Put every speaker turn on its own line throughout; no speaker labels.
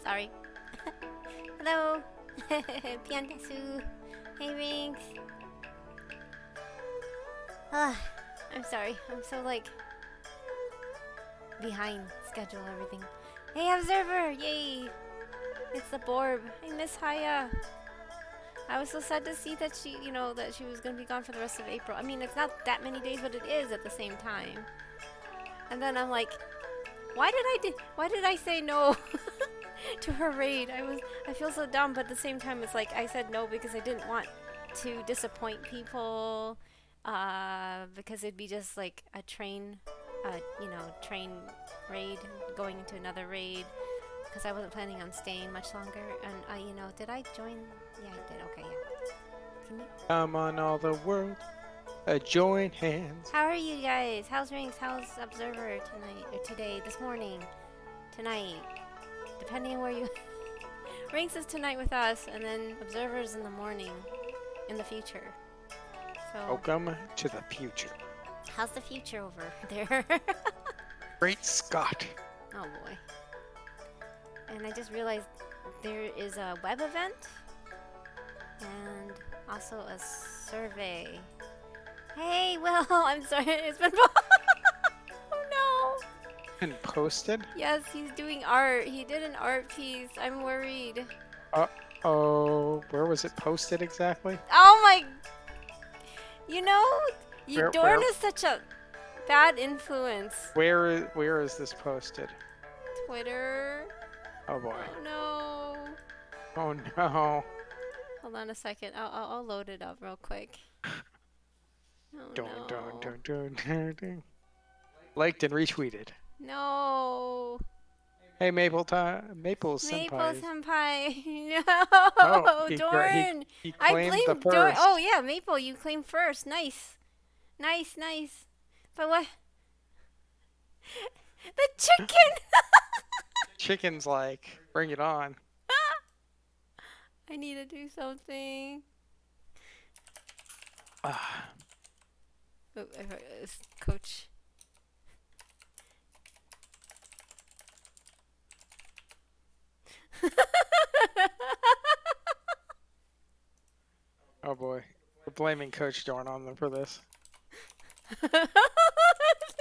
Sorry. Hello. Piantasu. Hey, Rings. I'm sorry. I'm so, like, behind schedule, everything. Hey, Observer! Yay! It's the Borb. I miss Haya. I was so sad to see that she, you know, that she was gonna be gone for the rest of April. I mean, it's not that many days, but it is at the same time. And then I'm like, why did I say no to her raid? I feel so dumb, but at the same time, it's like I said no because I didn't want to disappoint people. Because it'd be just like a train, train raid going into another raid. Because I wasn't planning on staying much longer. And did I join? Yeah, I did. Okay, yeah. Can you?
Come on, all the world, join hands.
How are you guys? How's Rings? How's Observer tonight or today? This morning, tonight, depending on where you. Rings is tonight with us, and then Observer's in the morning, in the future. So.
Welcome to the future.
How's the future over there?
Great Scott.
Oh boy. And I just realized there is a web event and also a survey. Hey, Will, I'm sorry, it's been oh no.
Been posted?
Yes, he's doing art. He did an art piece. I'm worried.
Uh-oh, where was it posted exactly?
Oh my, Dorn
where?
is such a bad influence.
Where is this posted?
Twitter.
Oh boy.
Oh no.
Oh no.
Hold on a second. I'll load it up real quick. Oh,
Don't. Liked and retweeted.
No.
Hey, Maple Senpai.
Maple Senpai. No.
Oh,
Dorn.
he
I
claimed
blamed
the
Dorn.
first.
Oh yeah, Maple, you claimed first. Nice. Nice. But what? The chicken.
Chicken's like, bring it on.
I need to do something. Oh, Coach.
Oh boy, we're blaming Coach Dorn on them for this.
Thank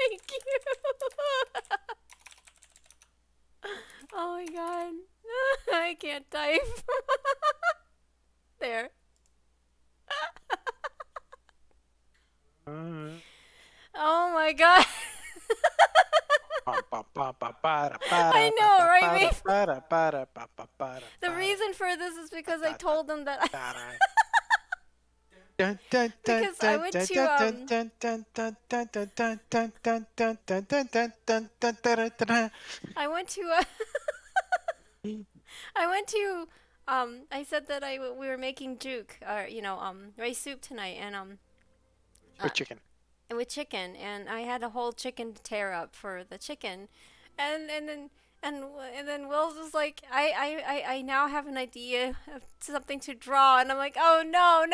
you. Oh my god. I can't type. There. Oh my god. I know, right, Maple? The reason for this is because I told them that because I went to I said that we were making juke or rice soup tonight and
with chicken.
With chicken, and I had a whole chicken to tear up for the chicken, and then Will's was like, I now have an idea of something to draw, and I'm like, oh no,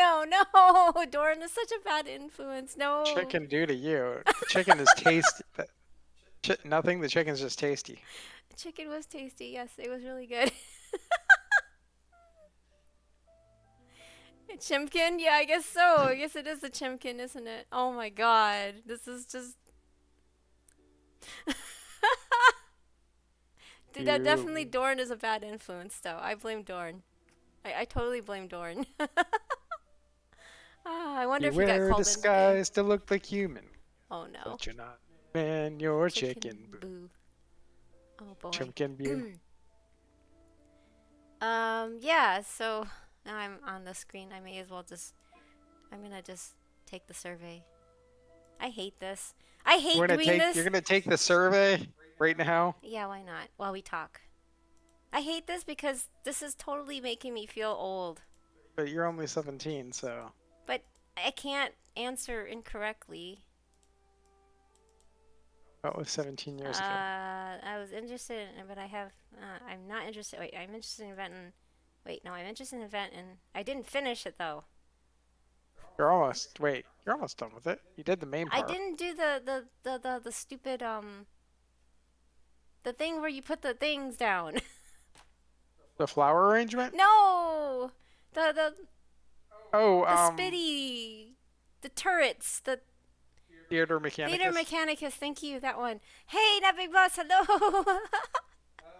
Doran is such a bad influence. No.
Chicken do to you. The chicken is tasty. Nothing. The chicken's just tasty.
The chicken was tasty. Yes, it was really good. Chimkin? Yeah, I guess so. I guess it is a chimkin, isn't it? Oh my god. This is just... Dude, that definitely Dorn is a bad influence, though. I blame Dorn. I totally blame Dorn. I wonder if he got called in.
You wear disguise to look like human.
Oh no.
But you're not. Man, you're chicken. Boo.
Oh boy.
Chimkin boo.
Yeah, so... Now I'm on the screen. I may as well I'm gonna just take the survey. I hate this. I hate doing this.
You're gonna take the survey right now?
Yeah, why not? While we talk. I hate this because this is totally making me feel old.
But you're only 17, so.
But I can't answer incorrectly.
That was 17 years ago.
I was interested in, but I'm not interested. Wait, I'm interested in inventing. Wait, no, I'm interested in event, and I didn't finish it though.
You're almost done with it. You did the main part.
I didn't do the stupid The thing where you put the things down.
The flower arrangement?
No! The
Oh,
spitty. The turrets. The
Theater Mechanicus.
Theater Mechanicus. Thank you, that one. Hey, that big boss.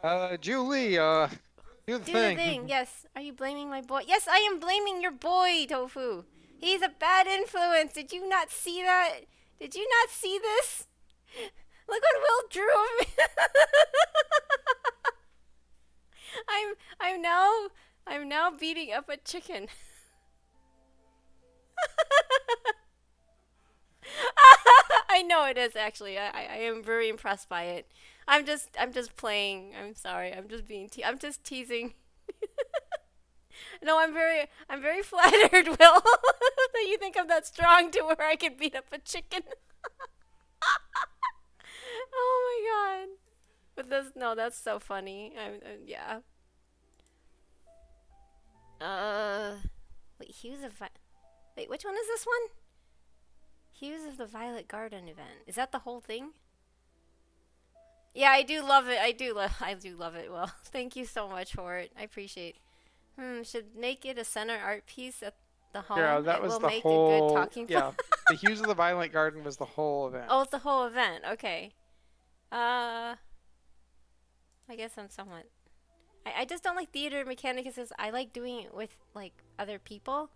Hello.
Julie, do the
Do
thing.
the thing. Yes. Are you blaming my boy? Yes, I am blaming your boy, Tofu. He's a bad influence. Did you not see that? Did you not see this? Look what Will drew of me. I'm now beating up a chicken. I know it is actually. I am very impressed by it. I'm just playing. I'm sorry. I'm just I'm just teasing. No, I'm very flattered, Will, that you think I'm that strong to where I can beat up a chicken. Oh my god. But that's so funny. Yeah. Wait, wait, which one is this one? Hues of the Violet Garden event. Is that the whole thing? Yeah, I do love it. I do love it. Well, thank you so much for it. I appreciate. Should make it a center art piece at the home.
Yeah, that was the whole.
A good talking point.
Yeah, the Hues of the Violent Garden was the whole event.
Oh, it's the whole event. Okay. I guess I'm somewhat. I just don't like Theater Mechanicus. I like doing it with like other people.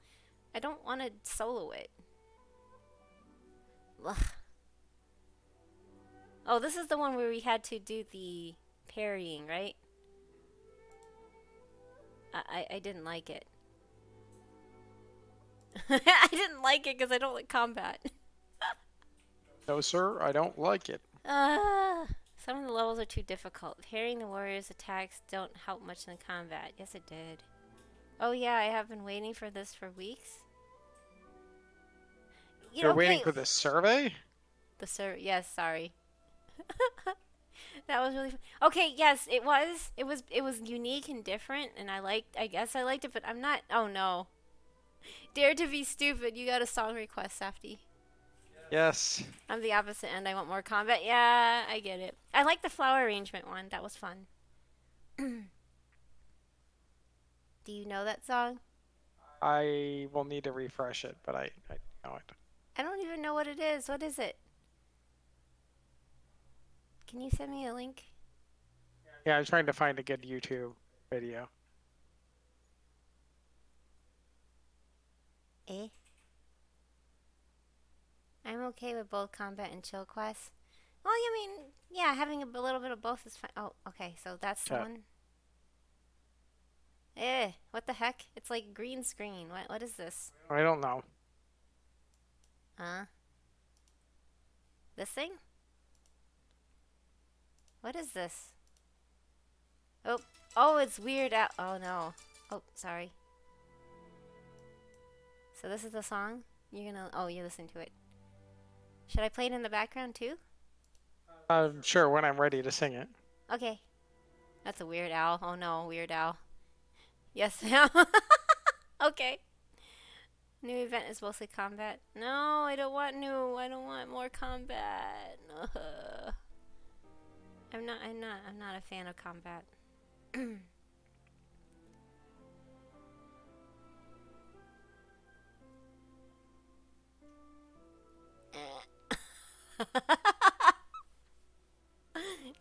I don't want to solo it. Ugh. Oh, this is the one where we had to do the parrying, right? I didn't like it. I didn't like it because I don't like combat.
No, sir, I don't like it.
Some of the levels are too difficult. Parrying the warrior's attacks don't help much in combat. Yes, it did. Oh yeah, I have been waiting for this for weeks.
You're waiting for the survey?
Yes, sorry. That was really fun. Okay, yes, it was. It was unique and different, and I guess I liked it, but I'm not. Oh no. Dare to be stupid. You got a song request, Safty.
Yes.
I'm the opposite end. I want more combat. Yeah, I get it. I like the flower arrangement one. That was fun. Do you know that song?
I will need to refresh it, but I know it.
I don't even know what it is. What is it? Can you send me a link?
Yeah, I'm trying to find a good YouTube video.
I'm okay with both combat and chill quests. Well, I mean, yeah, having a little bit of both is fine. Oh, okay, so that's the one. What the heck? It's like green screen. What is this?
I don't know.
This thing? What is this? Oh, it's weird out. Oh no. Oh, sorry. So this is the song? You're listening to it. Should I play it in the background too?
Sure, when I'm ready to sing it.
Okay. That's a Weird Al. Oh no, Weird Al. Yes, ma'am. Okay. New event is mostly combat. No, I don't want new. I don't want more combat. I'm not a fan of combat.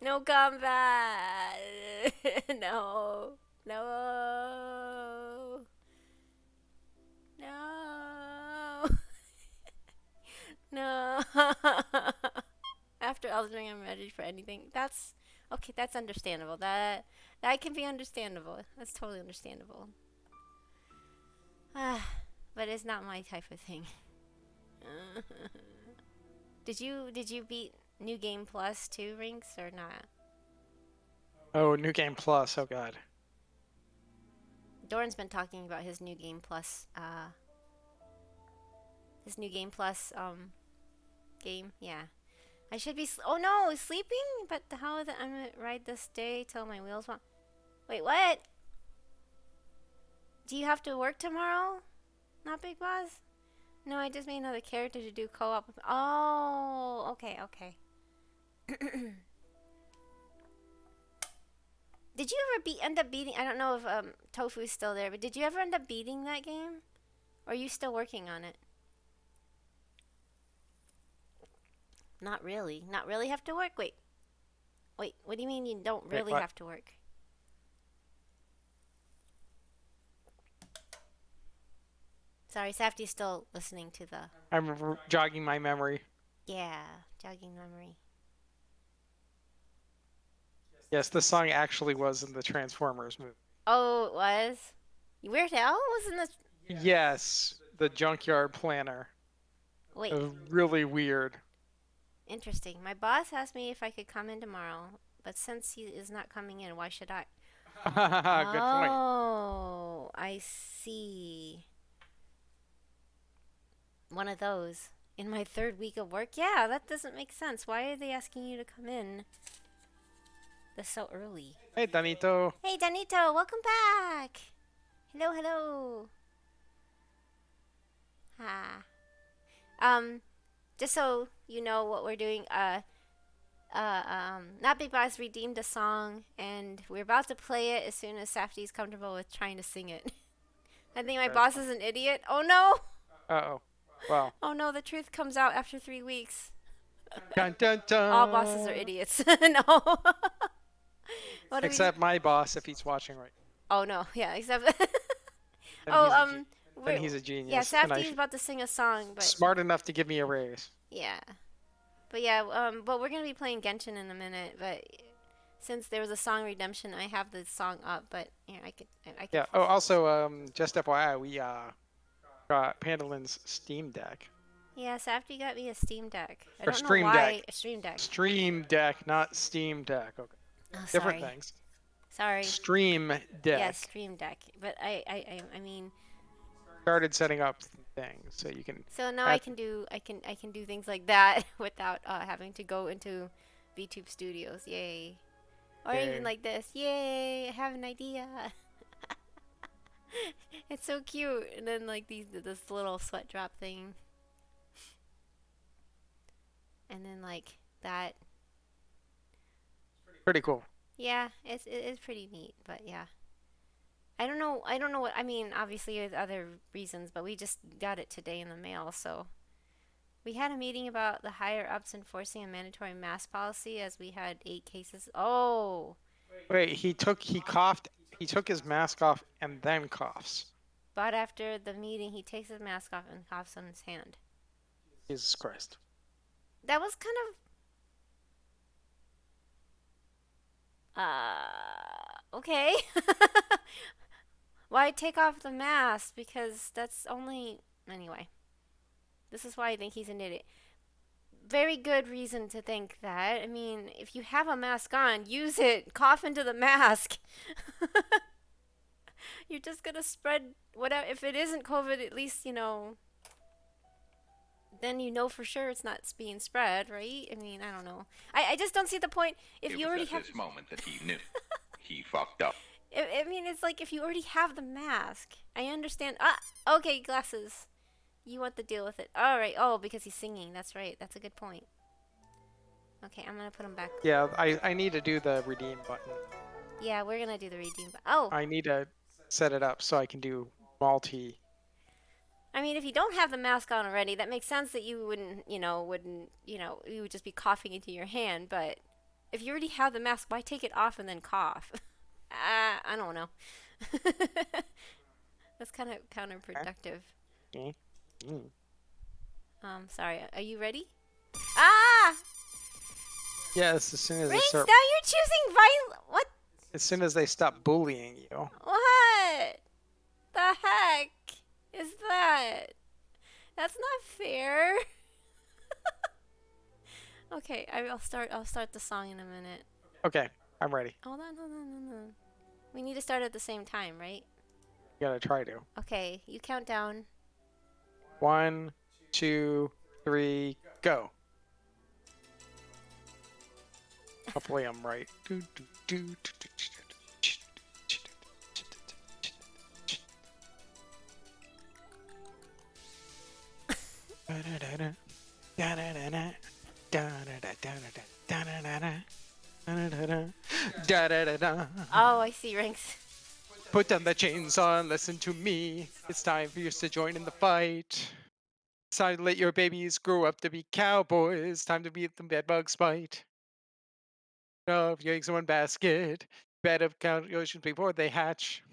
No combat. No. No. No. No. After Elden Ring, I'm ready for anything. That's okay. That's understandable. That can be understandable. That's totally understandable. But it's not my type of thing. Did you beat New Game Plus too, Rinks, or not?
Oh, New Game Plus. Oh god.
Doran's been talking about his New Game Plus. His New Game Plus game. Yeah. I should be. Oh no, sleeping. But how I'm gonna ride this day till my wheels won't. Wait, what? Do you have to work tomorrow? Not Big Boss? No, I just made another character to do co-op. Oh, okay. Did you ever end up beating? I don't know if Tofu's still there, but did you ever end up beating that game? Or are you still working on it? Not really. Not really have to work? Wait. Wait, what do you mean you don't really have to work? Sorry, Safty's still listening to the...
I'm jogging my memory.
Yeah, jogging memory.
Yes, this song actually was in the Transformers movie.
Oh, it was? Weird Al was in this...
Yes, the Junkyard Planner.
Wait.
It was really weird.
Interesting. My boss asked me if I could come in tomorrow, but since he is not coming in, why should I?
Good point.
Oh, I see. One of those. In my 3rd week of work? Yeah, that doesn't make sense. Why are they asking you to come in? That's so early.
Hey, Danito.
Hey, Danito, welcome back. Hello, hello. Ha. Just so you know what we're doing, Not Big Boss redeemed a song, and we're about to play it as soon as Safty's comfortable with trying to sing it. I think my boss is an idiot. Oh no!
Uh-oh. Wow.
Oh no, the truth comes out after 3 weeks.
Dun, dun, dun.
All bosses are idiots. No.
Except my boss, if he's watching right
now. Oh no, yeah, except...
then he's a genius.
Yeah, Safty's about to sing a song, but...
Smart enough to give me a raise.
Yeah. But yeah, but we're going to be playing Genshin in a minute, but since there was a song redemption, I have the song up, but yeah, I could
Yeah, oh, also, just FYI, we got Panda lim-'s Steam Deck.
Yeah, Safty got me a Steam Deck. I
Or
don't
Stream
know why.
Deck.
A Stream Deck.
Stream Deck, not Steam Deck. Okay.
Oh,
Different things.
Sorry.
Stream Deck.
Yeah, Stream Deck. But I mean...
Started setting up things so you can...
So now I can do things like that without having to go into VTube Studios. Yay. Or even like this. Yay, I have an idea. It's so cute. And then like this little sweat drop thing. And then like that.
Pretty cool.
Yeah, it's pretty neat, but yeah. I don't know what, I mean, obviously there's other reasons, but we just got it today in the mail, so. We had a meeting about the higher ups enforcing a mandatory mask policy as we had 8 cases. Oh!
Wait, he took his mask off and then coughs.
But after the meeting, he takes his mask off and coughs on his hand.
Jesus Christ.
That was kind of... okay. Why take off the mask? Because that's only... Anyway. This is why I think he's an idiot. Very good reason to think that. I mean, if you have a mask on, use it. Cough into the mask. You're just going to spread whatever. If it isn't COVID, at least, you know... Then you know for sure it's not being spread, right? I mean, I don't know. I just don't see the point. If you already have...
It was at this moment that he knew. He fucked up.
I mean, it's like if you already have the mask. I understand. Okay, glasses. You want to deal with it. All right. Oh, because he's singing. That's right. That's a good point. Okay, I'm going to put him back.
Yeah, I need to do the redeem button.
Yeah, we're going to do the redeem button. Oh.
I need to set it up so I can do multi.
I mean, if you don't have the mask on already, that makes sense that you wouldn't, you would just be coughing into your hand. But if you already have the mask, why take it off and then cough? I don't know. That's kind of counterproductive.
Okay.
Sorry. Are you ready? Ah!
Yes, as soon as
Rings,
they start.
now you're choosing violent. What?
As soon as they stop bullying you.
What? The heck is that? That's not fair. Okay, I'll start the song in a minute.
Okay, I'm ready.
Hold on. We need to start at the same time, right?
You gotta try to.
Okay, you count down.
1, 2, 3, go. Hopefully I'm right. Da da da da.
Oh, I see ranks.
Put down the chainsaw and listen to me. It's time for you to join in the fight. It's time to let your babies grow up to be cowboys. Time to beat the bedbugs bite. Of eggs in one basket. Better count your oceans before they hatch.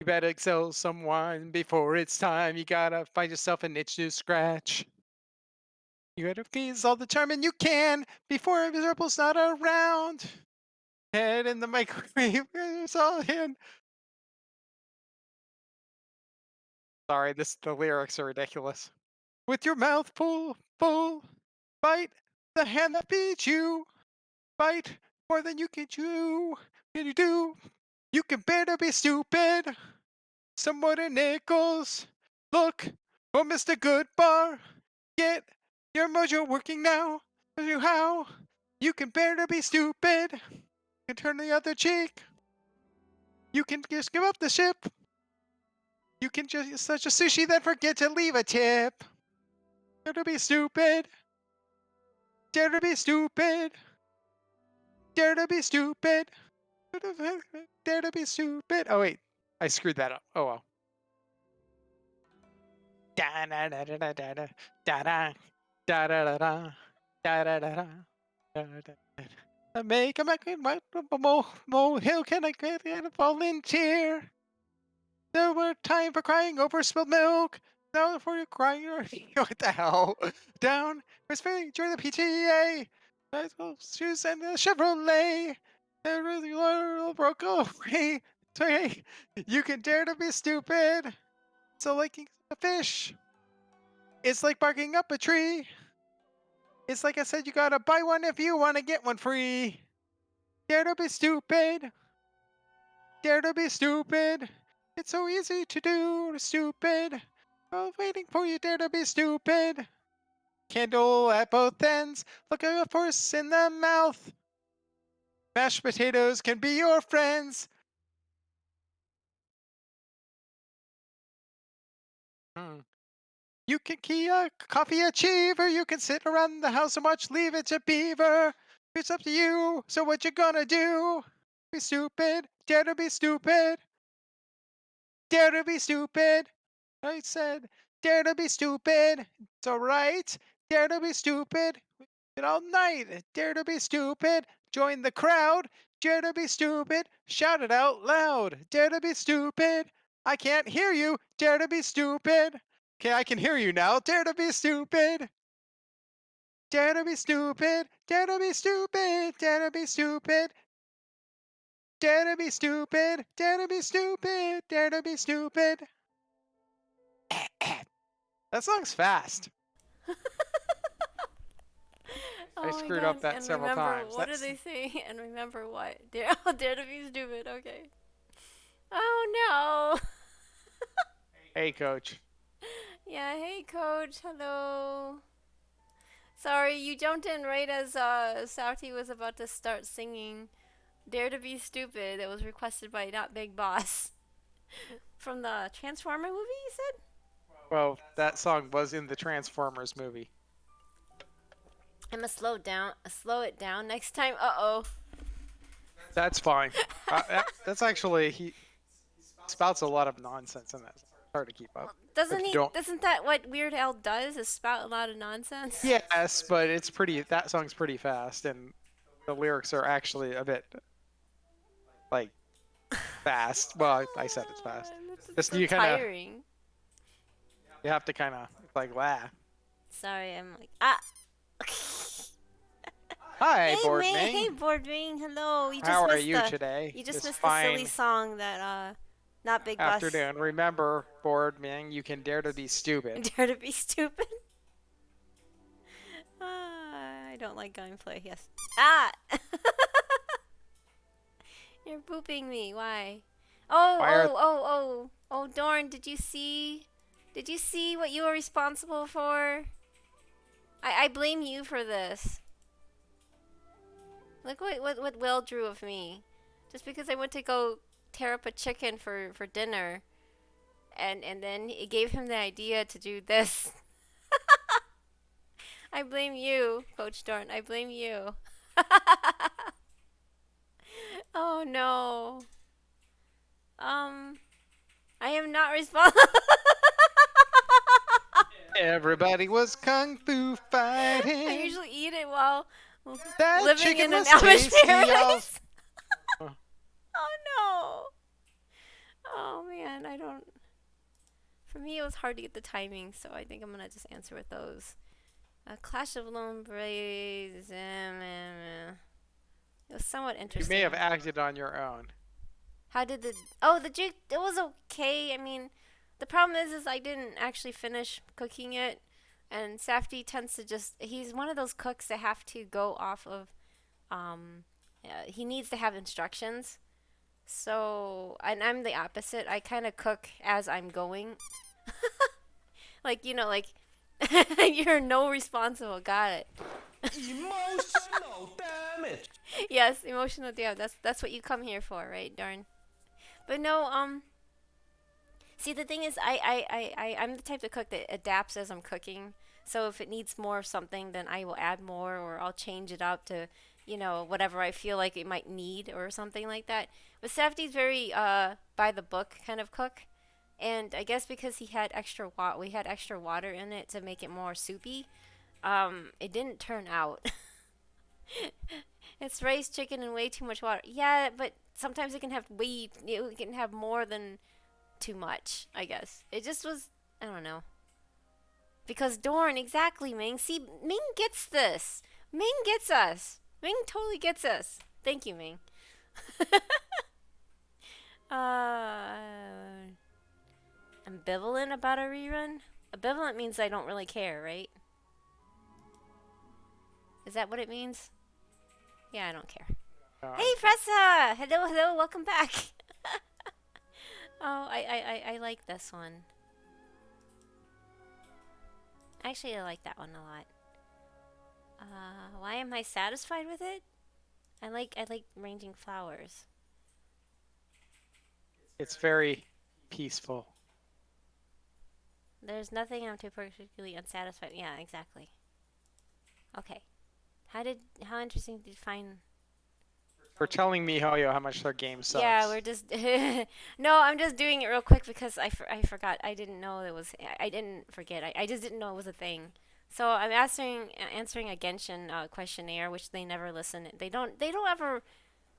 You better excel someone before it's time. You gotta find yourself an itch to scratch. You gotta please all the charm and you can before Miserable's not around. Head in the microwave. It's all in. Sorry, the lyrics are ridiculous. With your mouth full, bite the hand that feeds you. Bite more than you can chew. Can you do? You can better be stupid. Somewhat in nickels. Look for Mr. Goodbar. Get your mojo working now. Show you how. You can better be stupid. You can turn the other cheek. You can just give up the ship. You can just such a sushi that forget to leave a tip. Dare to be stupid. Dare to be stupid. Dare to be stupid. Dare to be stupid. Oh wait, I screwed that up. Oh well. Da da da da da da da da da da da da da da da da. Make a molehill. Can I get a volunteer? There were time for crying over spilled milk. Now for you crying, what the hell? Down, was feeling during the PTA. Nice shoes and a Chevrolet. There really all broke away. So hey, you can dare to be stupid. So liking a fish. It's like barking up a tree. It's like I said, you gotta buy one if you wanna get one free. Dare to be stupid. Dare to be stupid. It's so easy to do, stupid. I was waiting for you, dare to be stupid. Candle at both ends. Look at a force in the mouth. Mashed potatoes can be your friends. You can key a coffee achiever. You can sit around the house and watch Leave It to Beaver. It's up to you. So what you gonna do? Be stupid. Dare to be stupid. Dare to be stupid. I said, dare to be stupid. It's alright. Dare to be stupid. It all night. Dare to be stupid. Join the crowd. Dare to be stupid. Shout it out loud. Dare to be stupid. I can't hear you. Dare to be stupid. Okay, I can hear you now. Dare to be stupid. Dare to be stupid. Dare to be stupid. Dare to be stupid. Dare to be stupid. Dare to be stupid. Dare to be stupid. That song's fast.
Oh
I
my
screwed
God.
up that
And
several
remember,
times.
what do they say? And remember what? Dare, dare to be stupid. Okay. Oh no.
Hey, coach.
Yeah, hey coach. Hello. Sorry, you jumped in right as Sauti was about to start singing Dare to Be Stupid. That was requested by Not Big Boss. From the Transformer movie, you said?
Well, that song was in the Transformers movie.
I'm gonna slow it down next time. Uh-oh.
That's fine. That's actually, he spouts a lot of nonsense in that. It's hard to keep up.
Doesn't
If you
he?
don't-
Isn't that what Weird Al does? Is spout a lot of nonsense?
Yes, but it's pretty. That song's pretty fast, and the lyrics are actually a bit like fast. Well, I said it's fast.
It's
Just
so
you kind of
tiring.
you have to kind of like laugh.
Sorry, I'm like ah.
Hi,
Hey
board
Ming.
Ming.
Hey board Ming. Hello. You just
How are
missed
you
the,
today?
You just
This
missed the silly
fine
song that Not Big Boss.
afternoon. Remember, board Ming, you can dare to be stupid.
Dare to be stupid. I don't like gunplay. Yes. Ah. You're booping me. Why? Oh,
Why are-
oh, Dorn, did you see? Did you see what you were responsible for? I blame you for this. Look what Will drew of me. Just because I went to go tear up a chicken for dinner. And then it gave him the idea to do this. I blame you, Coach Dorn. I blame you. Oh no. I am not responsible.
Everybody was kung fu
I
fighting.
usually eat it while
That
living
chicken
in an
was
Amish
tasty.
paradise.
Oh.
Oh no. Oh man, I don't. For me, it was hard to get the timing, so I think I'm gonna just answer with those. Clash of Lone Braves. It was somewhat
You
interesting.
may have acted on your own.
How did the jig? It was okay. I mean, the problem is I didn't actually finish cooking it, and Safdie tends to he's one of those cooks that have to go off of, he needs to have instructions. So, and I'm the opposite. I kind of cook as I'm going. Like, you're no responsible. Got it.
Emotional damage.
Yes, emotional damage. That's what you come here for, right? Darn. But no, see, the thing is, I'm the type of cook that adapts as I'm cooking. So if it needs more of something, then I will add more, or I'll change it up to, whatever I feel like it might need, or something like that. But Safdie's very by the book kind of cook, and I guess because we had extra water in it to make it more soupy. It didn't turn out. It's rice, chicken, and way too much water. Yeah, but sometimes it can have it can have more than too much, I guess. It just was, I don't know. Because Dorn, exactly, Ming. See, Ming gets this. Ming gets us. Ming totally gets us. Thank you, Ming. Ambivalent about a rerun? Ambivalent means I don't really care, right? Is that what it means? Yeah, I don't care. Hey, Fressa! Hello, hello, welcome back. Oh, I like this one. Actually, I like that one a lot. Why am I satisfied with it? I like arranging flowers.
It's very peaceful.
There's nothing I'm too particularly unsatisfied. Yeah, exactly. Okay. How interesting did you find?
For telling me how much their game sucks.
Yeah, we're just no, I'm just doing it real quick because I forgot. I didn't know it was. I didn't forget. I just didn't know it was a thing. So I'm answering a Genshin questionnaire, which they never listen. They don't ever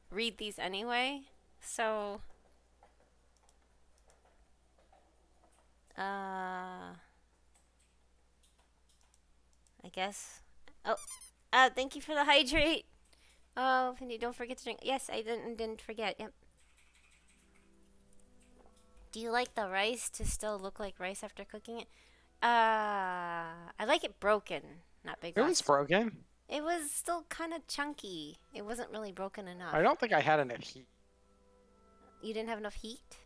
read these anyway. So I guess. Oh, thank you for the hydrate. Oh, and you don't forget to drink. Yes, I didn't forget. Yep. Do you like the rice to still look like rice after cooking it? I like it broken, not big.
It was broken.
It was still kind of chunky. It wasn't really broken enough.
I don't think I had enough heat.
You didn't have enough heat?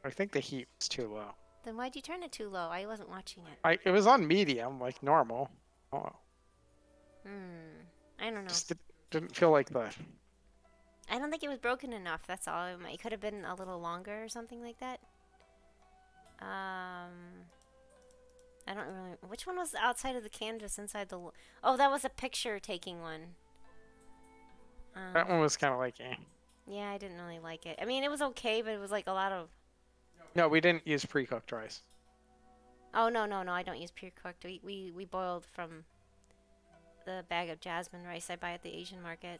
I think the heat was too low.
Then why'd you turn it too low? I wasn't watching it.
It was on medium, like normal. Oh.
I don't know.
Just didn't feel like that.
I don't think it was broken enough. That's all. It could have been a little longer or something like that. I don't really. Which one was outside of the canvas inside the? Oh, that was a picture taking one.
That one was kind of like, eh.
Yeah, I didn't really like it. I mean, it was okay, but it was like a lot of.
No, we didn't use pre-cooked rice.
Oh no. I don't use pre-cooked. We boiled from the bag of jasmine rice I buy at the Asian market.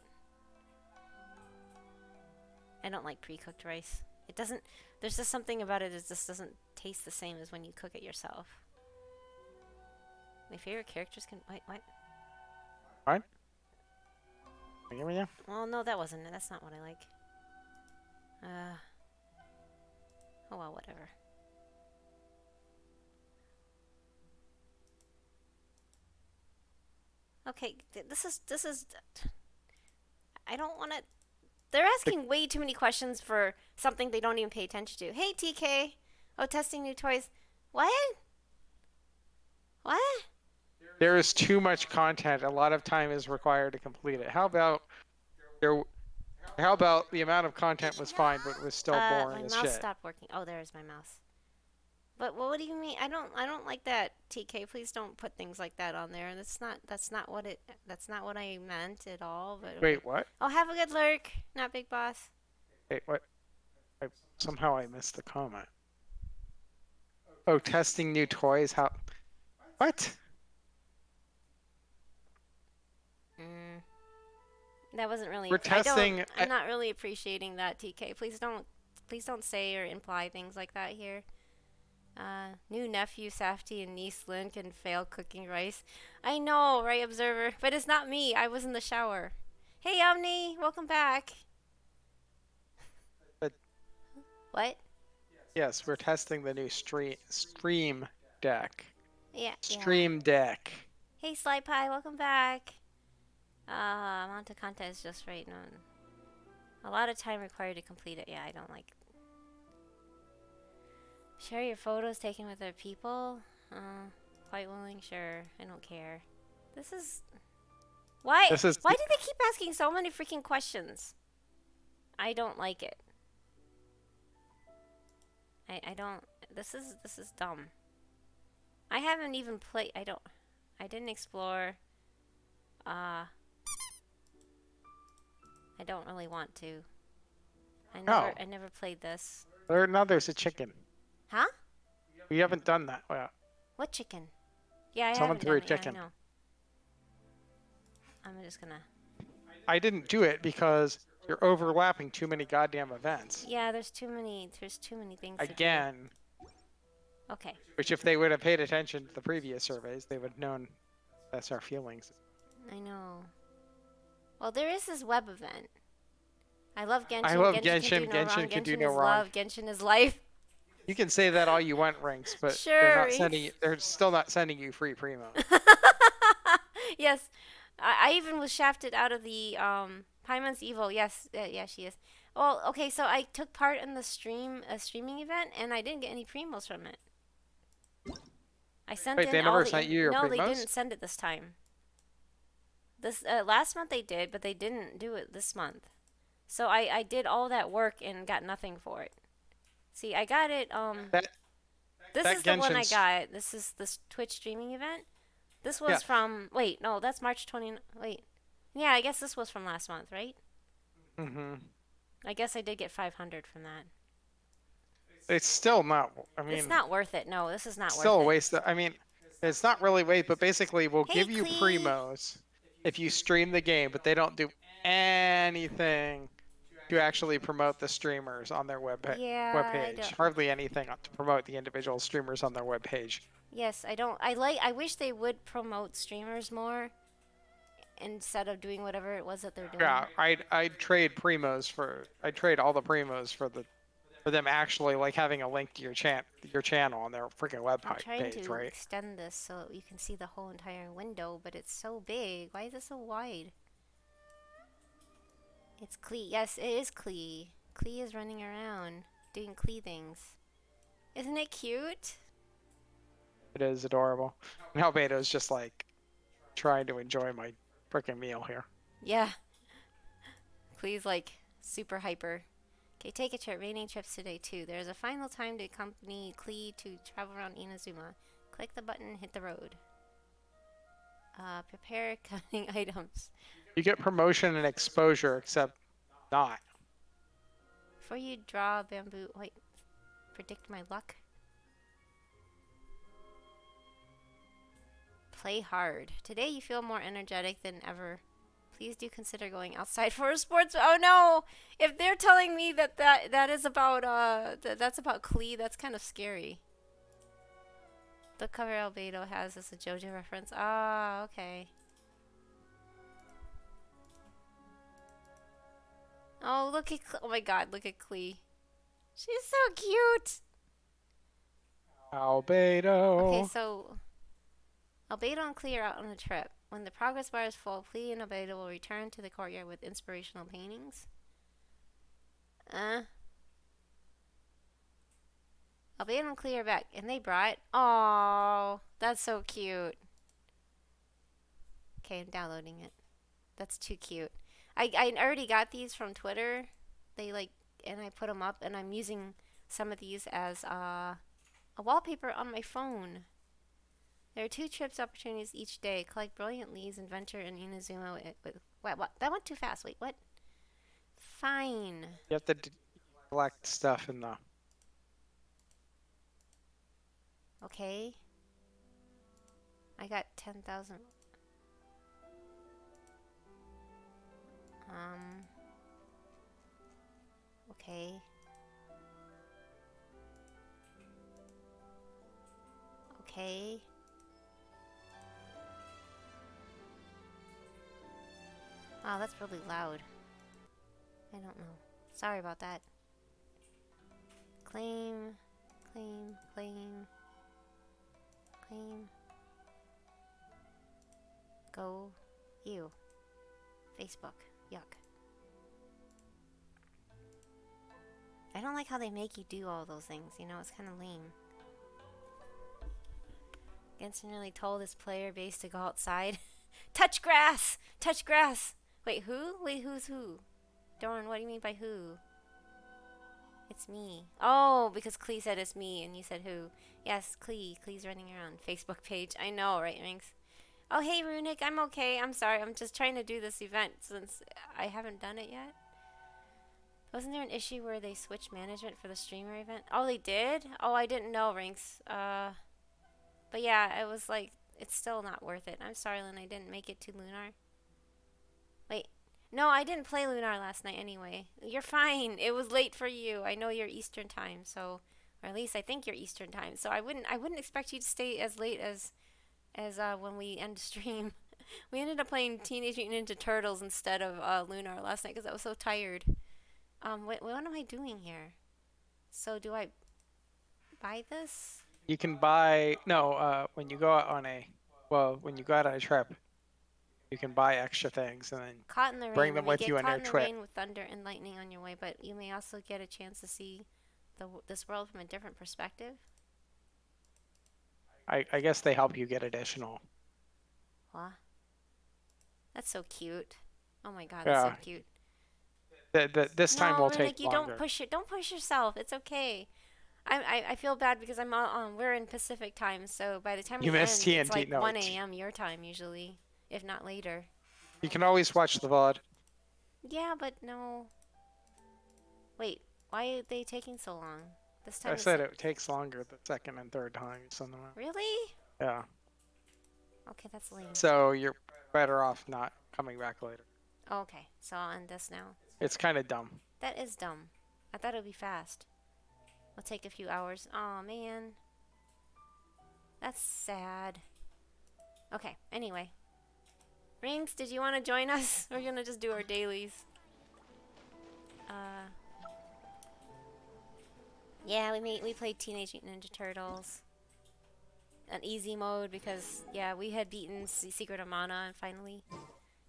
I don't like pre-cooked rice. It doesn't. There's just something about it. It just doesn't taste the same as when you cook it yourself. My favorite characters can. Wait, what?
What? Give me.
Well, no, that wasn't it. That's not what I like. Oh well, whatever. Okay, this is. I don't want to. They're asking way too many questions for something they don't even pay attention to. Hey, TK. Oh, testing new toys. What? What?
There is too much content. A lot of time is required to complete it. How about the amount of content was fine, but it was still boring as
my mouse
shit.
stopped working. Oh, there's my mouse. But what do you mean? I don't like that, TK. Please don't put things like that on there. That's not what I meant at all. But
Wait, what?
oh, have a good lurk, not Big Boss.
Wait, what? Somehow I missed the comment. Oh, testing new toys. How? What?
Mm. That wasn't really.
We're testing.
I'm not really appreciating that, TK. Please don't say or imply things like that here. New nephew Safety and niece Lynn can fail cooking rice. I know, right, Observer? But it's not me. I was in the shower. Hey, Omni, welcome back.
But
What?
yes, we're testing the new stream deck.
Yeah.
Stream deck.
Hey, Sly Pie, welcome back. Amount of content is just right. No, a lot of time required to complete it. Yeah, I don't like. Share your photos taken with other people. Quite willing. Sure, I don't care. This is. Why? Why do they keep asking so many freaking questions? I don't like it. I don't. This is dumb. I haven't even played. I didn't explore. I don't really want to. I never played this.
Now there's a chicken.
Huh?
We haven't done that. Well,
What chicken? Yeah, I
someone
haven't
threw a
done it.
chicken.
Yeah, I know. I'm just gonna.
I didn't do it because you're overlapping too many goddamn events.
Yeah, there's too many things.
Again.
To do. Okay.
Which, if they would have paid attention to the previous surveys, they would have known that's our feelings.
I know. Well, there is this web event. I love Genshin.
I love
Genshin.
Genshin can do no
is
wrong.
love. Genshin is life.
You can say that all you want, Rinks, but
Sure,
they're still not sending you free primo.
Yes. I even was shafted out of the Paimon's Evo. Yes, yeah, she is. Well, okay, so I took part in the streaming event, and I didn't get any primos from it. I sent
Wait,
in
they
all
never
the
sent you your
no,
primos?
they didn't send it this time. This last month they did, but they didn't do it this month. So I did all that work and got nothing for it. See, I got it. This is the one I got. This is this Twitch streaming event. This was from. Wait, no, that's March 20. Wait, yeah, I guess this was from last month, right?
Mm-hmm.
I guess I did get 500 from that.
It's still not. I mean,
it's not worth it. No, this is not worth it.
Still a waste. I mean, it's not really waste, but basically we'll give you
Clee.
primos if you stream the game, but they don't do anything to actually promote the streamers on their webpage. Hardly anything to promote the individual streamers on their webpage.
Yes, I don't. I wish they would promote streamers more instead of doing whatever it was that they're doing.
Yeah, I'd trade primos for. I'd trade all the primos for them actually like having a link to your channel on their freaking web page, right?
I'm trying to extend this so you can see the whole entire window, but it's so big. Why is it so wide? It's Klee. Yes, it is Klee. Klee is running around doing Klee things. Isn't it cute?
It is adorable. And Albeto's just like trying to enjoy my freaking meal here.
Yeah. Klee's like super hyper. Okay, take a trip. Raining trips today too. There's a final time to accompany Klee to travel around Inazuma. Click the button, hit the road. Prepare cutting items.
You get promotion and exposure, except not.
Before you draw bamboo... Wait. Predict my luck? Play hard. Today you feel more energetic than ever. Please do consider going outside for a sports... Oh no! If they're telling me that is about, that's about Klee, that's kind of scary. The cover Albedo has is a JoJo reference. Ah, okay. Oh, look at... Oh my god, look at Klee. She's so cute!
Albedo.
Okay, so... Albedo and Klee are out on a trip. When the progress bar is full, Klee and Albedo will return to the courtyard with inspirational paintings. Albedo and Klee are back, and they brought... Oh, that's so cute. Okay, I'm downloading it. That's too cute. I already got these from Twitter. They like, and I put them up, and I'm using some of these as a wallpaper on my phone. There are 2 trips opportunities each day. Collect brilliant leads and venture in Inazuma with what? That went too fast. Wait, what? fine.
You have to collect stuff in the.
Okay. I got 10,000. Okay. Okay. Wow, that's really loud. I don't know. Sorry about that. Claim, claim, claim, claim. Go, you. Facebook. Yuck. I don't like how they make you do all those things, you know, it's kind of lame. Genson really told his player base to go outside. Touch grass! Touch grass! Wait, who? Wait, who's who? Doran, what do you mean by who? It's me. Oh, because Klee said it's me and you said who. Yes, Klee. Klee's running around. Facebook page. I know, right, Rinks? Oh, hey, Runic. I'm okay. I'm sorry. I'm just trying to do this event since I haven't done it yet. Wasn't there an issue where they switched management for the streamer event? Oh, they did? Oh, I didn't know, Rinks. But yeah, it was like, it's still not worth it. I'm sorry, Lynn. I didn't make it to Lunar. Wait. No, I didn't play Lunar last night anyway. You're fine. It was late for you. I know you're Eastern time, so, or at least I think you're Eastern time. So I wouldn't expect you to stay as late as when we end the stream. We ended up playing Teenage Mutant Ninja Turtles instead of Lunar last night because I was so tired. What am I doing here? So do I buy this?
You can buy when you go out on when you go out on a trip, you can buy extra things and then
Caught in the rain.
bring them
You may
with
get
you on
caught
your
in the
trip.
rain with thunder and lightning on your way, but you may also get a chance to see this world from a different perspective.
I guess they help you get additional.
What? That's so cute. Oh my god, that's so cute.
This time will take
Runic, you
longer.
don't push it. Don't push yourself. It's okay. I feel bad because we're in Pacific time, so by the time
You
we
missed
end, it's
TNT.
like
No,
1 a.m. your time usually, if not later.
You can always watch the VOD.
Yeah, but no. Wait, why are they taking so long? This time
I said it takes longer the second and third time you send them out.
Really?
Yeah.
Okay, that's lame.
So you're better off not coming back later.
Oh, okay, so I'll end this now.
It's kind of dumb.
That is dumb. I thought it would be fast. It'll take a few hours. Aw, man. That's sad. Okay, anyway. Rings, did you want to join us? We're gonna just do our dailies. Yeah, we played Teenage Mutant Ninja Turtles. An easy mode because, yeah, we had beaten Secret of Mana and finally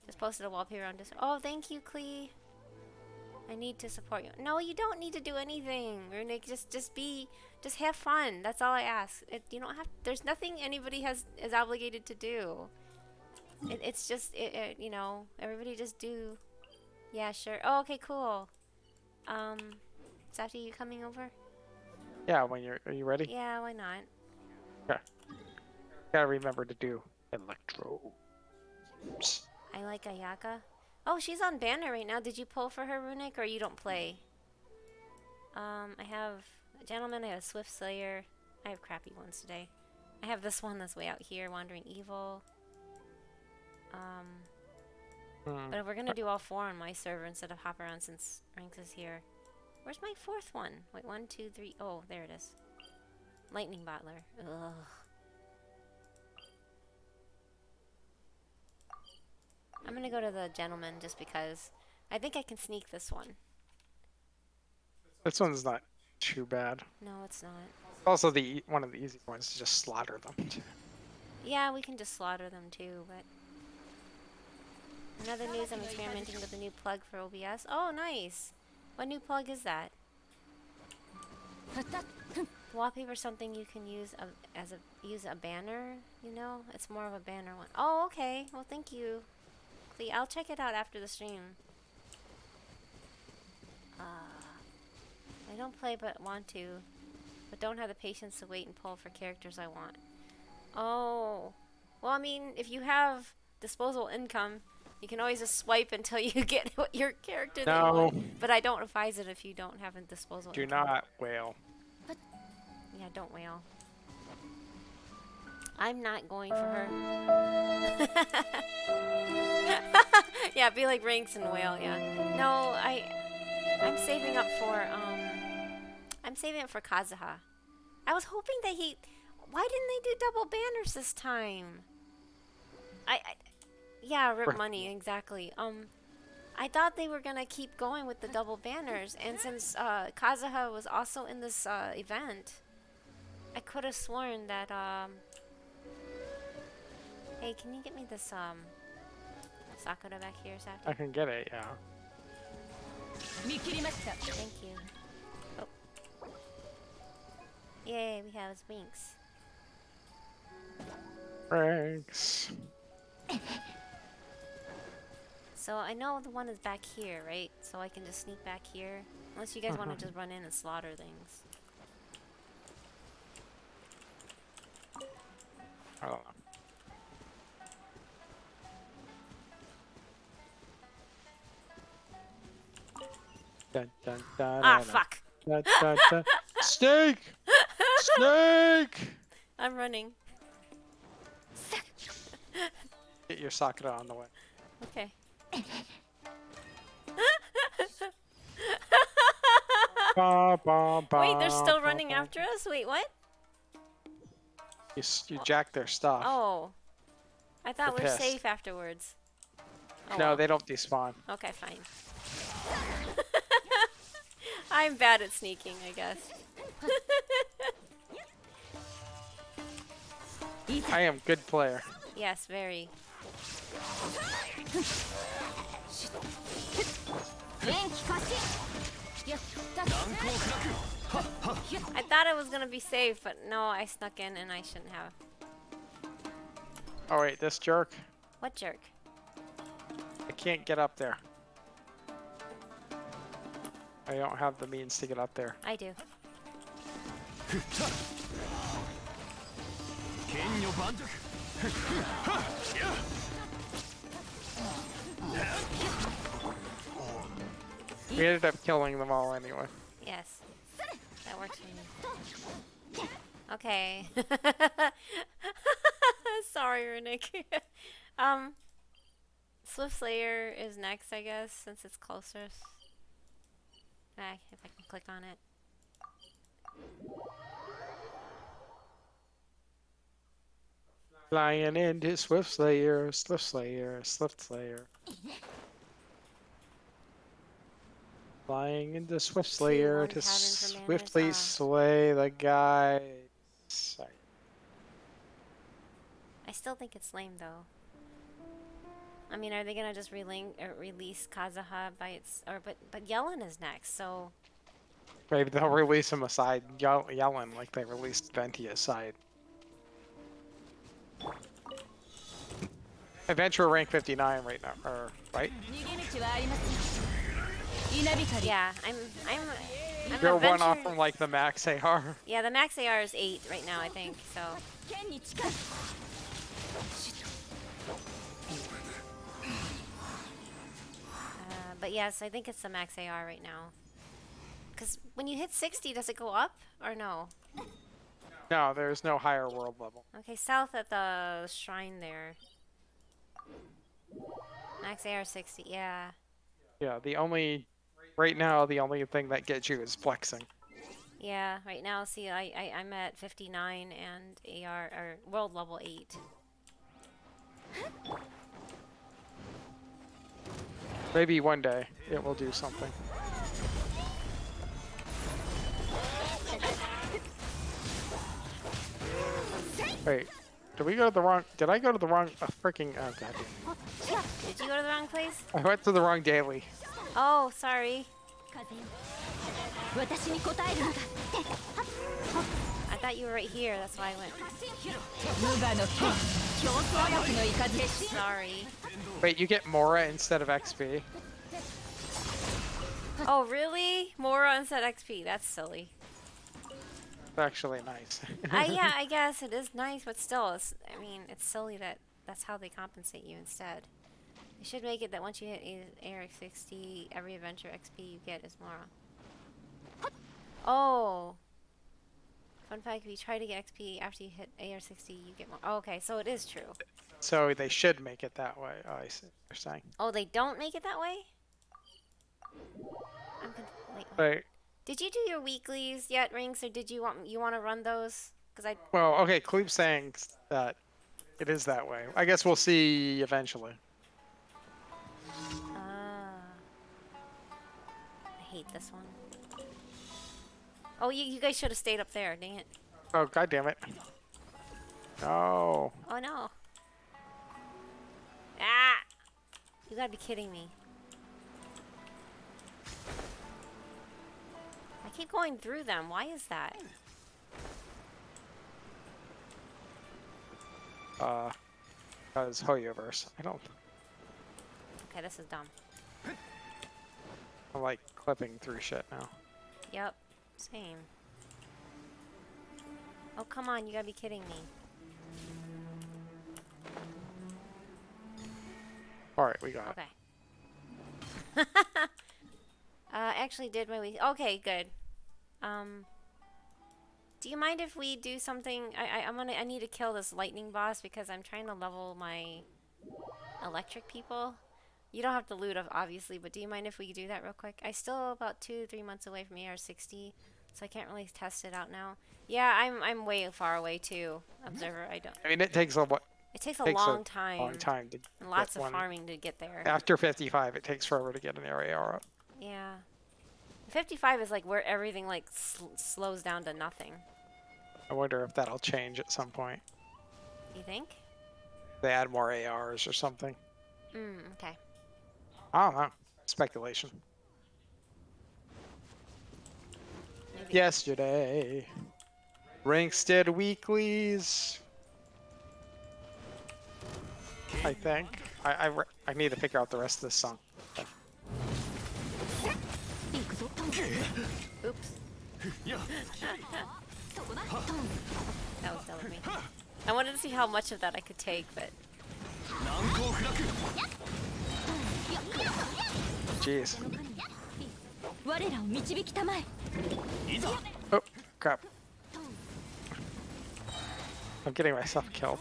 just posted a wallpaper on this. Oh, thank you, Klee. I need to support you. No, you don't need to do anything. Runic, just have fun. That's all I ask. You don't have. There's nothing anybody is obligated to do. It's just you know, everybody just do. Yeah, sure. Oh, okay, cool. Safety, you coming over?
Yeah, are you ready?
Yeah, why not?
Okay. Gotta remember to do electro. Oops.
I like Ayaka. Oh, she's on banner right now. Did you pull for her, Runic, or you don't play? I have a gentleman. I have a Swift Slayer. I have crappy ones today. I have this one that's way out here, Wandering Evil. But if we're gonna do all four on my server instead of hop around since Ranks is here. Where's my fourth one? Wait, 1, 2, 3. Oh, there it is. Lightning Bottler. Ugh. I'm gonna go to the gentleman just because I think I can sneak this one.
This one's not too bad.
No, it's not.
Also, one of the easy ones to just slaughter them.
Yeah, we can just slaughter them too, but... In other news, I'm experimenting with a new plug for OBS. Oh, nice! What new plug is that? Wallpaper something you can use use a banner, you know? It's more of a banner one. Oh, okay. Well, thank you. I'll check it out after the stream. I don't play but want to, but don't have the patience to wait and pull for characters I want. Oh. Well, I mean, if you have disposable income, You can always just swipe until you get what your character they
No.
want. But I don't advise it if you don't have a disposal.
Do
income.
not wail.
Yeah, don't wail. I'm not going for her. Yeah, be like Ranks and wail, yeah. No, I'm saving up for I'm saving it for Kazuha. I was hoping that why didn't they do double banners this time? Yeah, rip money, exactly. I thought they were gonna keep going with the double banners, and since Kazuha was also in this event, I could have sworn that hey, can you get me this Sakura back here, Saki?
I can get it, yeah.
Thank you. Oh. Yay, we have his winks.
Thanks.
So I know the one is back here, right? So I can just sneak back here. Unless you guys want to just run in and slaughter things.
I don't know. Dun, dun, dun,
Ah,
dun,
fuck!
dun, dun, dun. Snake! Snake!
I'm running.
Get your Sakura on the way.
Okay.
Ba, ba, ba,
Wait, they're still
ba,
running
ba.
after us? Wait, what?
You jack their stuff.
Oh. I thought
They're
we're
pissed.
safe afterwards. Oh,
No,
well.
they don't despawn.
Okay, fine. I'm bad at sneaking, I guess.
I am good player.
Yes, very. I thought it was gonna be safe, but no, I snuck in and I shouldn't have.
Oh wait, this jerk.
What jerk?
I can't get up there. I don't have the means to get up there.
I do.
We ended up killing them all anyway.
Yes. That works for me. Okay. Sorry, Runic. Swift Slayer is next, I guess, since it's closest. If I can click on it.
Flying into Swift Slayer, Swift Slayer, Swift Slayer. Flying into Swift Slayer
one
to
pattern for manners,
swiftly
ah.
slay the guy. Sorry.
I still think it's lame, though. I mean, are they gonna just release Kazuha by its... But Yellen is next, so...
Maybe they'll release him aside, yelling like they released Venti aside. Adventurer rank 59 right now, or right?
Yeah, I'm
You're one
adventure-
off from like the max AR.
Yeah, the max AR is 8 right now, I think, so... But yes, I think it's the max AR right now. Because when you hit 60, does it go up? Or no?
No, there's no higher world level.
Okay, south at the shrine there. Max AR 60, yeah.
Yeah, right now, the only thing that gets you is flexing.
Yeah, right now, see, I'm at 59 and AR, or world level 8.
Maybe one day it will do something. Wait, did I go to the wrong, freaking, oh god.
Did you go to the wrong place?
I went to the wrong daily.
Oh, sorry. I thought you were right here, that's why I went. Sorry.
Wait, you get Mora instead of XP?
Oh, really? Mora instead XP, that's silly.
It's actually nice.
Yeah, I guess it is nice, but still, I mean, it's silly that that's how they compensate you instead. They should make it that once you hit AR60, every adventure XP you get is more. Oh! Fun fact, if you try to get XP after you hit AR60, you get more. Oh, okay, so it is true.
So they should make it that way. Oh, I see what you're saying.
Oh, they don't make it that way? Wait, what?
Right.
Did you do your weeklies yet, Rings, or did you want to run those? Because I...
Well, okay, Kleeb's saying that it is that way. I guess we'll see eventually.
I hate this one. Oh, you guys should have stayed up there, dang it.
Oh, god damn it. No.
Oh no. Ah! You gotta be kidding me. I keep going through them. Why is that?
Because Hoyoverse. I don't.
Okay, this is dumb.
I'm like clipping through shit now.
Yep. Same. Oh, come on. You gotta be kidding me.
Alright, we got it.
Okay. Actually did my week. Okay, good. Do you mind if we do something? I need to kill this lightning boss because I'm trying to level my electric people. You don't have to loot, obviously, but do you mind if we do that real quick? I'm still about 2-3 months away from AR60, so I can't really test it out now. Yeah, I'm way far away too, Observer. I mean,
it takes a what?
It takes a long time.
Long time to
and lots
get
of
one.
farming to get there.
After 55, it takes forever to get an AR up.
Yeah. 55 is like where everything like slows down to nothing.
I wonder if that'll change at some point.
You think?
They add more ARs or something.
Okay.
I don't know. Speculation.
Maybe.
Yesterday, Ranks did weeklies. I think. I need to figure out the rest of this song.
Oops. That was dumb of me. I wanted to see how much of that I could take, but...
Jeez. Oh, crap. I'm getting myself killed.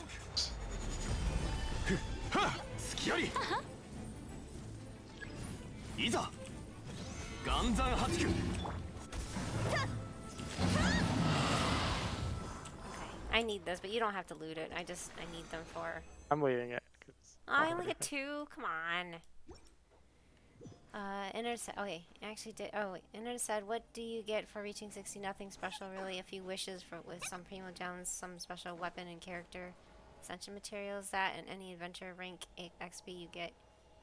I need this, but you don't have to loot it. I need them for...
I'm leaving it.
I only get 2. Come on. Inner said... Okay, actually did... Oh, wait. Inner said, what do you get for reaching 60? Nothing special, really. A few wishes with some primo gems, some special weapon and character. Ascension materials, that, and any adventure rank XP you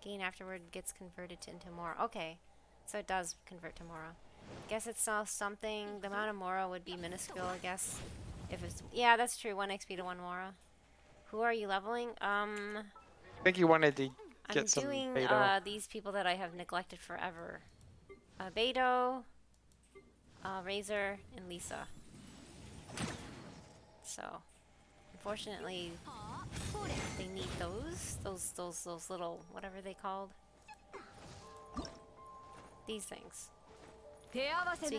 gain afterward gets converted into Mora. Okay. So it does convert to Mora. Guess it's something... The amount of Mora would be minuscule, I guess. If it's... Yeah, that's true. 1 XP to 1 Mora. Who are you leveling?
I think you wanted to get
I'm
some
doing
Beto.
these people that I have neglected forever. Beto, Razor, and Lisa. So, unfortunately, they need those little, whatever they called. These things. Speaking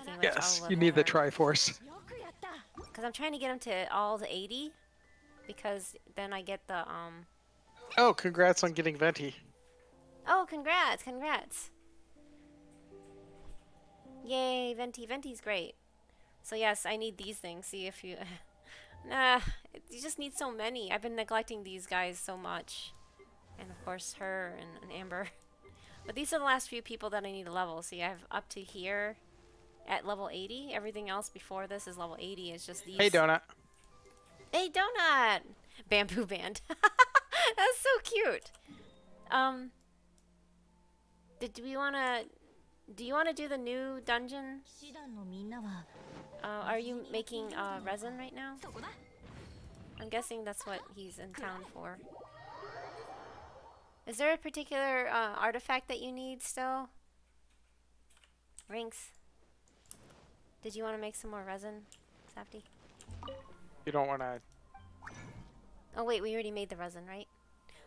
of which,
Yes,
I'll
you
level
need the
her.
Triforce.
Because I'm trying to get them to all to 80. Because then I get the,
Oh, congrats on getting Venti.
Oh, congrats, congrats. Yay, Venti. Venti's great. So yes, I need these things. See if you... Nah, you just need so many. I've been neglecting these guys so much. And of course her and Amber. But these are the last few people that I need to level. See, I have up to here at level 80. Everything else before this is level 80. It's just these...
Hey, Donut.
Hey, Donut! Bamboo Band. That's so cute. Do you wanna do the new dungeon? Are you making resin right now? I'm guessing that's what he's in town for. Is there a particular artifact that you need still? Rinks. Did you want to make some more resin, Safty?
You don't want to...
Oh wait, we already made the resin, right?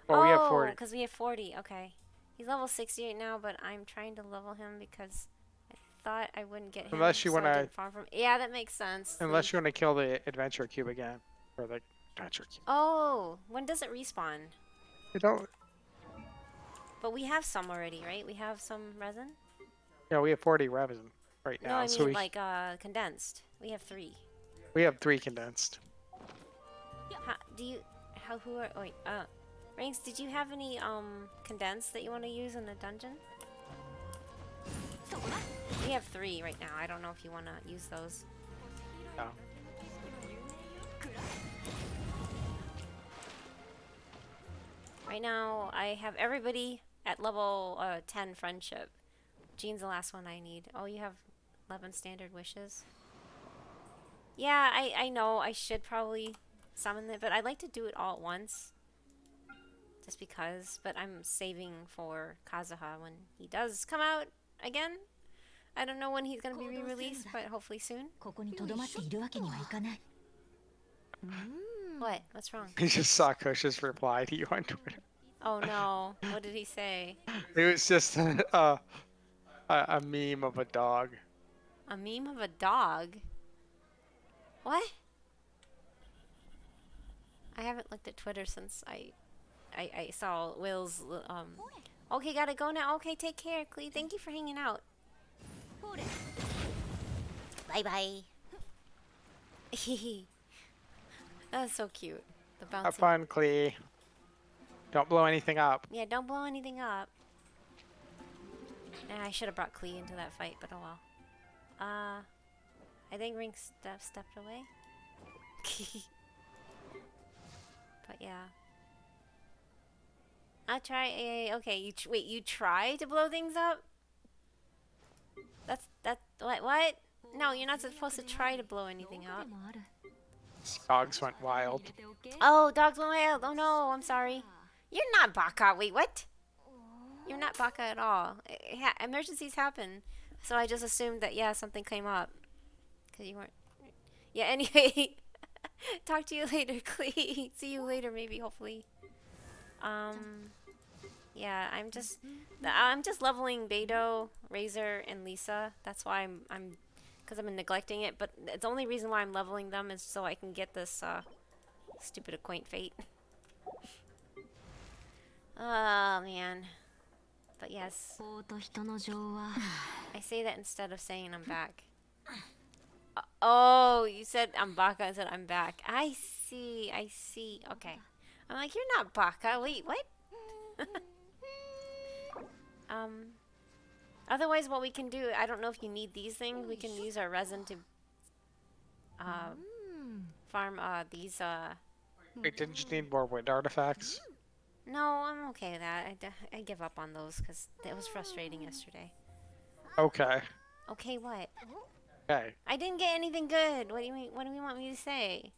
Well, we have
Oh,
40.
because we have 40. Okay. He's level 68 now, but I'm trying to level him because I thought I wouldn't get him.
Unless you
so I
wanna-
didn't farm from. Yeah, that makes sense.
Unless you want to kill the adventure cube again. Or the adventure cube.
Oh, when does it respawn?
You don't...
But we have some already, right? We have some resin?
Yeah, we have 40 resin right now.
No, I
so
mean
we,
like condensed. We have 3.
we have 3 condensed.
Do you... who are... Wait, Ranks, did you have any, condensed that you want to use in the dungeon? We have 3 right now. I don't know if you want to use those.
No.
Right now, I have everybody at level 10 friendship. Jean's the last one I need. Oh, you have 11 standard wishes? Yeah, I know I should probably summon it, but I'd like to do it all at once. Just because, but I'm saving for Kazuha when he does come out again. I don't know when he's going to be re-released, but hopefully soon. What? What's wrong?
He just saw Kush's reply to you on Twitter.
Oh no. What did he say?
It was just a meme of a dog.
A meme of a dog? What? I haven't looked at Twitter since I saw Will's, Okay, gotta go now. Okay, take care, Clee. Thank you for hanging out. Bye-bye. That's so cute. The bouncing.
Have fun, Clee. Don't blow anything up.
Yeah, don't blow anything up. Nah, I should have brought Clee into that fight, but oh well. I think Rink stepped away. But yeah. I'll try. Okay, wait. You try to blow things up? What? No, you're not supposed to try to blow anything up.
Dogs went wild.
Oh, dogs went wild. Oh no, I'm sorry. You're not Baka. Wait, what? You're not Baka at all. Emergencies happen. So I just assumed that, yeah, something came up. Because you weren't. Yeah, anyway. Talk to you later, Clee. See you later, maybe, hopefully. Yeah, I'm just leveling Beidou, Razor, and Lisa. That's why because I've been neglecting it. But the only reason why I'm leveling them is so I can get this stupid Acquaint Fate. Oh man. But yes. I say that instead of saying I'm back. Oh, you said I'm Baka. I said I'm back. I see. Okay. I'm like, you're not Baka. Wait, what? Otherwise, what we can do, I don't know if you need these things. We can use our resin to farm these.
Wait, didn't you need more wind artifacts?
No, I'm okay with that. I give up on those because it was frustrating yesterday.
Okay.
Okay, what?
Okay.
I didn't get anything good. What do you mean? What do you want me to say?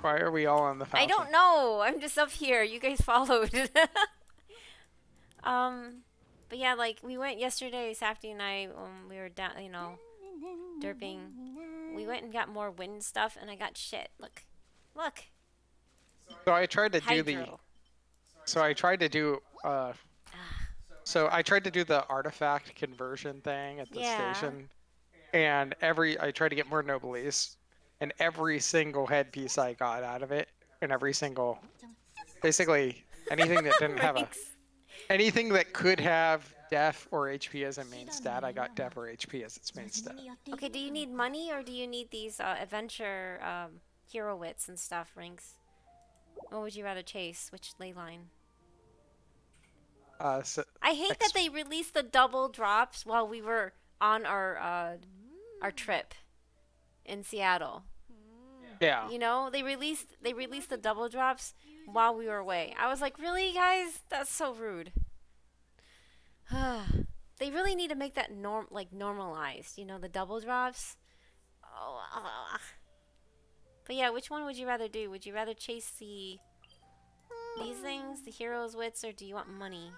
Why are we all on the fountain?
I don't know. I'm just up here. You guys followed. But yeah, like we went yesterday. Safety and I, we were down, derping. We went and got more wind stuff, and I got shit. Look.
So I tried to do
Hydro.
So I tried to do the artifact conversion thing at the station, and I tried to get more noblies, and every single headpiece I got out of it, and basically anything that didn't have anything that could have def or HP as a main stat, I got def or HP as its main stat.
Okay, do you need money or do you need these adventure hero wits and stuff, Rinks? What would you rather chase? Which ley line?
So
I hate that they released the double drops while we were on our trip in Seattle.
Yeah.
They released the double drops while we were away. I was like, really, guys? That's so rude. They really need to make that normalized. The double drops. But yeah, which one would you rather do? Would you rather chase these things, the heroes' wits, or do you want money?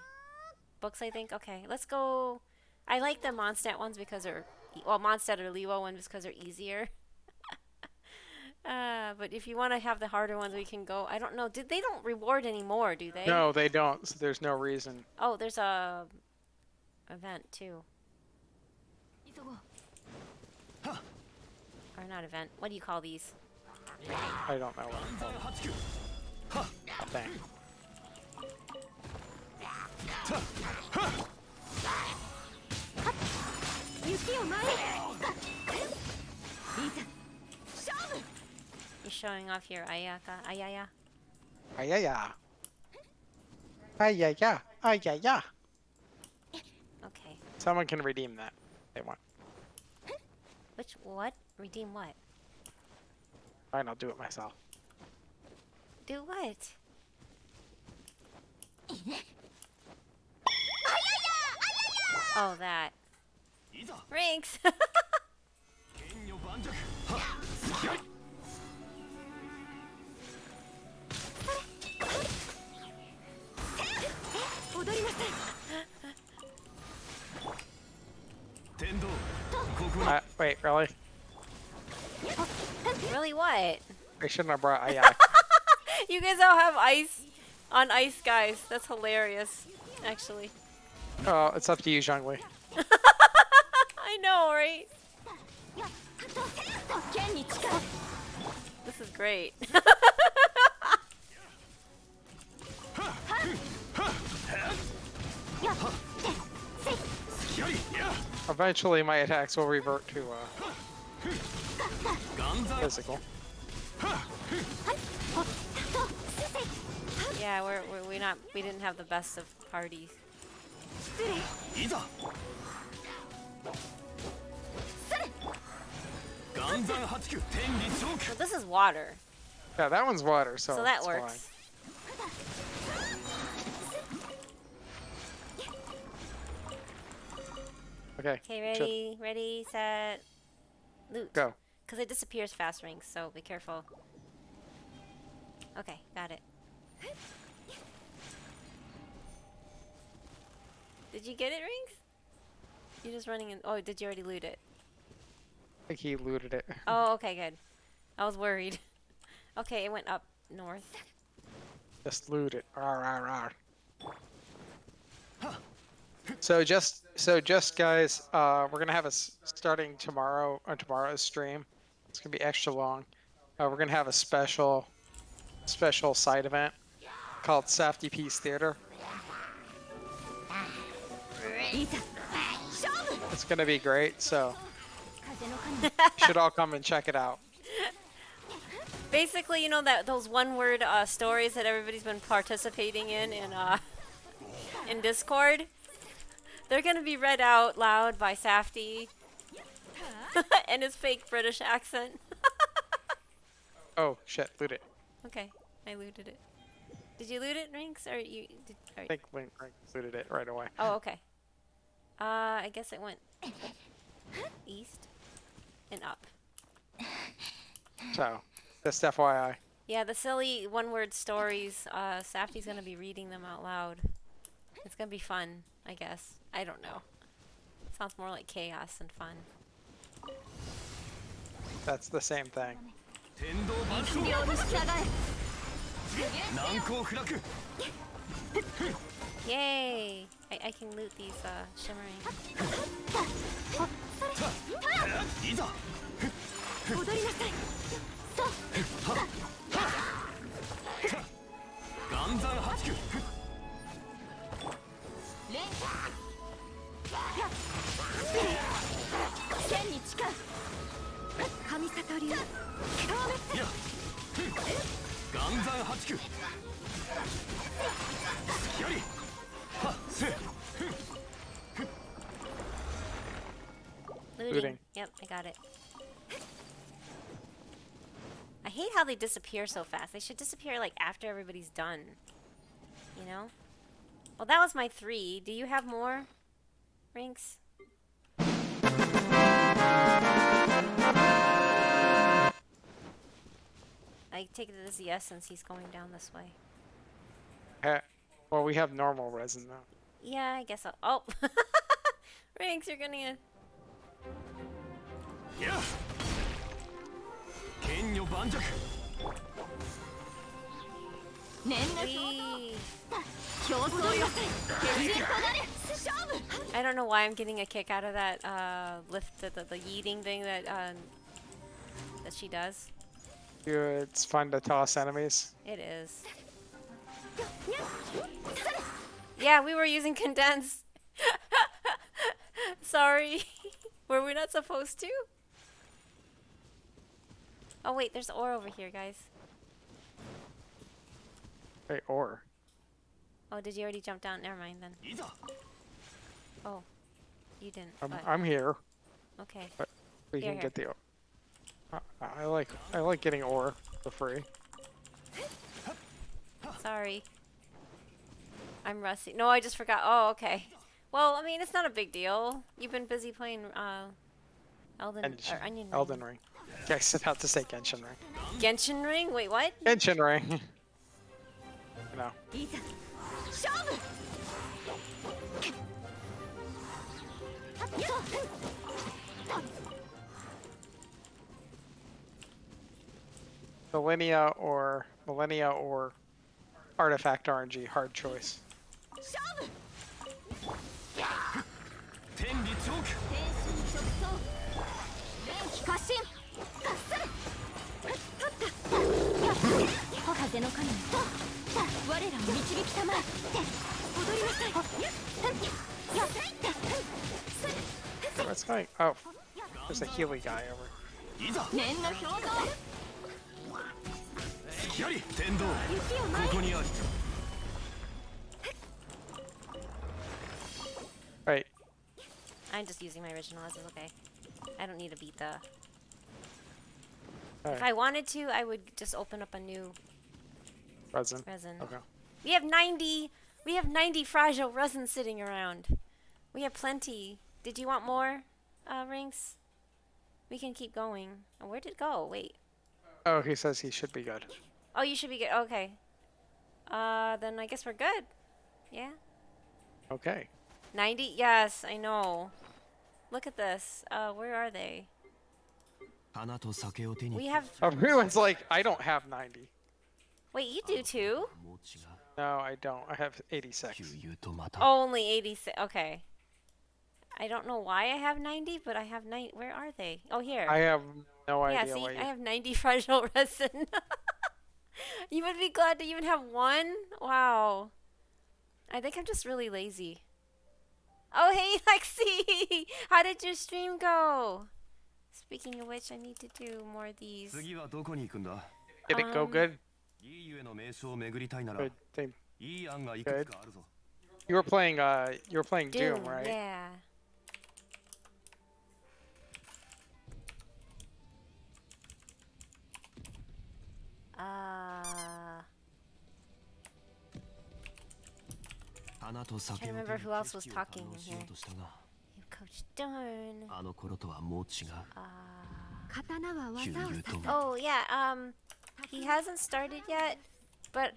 Books, I think. Okay, let's go. I like the Mondstadt ones because they're Mondstadt or Lewo ones because they're easier. But if you want to have the harder ones, we can go. I don't know. They don't reward anymore, do they?
No, they don't. So there's no reason.
Oh, there's a event too. Or not event. What do you call these?
I don't know what I'm called. Oh, dang.
You're showing off your ayaka. Ayaya.
Ayaya. Ayaya. Ayaya.
Okay.
Someone can redeem that. They want.
What? Redeem what?
Fine, I'll do it myself.
Do what? Oh, that. Rinks!
Wait, really?
Really what?
I shouldn't have brought Ayaya.
You guys all have ice on ice, guys. That's hilarious, actually.
Oh, it's up to you, Zhongli.
I know, right? This is great.
Eventually, my attacks will revert to physical.
Yeah, we didn't have the best of parties. So this is water,
Yeah, that one's water, so
so that
it's
works.
fine. Okay.
Okay, ready, set, loot.
Go.
Because it disappears fast, Rings, so be careful. Okay, got it. Did you get it, Rings? You're just running in. Oh, did you already loot it?
I think he looted it.
Oh, okay, good. I was worried. Okay, it went up north.
Just loot it. Rawr, rawr, rawr. So just guys, we're gonna have starting tomorrow on tomorrow's stream. It's gonna be extra long. We're gonna have a special side event called Safety Peace Theater. It's gonna be great, so you should all come and check it out.
Basically, you know those one-word stories that everybody's been participating in Discord. They're gonna be read out loud by Safety and his fake British accent.
Oh shit, loot it.
Okay, I looted it. Did you loot it, Rinks, or you?
I think Link looted it right away.
Oh, okay. I guess it went east and up.
So, just FYI.
Yeah, the silly one-word stories. Safty's gonna be reading them out loud. It's gonna be fun, I guess. I don't know. Sounds more like chaos than fun.
That's the same thing.
Yay! I can loot these shimmering. Looting. Yep, I got it. I hate how they disappear so fast. They should disappear like after everybody's done. You know? Well, that was my 3. Do you have more, Rinks? I take it as a yes since he's going down this way.
Well, we have normal resin though.
Yeah, I guess I'll. Oh! Rinks, you're gonna.
Yeah.
Whee. I don't know why I'm getting a kick out of that lift, the yeeting thing that that she does.
It's fun to toss enemies.
It is. Yeah, we were using condense. Sorry. Were we not supposed to? Oh wait, there's ore over here, guys.
Wait, ore.
Oh, did you already jump down? Never mind then. Oh, you didn't.
I'm here.
Okay.
But we
Here,
can
here.
get the ore. I like getting ore for free.
Sorry. I'm rusty. No, I just forgot. Oh, okay. Well, I mean, it's not a big deal. You've been busy playing Onion Ring.
Elden Ring. Yeah, I was about to say Genshin Ring.
Genshin Ring? Wait, what?
Genshin Ring. No. Millennia or Artifact RNG, hard choice. What's going? Oh, there's a Healy guy over. Right.
I'm just using my original. This is okay. I don't need to beat the...
Alright.
If I wanted to, I would just open up a new
Resin.
resin.
Okay.
We have 90 fragile resin sitting around. We have plenty. Did you want more rings? We can keep going. Oh, where did it go? Wait.
Oh, he says he should be good.
Oh, you should be good. Okay. Then I guess we're good. Yeah.
Okay.
90? Yes, I know. Look at this. Where are they? We have...
Everyone's like, I don't have 90.
Wait, you do too?
No, I don't. I have 86.
Only 86. Okay. I don't know why I have 90, but I have 90. Where are they? Oh, here.
I have no
Yeah,
idea
see,
why
I have 90 fragile resin. You would be glad to even have one? Wow. I think I'm just really lazy. Oh, hey, Lexi! How did your stream go? Speaking of which, I need to do more of these.
Did it go good? Good thing. Good. You were playing Doom, right?
Yeah. I can't remember who else was talking in here. You Coach Dorn. Oh yeah, he hasn't started yet, but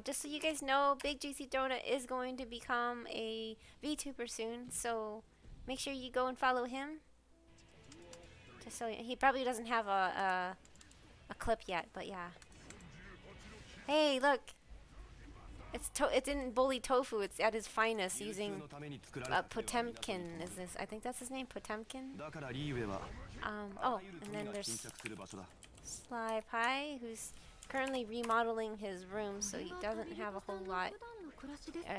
just so you guys know, Big Juicy Donut is going to become a VTuber soon, so make sure you go and follow him. Just so he probably doesn't have a clip yet, but yeah. Hey, look. It's in Bully Tofu. It's at his finest using Potemkin. Is this? I think that's his name, Potemkin. Oh, and then there's Sly Pie, who's currently remodeling his room, so he doesn't have a whole lot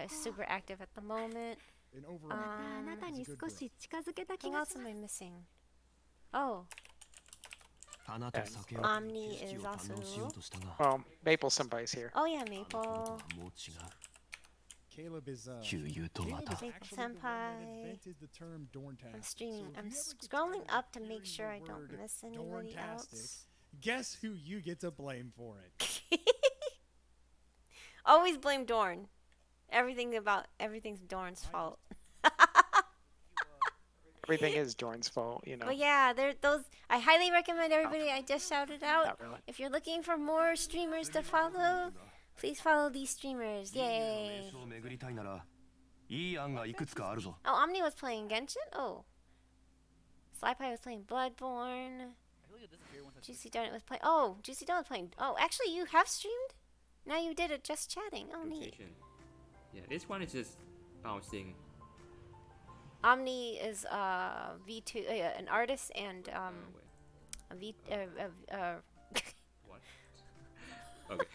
super active at the moment. What else am I missing? Oh. Omni is also...
Well, Maple Senpai's here.
Oh yeah, Maple.
Caleb is
Maple Senpai. I'm streaming. I'm scrolling up to make sure I don't miss anybody else.
Guess who you get to blame for it?
Always blame Dorn. Everything's Dorn's fault.
Everything is Dorn's fault, you know.
But yeah, I highly recommend everybody I just shouted out.
Not really.
If you're looking for more streamers to follow, please follow these streamers. Yay! Oh, Omni was playing Genshin? Oh. Sly Pie was playing Bloodborne. Juicy Donut was playing. Oh, Juicy Donut was playing. Oh, actually, you have streamed? Now you did it just chatting. Oh, neat.
Yeah, this one is just bouncing.
Omni is V2, an artist, and a V.
What? Okay.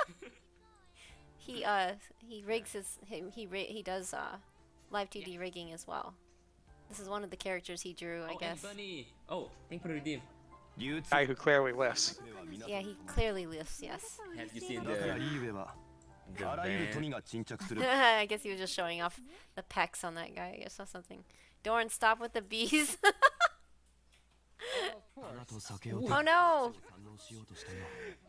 He rigs he does live 2D rigging as well. This is one of the characters he drew, I guess.
Bunny. Oh, thank you for the redeem.
Guy who clearly lifts.
Yeah, he clearly lifts. Yes.
Have you seen the
I guess he was just showing off the pecs on that guy. I guess or something. Dorn, stop with the bees. Oh no!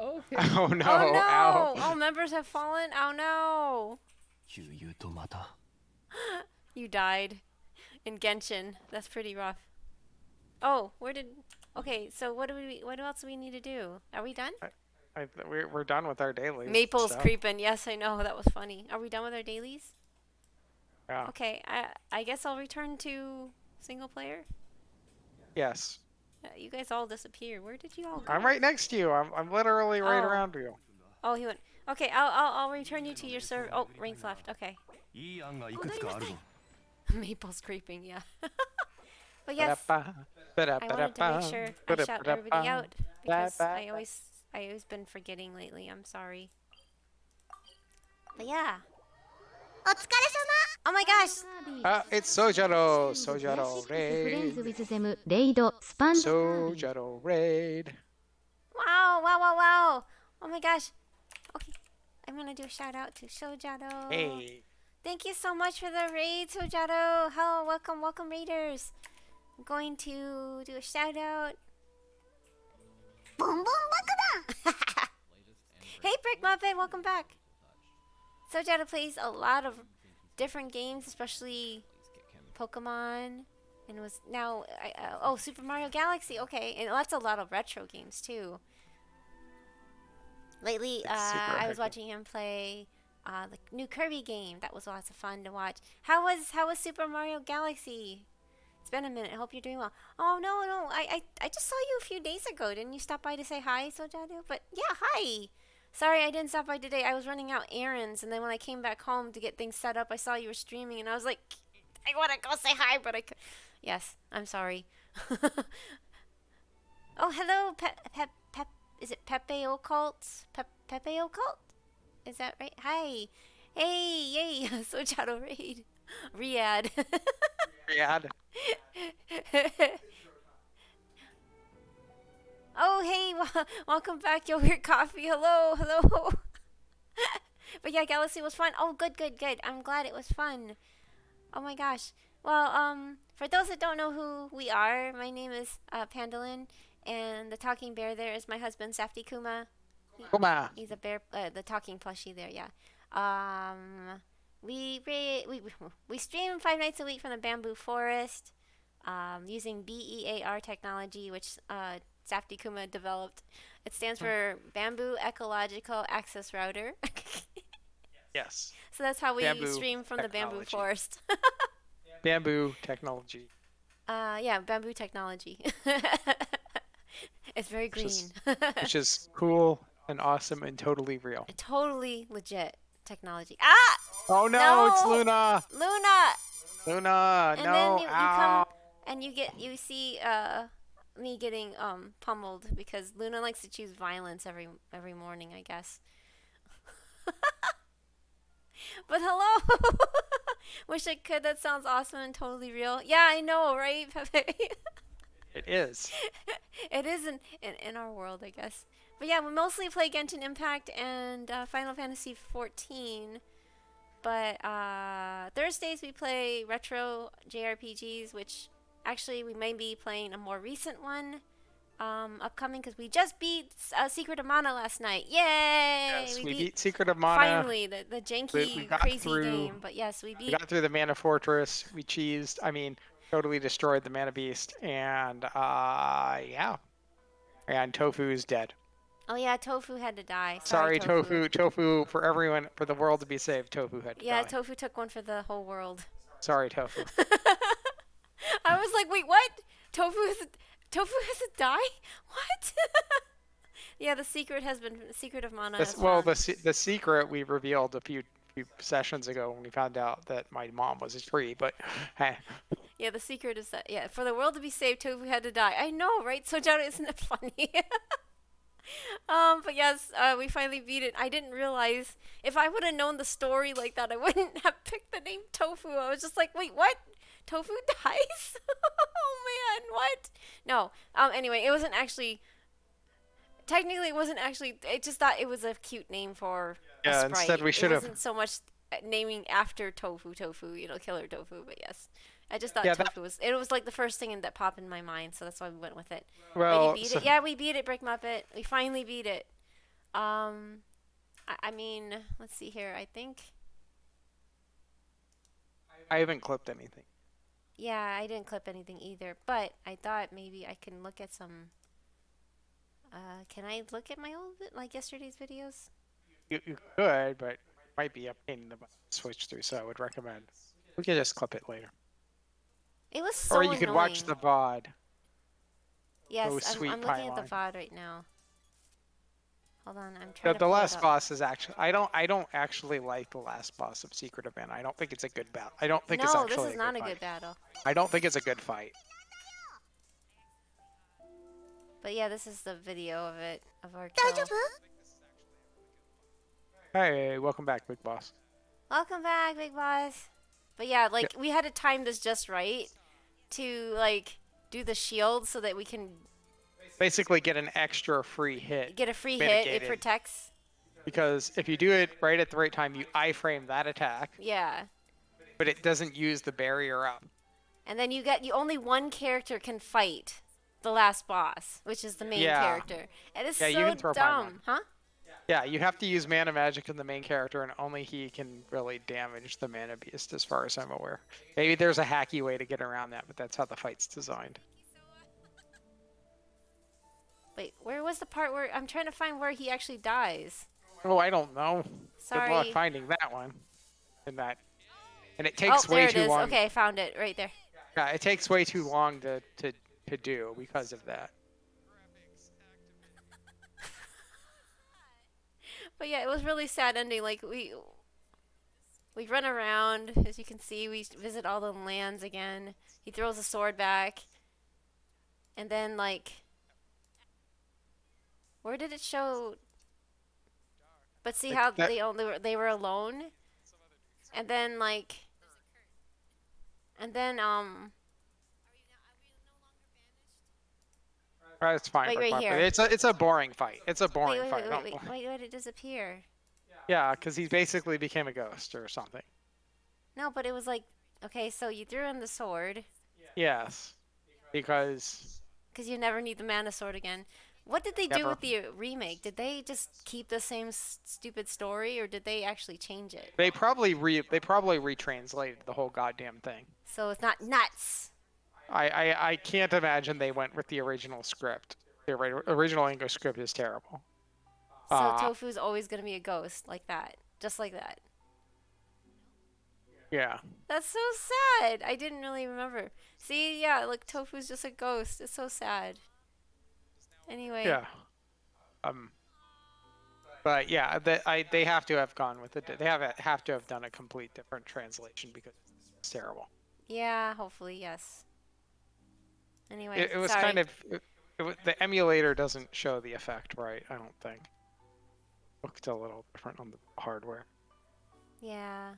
Okay.
Oh no!
Oh no!
Ow.
All members have fallen. Oh no! You died in Genshin. That's pretty rough. Oh, where did? Okay, so what else do we need to do? Are we done?
We're done with our dailies.
Maple's
so.
creeping. Yes, I know. That was funny. Are we done with our dailies?
Yeah.
Okay, I guess I'll return to single player.
Yes.
You guys all disappeared. Where did you all go?
I'm right next to you. I'm literally right
Oh.
around you.
Oh, he went. Okay, I'll return you to your server. Oh, Ring's left. Okay. Maple's creeping. Yeah. But yes, I wanted to make sure I shout everybody out because I always been forgetting lately. I'm sorry. But yeah. Oh my gosh!
It's Sojaro. Sojaro raid. Sojaro raid.
Wow! Wow! Wow! Wow! Oh my gosh! Okay, I'm gonna do a shout out to Sojaro.
Hey.
Thank you so much for the raid, Sojaro. Hello, welcome, raiders. I'm going to do a shout out. Hey, Brick Muppet, welcome back. Sojaro plays a lot of different games, especially Pokemon, and was now Super Mario Galaxy. Okay, and that's a lot of retro games too. Lately, I was watching him play the new Kirby game. That was lots of fun to watch. How was Super Mario Galaxy? It's been a minute. I hope you're doing well. Oh no, I just saw you a few days ago. Didn't you stop by to say hi, Sojaro? But yeah, hi. Sorry, I didn't stop by today. I was running out errands, and then when I came back home to get things set up, I saw you were streaming, and I was like, I want to go say hi, but I could. Yes, I'm sorry. Oh, hello, is it Pepe Occult? Pepe Occult? Is that right? Hi. Hey, yay, Sojaro raid. Riyadh.
Riyadh.
Oh, hey, welcome back, Yogurt Coffee. Hello. But yeah, Galaxy was fun. Oh, good. I'm glad it was fun. Oh my gosh. Well, for those that don't know who we are, my name is Panda lin, and the talking bear there is my husband, Safety Kuma.
Kuma.
He's a bear, the talking plushie there, yeah. We stream 5 nights a week from the bamboo forest, using BEAR technology, which Safety Kuma developed. It stands for Bamboo Ecological Access Router.
Yes.
So that's how we
Bamboo
stream from the bamboo
technology.
forest.
Bamboo technology.
Yeah, bamboo technology. It's very green.
Which is cool and awesome and totally real.
Totally legit technology. Ah!
Oh no,
No!
it's Luna! Luna,
And
no,
then you
ow.
come and you see me getting pummeled because Luna likes to choose violence every morning, I guess. But hello. Wish I could. That sounds awesome and totally real. Yeah, I know, right, Pepe?
It is.
It is in our world, I guess. But yeah, we mostly play Genshin Impact and Final Fantasy XIV. But Thursdays we play retro JRPGs, which actually we may be playing a more recent one upcoming because we just beat Secret of Mana last night. Yay!
Yes, we beat Secret of Mana.
Finally, the janky,
We got
crazy
through-
game. But yes, we
We
beat.
got through the Mana Fortress. We totally destroyed the Mana Beast. And, yeah. And Tofu's dead.
Oh yeah, Tofu had to die.
Sorry, Tofu. Tofu, for everyone, for the world to be saved, Tofu had to
Yeah,
die.
Tofu took one for the whole world.
Sorry, Tofu.
I was like, wait, what? Tofu has to die? What? Yeah, the secret of mana has
Well,
found.
the secret we revealed a few sessions ago when we found out that my mom was a tree. But hey,
Yeah, the secret is that, yeah, for the world to be saved, Tofu had to die. I know, right? So, John, isn't it funny? But yes, we finally beat it. I didn't realize, if I would have known the story like that, I wouldn't have picked the name Tofu. I was just like, wait, what? Tofu dies? Oh man, what? No. Anyway, it wasn't actually. Technically, it wasn't actually. I just thought it was a cute name for a
yeah.
sprite.
Instead, we should
It
have.
wasn't so much naming after Tofu, you know, Killer Tofu. But yes, I just thought
Yeah,
Tofu was. It was like the first thing that popped in my mind, so that's why we went with it.
Well,
But you beat it. Yeah, we beat it, Brick Muppet. We finally beat it. I mean, let's see here. I think.
I haven't clipped anything.
Yeah, I didn't clip anything either, but I thought maybe I can look at some. Can I look at my old, like yesterday's videos?
You could, but it might be a pain in the butt to switch through. So I would recommend we could just clip it later.
It was so
Or you could watch
annoying.
the VOD.
Yes,
Oh, sweet
I'm looking at the
pylon.
VOD right now. Hold on, I'm trying to
The
pull it
last
up.
boss is actually. I don't actually like the last boss of Secret of Mana. I don't think it's a good battle. I don't think it's
No,
actually
this is not a
fight.
good battle.
I don't think it's a good fight.
But yeah, this is the video of it, of our kill.
Hey, welcome back, Big Boss.
Welcome back, Big Boss. But yeah, like, we had to time this just right to, like, do the shield so that we can
Basically, get an extra free hit.
get a free hit. It
mitigated.
protects.
Because if you do it right at the right time, you iframe that attack,
Yeah.
but it doesn't use the barrier up.
And then you only one character can fight the last boss, which is the main
Yeah.
character. And it's
Yeah, you
so
can throw
dumb,
Paimon.
huh?
Yeah, you have to use mana magic in the main character, and only he can really damage the mana beast, as far as I'm aware. Maybe there's a hacky way to get around that, but that's how the fight's designed.
Wait, where was the part where I'm trying to find where he actually dies?
Oh, I don't know. Good luck
Sorry.
finding that one. And it
Oh,
takes
there
way
it
too
is.
long.
Okay, I found it right there.
Yeah, it takes way too long to do because of that.
But yeah, it was really sad ending. Like we run around, as you can see, we visit all the lands again. He throws a sword back, and then like, where did it show? But see
Like
how
that-
they were alone, and then like, and then
It's fine.
Wait,
Rick
right
Mark,
here.
but it's a boring fight. It's a boring
wait,
fight.
wait, did it disappear?
Yeah, because he basically became a ghost or something.
No, but it was like, okay, so you threw in the sword,
Yes, because
because you never need the mana sword again. What did they do
Never.
with the remake? Did they just keep the same stupid story, or did they actually change it?
they probably retranslated the whole goddamn thing.
So it's not nuts.
I can't imagine they went with the original script. The original English script is terrible.
So Tofu's always gonna be a ghost like that, just like that.
Yeah.
That's so sad. I didn't really remember. See, yeah, look, Tofu's just a ghost. It's so sad. Anyway.
Yeah. But yeah, they have to have gone with it. They have to have done a complete different translation because it's terrible.
Yeah, hopefully, yes. Anyway,
It was
sorry.
kind of the emulator doesn't show the effect right. I don't think. Looked a little different on the hardware.
Yeah.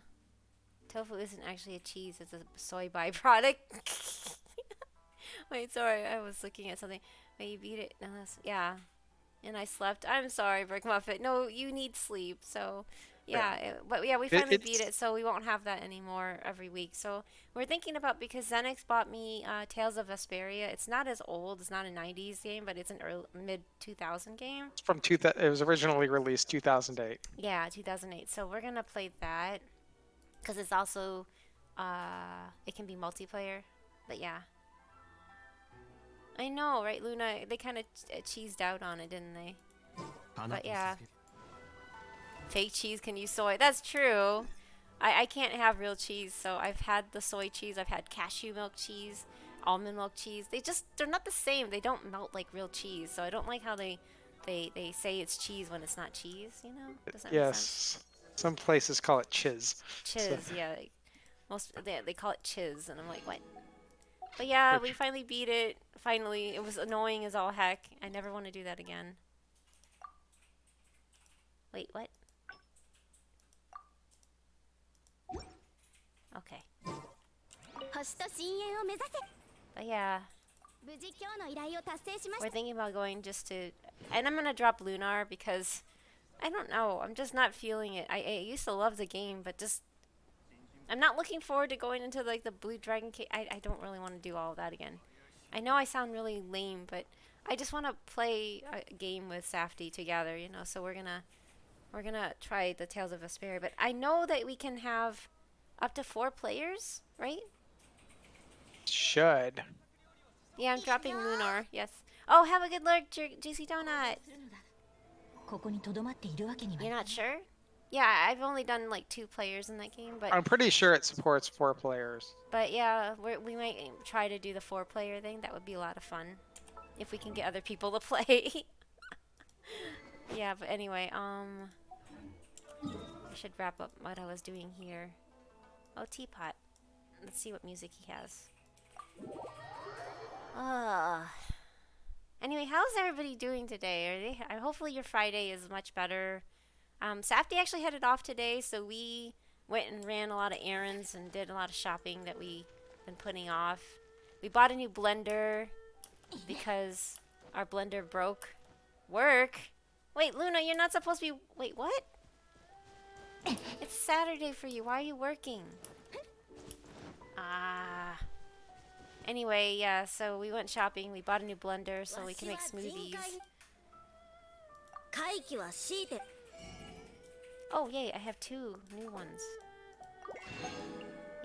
Tofu isn't actually a cheese, it's a soy byproduct. Wait, sorry, I was looking at something. Wait, you beat it? No, yeah. And I slept. I'm sorry, Brick Muffet. No, you need sleep, so... Yeah, but yeah, we finally beat it, so we won't have that anymore every week. So we're thinking about, because Xenix bought me Tales of Vesperia. It's not as old. It's not a 90s game, but it's an early, mid-2000 game.
It's from it was originally released 2008.
Yeah, 2008. So we're going to play that, because it's also, it can be multiplayer. But yeah. I know, right, Luna? They kind of cheesed out on it, didn't they? But yeah. Fake cheese can use soy. That's true. I can't have real cheese, so I've had the soy cheese. I've had cashew milk cheese. almond milk cheese. They're not the same. They don't melt like real cheese. So I don't like how they say it's cheese when it's not cheese, you know? Does that make sense?
Yes. Some places call it chiz.
Chiz, yeah. Like, they call it chiz, and I'm like, what? But yeah, we finally beat it. Finally, it was annoying as all heck. I never want to do that again. Wait, what? Okay. But yeah, we're thinking about going just to, and I'm gonna drop Lunar because I don't know. I'm just not feeling it. I used to love the game, but just I'm not looking forward to going into like the Blue Dragon cave. I don't really want to do all of that again. I know I sound really lame, but I just want to play a game with Safty together, you know. So we're gonna try the Tales of Vesperia, but I know that we can have up to 4 players, right?
Should.
Yeah, I'm dropping Lunar. Yes. Oh, have a good lurk, Juicy Donut. You're not sure? Yeah, I've only done like 2 players in that game, but
I'm pretty sure it supports 4 players.
but yeah, we might try to do the 4-player thing. That would be a lot of fun if we can get other people to play. Yeah, but anyway, I should wrap up what I was doing here. Oh, Teapot. Let's see what music he has. Anyway, how's everybody doing today? Hopefully your Friday is much better. Safty actually headed off today, so we went and ran a lot of errands and did a lot of shopping that we've been putting off. We bought a new blender because our blender broke. Work? Wait, Luna, you're not supposed to be... Wait, what? It's Saturday for you. Why are you working? Anyway, yeah, so we went shopping. We bought a new blender so we can make smoothies. Oh, yay, I have 2 new ones.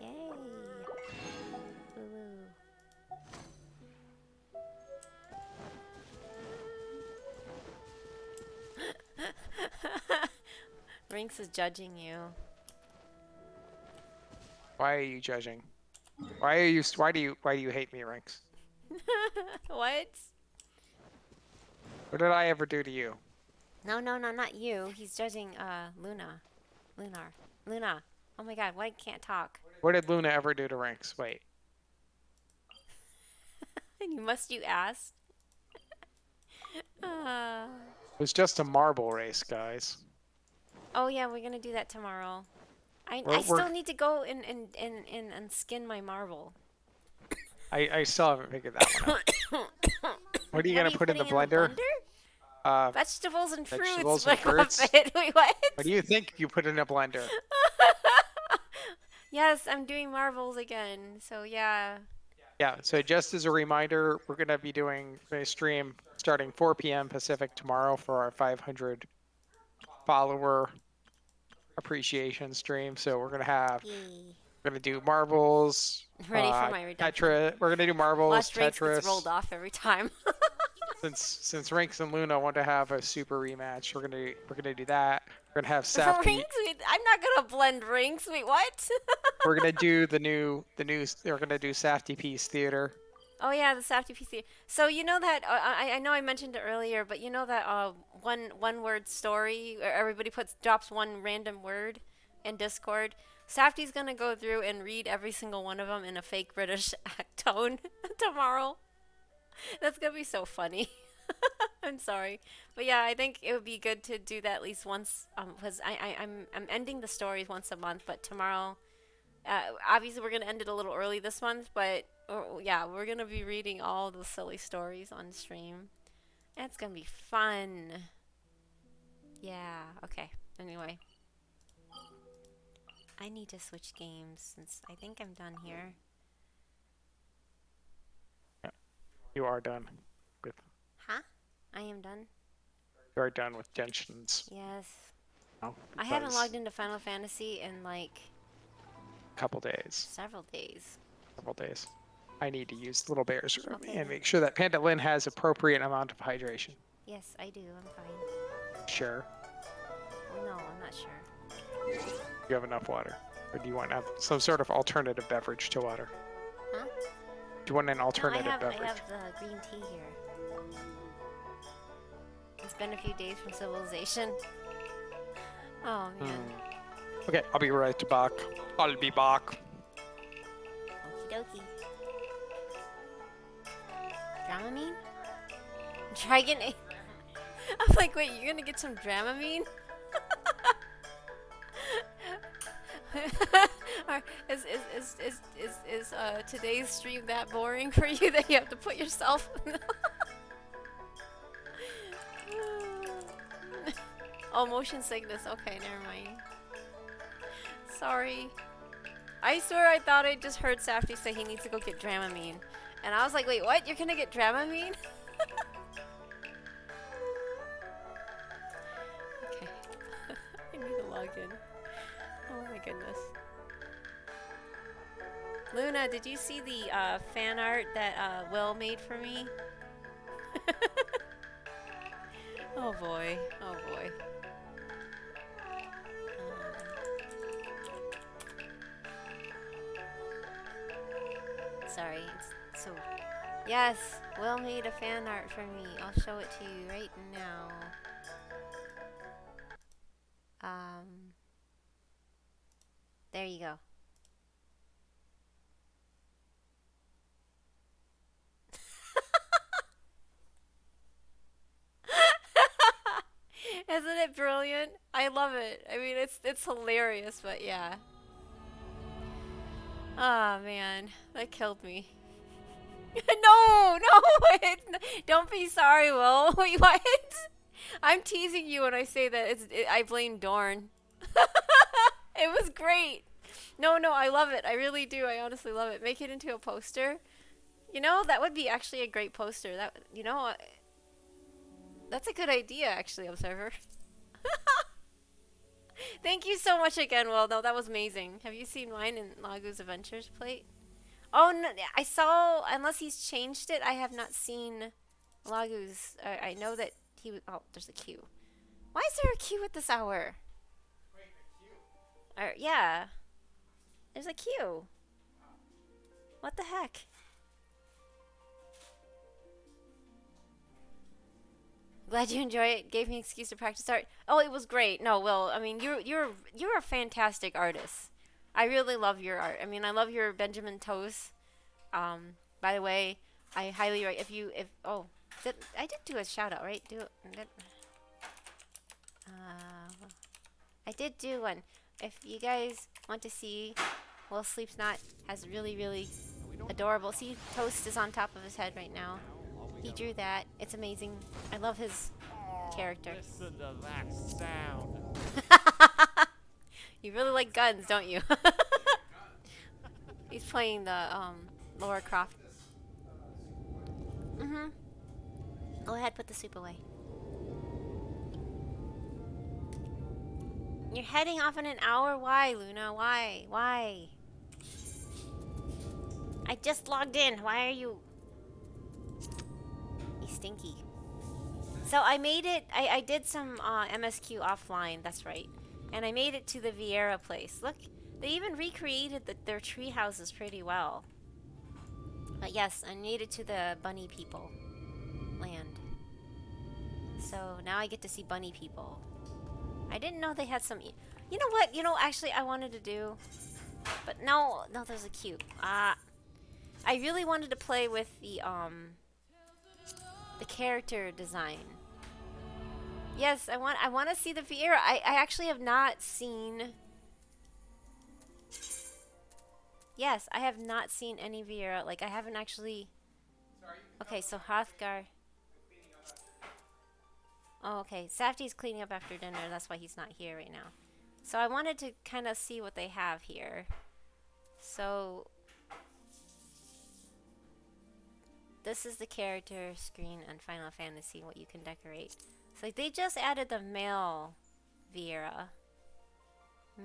Yay. Woo-woo. Rinks is judging you.
Why are you judging? Why do you hate me, Rinks?
What?
What did I ever do to you?
No, not you. He's judging Luna. Luna. Oh my god, why I can't talk?
What did Luna ever do to Rinks? Wait.
You ask?
It was just a marble race, guys.
Oh yeah, we're gonna do that tomorrow. I
We're-
still need to go and skin my marble.
I still haven't figured that one out. What are you gonna put in the
putting
blender?
Vegetables and fruits.
Vegetables and
Like,
fruits?
Wait, what?
What do you think you put in a blender?
Yes, I'm doing marbles again. So yeah.
Yeah, so just as a reminder, we're going to be doing a stream starting 4 p.m. Pacific tomorrow for our 500 follower appreciation stream. So we're going to do marbles.
Ready for my redemption.
Tetris. We're going to do marbles,
Watch Rinks
Tetris.
gets rolled off every time.
Since Rinks and Luna want to have a super rematch, we're gonna do that. We're gonna have Safty.
Rinks? I'm not gonna blend Rinks. Wait, what?
We're gonna do the new. We're gonna do Safty Piece Theater.
Oh yeah, the Safty PC. So you know that I know I mentioned it earlier, but you know that one word story where everybody drops one random word in Discord. Safty's gonna go through and read every single one of them in a fake British tone tomorrow. That's gonna be so funny. I'm sorry, but yeah, I think it would be good to do that at least once. Because I'm ending the stories once a month, but tomorrow, obviously we're gonna end it a little early this month. But yeah, we're gonna be reading all the silly stories on stream. And it's gonna be fun. Yeah. Okay. Anyway, I need to switch games since I think I'm done here.
You are done with.
Huh? I am done?
You are done with Genshin's.
Yes.
No,
I haven't
because
logged into Final Fantasy in like
couple days.
several days.
Couple days. I need to use Little Bear's room
Okay,
and
then.
make sure that Panda lin has appropriate amount of hydration.
Yes, I do. I'm fine.
Sure.
Well, no, I'm not sure.
You have enough water, or do you want to have some sort of alternative beverage to water?
Huh?
Do you want an
No,
alternative
I
beverage?
have the green tea here. It's been a few days from civilization. Oh man.
Okay, I'll be right back. I'll be back.
Okie dokie. Dramamine? Dragon. I'm like, wait, you're gonna get some Dramamine? Is today's stream that boring for you that you have to put yourself? Oh, motion sickness. Okay, never mind. Sorry. I swear I thought I just heard Safety say he needs to go get Dramamine. And I was like, wait, what? You're gonna get Dramamine? Okay. I need to log in. Oh my goodness. Luna, did you see the fan art that Will made for me? Oh boy. Oh boy. Sorry. It's so... Yes! Will made a fan art for me. I'll show it to you right now. There you go. Isn't it brilliant? I love it. I mean, it's hilarious, but yeah. Oh man, that killed me. No, don't be sorry, Will. Wait, what? I'm teasing you when I say that I blame Dorn. It was great. No, I love it. I really do. I honestly love it. Make it into a poster. You know, that would be actually a great poster. That, you know, that's a good idea, actually, Observer. Thank you so much again, Will. No, that was amazing. Have you seen mine in Lagu's Adventures plate? Oh, no, I saw, unless he's changed it, I have not seen Lagu's. I know that he was, oh, there's a queue. Why is there a queue at this hour?
Wait, a queue?
Yeah. There's a queue. What the heck? Glad you enjoy it. Gave me an excuse to practice art. Oh, it was great. No, Will. I mean, you're a fantastic artist. I really love your art. I mean, I love your Benjamin Toast. By the way, I highly I did do a shout out, right? I did do one. If you guys want to see, Will Sleeps Not has really adorable. See, Toast is on top of his head right now. He drew that. It's amazing. I love his character.
Listen to that sound.
You really like guns, don't you? He's playing the Laura Croft. Go ahead, put the soup away. You're heading off in an hour? Why, Luna? Why? I just logged in. Why are you... He's stinky. So I made it... I did some MSQ offline, that's right. And I made it to the Vieira place. Look, they even recreated their tree houses pretty well. But yes, I made it to the bunny people land. So now I get to see bunny people. I didn't know they had some... You know what? You know, actually, I wanted to do... But no, there's a queue. I really wanted to play with the character design. Yes, I want to see the Vieira. I actually have not seen... Yes, I have not seen any Vieira. Like, I haven't actually... Okay, so Hrothgar... Oh, okay. Safty's cleaning up after dinner. That's why he's not here right now. So I wanted to kind of see what they have here. So... This is the character screen on Final Fantasy, what you can decorate. So like, they just added the male Vieira.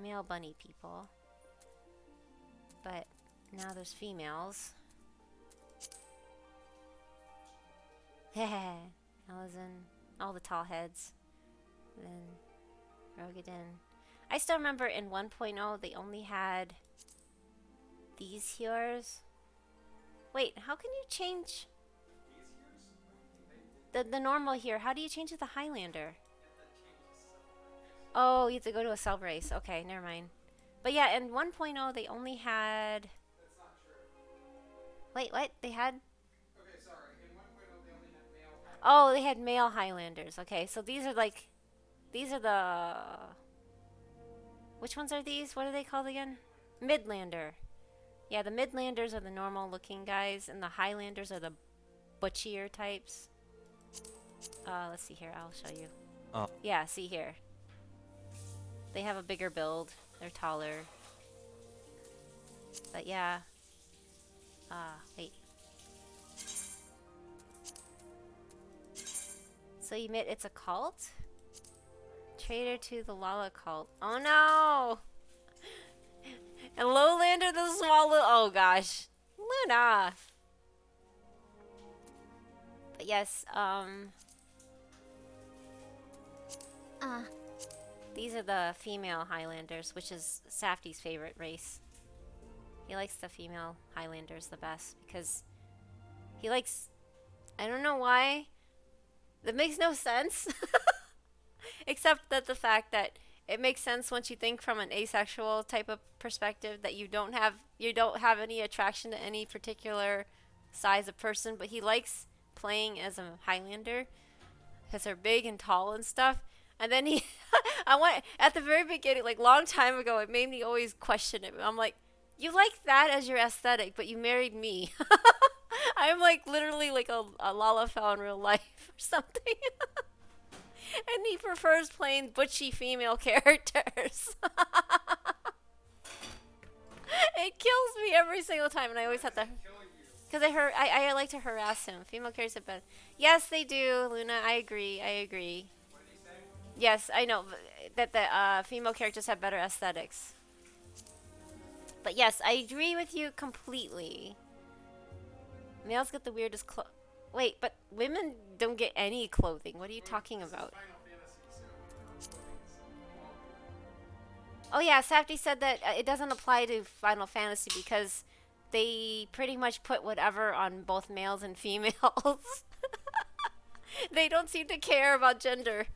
Male bunny people. But now there's females. Alison, all the tall heads. Then Rogadin. I still remember in 1.0 they only had these healers. Wait, how can you change the normal here? How do you change it to Highlander? Oh, you have to go to a sub race. Okay, never mind. But yeah, in 1.0 they only had... Wait, what? They had...
Okay, sorry. In 1.0 they only had male.
Oh, they had male Highlanders. Okay, so these are like... These are the... Which ones are these? What are they called again? Midlander. Yeah, the Midlanders are the normal looking guys, and the Highlanders are the butchier types. Let's see here. I'll show you.
Oh.
Yeah, see here. They have a bigger build. They're taller. But yeah. Wait. So you admit it's a cult? Traitor to the Lala cult. Oh no! And Lowlander the small little... Oh gosh. Luna! But yes, these are the female Highlanders, which is Safty's favorite race. He likes the female Highlanders the best because he likes... I don't know why. That makes no sense. Except that the fact that it makes sense once you think from an asexual type of perspective that you don't have any attraction to any particular size of person, but he likes playing as a Highlander because they're big and tall and stuff. And then he, at the very beginning, like long time ago, it made me always question it. I'm like, you like that as your aesthetic, but you married me. I'm like literally like a Lalafell in real life or something. And he prefers playing butchy female characters. It kills me every single time, and I always have to... Because I like to harass him. Female characters are better. Yes, they do, Luna. I agree. Yes, I know that the female characters have better aesthetics. But yes, I agree with you completely. Males get the weirdest clothes. Wait, but women don't get any clothing. What are you talking about? Oh yeah, Safty said that it doesn't apply to Final Fantasy because they pretty much put whatever on both males and females. They don't seem to care about gender.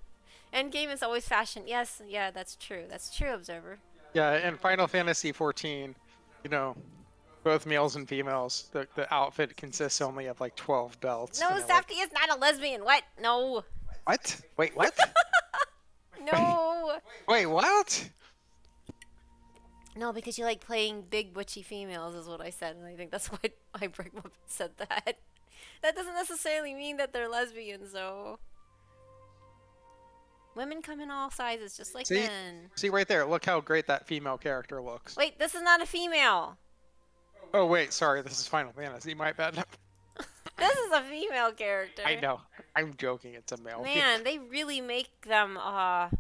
Endgame is always fashion. Yes, yeah, that's true. That's true, Observer.
Yeah, in Final Fantasy 14, you know, both males and females, the outfit consists only of like 12 belts.
No, Safty is not a lesbian. What? No.
What? Wait, what?
No.
Wait, what?
No, because you like playing big butchy females is what I said, and I think that's why I bring up and said that. That doesn't necessarily mean that they're lesbians, though. Women come in all sizes, just like men.
See right there. Look how great that female character looks.
Wait, this is not a female.
Oh wait, sorry. This is Final Fantasy. My bad.
This is a female character.
I know. I'm joking. It's a male.
Man, they really make them. I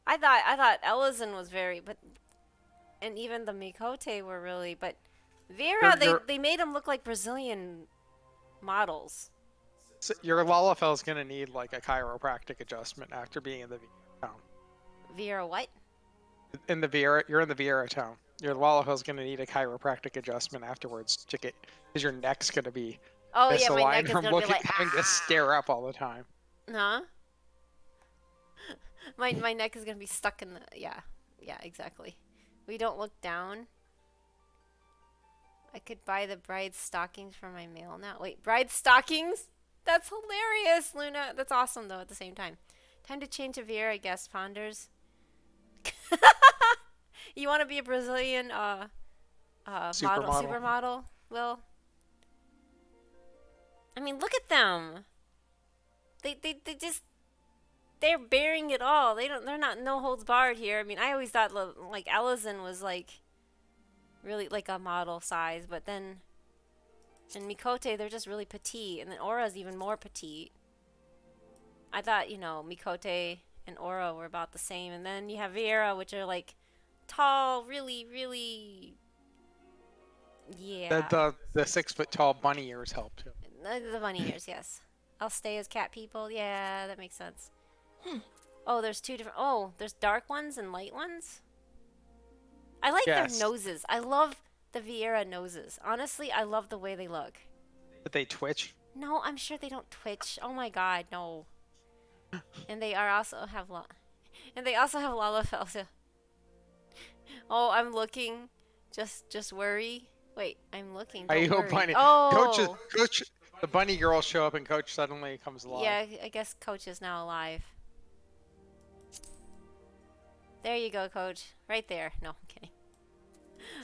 thought Ellison was very, but and even the Mikote were really, but Vera, they made them look like Brazilian models.
So your Lalafell's gonna need like a chiropractic adjustment after being in the Vieira town.
Vera what?
In the Vieira, you're in the Vieira town. Your Lalafell's gonna need a chiropractic adjustment afterwards to get, because your neck's gonna be
yeah, my neck
misaligned
is
from
gonna be like
having to stare up all the time.
Huh? My neck is gonna be stuck in the yeah exactly. We don't look down. I could buy the bride's stockings for my male now. Wait, bride's stockings? That's hilarious, Luna. That's awesome though. At the same time, time to change to Vera, I guess. Ponders. You want to be a Brazilian supermodel? Well, I mean, look at them. They're bearing it all. They're not no holds barred here. I mean, I always thought like Ellison was like really like a model size, but then in Mikote they're just really petite, and then Aura's even more petite. I thought, you know, Mikote and Aura were about the same, and then you have Vera, which are like tall, really yeah.
The 6 foot tall bunny ears help too.
The bunny ears, yes. I'll stay as cat people. Yeah, that makes sense. Oh, there's two different... Oh, there's dark ones and light ones? I like their noses. I love the Vieira noses. Honestly, I love the way they look.
But they twitch.
No, I'm sure they don't twitch. Oh my god, no. And they are also have and they also have Lalafels. Oh, I'm looking. Just worry. Wait, I'm looking.
Are
Don't
you a
worry.
bunny?
Oh.
Coach, the bunny girls show up and Coach suddenly comes alive.
Yeah, I guess Coach is now alive. There you go, Coach. Right there. No, I'm kidding.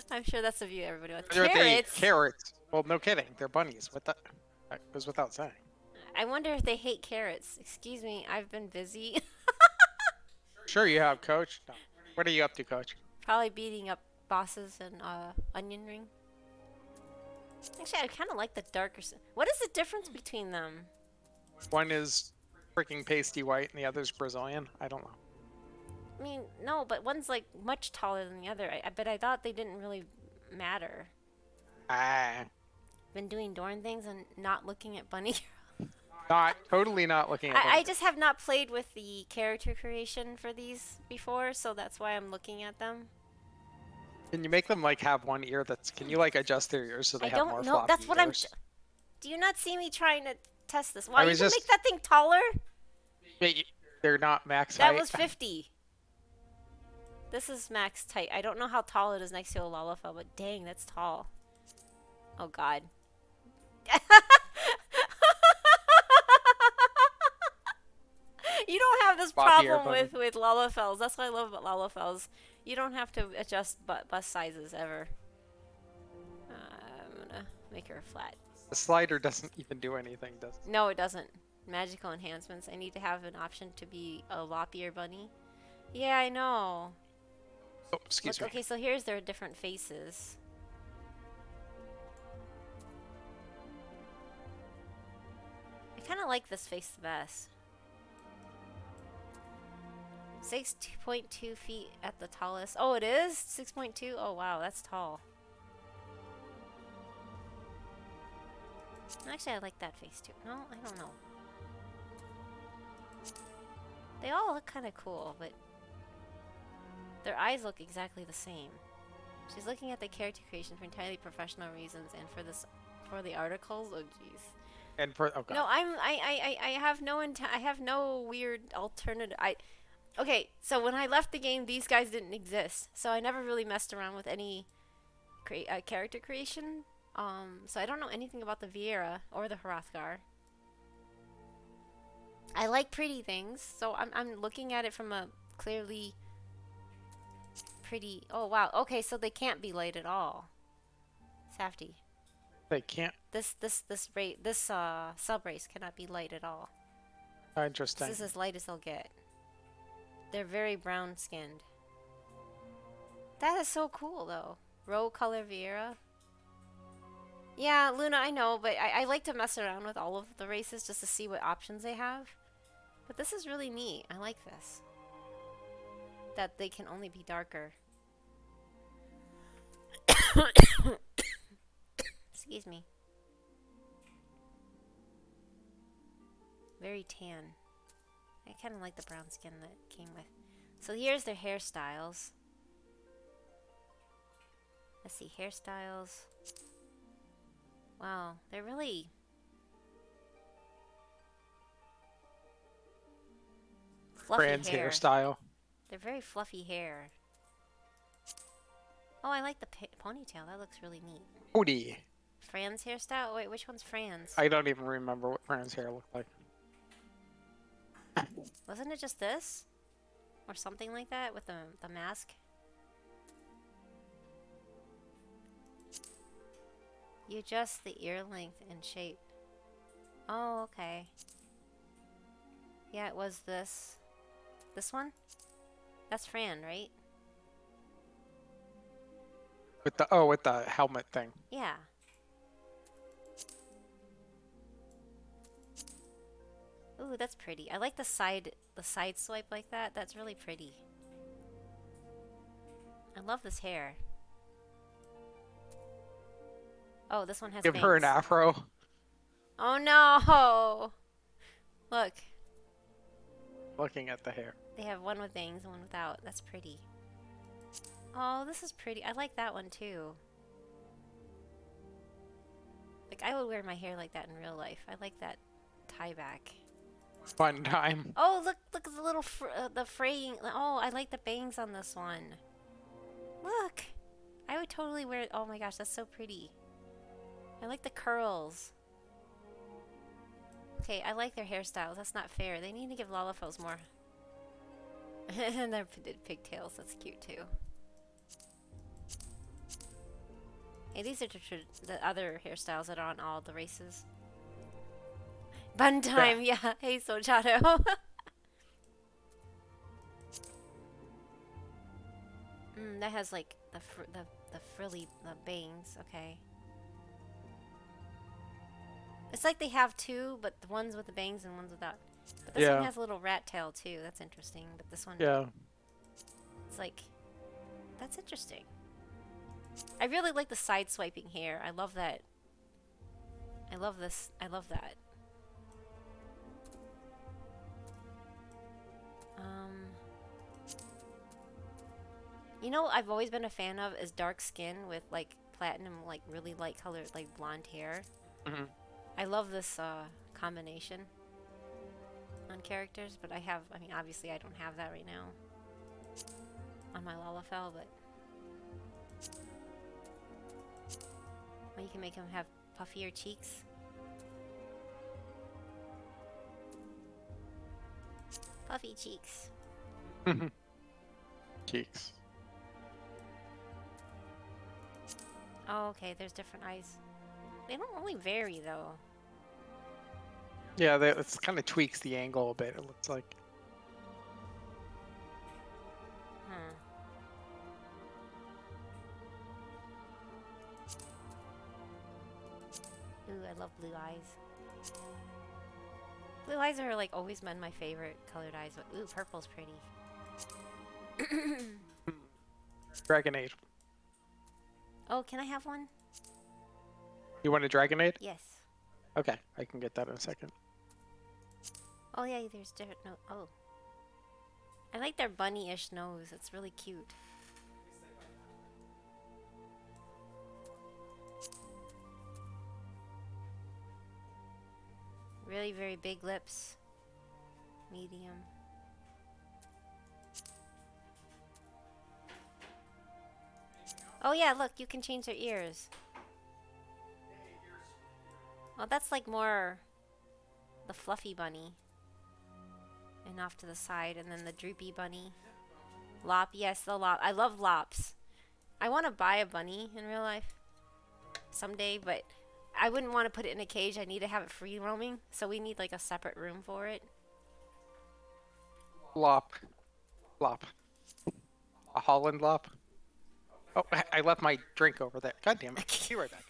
I'm sure that's the view everybody wants. Carrots?
Carrots. Well, no kidding. They're bunnies. What the? That goes without saying.
I wonder if they hate carrots. Excuse me, I've been busy.
Sure you have, Coach. No. What are you up to, Coach?
Probably beating up bosses in Onion Ring. Actually, I kind of like the darker. What is the difference between them?
One is freaking pasty white and the other's Brazilian. I don't know.
I mean, no, but one's like much taller than the other. But I thought they didn't really matter.
Ah.
Been doing Dorn things and not looking at Bunny.
Totally not looking at
I just have not played with the character creation for these before, so that's why I'm looking at them.
Can you make them like have one ear that's? Can you like adjust their ears so they have more
I don't know.
floppy
That's what
ears?
Do you not see me trying to test this? Wow, you
was
can
just-
make that thing taller?
They're not max
That
height.
was 50. This is max height. I don't know how tall it is next to a Lalafell, but dang, that's tall. Oh god. You don't have this
Floppy
problem
air
with Lalafells. That's what I love about Lalafells. You don't have to adjust bus sizes ever. I'm gonna make her flat.
The slider doesn't even do anything, does it?
No, it doesn't. Magical enhancements. I need to have an option to be a loppier bunny. Yeah, I know.
Oh, excuse me.
Okay, so here's their different faces. I kind of like this face the best. 6.2 feet at the tallest. Oh, it is? 6.2? Oh, wow, that's tall. Actually, I like that face too. No, I don't know. They all look kind of cool, but their eyes look exactly the same. She's looking at the character creation for entirely professional reasons and for the articles. Oh, jeez.
And for oh god.
No, I have no I have no weird alternative. Okay, so when I left the game, these guys didn't exist, so I never really messed around with any character creation. So I don't know anything about the Vieira or the Hrothgar. I like pretty things, so I'm looking at it from a clearly pretty. Oh wow. Okay, so they can't be light at all. Safety.
They can't.
This sub race cannot be light at all.
Interesting.
This is as light as they'll get. They're very brown skinned. That is so cool though. Row color Vieira. Yeah, Luna, I know, but I like to mess around with all of the races just to see what options they have. But this is really neat. I like this. That they can only be darker. Excuse me. Very tan. I kind of like the brown skin that came with. So here's their hairstyles. Let's see, hairstyles. Wow, they're really... fluffy
Fran's
hair.
hairstyle.
They're very fluffy hair. Oh, I like the ponytail. That looks really neat.
Howdy.
Fran's hairstyle? Wait, which one's Fran's?
I don't even remember what Fran's hair looked like.
Wasn't it just this? Or something like that with the mask? You adjust the ear length and shape. Oh, okay. Yeah, it was this. This one? That's Fran, right?
With the helmet thing.
Yeah. Ooh, that's pretty. I like the side swipe like that. That's really pretty. I love this hair. Oh, this one has
Give her an
bangs.
afro.
Oh no! Look,
Looking at the hair.
they have one with bangs and one without. That's pretty. Oh, this is pretty. I like that one too. Like, I would wear my hair like that in real life. I like that tie back.
Fun time.
Oh, look at the little the fraying. Oh, I like the bangs on this one. Look. I would totally wear it. Oh my gosh, that's so pretty. I like the curls. Okay, I like their hairstyles. That's not fair. They need to give Lalafels more. And their pigtails. That's cute too. Hey, these are the other hairstyles that are on all the races. Bun time, yeah. Hey, Sochato. That has like the frilly bangs. Okay. It's like they have two, but the ones with the bangs and ones without. But this one has a little rat tail too. That's interesting. But this one, it's like, that's interesting. I really like the side swiping hair. I love that. I love this. I love that. You know what I've always been a fan of is dark skin with like platinum, like really light colored, like blonde hair.
Mm-hmm.
I love this combination on characters, but I mean, obviously I don't have that right now on my Lalafell, but well, you can make them have puffier cheeks. Puffy cheeks.
Cheeks.
Oh, okay, there's different eyes. They don't really vary, though.
Yeah, it kind of tweaks the angle a bit, it looks like.
Ooh, I love blue eyes. Blue eyes are, like, always been my favorite colored eyes, but ooh, purple's pretty.
Dragonade.
Oh, can I have one?
You want a Dragonade?
Yes.
Okay, I can get that in a second.
Oh, yeah, there's different. No, oh. I like their bunny-ish nose. It's really cute. Really very big lips. Medium. Oh yeah, look, you can change their ears. Well, that's like more the fluffy bunny. And off to the side, and then the droopy bunny. Lop, yes, the lop. I love lops. I want to buy a bunny in real life someday, but I wouldn't want to put it in a cage. I need to have it free roaming, so we need like a separate room for it.
Lop. Lop. A Holland lop. Oh, I left my drink over there. God damn it. Be right back.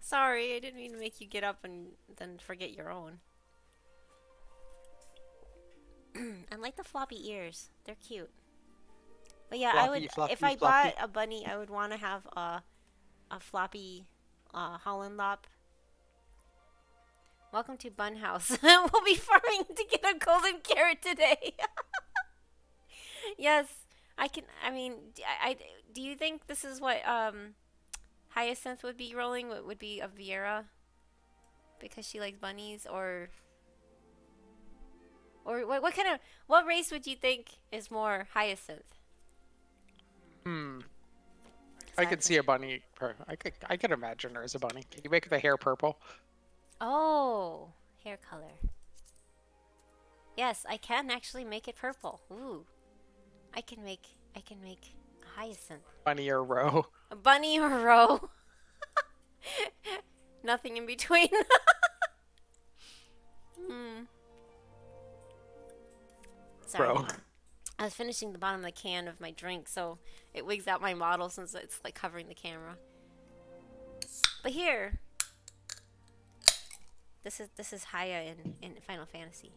Sorry, I didn't mean to make you get up and then forget your own. I like the floppy ears. They're cute. But yeah,
Floppy,
I would
floppy,
if I
floppy.
bought a bunny, I would want to have a floppy Holland lop. Welcome to Bun House. We'll be farming to get a golden carrot today. Yes, I can. I mean, do you think this is what Hyacinth would be rolling? What would be a Viera? Because she likes bunnies, or what kind of, what race would you think is more Hyacinth?
I could see a bunny. I could imagine her as a bunny. Can you make the hair purple?
Oh, hair color. Yes, I can actually make it purple. Ooh, I can make a Hyacinth.
Bunny or roe?
A bunny or roe? Nothing in between. Sorry.
Roe.
I was finishing the bottom of the can of my drink, so it wigs out my model since it's like covering the camera. But here, this is Haya in Final Fantasy.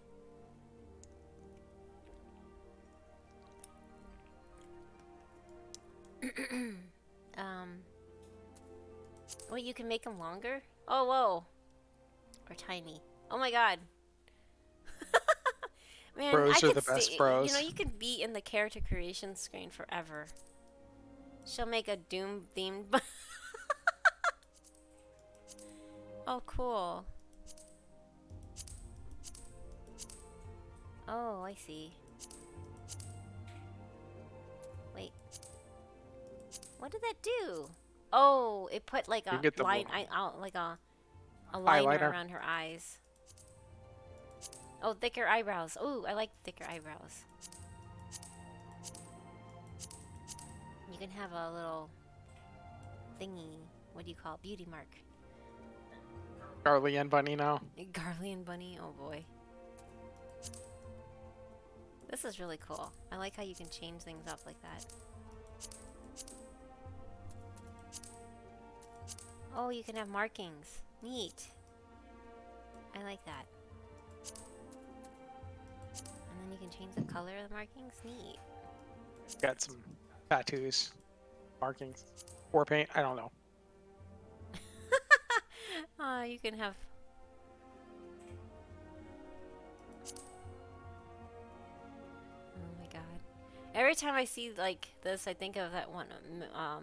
Wait, you can make them longer? Oh, whoa. Or tiny. Oh my god. Man,
Bros
I
are
could
the best
stay,
bros.
you know, you could be in the character creation screen forever. She'll make a Doom themed Oh, cool. Oh, I see. Wait. What did that do? Oh, it put like
You
a
get the
line, like a liner
highlighter.
around her eyes. Oh, thicker eyebrows. Oh, I like thicker eyebrows. You can have a little thingy. What do you call it? Beauty mark.
Charlie and Bunny now.
Garly and Bunny. Oh boy. This is really cool. I like how you can change things up like that. Oh, you can have markings. Neat. I like that. And then you can change the color of the markings. Neat.
Got some tattoos, markings, war paint. I don't know.
You can have... Oh my god. Every time I see like this, I think of that one,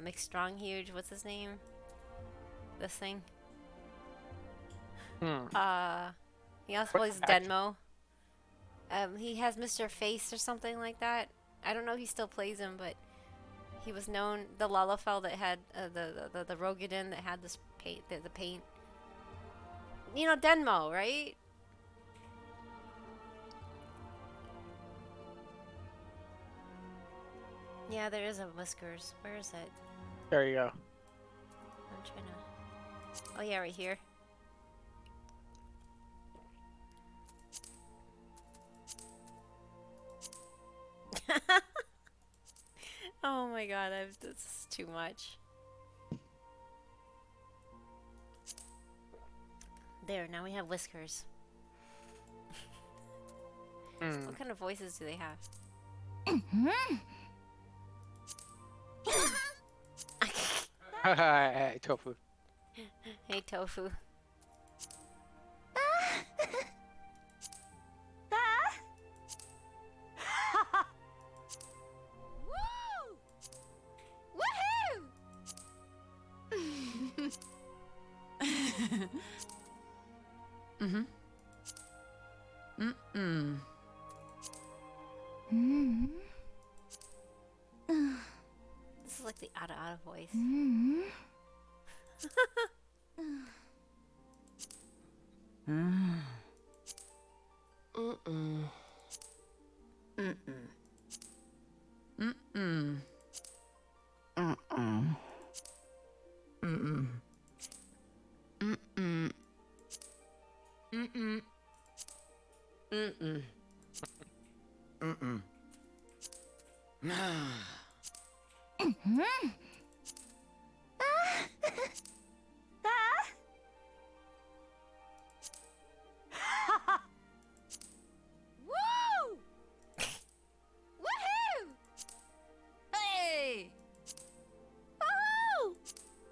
Mick Strong Huge. What's his name? This thing. He also
What
plays
act-
Denmo. He has Mr. Face or something like that. I don't know if he still plays him, but he was known, the Lalafell that had the Rogadin that had this paint, the paint. You know Denmo, right? Yeah, there is a Whiskers. Where is it?
There you go.
I'm trying to... Oh yeah, right here. Oh my god, this is too much. There, now we have Whiskers. What kind of voices do they have?
Hey, Tofu.
Hey, Tofu.
Mm-hmm. Mm-mm.
This is like the Ada voice.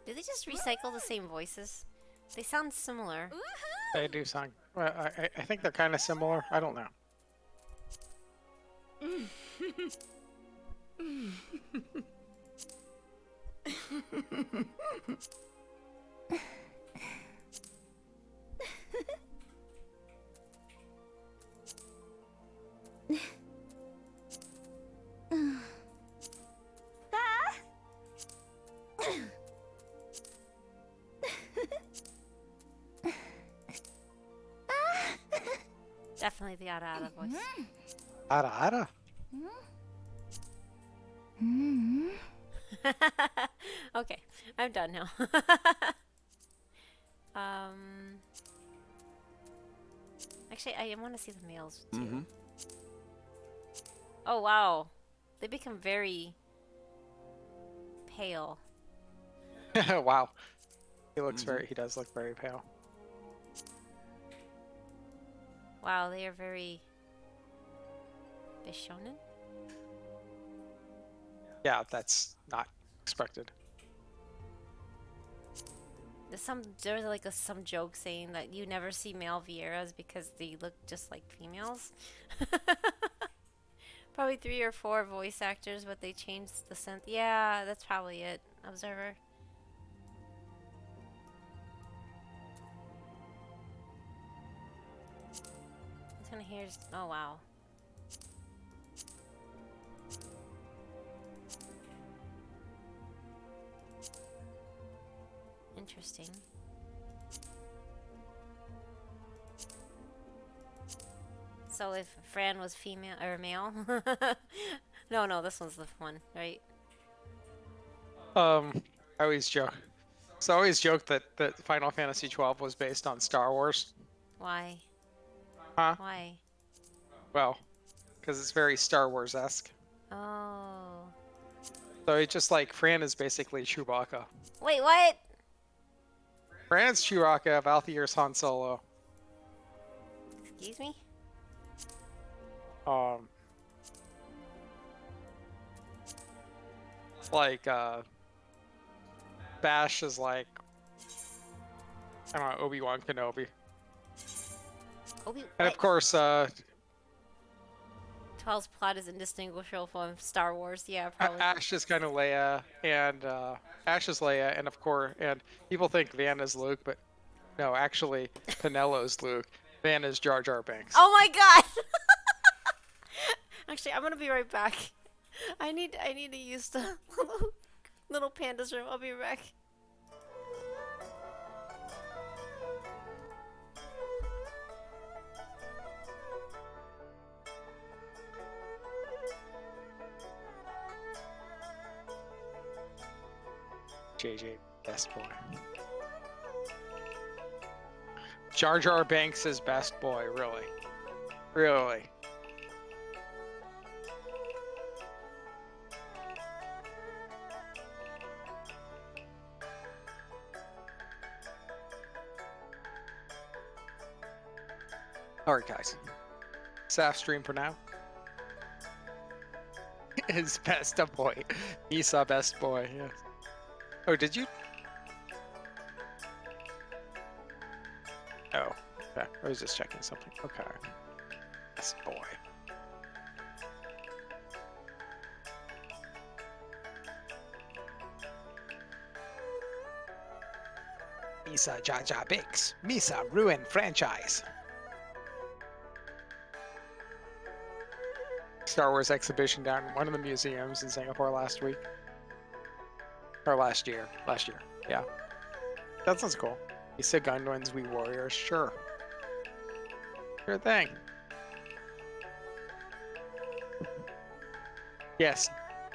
Did they just recycle the same voices? They sound similar.
They do sound. Well, I think they're kind of similar. I don't know.
Definitely the Ada voice.
Ada.
Okay, I'm done now. Actually, I want to see the males too. Oh wow, they become very pale.
Wow. He looks very. He does look very pale.
Wow, they are very Bishonen.
Yeah, that's not expected.
There's like some joke saying that you never see male Vieras because they look just like females. Probably 3 or 4 voice actors, but they changed the synth. Yeah, that's probably it. Observer. kind of hairs? Oh wow. Interesting. So if Fran was female or male? No, this one's the one, right?
I always joke. So I always joke that Final Fantasy 12 was based on Star Wars.
Why?
Huh?
Why?
Well, because it's very Star Wars-esque.
Oh.
So it's just like Fran is basically Chewbacca.
Wait, what?
Fran's Chewbacca, Valthier's Han Solo.
Excuse me?
Like, Bash is like, I don't know, Obi-Wan Kenobi. And of course,
12's plot is indistinguishable from Star Wars. Yeah, probably.
Ash is kind of Leia, and Ash is Leia, and of course, and people think Van is Luke, but no, actually, Penelo's Luke. Van is Jar Jar Binks.
Oh my god! Actually, I'm gonna be right back. I need to use the little panda's room. I'll be right back.
JJ, best boy. Jar Jar Binks is best boy, really. Really. Alright, guys. Saf stream for now. Is best boy. Misa best boy, yes. Oh, did you? Oh, okay. I was just checking something. Okay. Best boy. Misa Jar Jar Binks. Misa ruined franchise. Star Wars exhibition down in one of the museums in Singapore last week. Or last year. Yeah. That sounds cool. Misa Gundwins, we warriors. Sure. Sure thing. Yes.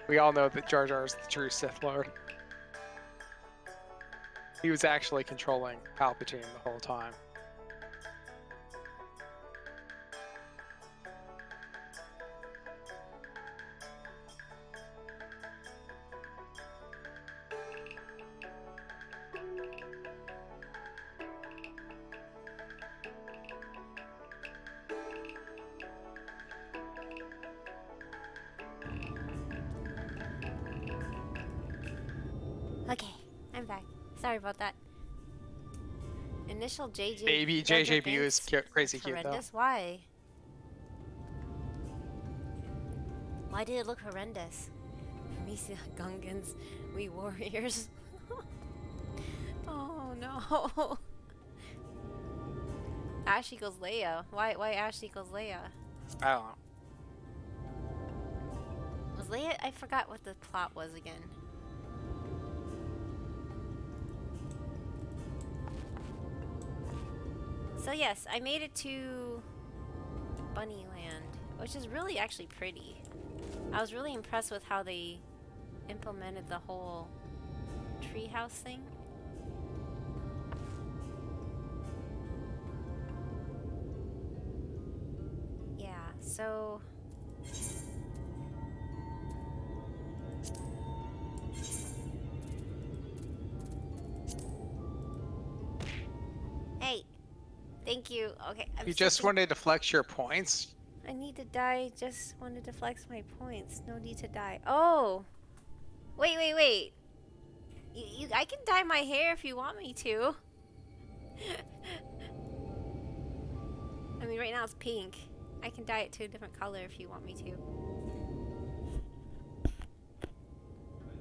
We all know that Jar Jar is the true Sith Lord. He was actually controlling Palpatine the whole time.
Okay, I'm back. Sorry about that. Initial JJ.
Baby JJB is crazy cute though.
Horrendous. Why? Why did it look horrendous? Misa Gungans, we warriors. Oh no. Ash equals Leia. Why Ash equals Leia?
I don't know.
Was Leia? I forgot what the plot was again. So yes, I made it to Bunnyland, which is really actually pretty. I was really impressed with how they implemented the whole treehouse thing. Yeah, so hey, thank you. Okay,
You just wanted to flex your points?
I need to die. Just wanted to flex my points. No need to die. Oh, wait. I can dye my hair if you want me to. I mean, right now it's pink. I can dye it to a different color if you want me to.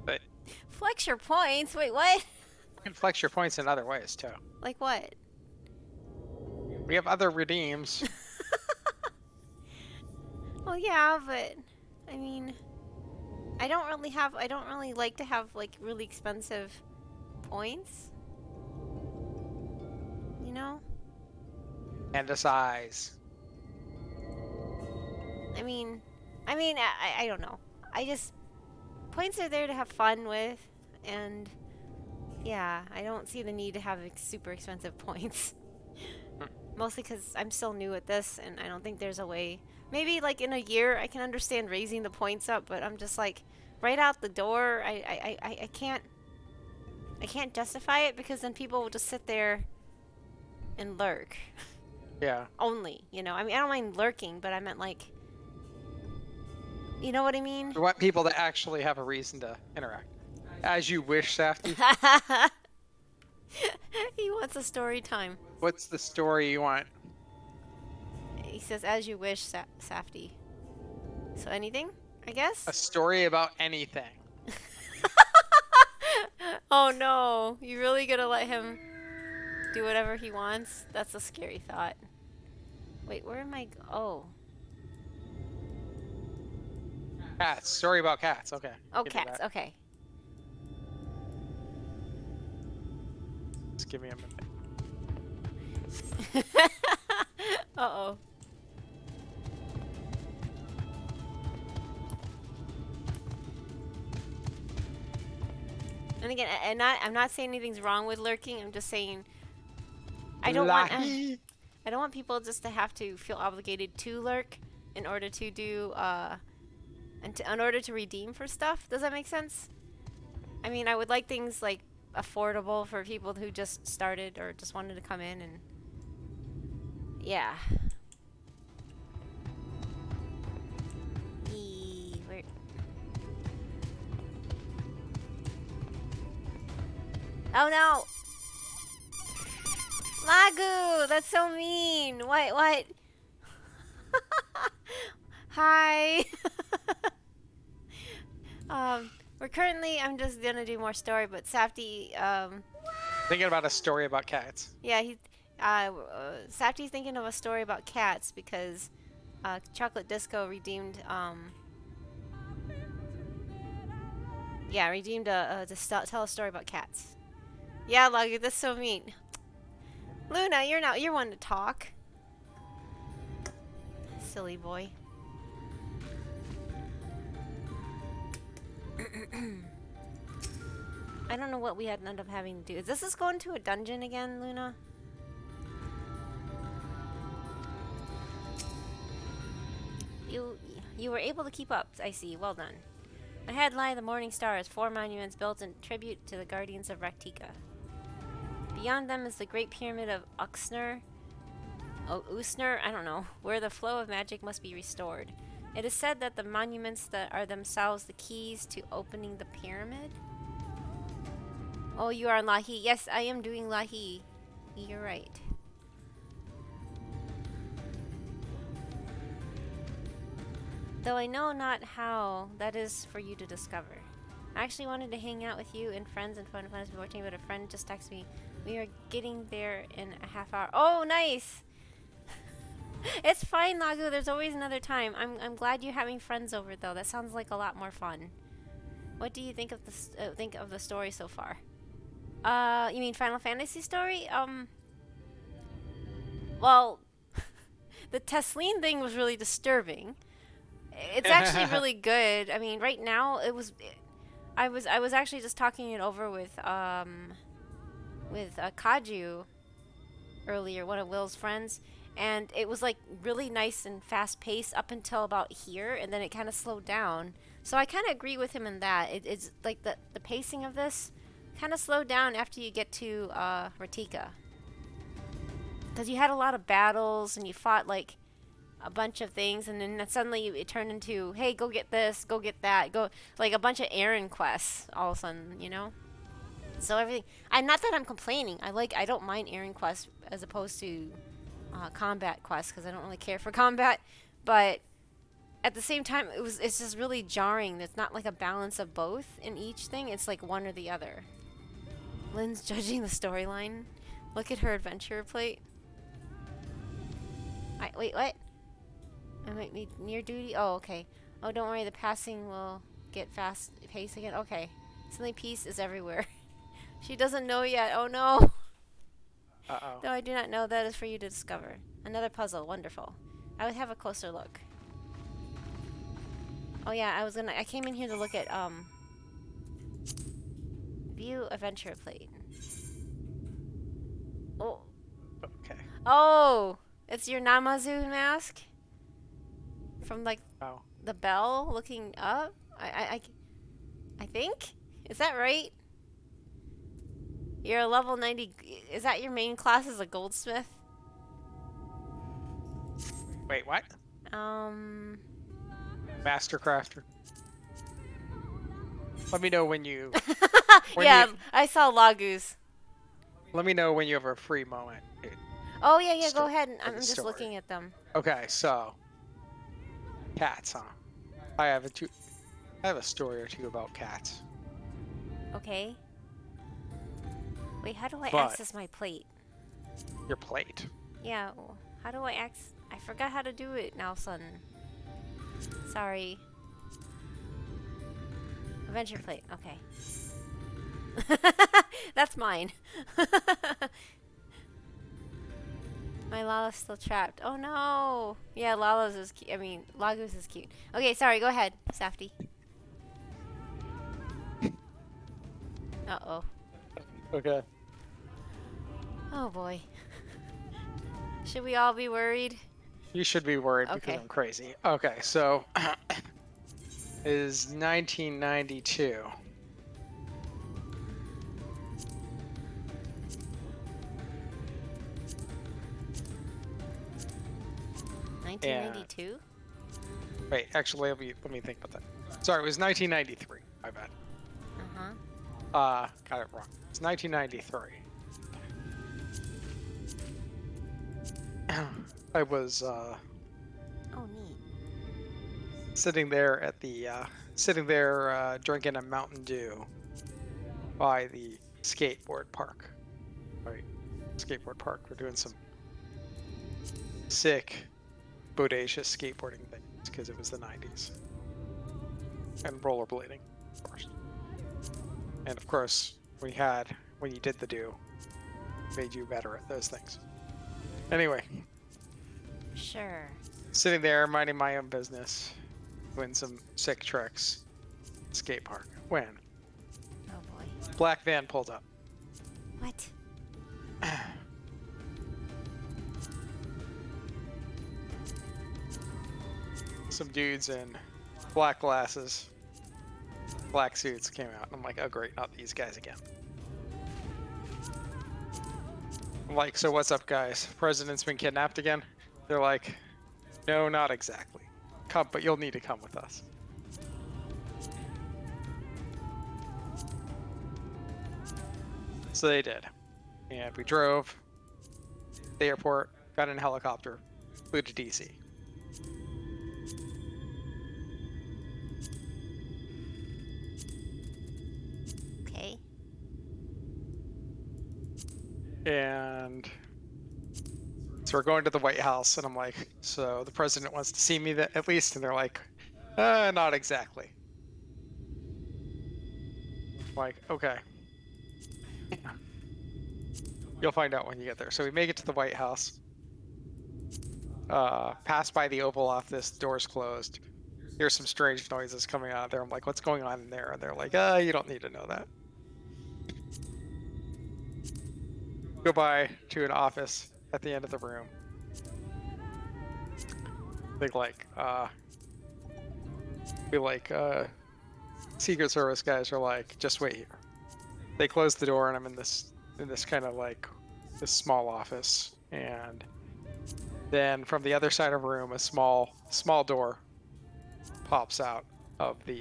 But
Flex your points. Wait, what?
you can flex your points in other ways too.
Like what?
We have other redeems.
yeah, but I mean, I don't really like to have like really expensive points. You know?
And a size.
I mean, I don't know. I just points are there to have fun with, and yeah, I don't see the need to have super expensive points. Mostly because I'm still new at this, and I don't think there's a way. Maybe like in a year I can understand raising the points up, but I'm just like right out the door. I can't justify it because then people will just sit there and lurk.
Yeah.
Only, you know. I mean, I don't mind lurking, but I meant like, you know what I mean?
We want people to actually have a reason to interact. As you wish, Safty.
He wants a story time.
What's the story you want?
He says, as you wish, Safty. So anything, I guess?
A story about anything.
Oh no, you really gonna let him do whatever he wants? That's a scary thought. Wait, where am I? Oh.
Cats. Story about cats. Okay.
Oh,
can do
cats.
that.
Okay.
Just give me a minute.
Uh-oh. And again, I'm not saying anything's wrong with lurking. I'm just saying I don't want people just to have to feel obligated to lurk in order to do in order to redeem for stuff. Does that make sense? I mean, I would like things like affordable for people who just started or just wanted to come in, and yeah. Where? Oh no! Lagu! That's so mean! What? Hi! We're currently, I'm just gonna do more story, but Safty,
Thinking about a story about cats.
yeah, Safty's thinking of a story about cats because, Chocolate Disco redeemed, redeemed tell a story about cats. Yeah, Lagu, that's so mean. Luna, you're one to talk. Silly boy. I don't know what we had end up having to do. Is this going to a dungeon again, Luna? You were able to keep up, I see. Well done. Ahead lie the Morning Stars, 4 monuments built in tribute to the guardians of Raktika. Beyond them is the Great Pyramid of Usner, I don't know, where the flow of magic must be restored. It is said that the monuments that are themselves the keys to opening the pyramid. Oh, you are on Lahi. Yes, I am doing Lahi. You're right. Though I know not how, that is for you to discover. I actually wanted to hang out with you and friends and fun before watching, but a friend just texted me. We are getting there in a half hour. Oh, nice! It's fine, Lagu. There's always another time. I'm glad you're having friends over, though. That sounds like a lot more fun. What do you think of the story so far? You mean Final Fantasy story? Well, the Tesleen thing was really disturbing. It's actually really good. I mean, right now I was actually just talking it over with Kaju earlier, one of Will's friends, and it was like really nice and fast paced up until about here, and then it kind of slowed down. So I kind of agree with him in that. It's like the pacing of this kind of slowed down after you get to Raktika, because you had a lot of battles and you fought like a bunch of things, and then suddenly it turned into, hey, go get this, go get that, go, like a bunch of errand quests all of a sudden, you know? So everything, not that I'm complaining, I don't mind errand quests as opposed to combat quests, because I don't really care for combat, but at the same time, it's just really jarring. There's not like a balance of both in each thing. It's like one or the other. Lynn's judging the storyline. Look at her adventure plate. Wait, what? I might be near duty. Oh, okay. Oh, don't worry. The passing will get fast pace again. Okay. Suddenly peace is everywhere. She doesn't know yet. Oh, no.
Uh-oh.
No, I do not know. That is for you to discover. Another puzzle. Wonderful. I would have a closer look. Oh, yeah. I came in here to look at, view adventure plate. Oh.
Okay.
Oh! It's your Namazu mask? From, like,
Oh.
the bell looking up? I think? Is that right? You're a level 90... Is that your main class as a goldsmith?
Wait, what? Master crafter. Let me know when you...
Yeah, I saw Lagoos.
Let me know when you have a free moment, dude.
Oh, yeah, go
Sto-
ahead.
for
I'm
the
just
story.
looking at them.
Okay, so... Cats, huh? I have a story or two about cats.
Okay. Wait, how do I
But-
access my plate?
Your plate.
Yeah, how do I access... I forgot how to do it now, son. Sorry. Adventure plate, okay. That's mine. My Lala's still trapped. Oh no! Yeah, Lala's is cute. I mean, Lagoos is cute. Okay, sorry, go ahead, Safty. Uh-oh.
Okay.
Oh boy. Should we all be worried?
You should be worried because
Okay.
I'm crazy. Okay, so... is 1992.
1992?
Wait, actually, let me think about that. Sorry, it was 1993. My bad.
Uh-huh.
Got it wrong. It's 1993. I was
Oh, neat.
sitting there at the drinking a Mountain Dew by the skateboard park. Right, skateboard park. We're doing some sick, bodacious skateboarding things because it was the 90s, and rollerblading, of course. And of course, when you did the do, made you better at those things. Anyway,
Sure.
sitting there minding my own business, doing some sick tricks, skate park. When
Oh boy.
black van pulled up.
What?
Some dudes in black glasses, black suits came out, and I'm like, oh great, not these guys again. I'm like, so what's up, guys? President's been kidnapped again? They're like, no, not exactly. Come, but you'll need to come with us. So they did, and we drove to the airport, got in a helicopter, flew to DC.
Okay.
And so we're going to the White House, and I'm like, so the president wants to see me at least, and they're like, not exactly. I'm like, okay. You'll find out when you get there. So we make it to the White House. Pass by the Oval Office, doors closed. Here's some strange noises coming out of there. I'm like, what's going on in there? And they're like, you don't need to know that. Go by to an office at the end of the room. Secret Service guys are like, just wait here. They close the door, and I'm in this kind of like this small office, and then from the other side of the room, a small door pops out of the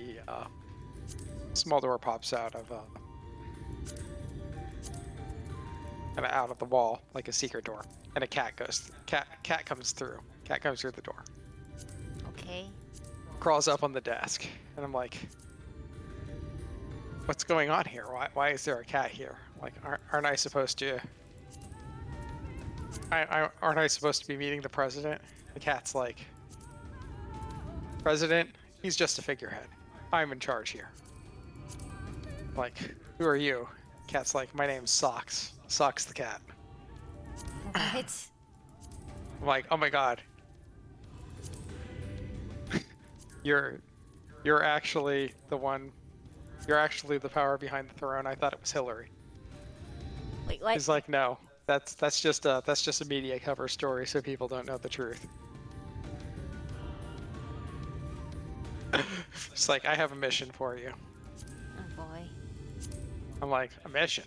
kind of out of the wall, like a secret door, and a cat comes through. Cat comes through the door,
Okay.
crawls up on the desk, and I'm like, what's going on here? Why is there a cat here? Like, aren't I supposed to? Aren't I supposed to be meeting the president? The cat's like, President, he's just a figurehead. I'm in charge here. Like, who are you? Cat's like, my name's Socks. Socks the cat.
What?
I'm like, oh my god. You're actually the one. You're actually the power behind the throne. I thought it was Hillary.
Wait, what?
He's like, no, that's just a media cover story, so people don't know the truth. It's like, I have a mission for you.
Oh boy.
I'm like, a mission?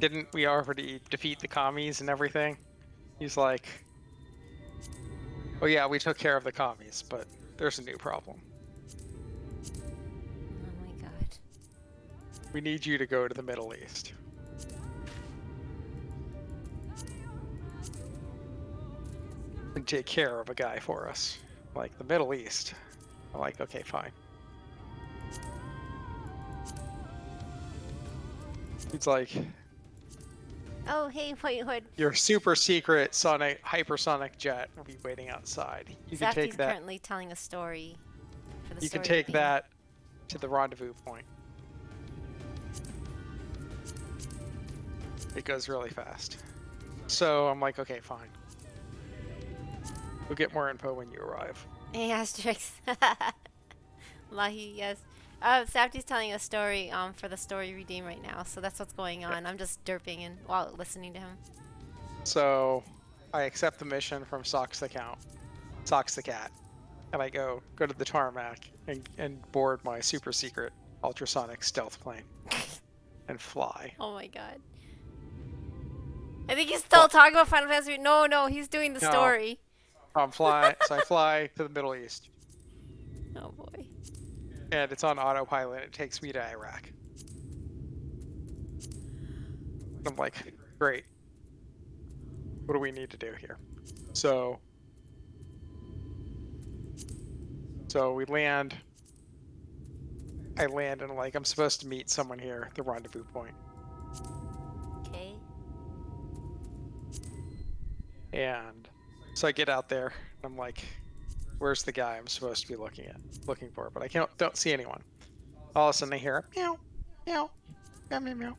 Didn't we already defeat the commies and everything? He's like, oh yeah, we took care of the commies, but there's a new problem.
Oh my god.
We need you to go to the Middle East. And take care of a guy for us. Like, the Middle East. I'm like, okay, fine. He's like,
Oh, hey, wait, what?
your super secret hypersonic jet will be waiting outside. You can
Zafty's
take that.
currently telling a story. For the
You can
story
take
reading.
that to the rendezvous point. It goes really fast. So I'm like, okay, fine. We'll get more info when you arrive.
Hey, Asterix. Lahi, yes. Zafty's telling a story for the story redeem right now, so that's what's going on. I'm just derping and while listening to him.
So I accept the mission from Socks the cat, and I go to the tarmac and board my super secret ultrasonic stealth plane and fly.
Oh my god. I think he's still talking about Final Fantasy. No, he's doing the
No.
story.
So I fly to the Middle East,
Oh boy.
and it's on autopilot. It takes me to Iraq. I'm like, great. What do we need to do here? So we land. I land and I'm supposed to meet someone here at the rendezvous point.
Okay.
And so I get out there and I'm like, where's the guy I'm supposed to be looking for? But I don't see anyone. All of a sudden I hear meow, meow, meow, meow, meow.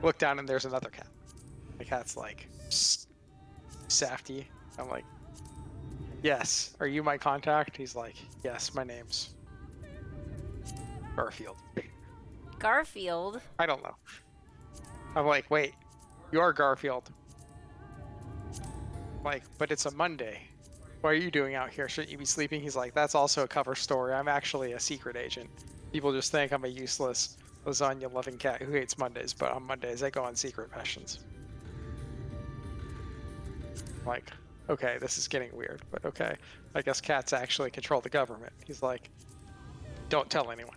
Look down and there's another cat. The cat's like, psst, Safety. I'm like, yes, are you my contact? He's like, yes, my name's Garfield.
Garfield?
I don't know. I'm like, wait, you're Garfield. Like, but it's a Monday. What are you doing out here? Shouldn't you be sleeping? He's like, that's also a cover story. I'm actually a secret agent. People just think I'm a useless lasagna-loving cat who hates Mondays, but on Mondays I go on secret missions. Like, okay, this is getting weird, but okay. I guess cats actually control the government. He's like, don't tell anyone.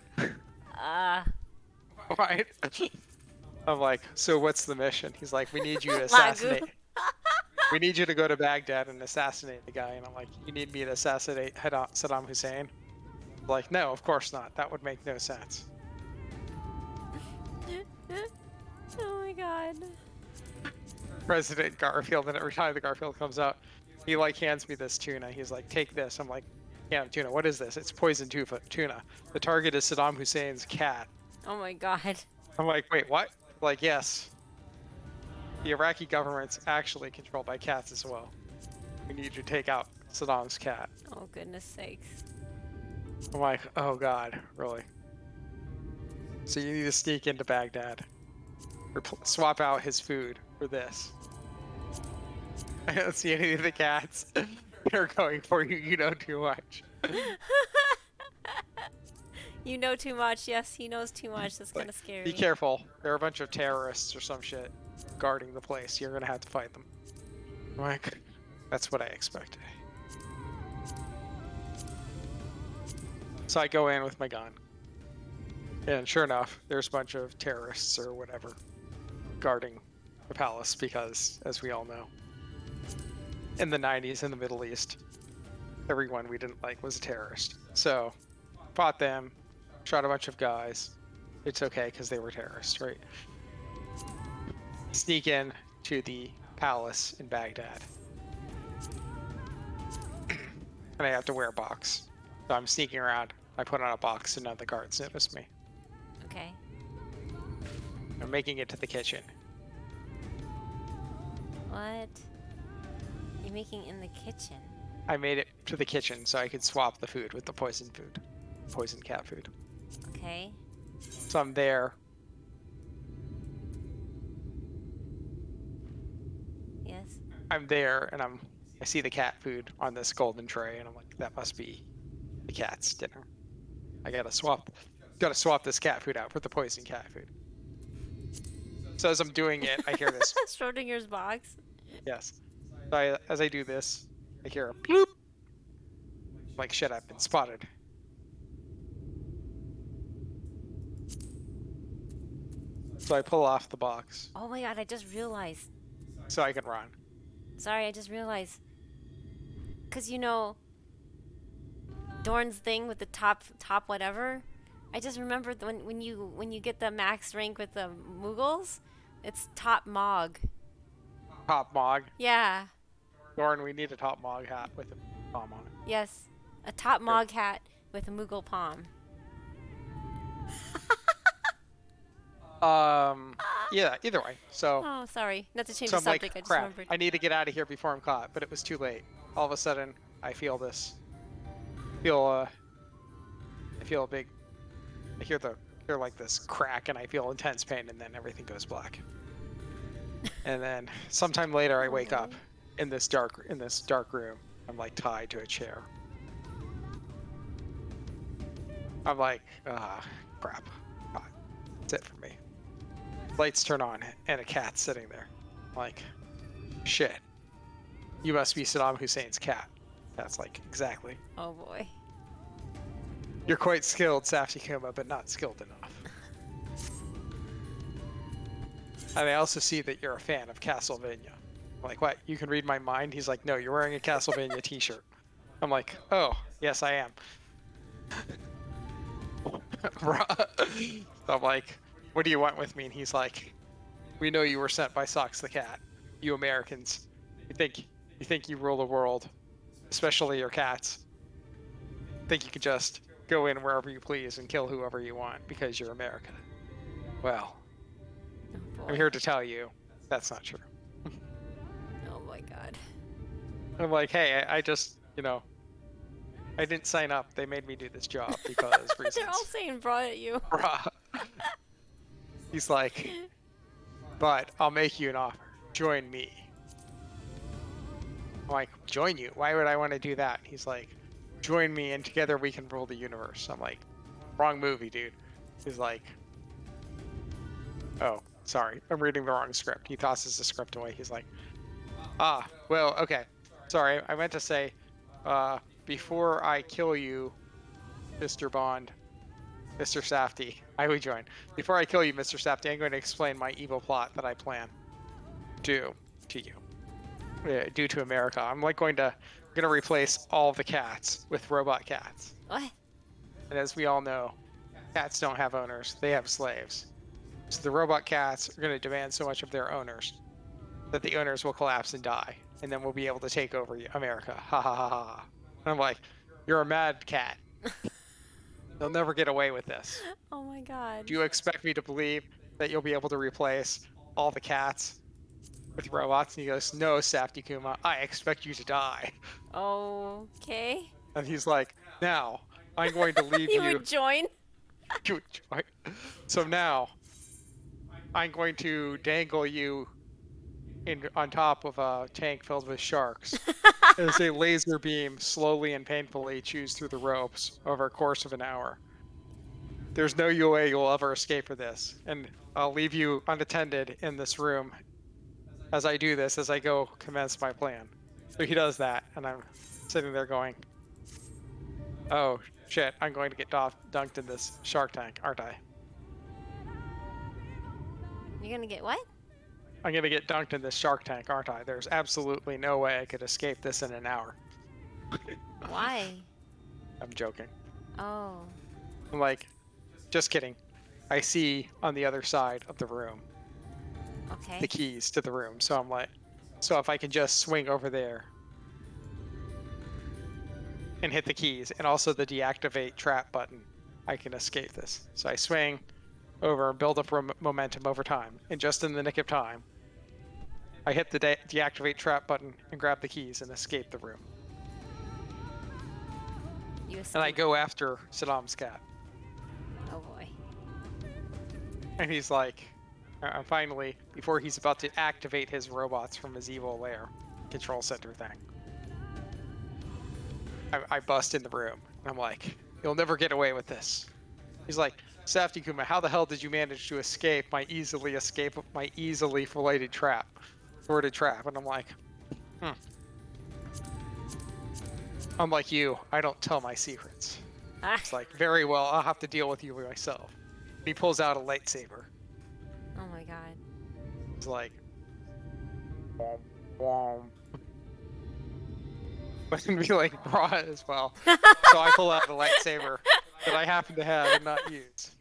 Right? I'm like, so what's the mission? He's like, we need you to assassinate. We need you to go to Baghdad and assassinate the guy. And I'm like, you need me to assassinate Saddam Hussein? Like, no, of course not. That would make no sense.
Oh my god.
President Garfield, and every time the Garfield comes out, he hands me this tuna. He's like, take this. I'm like, yeah, tuna, what is this? It's poison tuna. The target is Saddam Hussein's cat.
Oh my god.
I'm like, wait, what? Like, yes. The Iraqi government's actually controlled by cats as well. We need to take out Saddam's cat.
Oh goodness sakes.
I'm like, oh god, really? So you need to sneak into Baghdad. Swap out his food for this. I don't see any of the cats. They're going for you. You know too much.
You know too much. Yes, he knows too much. That's kind of scary.
Be careful. There are a bunch of terrorists or some shit guarding the place. You're gonna have to fight them. I'm like, that's what I expected. So I go in with my gun. And sure enough, there's a bunch of terrorists or whatever guarding the palace because, as we all know, in the 90s in the Middle East, everyone we didn't like was a terrorist. So, fought them, shot a bunch of guys. It's okay because they were terrorists, right? Sneak in to the palace in Baghdad. and I have to wear a box. So I'm sneaking around. I put on a box, and none of the guards notice me.
Okay.
I'm making it to the kitchen.
What? You're making in the kitchen?
I made it to the kitchen so I could swap the food with the poison food. Poison cat food.
Okay.
So I'm there.
Yes.
I'm there, and I see the cat food on this golden tray, and I'm like, that must be the cat's dinner. I gotta swap this cat food out for the poison cat food. So as I'm doing it, I hear this.
Schrodinger's box.
Yes. So as I do this, I hear a bloop. Like, shit, I've been spotted. So I pull off the box
Oh my god, I just realized.
so I can run.
Sorry, I just realized. Cause you know Dorn's thing with the top whatever. I just remembered when you get the max rank with the Moogles, it's top Mog.
Top Mog.
Yeah.
Dorn, we need a top Mog hat with a palm on it.
Yes. A top Mog hat with a Moogle palm.
Yeah, either way. So,
Oh, sorry. Not to change
so
the
I'm like,
subject, I just
crap,
remembered.
I need to get out of here before I'm caught, but it was too late. All of a sudden, I feel this. I feel a big, I hear like this crack, and I feel intense pain, and then everything goes black. And then sometime later, I wake up in this dark room. I'm like tied to a chair. I'm like, crap. God, that's it for me. Lights turn on, and a cat's sitting there. I'm like, shit. You must be Saddam Hussein's cat. That's like, exactly.
Oh boy.
You're quite skilled, Saftikuma, but not skilled enough. And I also see that you're a fan of Castlevania. I'm like, what? You can read my mind? He's like, no, you're wearing a Castlevania t-shirt. I'm like, oh, yes, I am. So I'm like, what do you want with me? And he's like, we know you were sent by Socks the Cat. You Americans, you think you rule the world, especially your cats. Think you can just go in wherever you please and kill whoever you want because you're America. Well,
Oh
I'm here to tell you that's not true.
Oh my god.
I'm like, hey, I just, I didn't sign up. They made me do this job because reasons.
They're all saying brought at you.
He's like, but I'll make you an offer. Join me. I'm like, join you? Why would I want to do that? He's like, join me and together we can rule the universe. I'm like, wrong movie, dude. He's like, oh, sorry. I'm reading the wrong script. He tosses the script away. He's like, well, okay. Sorry, I meant to say, before I kill you, Mr. Bond, Mr. Safty, I would join. Before I kill you, Mr. Safty, I'm going to explain my evil plot that I plan to you. Due to America. I'm like going to replace all the cats with robot cats.
What?
And as we all know, cats don't have owners, they have slaves. So the robot cats are going to demand so much of their owners that the owners will collapse and die. And then we'll be able to take over America. Ha ha ha ha. And I'm like, you're a mad cat. They'll never get away with this.
Oh my god.
Do you expect me to believe that you'll be able to replace all the cats with robots? And he goes, no, Saftikuma, I expect you to die.
Okay.
And he's like, now, I'm going to leave
You
you.
would join?
You would join. So now, I'm going to dangle you on top of a tank filled with sharks as a laser beam slowly and painfully chews through the ropes over a course of an hour. There's no way you'll ever escape for this, and I'll leave you unattended in this room as I do this, as I go commence my plan. So he does that, and I'm sitting there going, oh shit, I'm going to get dunked in this shark tank, aren't I?
You're gonna get what?
I'm going to get dunked in this shark tank, aren't I? There's absolutely no way I could escape this in an hour.
Why?
I'm joking.
Oh.
I'm like, just kidding. I see on the other side of the room
Okay.
the keys to the room. So I'm like, so if I can just swing over there and hit the keys, and also the deactivate trap button, I can escape this. So I swing over and build up momentum over time, and just in the nick of time, I hit the deactivate trap button and grab the keys and escape the room.
You
And I
escaped.
go after Saddam's cat.
Oh boy.
And he's like, finally, before he's about to activate his robots from his evil lair, control center thing, I bust in the room. And I'm like, you'll never get away with this. He's like, Safety Kuma, how the hell did you manage to escape my easily thwarted trap? And I'm like, unlike you, I don't tell my secrets.
Ah.
It's like, very well, I'll have to deal with you myself. And he pulls out a lightsaber.
Oh my god.
It's like, womp, womp. But it'd be like raw as well. So I pull out the lightsaber that I happen to have and not use.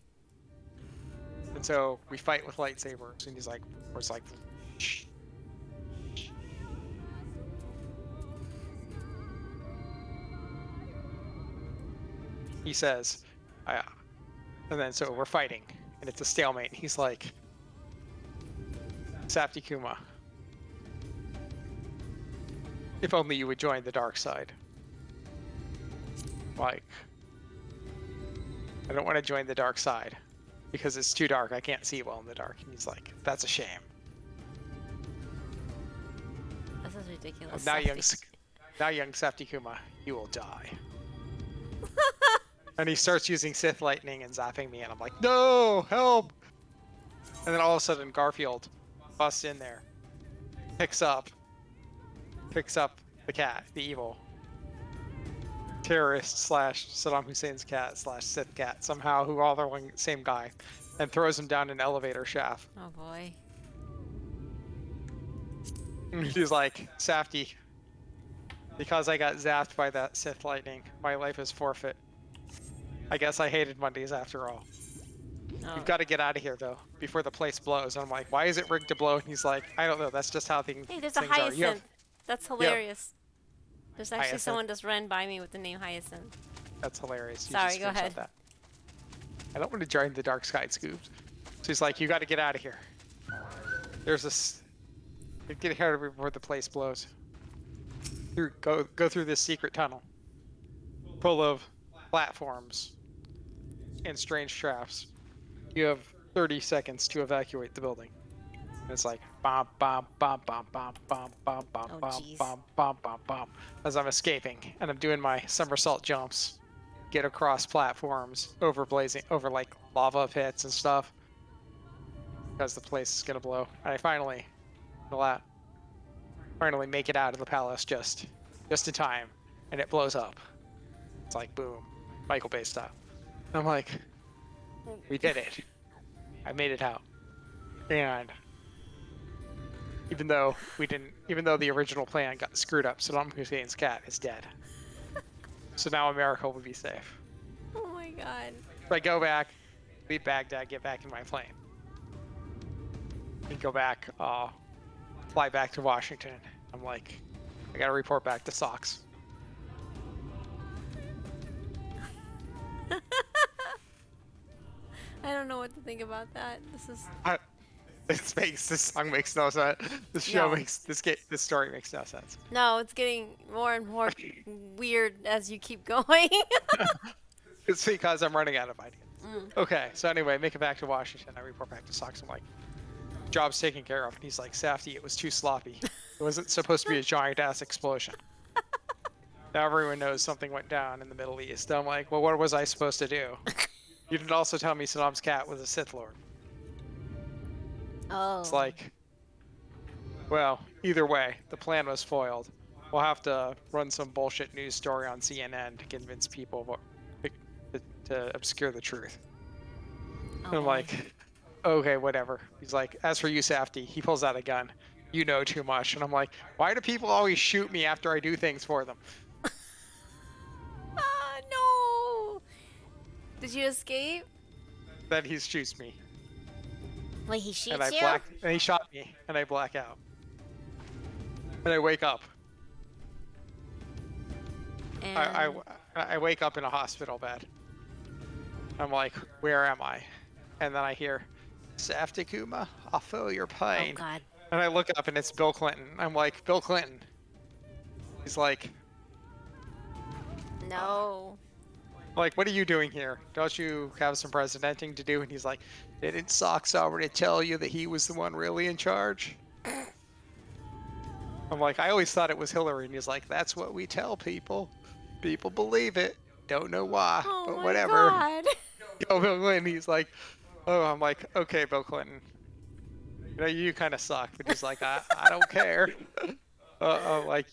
And so we fight with lightsabers, and he's like, shh. He says, and then so we're fighting, and it's a stalemate. He's like, Safety Kuma, if only you would join the dark side. Like, I don't want to join the dark side because it's too dark. I can't see well in the dark. And he's like, that's a shame.
This is ridiculous.
Now young Safety Kuma, you will die. And he starts using Sith lightning and zapping me, and I'm like, no, help! And then all of a sudden, Garfield busts in there, picks up the cat, the evil terrorist / Saddam Hussein's cat / Sith cat, somehow, who all are the same guy, and throws him down an elevator shaft.
Oh boy.
And he's like, Safety, because I got zapped by that Sith lightning, my life is forfeit. I guess I hated Mondays after all.
Oh.
You've got to get out of here, though, before the place blows. And I'm like, why is it rigged to blow? And he's like, I don't know. That's just how things
Hey, there's a
things are.
hyacinth. That's hilarious. There's actually
Hyacinth.
someone just ran by me with the name Hyacinth.
That's hilarious. You
Sorry,
just
go
screenshot
ahead.
That. I don't want to join the dark side, Scoobs. So he's like, you got to get out of here. There's this. Get out of here before the place blows. Go through this secret tunnel, full of platforms and strange traps. You have 30 seconds to evacuate the building. And it's like bom bom bom bom bom bom bom bom
Oh,
bom
jeez.
bom bom bom bom as I'm escaping, and I'm doing my somersault jumps, get across platforms, over like lava pits and stuff, because the place is gonna blow. And I finally make it out of the palace just in time, and it blows up. It's like boom, Michael Bay style. I'm like, we did it. I made it out. And even though the original plan got screwed up, Saddam Hussein's cat is dead. So now America will be safe.
Oh my god.
So I go back, leave Baghdad, get back in my plane, and go back, fly back to Washington. I'm like, I gotta report back to Sox.
I don't know what to think about that. This is
This song makes no sense. This show
No.
this story makes no sense.
no, it's getting more and more weird as you keep going.
It's because I'm running out of ideas. Okay, so anyway, make it back to Washington. I report back to Sox. I'm like, job's taken care of. And he's like, Safety, it was too sloppy. It wasn't supposed to be a giant ass explosion. Now everyone knows something went down in the Middle East. I'm like, well, what was I supposed to do? You didn't also tell me Saddam's cat was a Sith Lord.
Oh.
It's like, well, either way, the plan was foiled. We'll have to run some bullshit news story on CNN to convince people to obscure the truth. And I'm like, okay, whatever. He's like, as for you, Safety, he pulls out a gun. You know too much. And I'm like, why do people always shoot me after I do things for them?
Ah, no. Did you escape?
Then he shoots me.
Wait, he shoots
And I
you?
and he shot me, and I black out. And I wake up.
And
I wake up in a hospital bed. I'm like, where am I? And then I hear, Saftakuma, I'll feel your
oh
pain.
god.
And I look up and it's Bill Clinton. I'm like, Bill Clinton. He's like,
No.
what are you doing here? Don't you have some presidenting to do? And he's like, didn't Socks already tell you that he was the one really in charge? I'm like, I always thought it was Hillary. And he's like, that's what we tell people. People believe it. Don't know why,
Oh
but
my
whatever.
god.
Go Bill Clinton. He's like, oh, I'm like, okay, Bill Clinton. You know, you kind of suck. But he's like, I don't care. Like,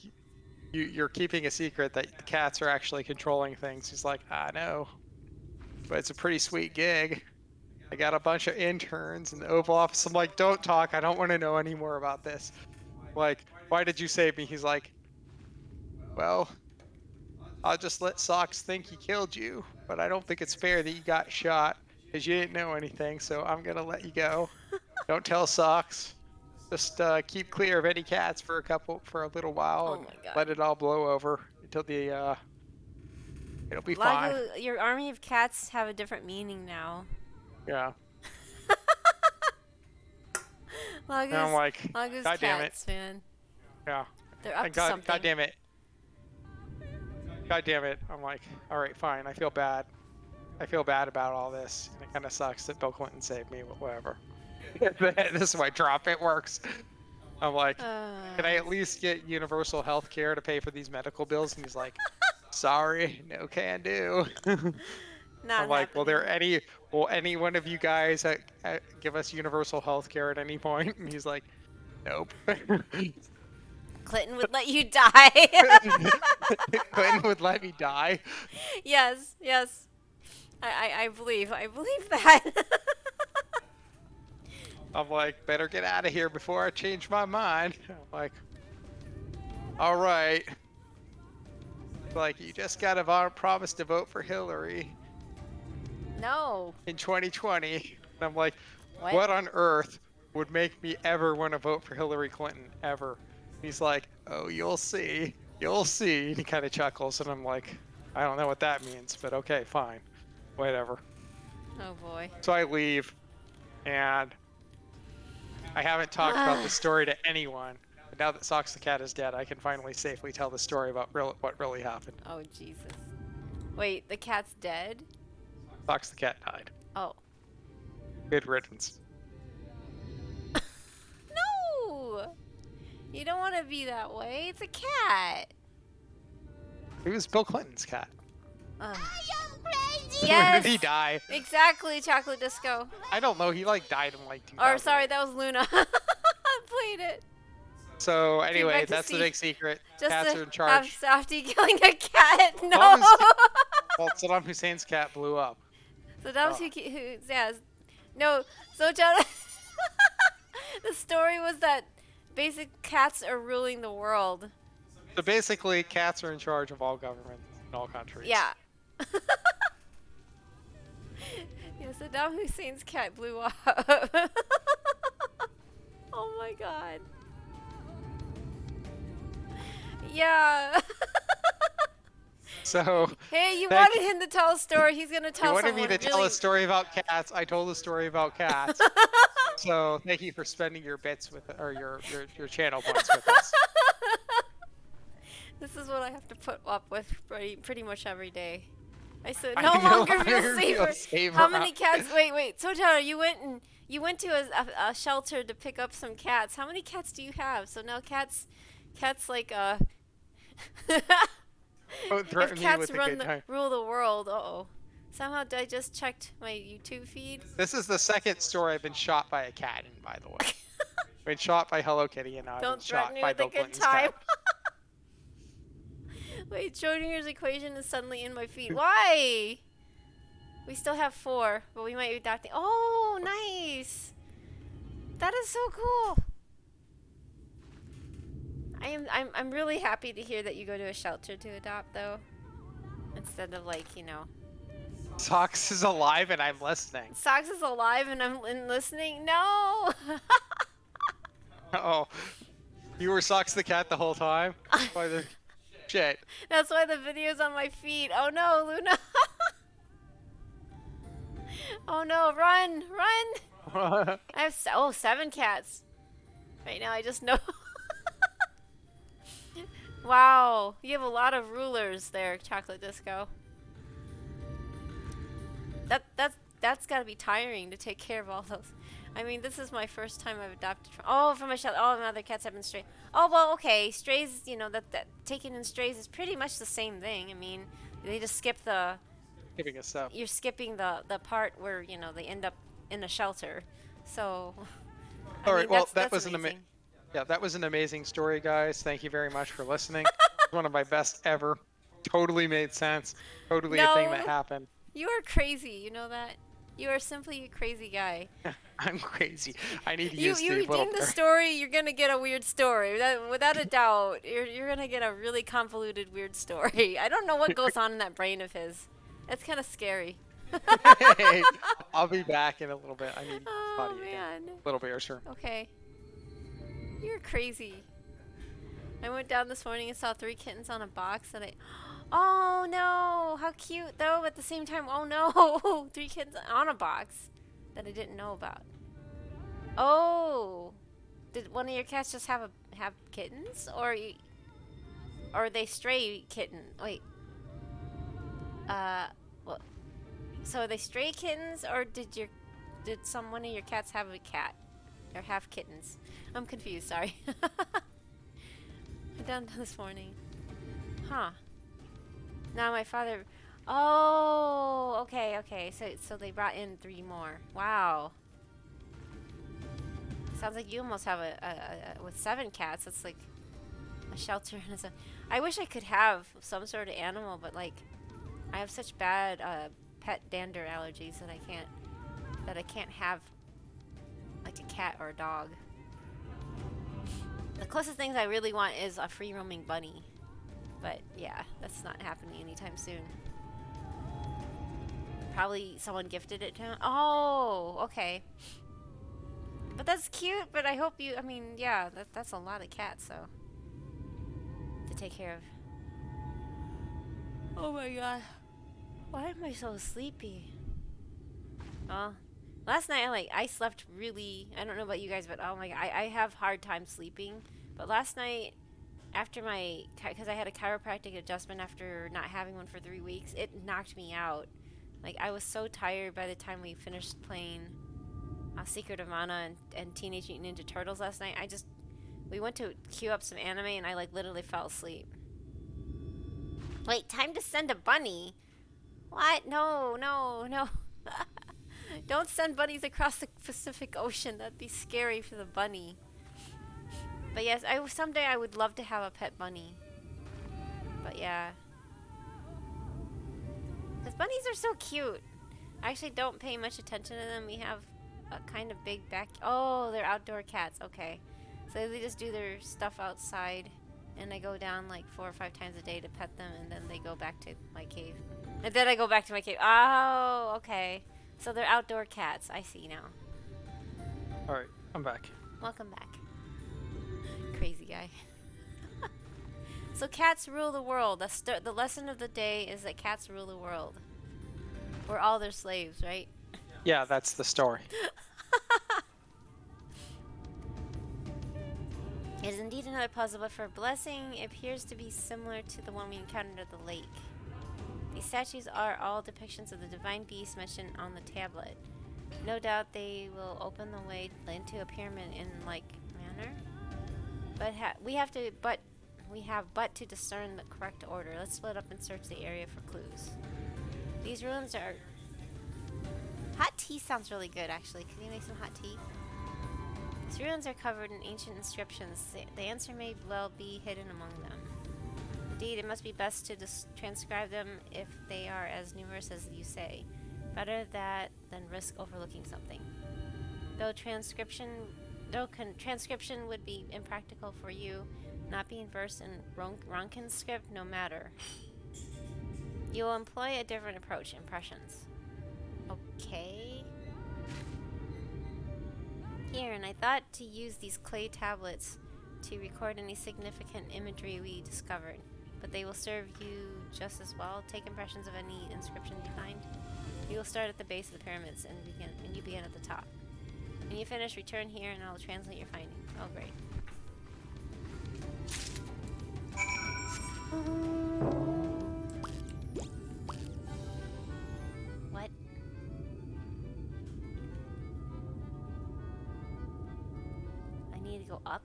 you're keeping a secret that the cats are actually controlling things. He's like, I know, but it's a pretty sweet gig. I got a bunch of interns in the Oval Office. I'm like, don't talk. I don't want to know any more about this. Like, why did you save me? He's like, well, I'll just let Socks think he killed you, but I don't think it's fair that you got shot because you didn't know anything, so I'm going to let you go. Don't tell Socks. Just keep clear of any cats for a little while
Oh
and
my god.
let it all blow over until the it'll be fine.
Lagu, your army of cats have a different meaning now.
Yeah.
Lagu's,
And I'm like,
Lagu's
God damn it.
cats, man.
Yeah.
They're up
And
to something.
God damn it. God damn it. I'm like, all right, fine. I feel bad. I feel bad about all this. And it kind of sucks that Bill Clinton saved me, but whatever. This is why drop it works. I'm like, can I at least get universal health care to pay for these medical bills? And he's like, sorry, no can do.
Not
I'm like,
happening.
will any one of you guys give us universal health care at any point? And he's like, nope.
Clinton would let you die.
Clinton would let me die.
Yes, yes. I believe that.
I'm like, better get out of here before I change my mind. I'm like, all right. Like, you just got to promise to vote for Hillary
No.
in 2020. And I'm like,
What?
what on earth would make me ever want to vote for Hillary Clinton, ever? He's like, oh, you'll see. You'll see. And he kind of chuckles, and I'm like, I don't know what that means, but okay, fine. Whatever.
Oh boy.
So I leave, and I haven't talked about the story to anyone. But now that Socks the cat is dead, I can finally safely tell the story about what really happened.
Oh Jesus. Wait, the cat's dead?
Socks the cat died.
Oh.
Good riddance.
No. You don't want to be that way. It's a cat.
It was Bill Clinton's cat.
Ugh.
When
Yes.
did he die?
Exactly, Chocolate Disco.
I don't know. He like died in like 2000.
Or sorry, that was Luna. I played it.
So
back
anyway,
to
that's the
see-
big secret.
Just
Cats
to
are in charge.
have Safty killing a cat. No.
Well, Saddam Hussein's cat blew up.
So that was who yeah. No, so John, the story was that basic cats are ruling the world.
So basically, cats are in charge of all governments in all countries.
Yeah. Yeah, Saddam Hussein's cat blew up. Oh my god. Yeah.
So
Hey, you
Thank
wanted him to tell a story. He's gonna
you
tell
wanted
someone
me to tell
really...
a story about cats. I told a story about cats. So thank you for spending your bits with, or your channel points with us.
This is what I have to put up with pretty much every day. I said
I
no
no
longer feel
longer
safer.
feel safer
How many
out
cats? Wait. So Tyler, you went to a shelter to pick up some cats. How many cats do you have? So now cats like
Don't
if
threaten me
cats
with a good
rule
time.
the world, uh-oh. Somehow I just checked my YouTube feed.
This is the second story I've been shot by a cat in, by the way. I've been shot by Hello Kitty, and now I've
Don't
been shot
threaten me
by
with
Bill
a good
Clinton's
time.
cat.
Wait, Schrodinger's equation is suddenly in my feed. Why? We still have 4, but we might be adopting. Oh, nice. That is so cool. I'm really happy to hear that you go to a shelter to adopt, though, instead of like, you know.
Socks is alive and I'm listening.
Socks is alive and I'm listening. No.
Oh, you were Socks the cat the whole time? By the shit.
That's why the video's on my feed. Oh no, Luna. Oh no, run, run. I have 7 cats. Right now I just know. Wow, you have a lot of rulers there, Chocolate Disco. That's gotta be tiring to take care of all those. I mean, this is my first time I've adopted. From a shelter. Oh, my other cats have been stray. Oh well, okay. Strays, you know that taking in strays is pretty much the same thing. I mean, they just skip the.
Giving us stuff.
You're skipping the part where they end up in a shelter. So.
All right. Well, that
that's
was
amazing.
that was an amazing story, guys. Thank you very much for listening. One of my best ever. Totally made sense. Totally a thing that
No.
happened.
You are crazy. You know that. You are simply a crazy guy.
I'm crazy. I need to
You
use the
redeem
little.
the story, you're gonna get a weird story. Without a doubt, you're gonna get a really convoluted weird story. I don't know what goes on in that brain of his. That's kind of scary.
Hey, I'll be back in a little bit. I need to use the
Oh
potty again.
man.
A little bit, sure.
Okay. You're crazy. I went down this morning and saw 3 kittens on a box and oh no! How cute though. At the same time, oh no! 3 kittens on a box that I didn't know about. Oh, did one of your cats just have kittens, or are they stray kitten? Wait. What? So are they stray kittens, or did one of your cats have a cat, or have kittens? I'm confused. Sorry. I done this morning. Huh. Now my father. Oh, okay. So they brought in 3 more. Wow. Sounds like you almost have with 7 cats. That's like a shelter and I wish I could have some sort of animal, but like I have such bad pet dander allergies that I can't have like a cat or a dog. The closest things I really want is a free roaming bunny, but yeah, that's not happening anytime soon. Probably someone gifted it to him. Oh, okay. But that's cute, but I hope I mean, yeah, that's a lot of cats, so, to take care of. Oh my god. Why am I so sleepy? Oh, last night, I slept really, I don't know about you guys, but oh my god, I have hard time sleeping. But last night, after because I had a chiropractic adjustment after not having one for 3 weeks, it knocked me out. Like, I was so tired by the time we finished playing Secret of Mana and Teenage Mutant Ninja Turtles last night. We went to queue up some anime and I like literally fell asleep. Wait, time to send a bunny? What? No. Don't send bunnies across the Pacific Ocean. That'd be scary for the bunny. But yes, someday I would love to have a pet bunny. But yeah. Because bunnies are so cute. I actually don't pay much attention to them. We have a kind of big oh, they're outdoor cats. Okay. So they just do their stuff outside. And I go down like 4 or 5 times a day to pet them. And then they go back to my cave. And then I go back to my cave. Oh, okay. So they're outdoor cats. I see now.
Alright, I'm back.
Welcome back. Crazy guy. So cats rule the world. The lesson of the day is that cats rule the world. We're all their slaves, right?
Yeah, that's the story.
It is indeed another puzzle, but for blessing, it appears to be similar to the one we encountered at the lake. These statues are all depictions of the divine beast mentioned on the tablet. No doubt they will open the way into a pyramid in like manner. But we have but to discern the correct order. Let's split up and search the area for clues. These ruins are... Hot tea sounds really good, actually. Can you make some hot tea? These ruins are covered in ancient inscriptions. The answer may well be hidden among them. Indeed, it must be best to transcribe them if they are as numerous as you say. Better that than risk overlooking something. Though transcription would be impractical for you, not being versed in Ronkin's script, no matter. You will employ a different approach, impressions. Okay. Here, and I thought to use these clay tablets to record any significant imagery we discovered. but they will serve you just as well. Take impressions of any inscriptions you find. You will start at the base of the pyramids and you begin at the top. When you finish, return here and I will translate your finding. Oh, great. What? I need to go up?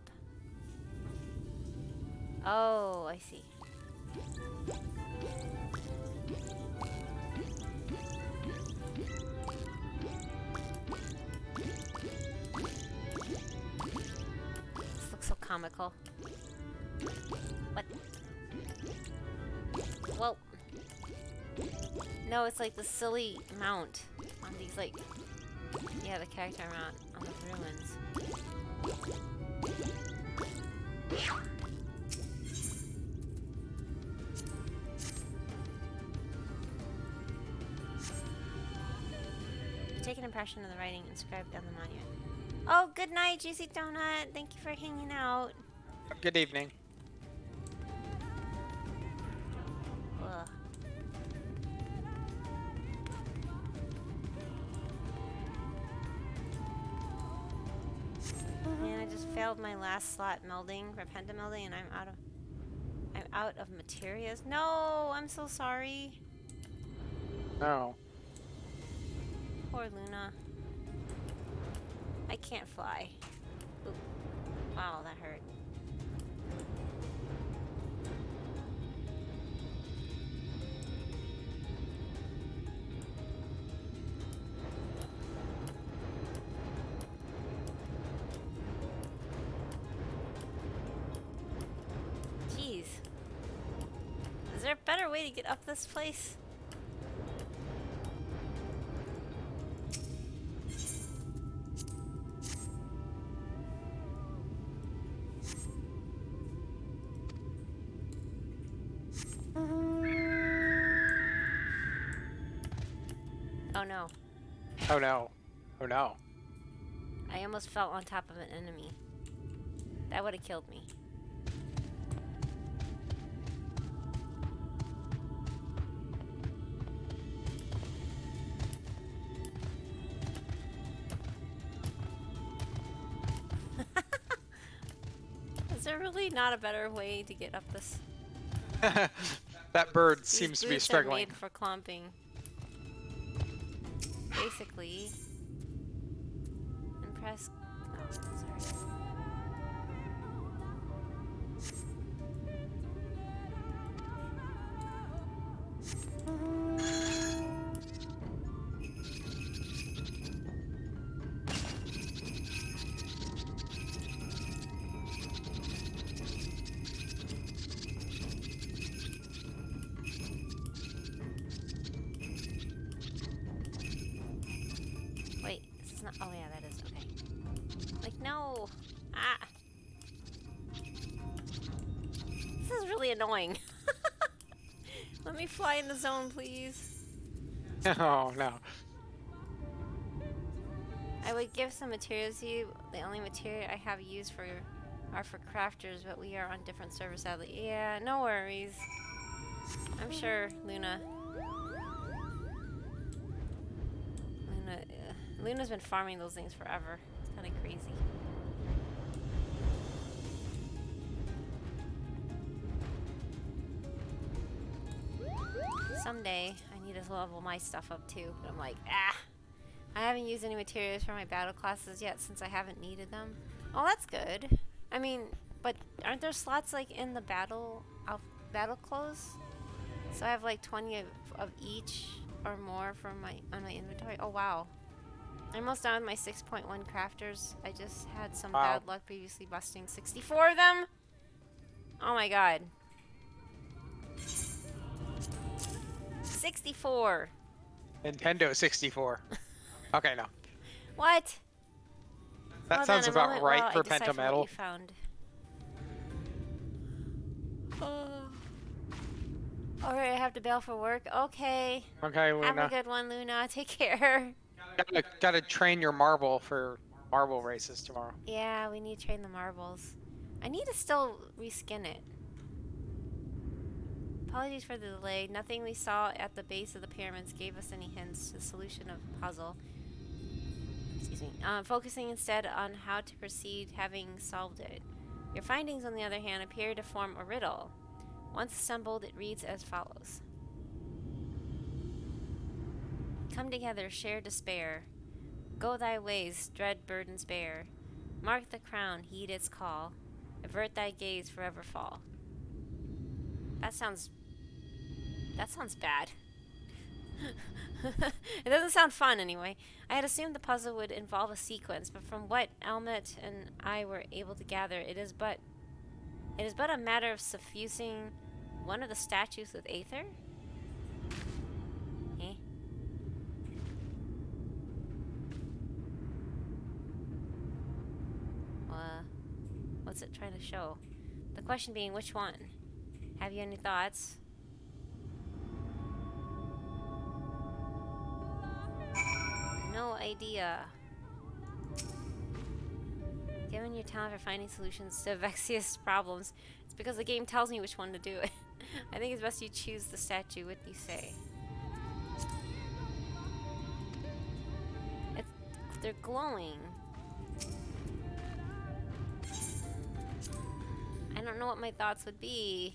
Oh, I see. This looks so comical. What? Whoa. No, it's like the silly mount on these, like, yeah, the character mount on the ruins. Take an impression of the writing inscribed on the monument. Oh, good night, Juicy Donut. Thank you for hanging out.
Good evening.
Ugh. Man, I just failed my last slot melding, Repenta melding, and I'm out of materials. No, I'm so sorry.
No.
Poor Luna. I can't fly. Oop. Wow, that hurt. Jeez. Is there a better way to get up this place? Oh no.
Oh no. Oh no.
I almost fell on top of an enemy. That would have killed me. Is there really not a better way to get up this?
That bird
These
seems to be
boots are
struggling.
made for clumping. Basically. And press. Oh, sorry. Wait, this is not. Oh yeah, that is okay. Like no. Ah. This is really annoying. Let me fly in the zone, please.
Oh no.
I would give some materials to you. The only material I have used are for crafters, but we are on different servers sadly. Yeah, no worries. I'm sure Luna's been farming those things forever. It's kind of crazy. Someday, I need to level my stuff up too. But I'm like, I haven't used any materials for my battle classes yet since I haven't needed them. Oh, that's good. I mean, but aren't there slots like in the battle clothes? So I have like 20 of each or more from on my inventory. Oh wow. I'm almost done with my 6.1 crafters. I just had some bad luck previously busting 64 of them. Oh my god. 64.
Nintendo 64. Okay, no.
What?
That
Hold
sounds
on a
about
moment
right
while
for
I decipher what
Pentametal.
you found. Alright, I have to bail for work. Okay.
Okay,
Have a
Luna.
good one, Luna. Take care.
Gotta train your marble for marble races tomorrow.
Yeah, we need to train the marbles. I need to still reskin it. Apologies for the delay. Nothing we saw at the base of the pyramids gave us any hints to the solution of the puzzle. Excuse me. Focusing instead on how to proceed, having solved it. Your findings, on the other hand, appear to form a riddle. Once assembled, it reads as follows. Come together, share despair. Go thy ways, dread burdens bear. Mark the crown, heed its call. Avert thy gaze, forever fall. That sounds bad. It doesn't sound fun anyway. I had assumed the puzzle would involve a sequence, but from what Elmet and I were able to gather, it is but a matter of suffusing one of the statues with aether? Eh? What's it trying to show? The question being, which one? Have you any thoughts? No idea. Given your talent for finding solutions to Vexia's problems, it's because the game tells me which one to do it. I think it's best you choose the statue. What do you say? They're glowing. I don't know what my thoughts would be.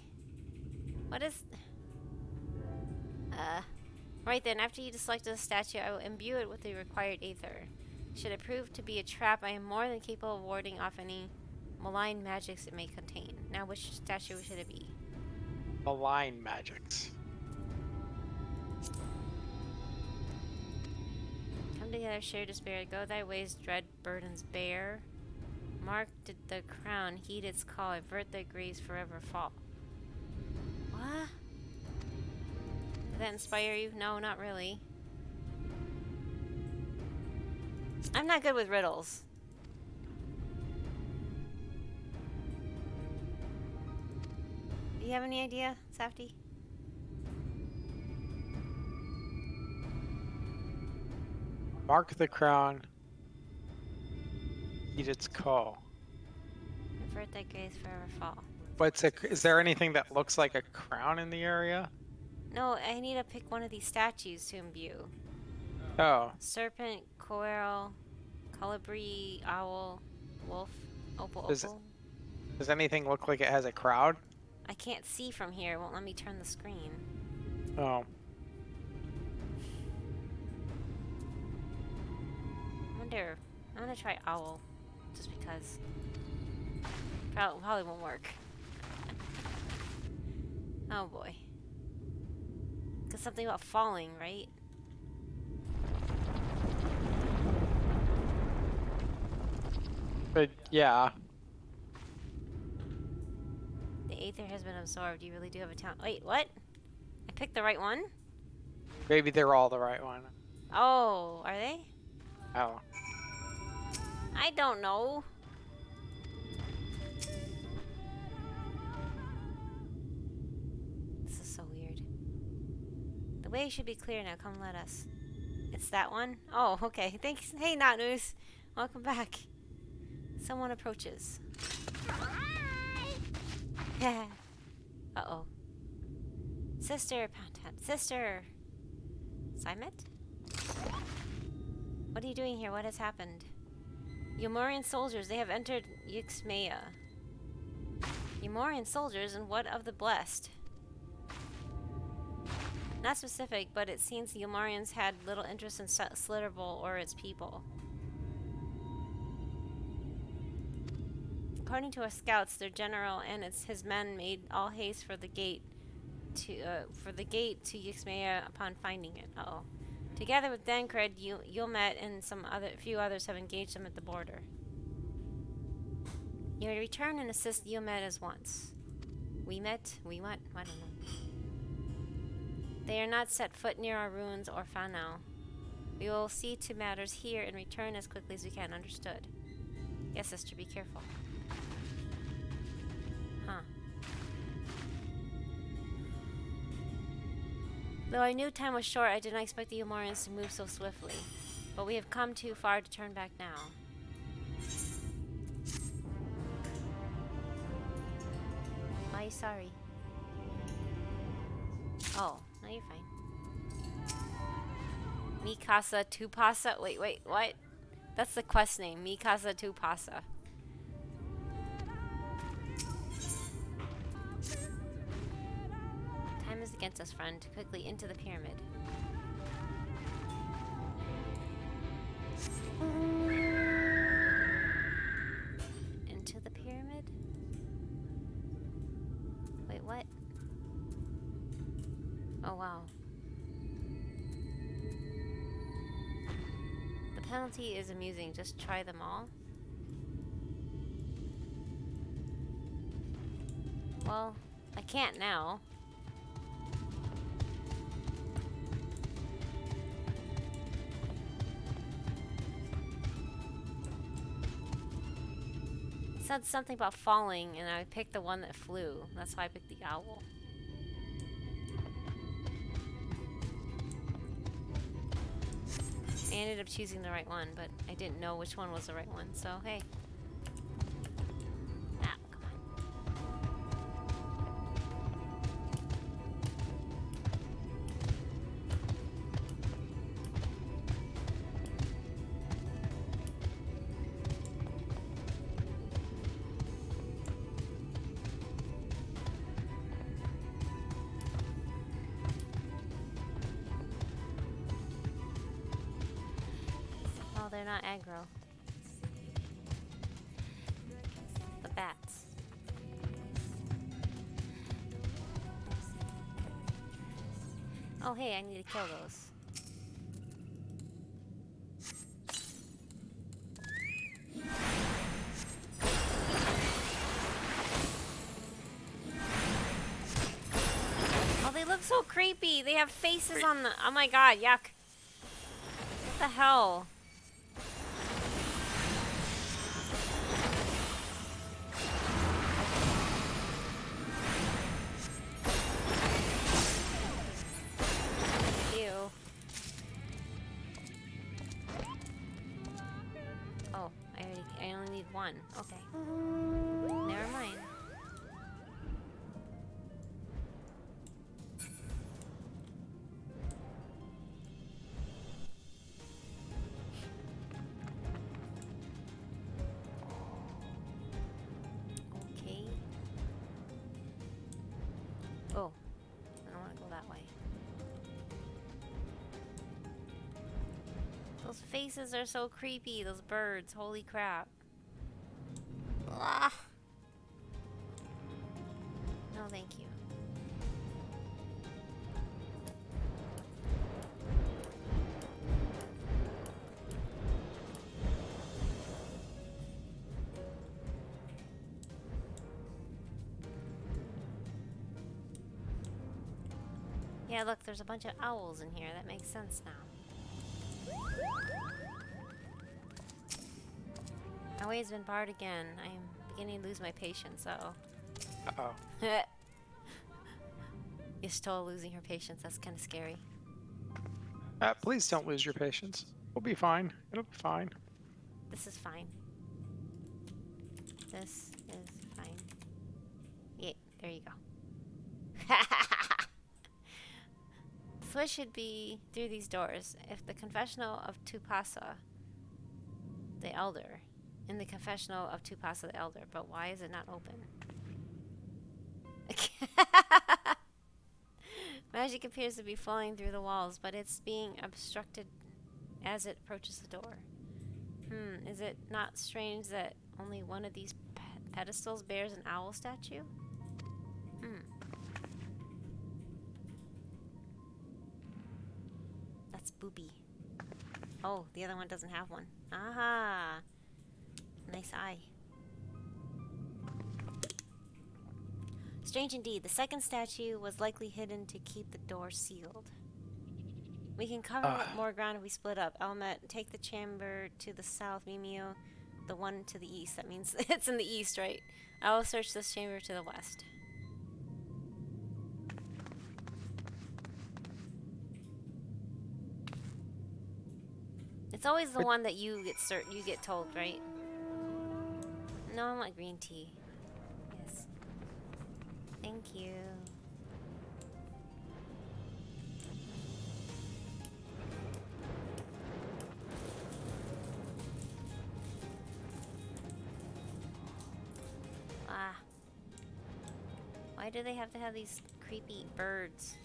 What is... Right then, after you selected the statue, I will imbue it with the required aether. Should it prove to be a trap, I am more than capable of warding off any malign magics it may contain. Now, which statue should it be?
Malign magics.
Come together, share despair. Go thy ways, dread burdens bear. Mark the crown, heed its call. Avert thy grace, forever fall. What? Did that inspire you? No, not really. I'm not good with riddles. Do you have any idea, Safty?
Mark the crown. Heed its call.
Avert thy gaze, forever fall.
Is there anything that looks like a crown in the area?
No, I need to pick one of these statues to imbue.
Oh.
Serpent, coral, colibri, owl, wolf, opal.
Does anything look like it has a crowd?
I can't see from here. It won't let me turn the screen.
Oh.
I wonder. I'm gonna try owl, just because. Probably won't work. Oh boy. Cause something about falling, right?
But yeah.
The aether has been absorbed. You really do have a talent. Wait, what? I picked the right one?
Maybe they're all the right one.
Oh, are they?
Oh.
I don't know. This is so weird. The way should be clear now. Come let us. It's that one? Oh, okay. Thanks. Hey, Not News. Welcome back. Someone approaches. Uh-oh. Sister, Pantan. Sister! Simet? What are you doing here? What has happened? Umorian soldiers, they have entered Yxmaya. Umorian soldiers, and what of the blessed? Not specific, but it seems the Umorians had little interest in Slitterbowl or its people. According to our scouts, their general and his men made all haste for the gate to Yxmaya upon finding it. Uh-oh. Together with Dankred, Yulmet and few others have engaged them at the border. You return and assist Yulmet as once. We what? I don't know. They are not set foot near our ruins or Fanau. We will see to matters here and return as quickly as we can. Understood. Yes, sister, be careful. Huh. Though I knew time was short, I did not expect the Umorians to move so swiftly. But we have come too far to turn back now. Why are you sorry? Oh, no, you're fine. Mi casa tu pasa. Wait, what? That's the quest name. Mi casa tu pasa. Time is against us, friend. Quickly into the pyramid. Into the pyramid? Wait, what? Oh, wow. The penalty is amusing. Just try them all. Well, I can't now. It said something about falling, and I picked the one that flew. That's why I picked the owl. I ended up choosing the right one, but I didn't know which one was the right one, so hey. Ah, come on. Oh, they're not aggro. The bats. Oh, hey, I need to kill those. Oh, they look so creepy. They have faces on the... Oh my god, yuck. What the hell? Ew. Oh, I only need one. Okay. Never mind. Okay. Oh, I don't want to go that way. Those faces are so creepy, those birds. Holy crap. Ah. No, thank you. Yeah, look, there's a bunch of owls in here. That makes sense now. My way has been barred again. I am beginning to lose my patience,
Uh-oh.
You're still losing her patience. That's kind of scary.
Please don't lose your patience. We'll be fine. It'll be fine.
This is fine. This is fine. Yeah, there you go. Switch should be through these doors. If the confessional of Tupasa, the elder, in the confessional of Tupasa the elder, but why is it not open? Magic appears to be flowing through the walls, but it's being obstructed as it approaches the door. Is it not strange that only one of these pedestals bears an owl statue? That's booby. Oh, the other one doesn't have one. Aha! Nice eye. Strange indeed. The second statue was likely hidden to keep the door sealed. We can cover more ground if we split up. Elmet, take the chamber to the south. Mimio, the one to the east. That means it's in the east, right? I will search this chamber to the west. It's always the one that you get told, right? No, I want green tea. Yes. Thank you. Why do they have to have these creepy birds?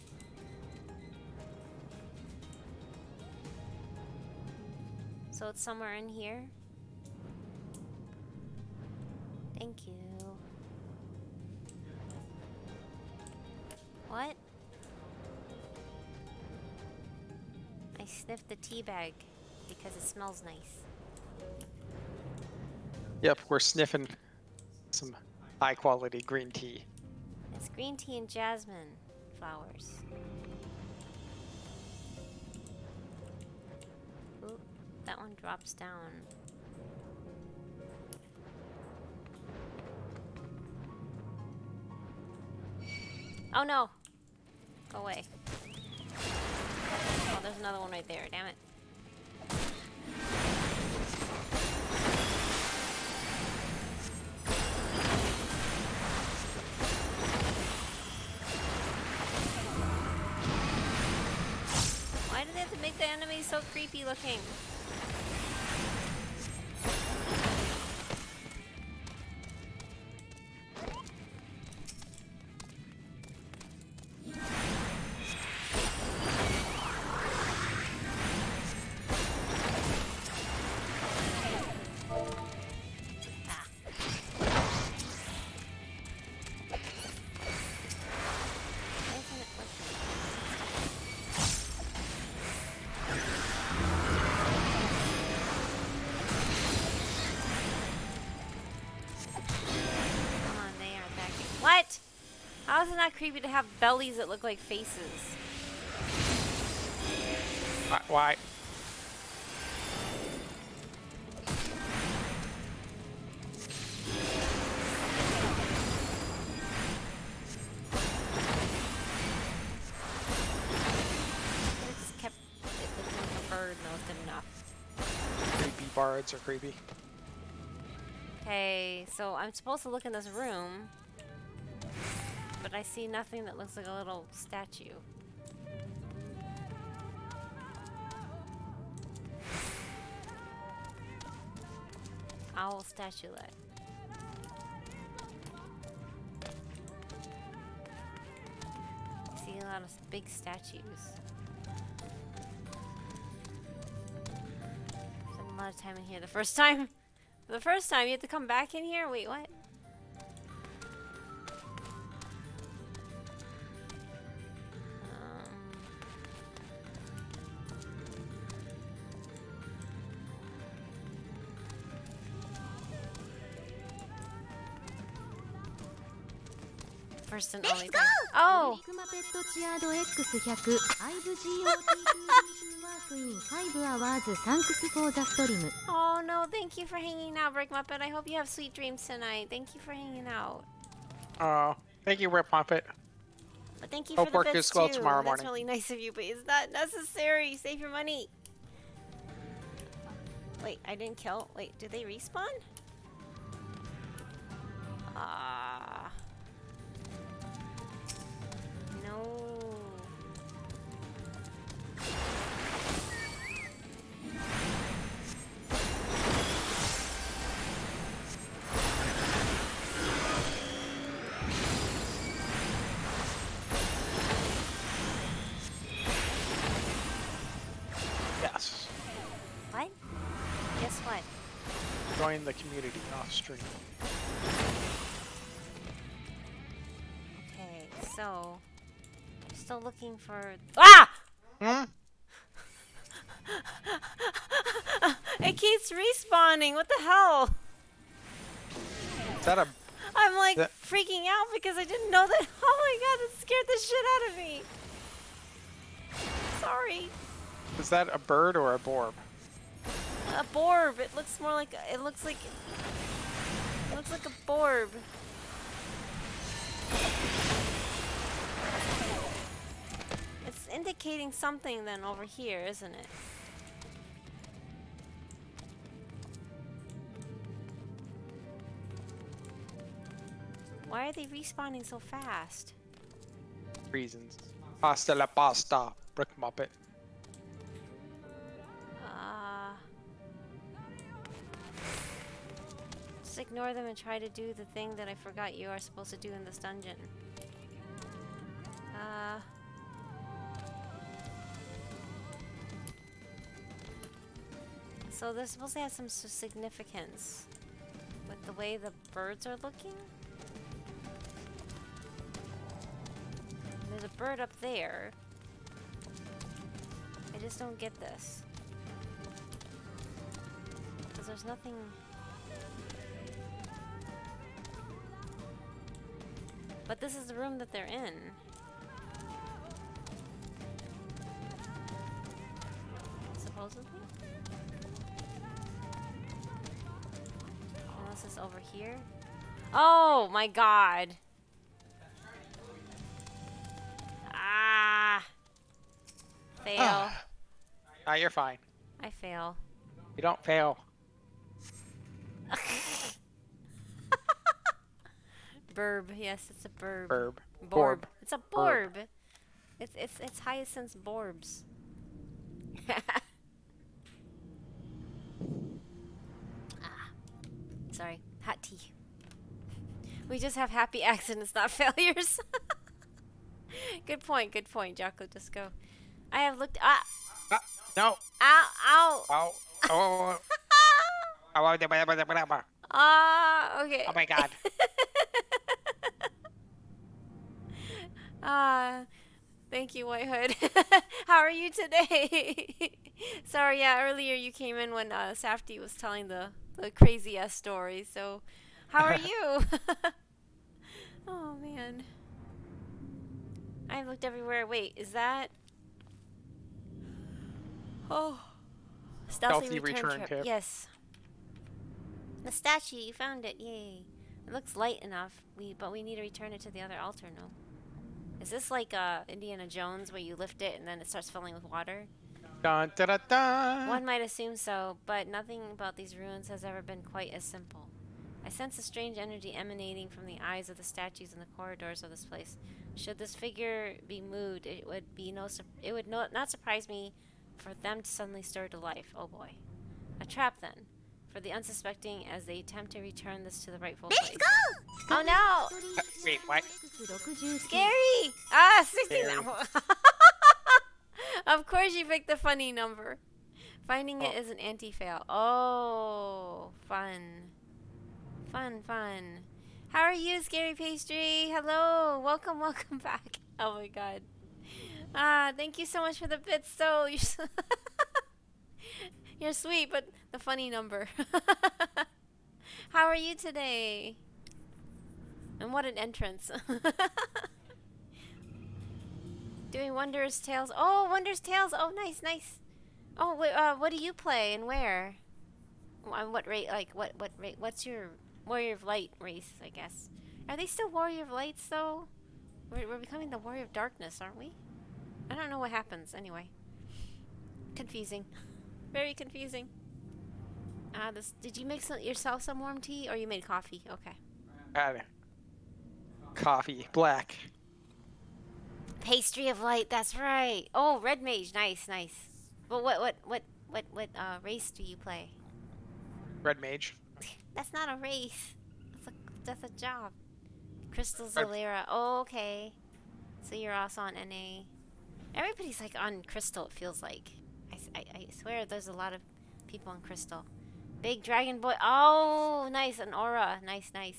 So it's somewhere in here? Thank you. What? I sniffed the tea bag because it smells nice.
Yep, we're sniffing some high quality green tea.
It's green tea and jasmine flowers. Ooh, that one drops down. Oh no! Go away. Oh, there's another one right there, damn it. Why do they have to make the enemies so creepy looking? What? How is it not creepy to have bellies that look like faces?
Why?
They just kept it looking like a bird and that was good enough.
Creepy bards are creepy.
Okay, so I'm supposed to look in this room, but I see nothing that looks like a little statue. Owl statuette. I see a lot of big statues. Spent a lot of time in here the first time. The first time you have to come back in here? Wait, what? First and only time. Oh!
ビッグマペットチアード X100 5GOT2 ワークイン5 hours thanks for the stream.
Oh no, thank you for hanging out, Brick Muppet. I hope you have sweet dreams tonight. Thank you for hanging out.
Oh, thank you, Rip Muppet.
But thank you
Hope
for the
work
bits
goes well
too.
tomorrow
That's
morning.
really nice of you, but it's not necessary. Save your money. Wait, I didn't kill. Wait, did they respawn? Ah. No.
Yes.
What? Guess what?
Join the community off stream.
Okay, so I'm still looking for. Ah!
Hmm?
It keeps respawning. What the hell?
Is that a...
I'm like
That-
freaking out because I didn't know that. Oh my god, that scared the shit out of me. Sorry.
Is that a bird or a borb?
A borb. It looks more like it looks like a borb. It's indicating something then over here, isn't it? Why are they respawning so fast?
Reasons. Pasta la pasta, Brick Muppet.
Just ignore them and try to do the thing that I forgot you are supposed to do in this dungeon. So they're supposed to have some significance with the way the birds are looking. There's a bird up there. I just don't get this. Because there's nothing... But this is the room that they're in. Supposedly? Unless it's over here. Oh my god! Ah! Fail.
Ah, you're fine.
I fail.
You don't fail.
Burb. Yes, it's a burb.
Burb.
Borb.
Borb.
It's a borb. It's Hyacinth's borbs. Sorry. Hot tea. We just have happy accidents, not failures. Good point, Jocko Disco. I have looked.
No.
Ow!
Ow. Oh. Oh.
Okay.
Oh my god.
Thank you, White Hood. How are you today? Sorry, yeah, earlier you came in when Safety was telling the crazy ass story. So, how are you? Oh man, I've looked everywhere. Wait, is that? Oh, stealthy return trip. Yes. The statue, you found it. Yay! It looks light enough. But we need to return it to the other altar. No. Is this like Indiana Jones where you lift it and then it starts filling with water?
Dun, da, da, da.
One might assume so, but nothing about these ruins has ever been quite as simple. I sense a strange energy emanating from the eyes of the statues in the corridors of this place. Should this figure be moved, it would not surprise me for them to suddenly stir to life. Oh boy. A trap then, for the unsuspecting as they attempt to return this to the rightful place. Oh no!
Wait, what?
Scary! 16. Of course you picked the funny number. Finding it is an anti-fail. Oh, fun. Fun. How are you, Scary Pastry? Hello. Welcome back. Oh my god. Thank you so much for the bits. So you're sweet, but the funny number. How are you today? And what an entrance. Doing Wondrous Tales. Oh, Wondrous Tales. Oh, nice. Oh, wait, what do you play and where? On what rate? Like, what rate? What's your Warrior of Light race, I guess? Are they still Warrior of Lights, though? We're becoming the Warrior of Darkness, aren't we? I don't know what happens. Anyway. Confusing. Very confusing. Did you make yourself some warm tea, or you made coffee? Okay.
Coffee. Black.
Pastry of Light, that's right. Oh, Red Mage, nice. But what race do you play?
Red Mage.
That's not a race. That's a job. Crystal Zalera. Oh, okay. So you're also on NA. Everybody's like on Crystal, it feels like. I swear there's a lot of people on Crystal. Big Dragon Boy. Oh, nice. An Aura. Nice. I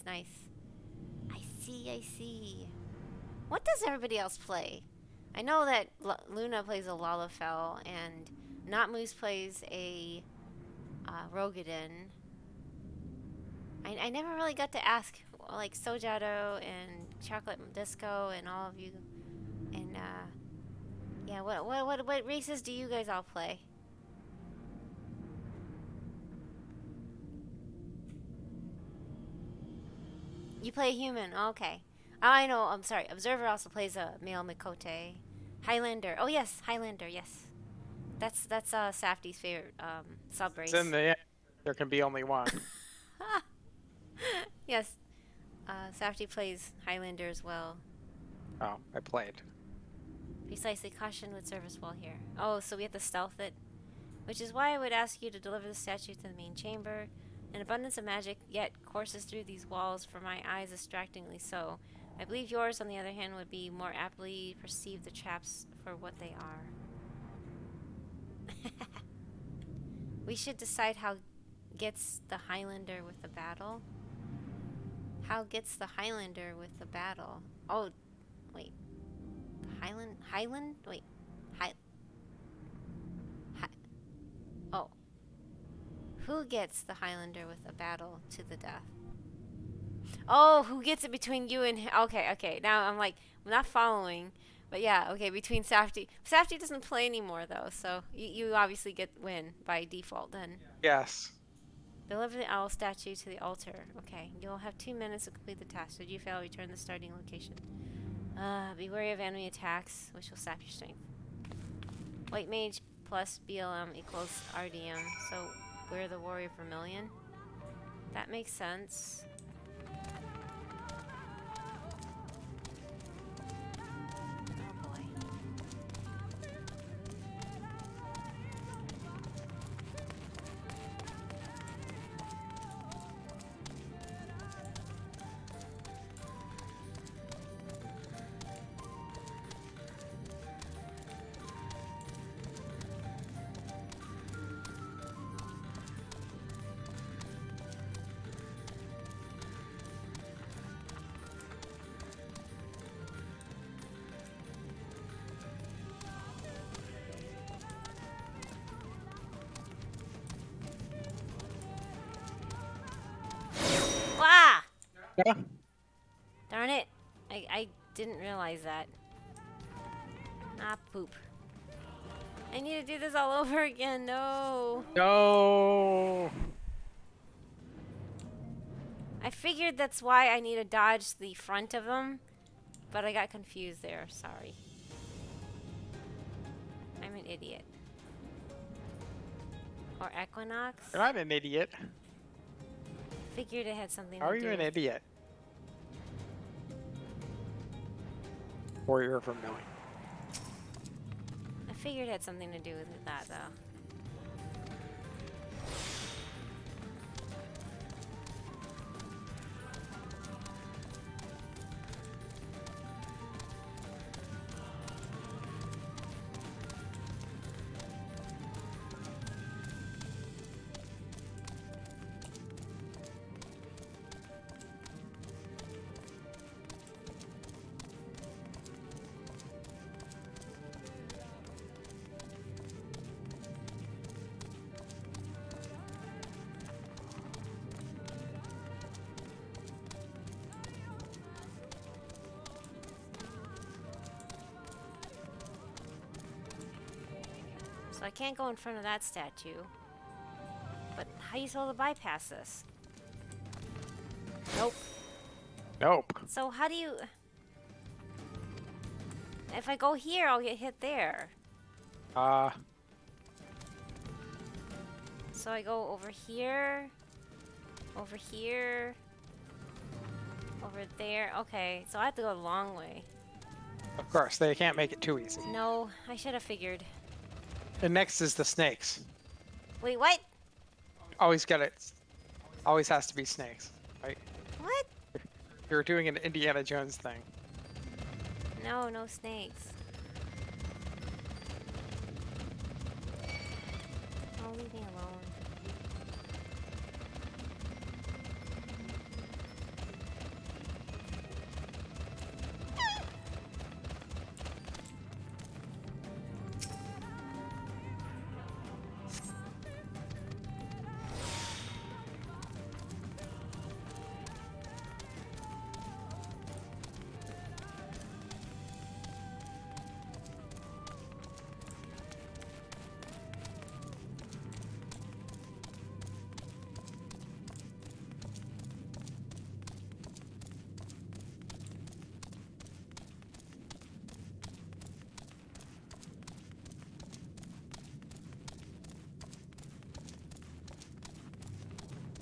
see. What does everybody else play? I know that Luna plays a Lalafell and Not Moose plays a Rogadin. I never really got to ask like Sojado and Chocolate Disco and all of you. And yeah, what races do you guys all play? You play human. Oh, okay. Oh, I know. I'm sorry. Observer also plays a male Mikote. Highlander. Oh yes, Highlander. Yes. That's Safty's favorite sub race.
In the end, there can be only one.
Yes. Safty plays Highlander as well.
Oh, I played.
Precisely. Caution would serve us well here. Oh, so we have to stealth it. Which is why I would ask you to deliver the statue to the main chamber. An abundance of magic yet courses through these walls for my eyes distractingly so. I believe yours, on the other hand, would be more aptly perceive the traps for what they are. We should decide how gets the Highlander with the battle. How gets the Highlander with the battle? Oh, wait. Highland? Wait. Oh. Who gets the Highlander with a battle to the death? Oh, who gets it between you and him? Okay. Now I'm like, I'm not following. But yeah, okay, between Safety. Safety doesn't play anymore, though, so you obviously win by default then.
Yes.
Deliver the owl statue to the altar. Okay, you'll have 2 minutes to complete the task. Should you fail, return to the starting location. Be wary of enemy attacks, which will sap your strength. White mage plus BLM equals RDM, so we're the warrior vermilion. That makes sense. Oh boy. Ah!
Yeah.
Darn it. I didn't realize that. Ah, poop. I need to do this all over again. No.
No.
I figured that's why I need to dodge the front of them, but I got confused there. Sorry. I'm an idiot. Or Equinox?
You're not an idiot.
Figured it had something
How are
to do
you an
with
idiot? Warrior vermilion.
I figured it had something to do with that, though. So I can't go in front of that statue. But how are you supposed to bypass this? Nope.
Nope.
So how do you... If I go here, I'll get hit there. So I go over here, over here, over there. Okay, so I have to go the long way.
Of course, they can't make it too easy.
No, I should have figured.
And next is the snakes.
Wait, what?
Always got it. Always has to be snakes, right?
What?
You're doing an Indiana Jones thing.
No, no snakes. Oh, leave me alone.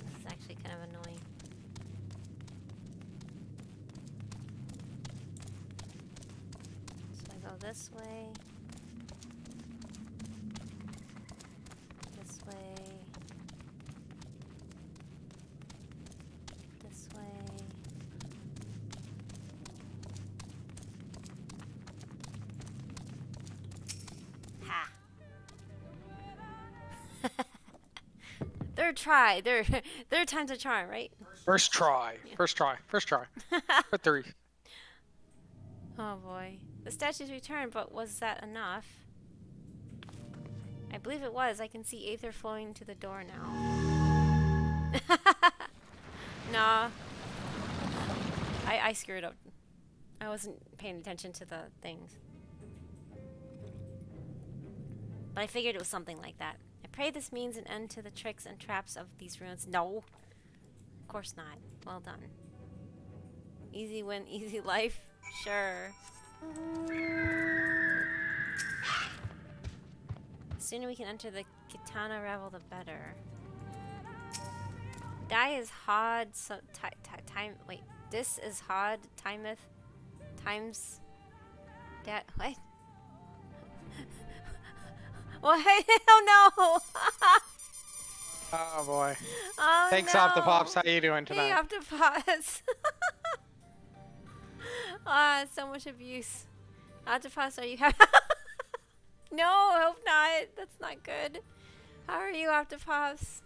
This is actually kind of annoying. So I go this way. This way. This way. third try. Third time's a charm, right?
First try. First try. First try. For 3.
Oh boy. The statue's returned, but was that enough? I believe it was. I can see aether flowing to the door now. Nah. I screwed up. I wasn't paying attention to the things. But I figured it was something like that. I pray this means an end to the tricks and traps of these ruins. No. Of course not. Well done. Easy win, easy life? Sure. The sooner we can enter the Kitana Ravel, the better. Die is hard, so time. Wait, this is hard. Timeth times. That what? What? Oh no!
Oh boy.
Oh,
Thanks,
no.
Optipops. How you doing tonight?
Hey, Octopus. Ah, so much abuse. Octopus, are you happy? No, I hope not. That's not good. How are you, Octopus?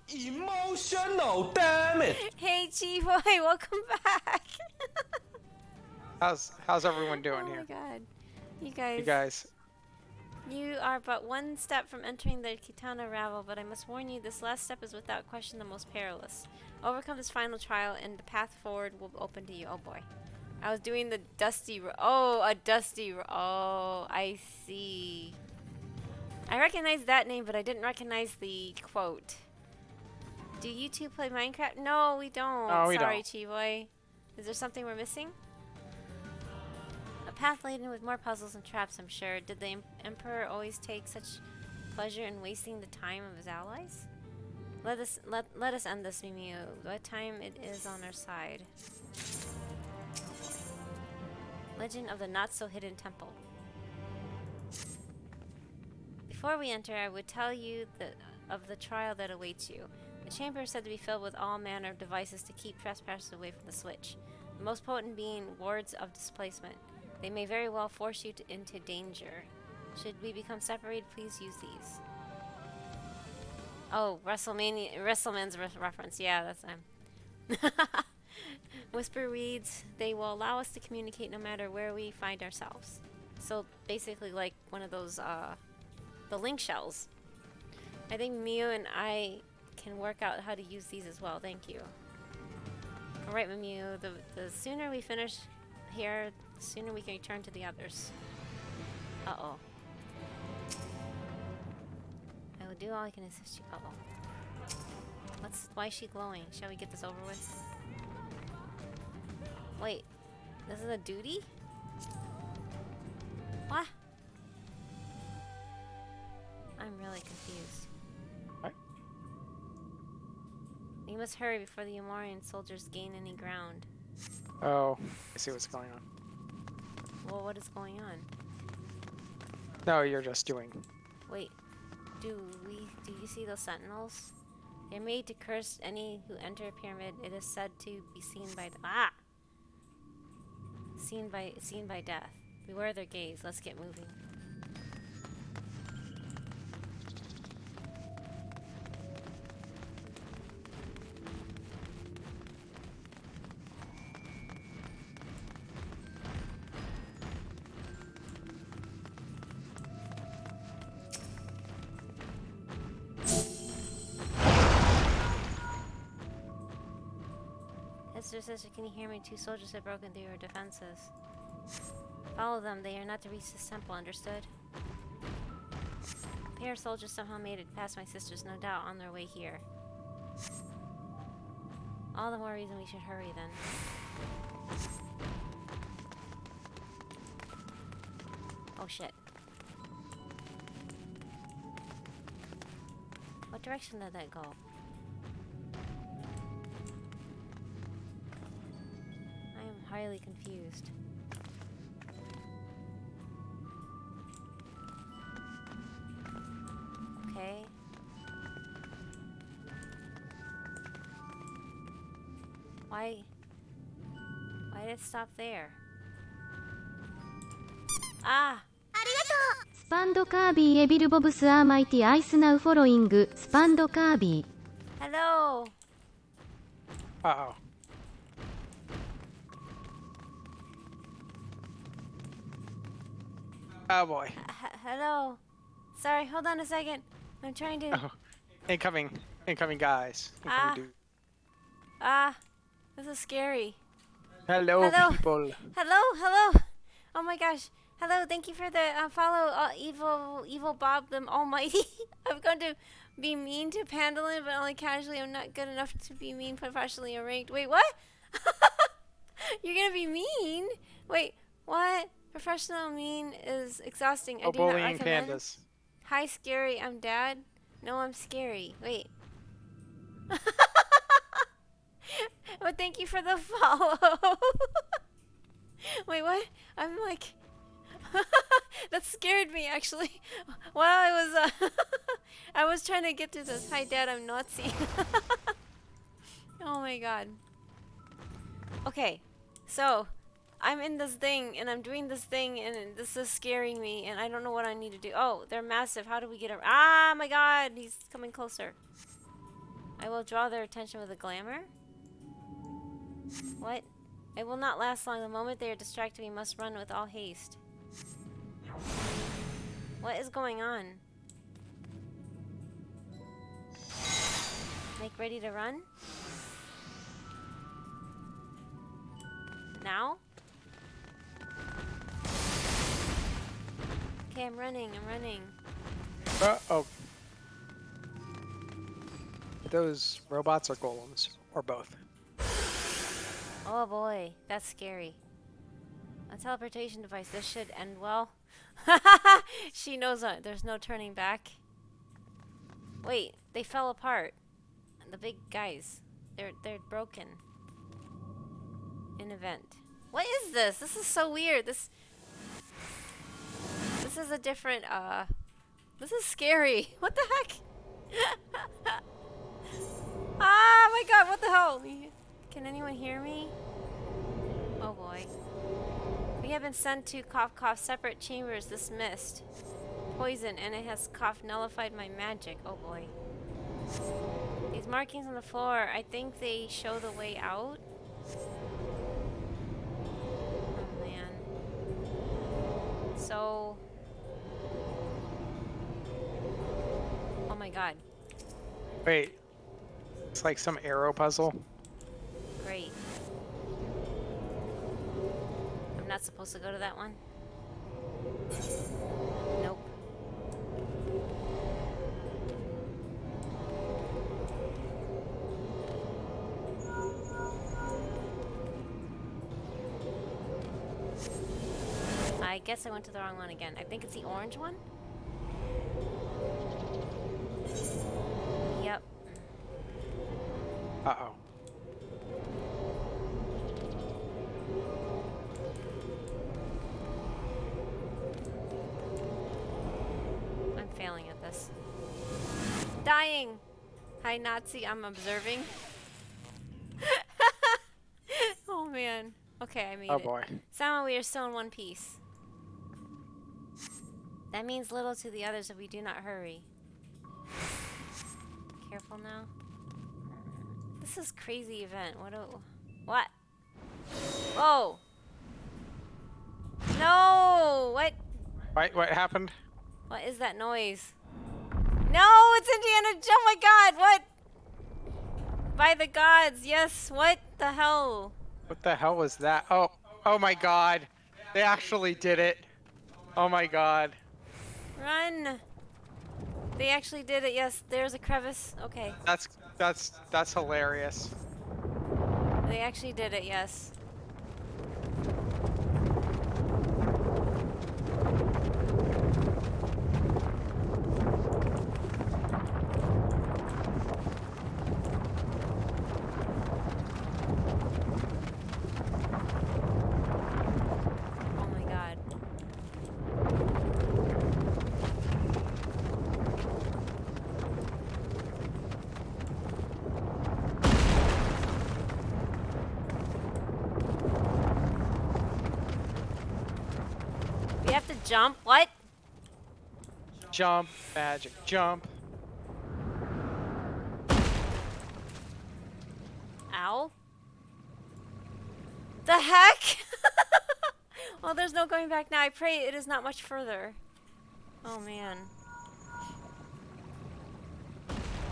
Emotional, damn it!
Hey, G-Boy, welcome back.
How's everyone doing
Oh
here?
my god. You
You
guys.
guys.
You are but one step from entering the Kitana Ravel, but I must warn you, this last step is without question the most perilous. Overcome this final trial, and the path forward will open to you. Oh boy. I was doing the dusty oh, a dusty oh, I see. I recognize that name, but I didn't recognize the quote. Do you two play Minecraft? No, we don't.
No, we
Sorry,
don't.
Chiboy. Is there something we're missing? A path laden with more puzzles and traps, I'm sure. Did the Emperor always take such pleasure in wasting the time of his allies? Let us end this, Mimiu. What time it is on our side? Legend of the Not-So-Hidden Temple. Before we enter, I would tell you of the trial that awaits you. The chamber is said to be filled with all manner of devices to keep trespassers away from the switch. The most potent being wards of displacement. They may very well force you into danger. Should we become separated, please use these. Oh, WrestleMan's reference. Yeah, that's them. Whisper reads, they will allow us to communicate no matter where we find ourselves. So basically like one of those, the link shells. I think Miu and I can work out how to use these as well. Thank you. Alright, Miu, the sooner we finish here, the sooner we can return to the others. Uh-oh. I will do all I can assist you. Uh-oh. Why is she glowing? Shall we get this over with? Wait, this is a duty? What? I'm really confused.
What?
You must hurry before the Umarian soldiers gain any ground.
Oh, I see what's going on.
Well, what is going on?
No, you're just doing.
Wait, do you see those sentinels? They're made to curse any who enter a pyramid. It is said to be seen by seen by death. Beware their gaze. Let's get moving. Sister, can you hear me? 2 soldiers have broken through your defenses. Follow them. They are not to reach this temple, understood? A pair of soldiers somehow made it past my sisters, no doubt on their way here. All the more reason we should hurry then. Oh shit. What direction did that go? Highly confused. Okay. Why did it stop there? Ah!
スパンドカービーエビルボブスアーマイティアイスナウフォロイングスパンドカービー
Hello.
Uh-oh. Oh boy.
Hello. Sorry, hold on a second. I'm trying to.
Oh. Incoming guys. Incoming dude.
This is scary.
Hello,
Hello.
people.
Hello. Oh my gosh. Hello, thank you for the follow, evil Bob the Almighty. I'm going to be mean to Panda лiн, but only casually. I'm not good enough to be mean professionally or ranked. Wait, what? You're gonna be mean? Wait, what? Professional mean is exhausting. I do not
bullying
recommend.
pandas.
Hi, scary. I'm dad. No, I'm scary. Wait. Well, thank you for the follow. Wait, what? I'm like. That scared me actually. While I was trying to get through this. Hi Dad, I'm Nazi. Oh my god. Okay, so I'm in this thing and I'm doing this thing and this is scaring me and I don't know what I need to do. Oh, they're massive. How do we get around? Ah, my god, he's coming closer. I will draw their attention with a glamour. What? It will not last long. The moment they are distracted, we must run with all haste. What is going on? Make ready to run? Now? Okay, I'm running.
Uh-oh. Those robots are golems, or both.
Oh boy, that's scary. A teleportation device. This should end well. She knows there's no turning back. Wait, they fell apart. The big guys. They're broken. An event. What is this? This is so weird. This is a different this is scary. What the heck? Ah, my god, what the hell? Can anyone hear me? Oh boy. We have been sent to cough cough separate chambers. Dismissed. Poison, and it has cough nullified my magic. Oh boy. These markings on the floor, I think they show the way out. Oh man. So. Oh my god.
Wait. It's like some arrow puzzle.
Great. I'm not supposed to go to that one? Nope. I guess I went to the wrong one again. I think it's the orange one? Yep.
Uh-oh.
I'm failing at this. Dying! Hi, Nazi. I'm observing. Oh, man. Okay, I made it.
Oh boy.
Somehow we are still in one piece. That means little to the others if we do not hurry. Careful now. This is crazy event. What? Whoa! No! What?
Wait, what happened?
What is that noise? No, it's Indiana. Oh my god, what? By the gods, yes. What the hell?
What the hell was that? Oh my god. They actually did it. Oh my god.
Run. They actually did it, yes. There's a crevice. Okay.
That's hilarious.
They actually did it, yes. Oh my god. We have to jump? What?
Jump, magic, jump.
Ow. The heck? Well, there's no going back now. I pray it is not much further. Oh, man.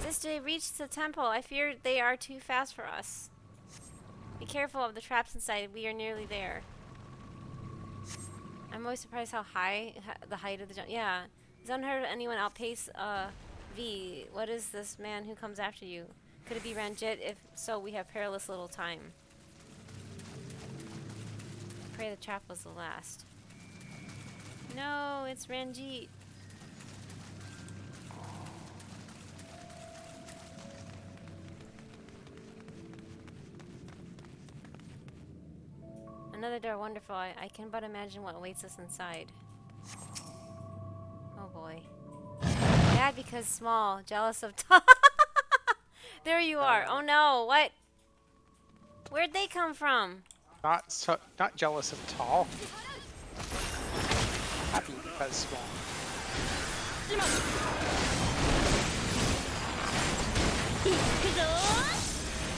This day reached the temple. I fear they are too fast for us. Be careful of the traps inside. We are nearly there. I'm always surprised how high the height of the jump. Yeah. It's unheard of anyone outpace V. What is this man who comes after you? Could it be Ranjit? If so, we have perilous little time. I pray the trap was the last. No, it's Ranjit. Another door, wonderful. I can but imagine what awaits us inside. Oh boy. Bad because small, jealous of tall. There you are. Oh no, what? Where'd they come from?
Not jealous of tall. Happy because small.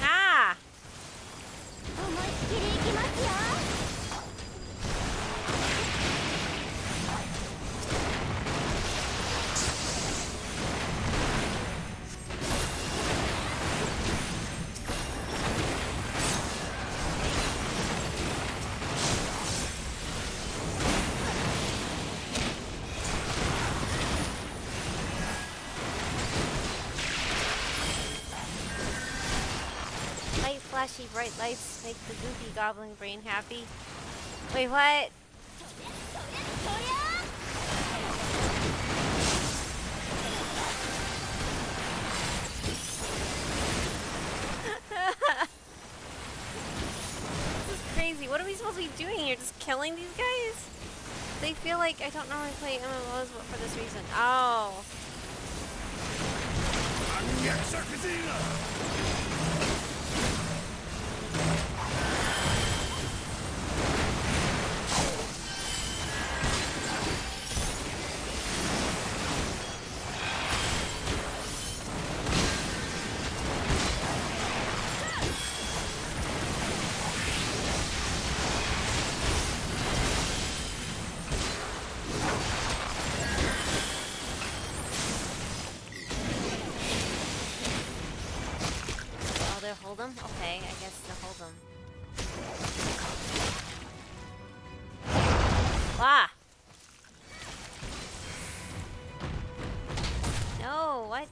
Ah! Light, flashy, bright lights make the goofy goblin brain happy. Wait, what? This is crazy. What are we supposed to be doing here? Just killing these guys? They feel like I don't normally play MMOs for this reason. Oh. Hold them? Okay, I guess they'll hold them. Ah! No, what?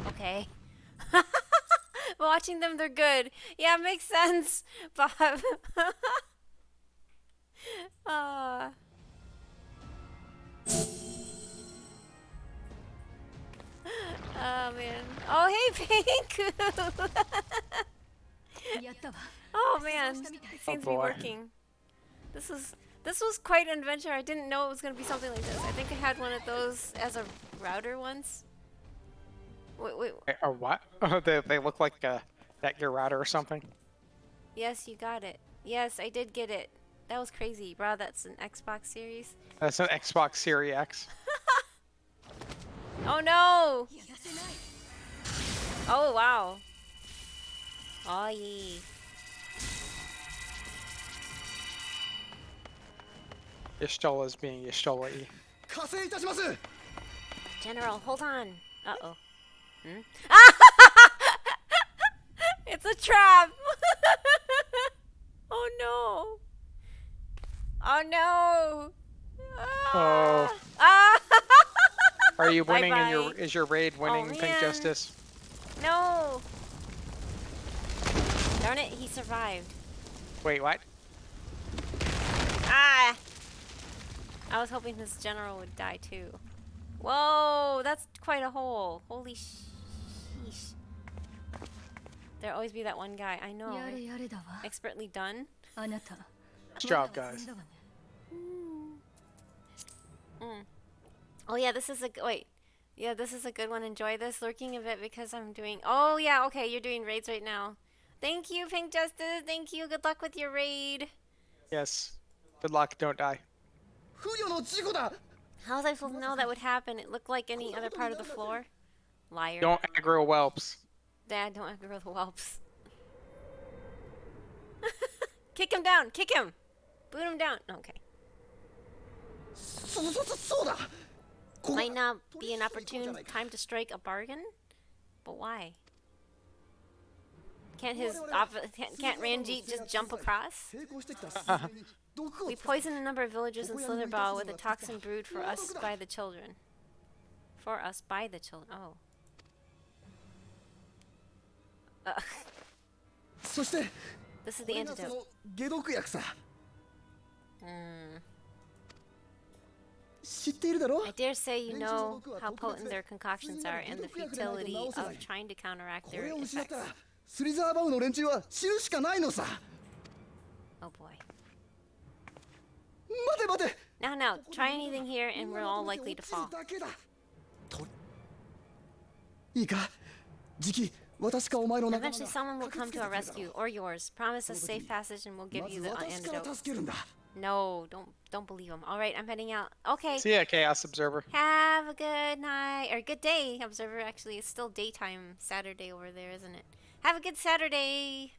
Okay. Watching them, they're good. Yeah, makes sense, Bob. Oh man. Oh hey Pink! Oh man. It seems to be working. This was quite an adventure. I didn't know it was gonna be something like this. I think I had one of those as a router once. Wait.
Or what? Oh, they look like your router or something.
Yes, you got it. Yes, I did get it. That was crazy, bro. That's an Xbox Series.
That's an Xbox Series X.
Oh no! Oh wow. Oh yeah.
Y'shtola is being Y'shtola-y.
General, hold on. Uh-oh. Hmm? It's a trap! Oh no! Oh no!
Oh.
Ah!
Are you winning?
Bye-bye.
Is your raid winning, Pink
man.
Justice?
No! Darn it, he survived.
Wait, what?
Ah! I was hoping this general would die too. Whoa, that's quite a hole. Holy sheesh. There'll always be that one guy. I know. Expertly done.
Nice job, guys.
Oh yeah, this is a wait. Yeah, this is a good one. Enjoy this. Lurking a bit because I'm doing. Oh yeah, okay. You're doing raids right now. Thank you, Pink Justice. Thank you. Good luck with your raid.
Yes. Good luck. Don't die.
不慮の事故だ
How was I supposed to know that would happen? It looked like any other part of the floor. Liar.
Don't aggro whelps.
Dad, don't aggro the whelps. Kick him down! Kick him! Boot him down! Okay.
そうだ
Might not be an opportune time to strike a bargain? But why? Can't Ranjit just jump across?
成功してきたスズメに毒を
We poisoned a number of villagers in Slitherball with a toxin brewed for us by the children. For us by the children. Oh.
そして
This is
こ
the
れがそ
antidote.
の解毒薬さ
Hmm.
知っているだろ
I dare say you know how potent their concoctions are and the futility of trying to counteract
こ
their
れを失っ
effects.
たらスリザーバウの連中は死ぬしかないのさ
Oh boy.
待て待て
Now, try anything here and we're all likely to fall.
だけだといいかじき私かお前の仲間
Eventually
が
someone will come to our
駆けつけてくれ
rescue, or yours. Promise us safe passage and we'll give
まず
you the
私から
antidote.
助けるんだ
No, don't believe him. All right, I'm heading out. Okay.
See ya, Chaos Observer.
Have a good night or good day, Observer. Actually, it's still daytime Saturday over there, isn't it? Have a good Saturday.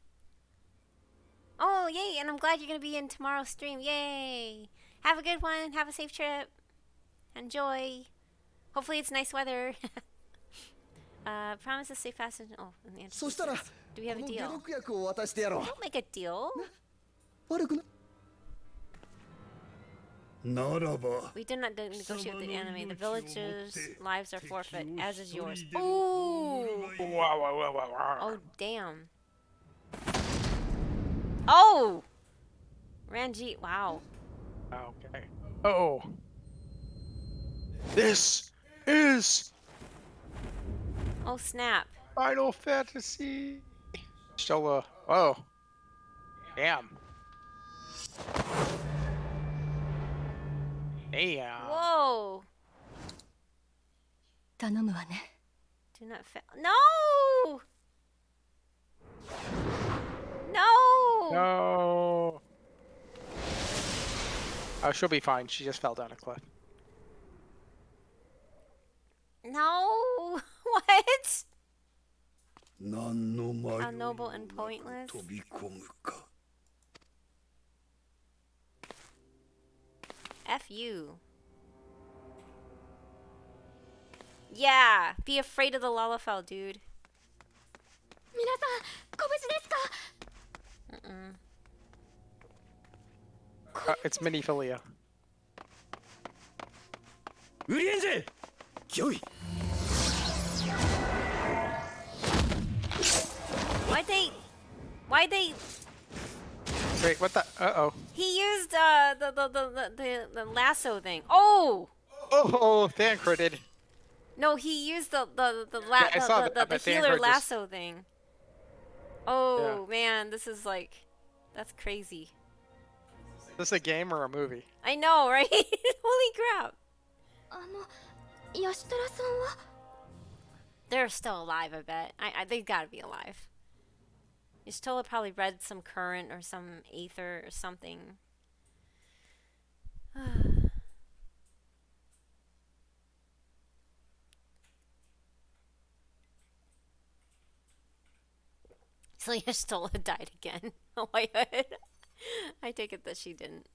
Oh, yay! And I'm glad you're gonna be in tomorrow's stream. Yay! Have a good one. Have a safe trip. Enjoy. Hopefully, it's nice weather. Promise a safe passage. Oh, and the
そしたら
antidote.
こ
Do we have a
の解
deal?
毒薬を渡してやろ
Don't make a deal.
う悪くなならば
We did not negotiate with the enemy. The villagers' lives are forfeit, as is yours. Ooh!
Wow, wow, wow, wow, wow.
Oh, damn. Oh! Ranjit, wow.
Okay. Oh. This is
Oh, snap.
Final Fantasy. Still, oh. Damn. Damn.
Whoa!
頼むわね
Do not fail. No! No!
No. Oh, she'll be fine. She just fell down a cliff.
No! What?
何の迷い
How noble and pointless.
飛び込むか
F you. Yeah! Be afraid of the Lalafell, dude.
皆さんご無事ですか
Mm-mm.
It's Mini Philia.
ウリエンジェ来い
Why'd they
Wait, what the? Uh-oh.
He used the lasso thing. Oh!
Oh, Thancred did.
No, he used the
Yeah, I saw that, but
healer
Thancred just-
lasso thing. Oh man, this is like that's crazy.
Is this a game or a movie?
I know, right? Holy crap.
あのヤシタラさんは
They're still alive, I bet. They've got to be alive. Yashtola probably read some current or some aether or something. So Yashtola died again. Oh my god. I take it that she didn't.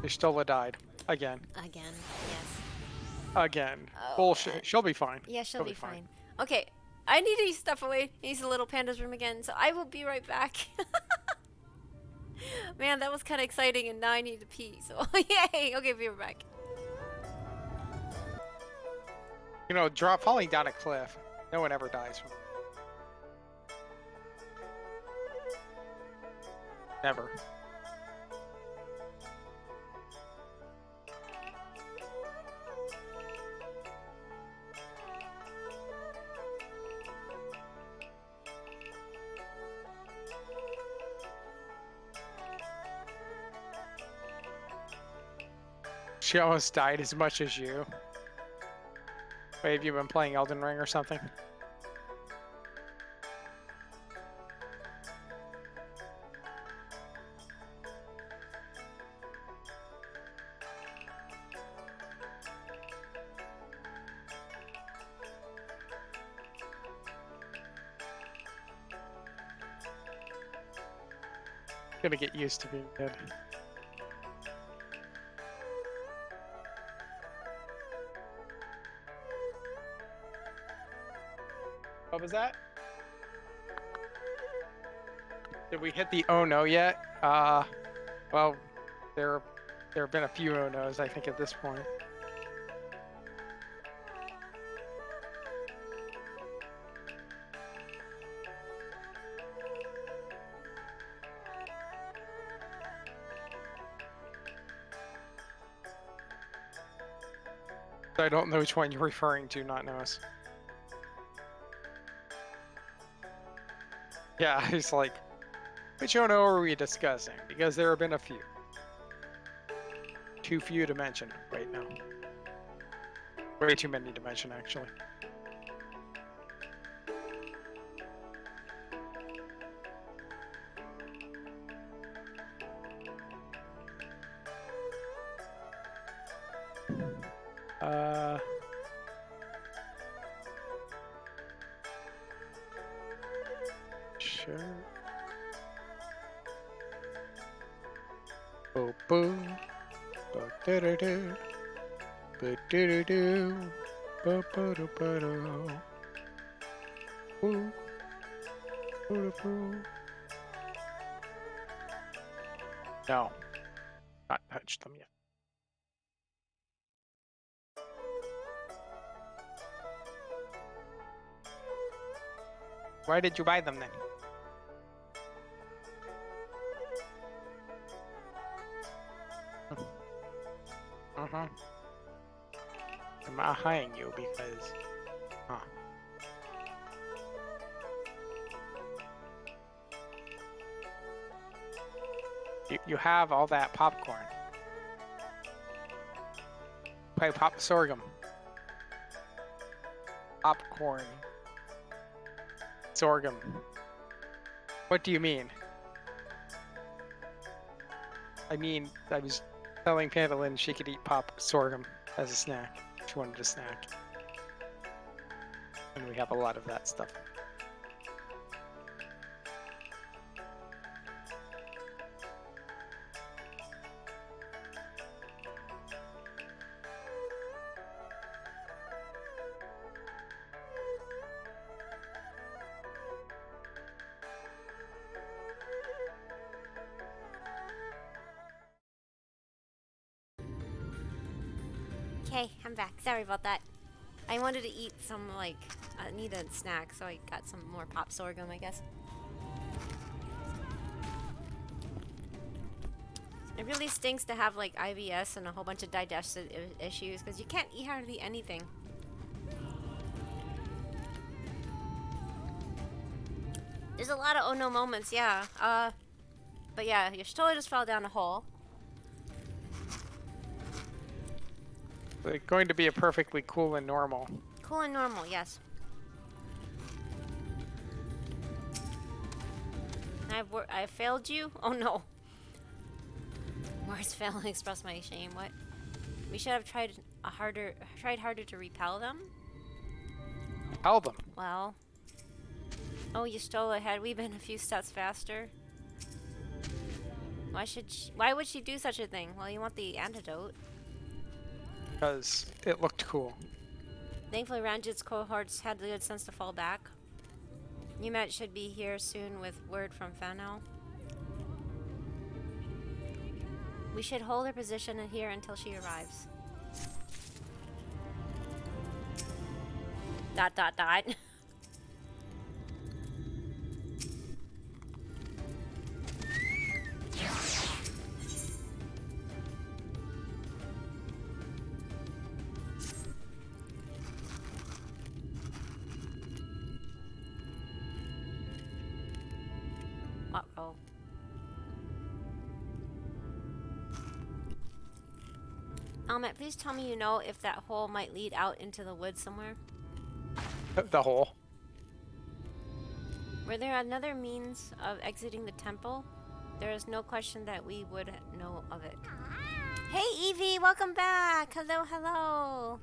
Ishtola died. Again.
Again, yes.
Again.
Oh,
Bullshit. She'll be fine.
Yeah, she'll be fine. Okay, I need to step away. Use the little panda's room again, so I will be right back. Man, that was kind of exciting, and now I need to pee. So yay! Okay, be right back.
You know, falling down a cliff. No one ever dies from it. Never. She almost died as much as you. Wait, have you been playing Elden Ring or something? Gonna get used to being dead. What was that? Did we hit the oh no yet? Well, there have been a few oh no's, I think, at this point. I don't know which one you're referring to, not knows. Yeah, he's like, which oh no are we discussing? Because there have been a few. Too few to mention right now. Way too many to mention, actually. Sure. Boo boo. Boo doo doo doo. Boo doo doo doo. Boo boo doo boo doo. Boo. Boo doo boo. No. Not touched them yet. Why did you buy them then? I'm not hiring you because... Huh. You have all that popcorn. Play pop sorghum. Popcorn. Sorghum. What do you mean? I mean, I was telling Panda lin she could eat pop sorghum as a snack. She wanted a snack. And we have a lot of that stuff.
Okay, I'm back. Sorry about that. I wanted to eat some, like, I need a snack, so I got some more pop sorghum, I guess. It really stinks to have, like, IBS and a whole bunch of digestive issues, because you can't eat hardly anything. There's a lot of oh no moments, yeah. But yeah, your totally just fell down a hole.
They're going to be a perfectly cool and normal.
Cool and normal, yes. I failed you? Oh no. Words fail and express my shame. What? We should have tried harder to repel them.
Repel them.
Well. Oh, you stole ahead. We've been a few steps faster. Why would she do such a thing? Well, you want the antidote.
Because it looked cool.
Thankfully, Ranjit's cohorts had the good sense to fall back. Yumet should be here soon with word from Fano. We should hold her position in here until she arrives. ... Uh-oh. Almet, please tell me you know if that hole might lead out into the woods somewhere.
The hole.
Were there another means of exiting the temple? There is no question that we would know of it. Hey Evie, welcome back! Hello, hello!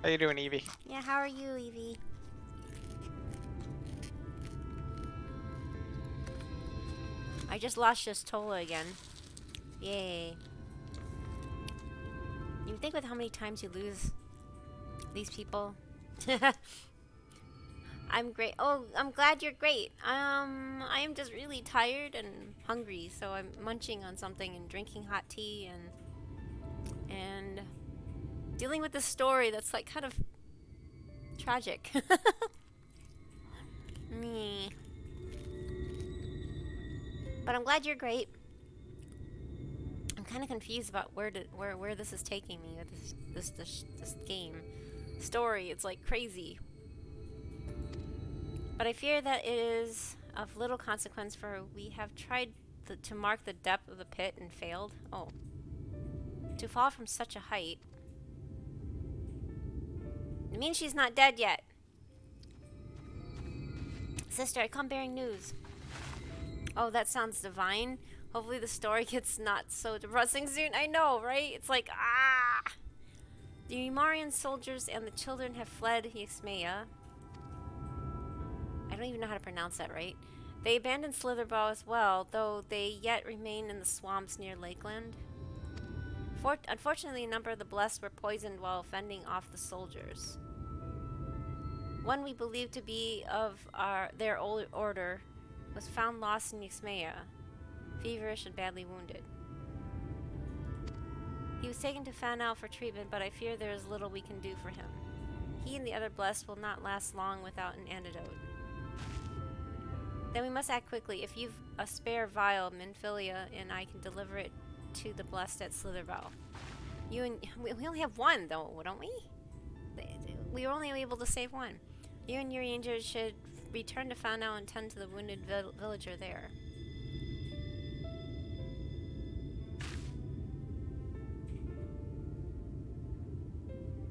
How you doing, Evie?
Yeah, how are you, Evie? I just lost Tola again. Yay. You think with how many times you lose these people? I'm great. Oh, I'm glad you're great. I am just really tired and hungry, so I'm munching on something and drinking hot tea and dealing with this story that's like kind of tragic. Me. But I'm glad you're great. I'm kind of confused about where this is taking me with this game story. It's like crazy. But I fear that it is of little consequence, for we have tried to mark the depth of the pit and failed. Oh. To fall from such a height. It means she's not dead yet. Sister, I come bearing news. Oh, that sounds divine. Hopefully the story gets not so depressing soon. I know, right? It's like, ah! The Umarian soldiers and the children have fled Yxmaya. I don't even know how to pronounce that right. They abandoned Slitherbow as well, though they yet remain in the swamps near Lakeland. Unfortunately, a number of the blessed were poisoned while fending off the soldiers. One we believe to be of their old order was found lost in Yxmaya, feverish and badly wounded. He was taken to Fanal for treatment, but I fear there is little we can do for him. He and the other blessed will not last long without an antidote. Then we must act quickly. If you've a spare vial, Minfilia and I can deliver it to the blessed at Slitherbow. We only have one, though, don't we? We were only able to save one. You and your rangers should return to Fanal and tend to the wounded villager there.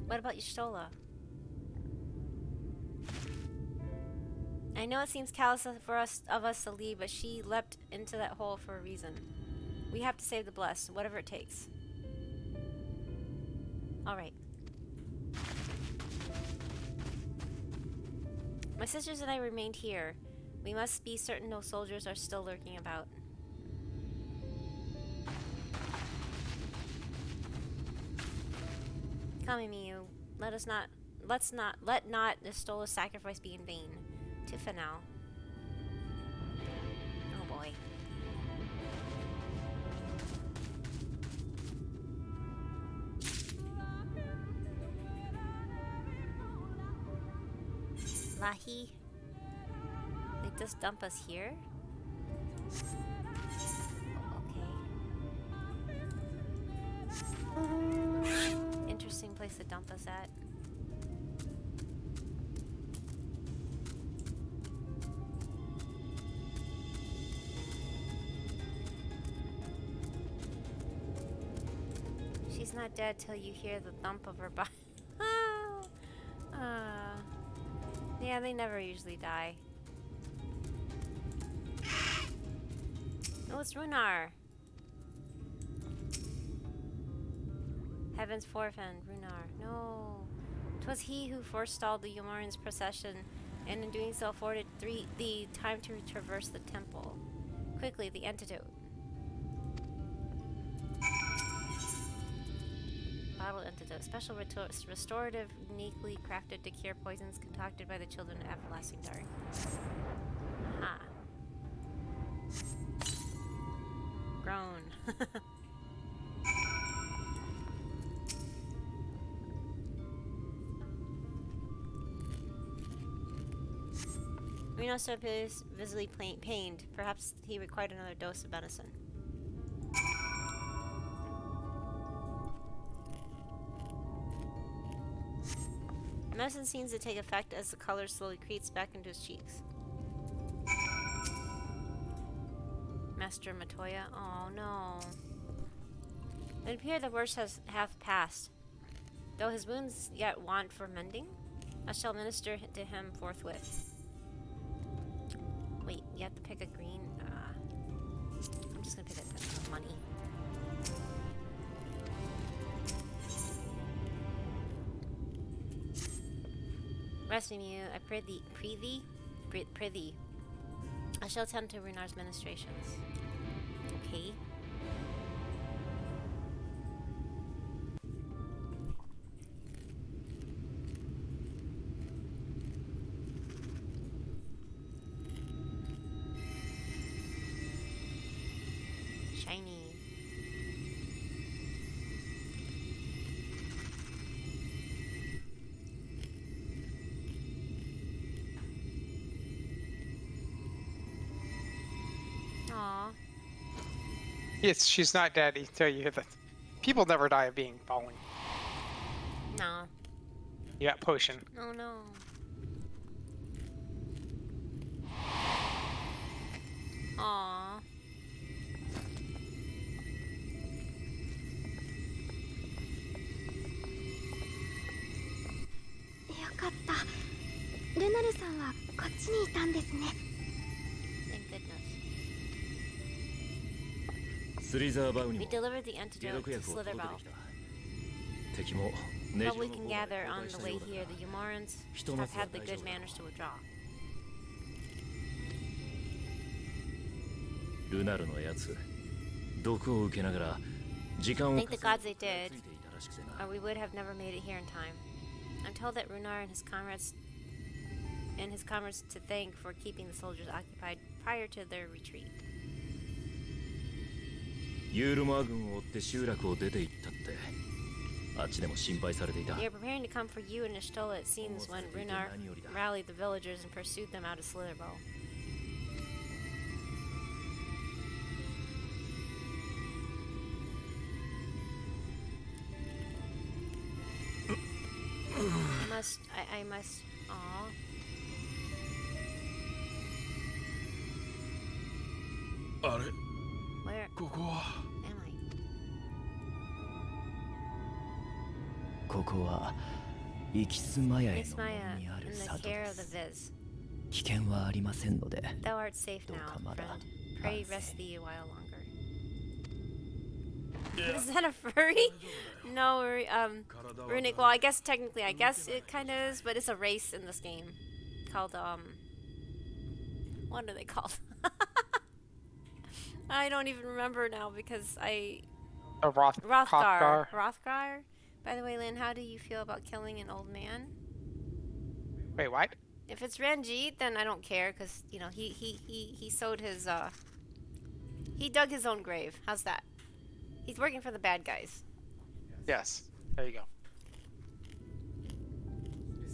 What about Y'shtola? I know it seems callous of us to leave, but she leapt into that hole for a reason. We have to save the blessed, whatever it takes. Alright. My sisters and I remained here. We must be certain no soldiers are still lurking about. Come, Miu. Let not Y'shtola's sacrifice be in vain. To Fanal. Oh boy. Lahi? They just dump us here? Okay. Interesting place to dump us at. She's not dead till you hear the thump of her body. Yeah, they never usually die. Oh, it's Runar. Heaven's forefend, Runar. No. 'Twas he who forestalled the Umarian's procession, and in doing so afforded the time to traverse the temple. Quickly, the antidote. Bottle antidote. Special restorative, uniquely crafted to cure poisons concocted by the children of everlasting dark. Aha. Groan. Reno appears visibly pained. Perhaps he required another dose of medicine. The medicine seems to take effect as the color slowly creeps back into his cheeks. Master Matoya? Oh no. It appears the worst hath passed. Though his wounds yet want for mending, I shall minister to him forthwith. Wait, you have to pick a green? I'm just gonna pick a money. Rest me, Mew. I pray thee. I shall tend to Runar's ministrations. Okay. Shiny. Aww.
Yes, she's not dead. I tell you that people never die of being falling.
No.
You got potion.
Oh no. Aww.
よかった。ルナルさんはこっちにいたんですね。
Thank goodness.
スリザーバウに
We
も
delivered the
解
antidote
毒
to
薬を届け
Slitherbow.
てきた。敵もネジ
What
ロ
we
の
can
方
gather
が
on
交
the
代した
way
ようだ
here, the Umorans
ひと
have
まずは
had the
大
good
丈夫だ
manners to withdraw.
ルナルのやつ毒を受けながら時間を
Thank the gods they
ついて
did,
いたらしくてな
or we would have never made it here in time. I'm told that Runar and his comrades to thank for keeping the soldiers occupied prior to their retreat.
ユールマー軍を追って集落を出て行ったってあっちでも心配されていた
They are preparing to come for you and Ishtola, it seems, when Runar rallied the villagers and pursued them out of Slitherbow. I must. Aw.
あれ
Where
ここは
am I?
ここはイキスマヤへ
Miss
の
Maya,
門にあ
in
る
the
里
care
で
of the
す
Viz.
危険はありませんので
Thou art safe
どう
now,
かまだ
friend. Pray
安静
rest thee a while longer. Is that a furry? No, Runic. Well, I guess technically, I guess it kind of is, but it's a race in this game called what are they called? I don't even remember now because
A
Rothgar. Rothgar. By the way, Lynn, how do you feel about killing an old man?
Wait, what?
If it's Ranjit, then I don't care because you know he sowed his he dug his own grave. How's that? He's working for the bad guys.
Yes. There you go.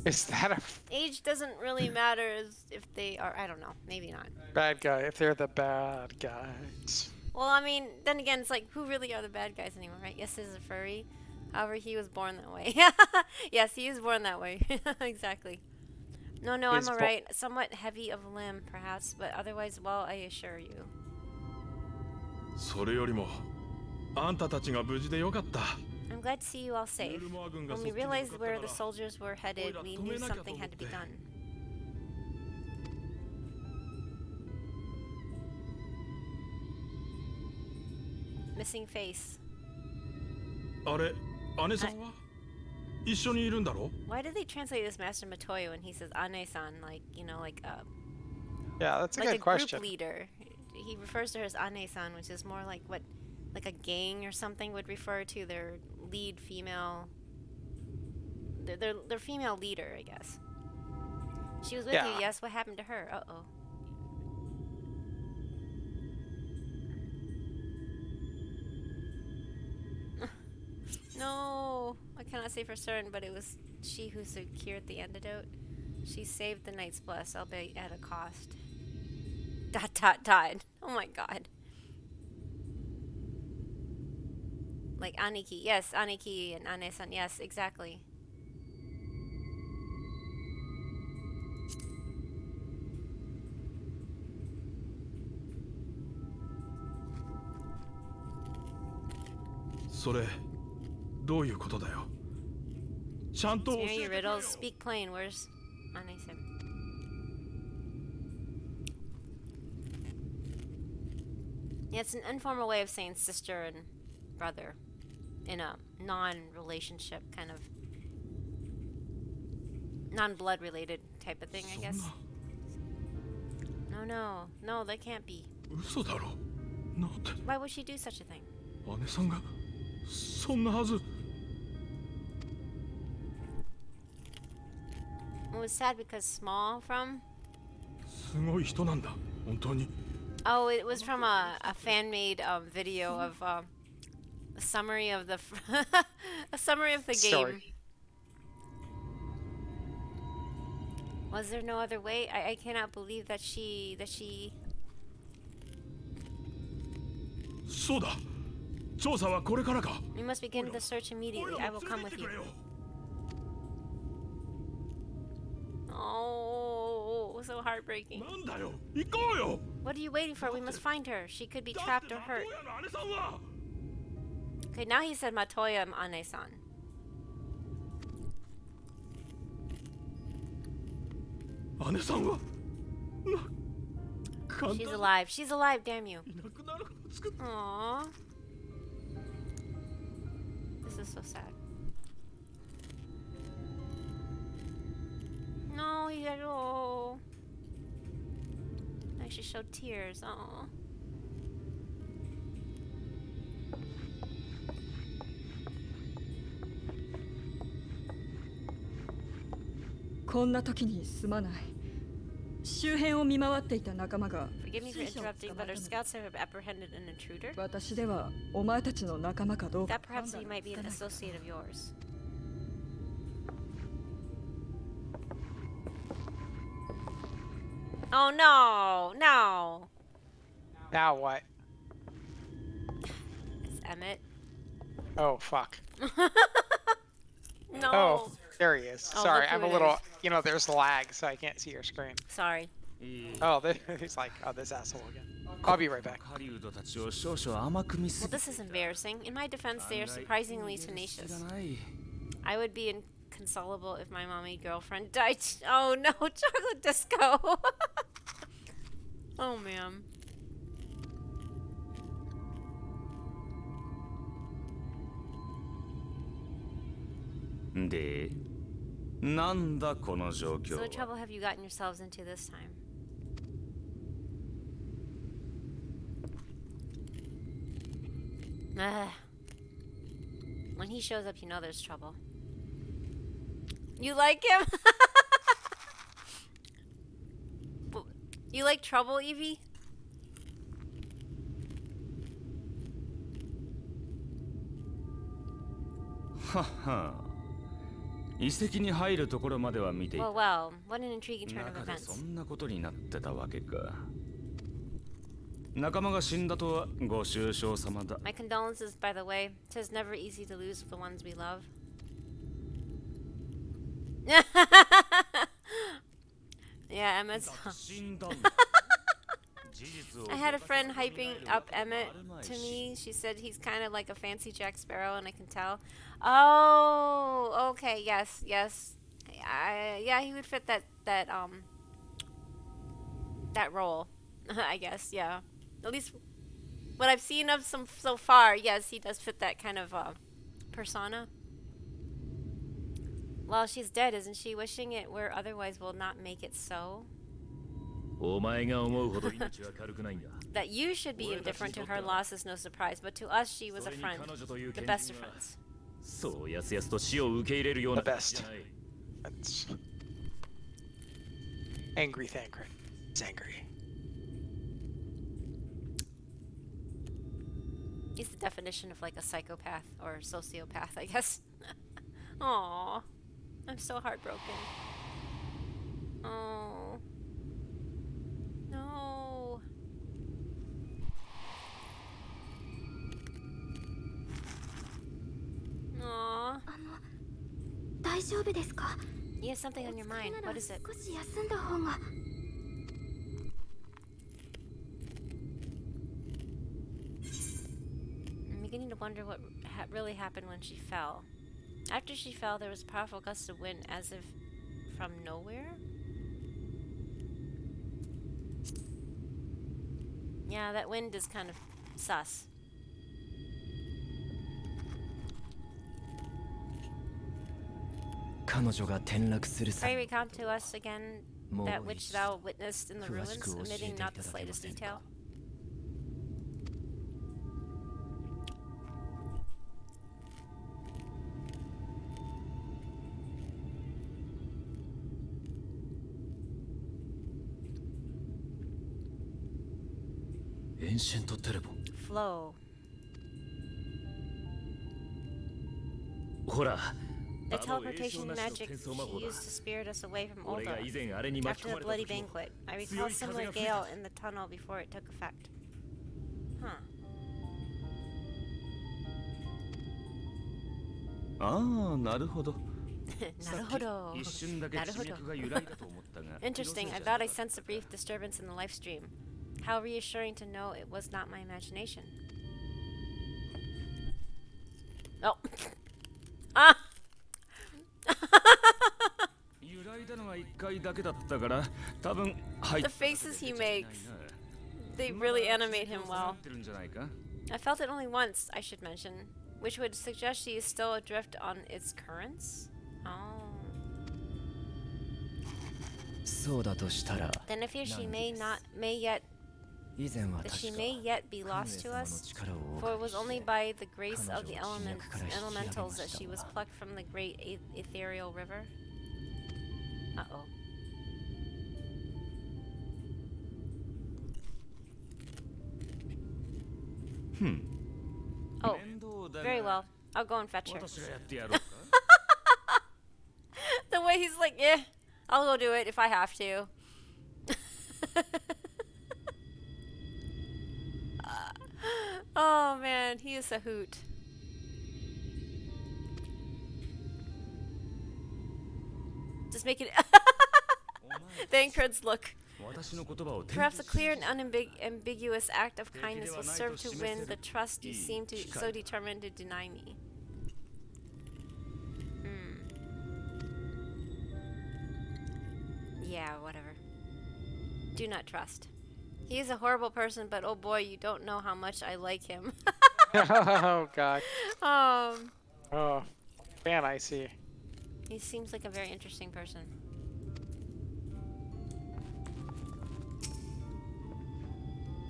Is that a
Age doesn't really matter if they are. I don't know. Maybe not.
bad guy? If they're the bad guys.
Well, I mean, then again, it's like who really are the bad guys anymore, right? Yes, he's a furry. However, he was born that way. Yes, he is born that way. Exactly. No,
He's
I'm alright. Somewhat heavy of limb, perhaps, but otherwise, well, I assure you.
それよりもあんたたちが無事でよかった
I'm glad to see you all safe. When we realized where the soldiers were headed, we knew something had to be done. Missing face.
あれ姉さんは一緒にいるんだろ
Why did they translate this Master Matoyo when he says Ane-san, like, you know, like
Yeah, that's a
like
good
a
question.
group leader? He refers to her as Ane-san, which is more like what, like a gang or something would refer to their lead female. Their female leader, I guess. She was with you,
Yeah.
yes. What happened to her? Uh-oh. No, I cannot say for certain, but it was she who secured the antidote. She saved the Knight's Bless, albeit at a cost. ... Oh my god. Like Aniki, yes, Aniki and Ane-san, yes, exactly.
So どういうことだよちゃんと教
Hear
え
your
てくれよ
riddles, speak plain. Where's Ane-san? Yeah, it's an informal way of saying sister and brother in a non-relationship kind of non-blood related type of thing, I guess. No, that can't be.
嘘だろ
なんて
Why would she do such a thing?
姉さんがそんなはず
It was sad because Small from...
すごい人なんだ本当に
Oh, it was from a fan-made video of a summary of the a summary of the game.
Story.
Was there no other way? I cannot believe that she
そうだ調査はこれからか
We must begin the search immediately. I will come with you. Oh, so heartbreaking.
なんだよ行こうよ
What are you waiting for? We must find her. She could be trapped or hurt.
親の姉さんは
Okay, now he said Matoya Ane-san.
姉さんはな簡単
She's alive. She's alive, damn you.
いなくなるのつく
Aww. This is so sad. No, he had oh. Now she showed tears. Aww.
こんな時にすまない。周辺を見回っていた仲間が
Forgive me for interrupting, but our scouts have apprehended an intruder.
私ではお前たちの仲間かどうか
That perhaps he might be an associate of yours. Oh no, no.
Now what?
It's Emmett.
Oh fuck.
No.
Oh, there he is.
Oh,
Sorry,
look who
I'm a
it
little.
is.
You know, there's lag, so I can't see your screen.
Sorry.
Oh, he's like, oh, this asshole again. I'll be right back.
狩人たちを少々甘く見す
Well,
ぎ
this is embarrassing. In my defense, they are surprisingly
知
tenacious.
らない
I would be inconsolable if my mommy girlfriend died. Oh no, chocolate disco. Oh man.
でなんだこの状
So
況
what
は
trouble have you gotten yourselves into this time? Ugh. When he shows up, you know there's trouble. You like him? You like trouble, Evie?
はっは遺跡に入るところまでは見てい
Well,
た
well, what an intriguing turn of
中でそ
events.
んなことになってたわけか仲間が死んだとはご愁傷様だ
My condolences, by the way. Tis never easy to lose the ones we love. Yeah, Emmett's.
死んだんだ事実を
I had a friend hyping up Emmett to me. She said he's kind of like a fancy Jack Sparrow, and I can tell. Oh, okay, yes, yes. Yeah, he would fit that role, I guess. Yeah, at least what I've seen of some so far. Yes, he does fit that kind of persona. Well, she's dead, isn't she? Wishing it were otherwise will not make it so.
お前が思うほど命は軽くないんだ
That you should be indifferent to her loss is no surprise, but to us she was a friend, the best of friends.
そうやすやすと死を受け入れるような
The best. That's angry Thankred. He's angry.
He's the definition of like a psychopath or sociopath, I guess. Aww, I'm so heartbroken. Oh. No. Aww.
大丈夫ですか
You have something on your mind. What is it?
少し休んだ方が
I'm beginning to wonder what really happened when she fell. After she fell, there was a powerful gust of wind as if from nowhere? Yeah, that wind is kind of sus. Pray recount to us again that which thou witnessed in the ruins, omitting not the slightest detail.
エンシェントテレポ。
Flow.
ほら、
The teleportation magic she used to spirit us away from
俺
Olda
が以前あれに巻き
after
込
the
まれ
bloody
た時も
banquet. I recall a similar gale in the tunnel before it took effect. Huh.
ああ、なるほど。
なるほど。
一瞬だけ地脈が揺らいだと思ったが。
Interesting. I thought I sensed a brief disturbance in the live stream. How reassuring to know it was not my imagination. Oh. Ah!
揺らいだのが一回だけだったから、多分入っ
The faces he makes. They really animate him well. I felt it only once, I should mention, which would suggest she is still adrift on its currents. Oh.
そうだとしたら、
Then I fear she may yet
以前は
that
確
she
か
may yet be lost to
神
us,
様の力を
for it
お
was
借
only
りして
by the grace of the
彼女を地脈から引き上げました
elementals that she was plucked from the great ethereal river. Uh-oh. Oh, very well. I'll go and fetch her. The way he's like, yeah, I'll go do it if I have to. Oh man, he is a hoot. Just make it. The Incred's look. Perhaps a clear and unambiguous act of kindness will serve to win the trust you seem to so determined to deny me. Yeah, whatever. Do not trust. He is a horrible person, but oh boy, you don't know how much I like him.
Oh god.
Um,
Oh, man, I see.
he seems like a very interesting person.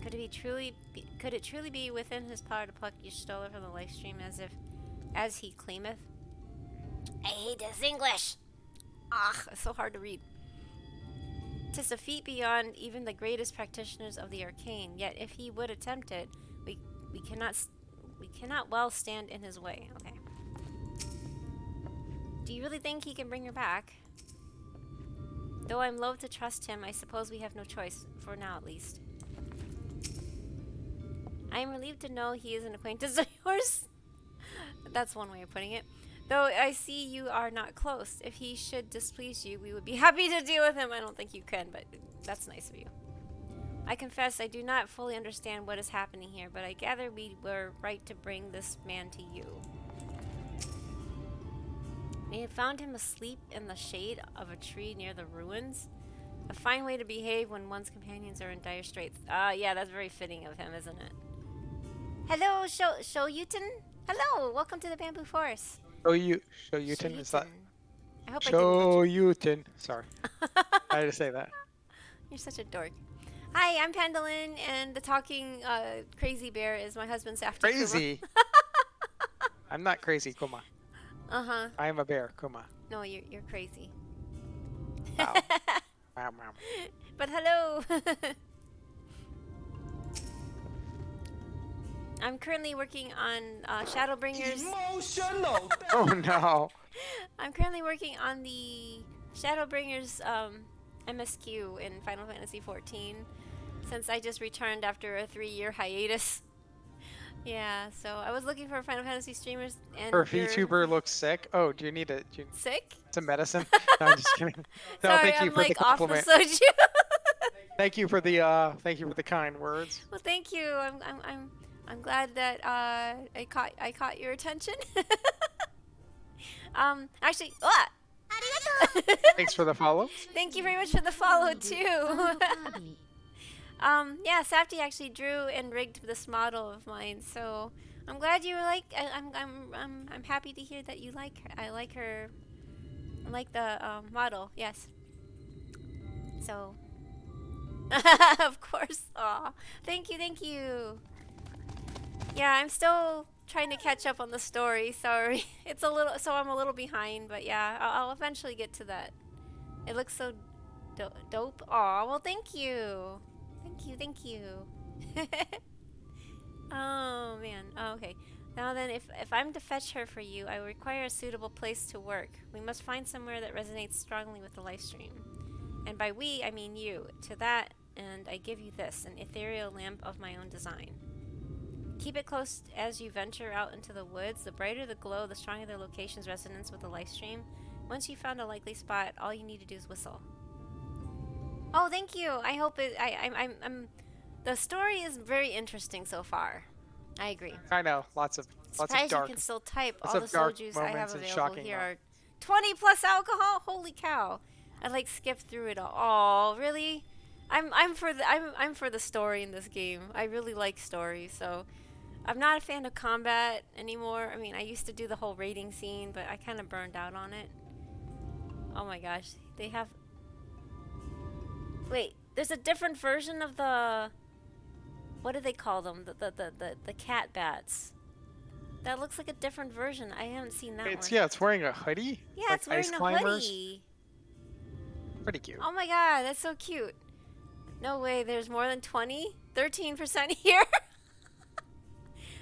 Could it truly be within his power to pluck Y'shtola from the live stream as he claimeth? I hate his English! Ah, it's so hard to read. 'Tis a feat beyond even the greatest practitioners of the arcane, yet if he would attempt it, we cannot well stand in his way. Okay. Do you really think he can bring her back? Though I'm loath to trust him, I suppose we have no choice, for now at least. I am relieved to know he is an acquaintance of yours. That's one way of putting it. Though I see you are not close. If he should displease you, we would be happy to deal with him. I don't think you can, but that's nice of you. I confess I do not fully understand what is happening here, but I gather we were right to bring this man to you. We have found him asleep in the shade of a tree near the ruins. A fine way to behave when one's companions are in dire straits. Yeah, that's very fitting of him, isn't it? Hello, Shoyuten. Hello, welcome to the Bamboo Forest.
Shoyuten, is that?
I hope I didn't butcher.
Shoyuten. Sorry. I had to say that.
You're such a dork. Hi, I'm Panda lin, and the talking crazy bear is my husband, Safty.
Crazy? I'm not crazy, Kuma.
Uh-huh.
I am a bear, Kuma.
No, you're crazy.
Wow. Wow, wow.
But hello. I'm currently working on Shadowbringers.
Emotional. Oh no.
I'm currently working on the Shadowbringers MSQ in Final Fantasy XIV, since I just returned after a 3-year hiatus. Yeah, so I was looking for Final Fantasy streamers, and
Her VTuber looks sick. Oh, do you need a
sick?
Some medicine? No, I'm just kidding. No,
Sorry,
thank you
I'm
for the
like off the
compliment.
soju.
Thank you for the kind words.
Well, thank you. I'm glad that I caught your attention. Actually,
Thanks for the follow.
Thank you very much for the follow too. Yeah, Safty actually drew and rigged this model of mine, so I'm glad you like. I'm happy to hear that you like her. I like her. I like the model. Yes. So, of course. Aw, thank you. Yeah, I'm still trying to catch up on the story. Sorry, it's a little. So I'm a little behind, but yeah, I'll eventually get to that. It looks so dope. Aw, well, thank you. Thank you. Oh man. Oh, okay. Now then, if I'm to fetch her for you, I require a suitable place to work. We must find somewhere that resonates strongly with the live stream. And by we, I mean you. To that, and I give you this, an ethereal lamp of my own design. Keep it close as you venture out into the woods. The brighter the glow, the stronger the location's resonance with the live stream. Once you've found a likely spot, all you need to do is whistle. Oh, thank you. I hope it. I'm. The story is very interesting so far. I agree.
I know, lots of
Surprised
dark.
you can still type.
lots
All
of
the
dark
sojus I have
moments and
available
shocking
here
moments.
are 20 plus alcohol. Holy cow! I like skipped through it all. Oh, really? I'm for the story in this game. I really like story, so I'm not a fan of combat anymore. I mean, I used to do the whole raiding scene, but I kind of burned out on it. Oh my gosh, they have. Wait, there's a different version of the. What do they call them? The cat bats. That looks like a different version. I haven't seen that one.
It's wearing a hoodie.
Yeah,
like
it's wearing
ice
a
climbers.
hoodie.
Pretty cute.
Oh my god, that's so cute. No way, there's more than 20? 13% here?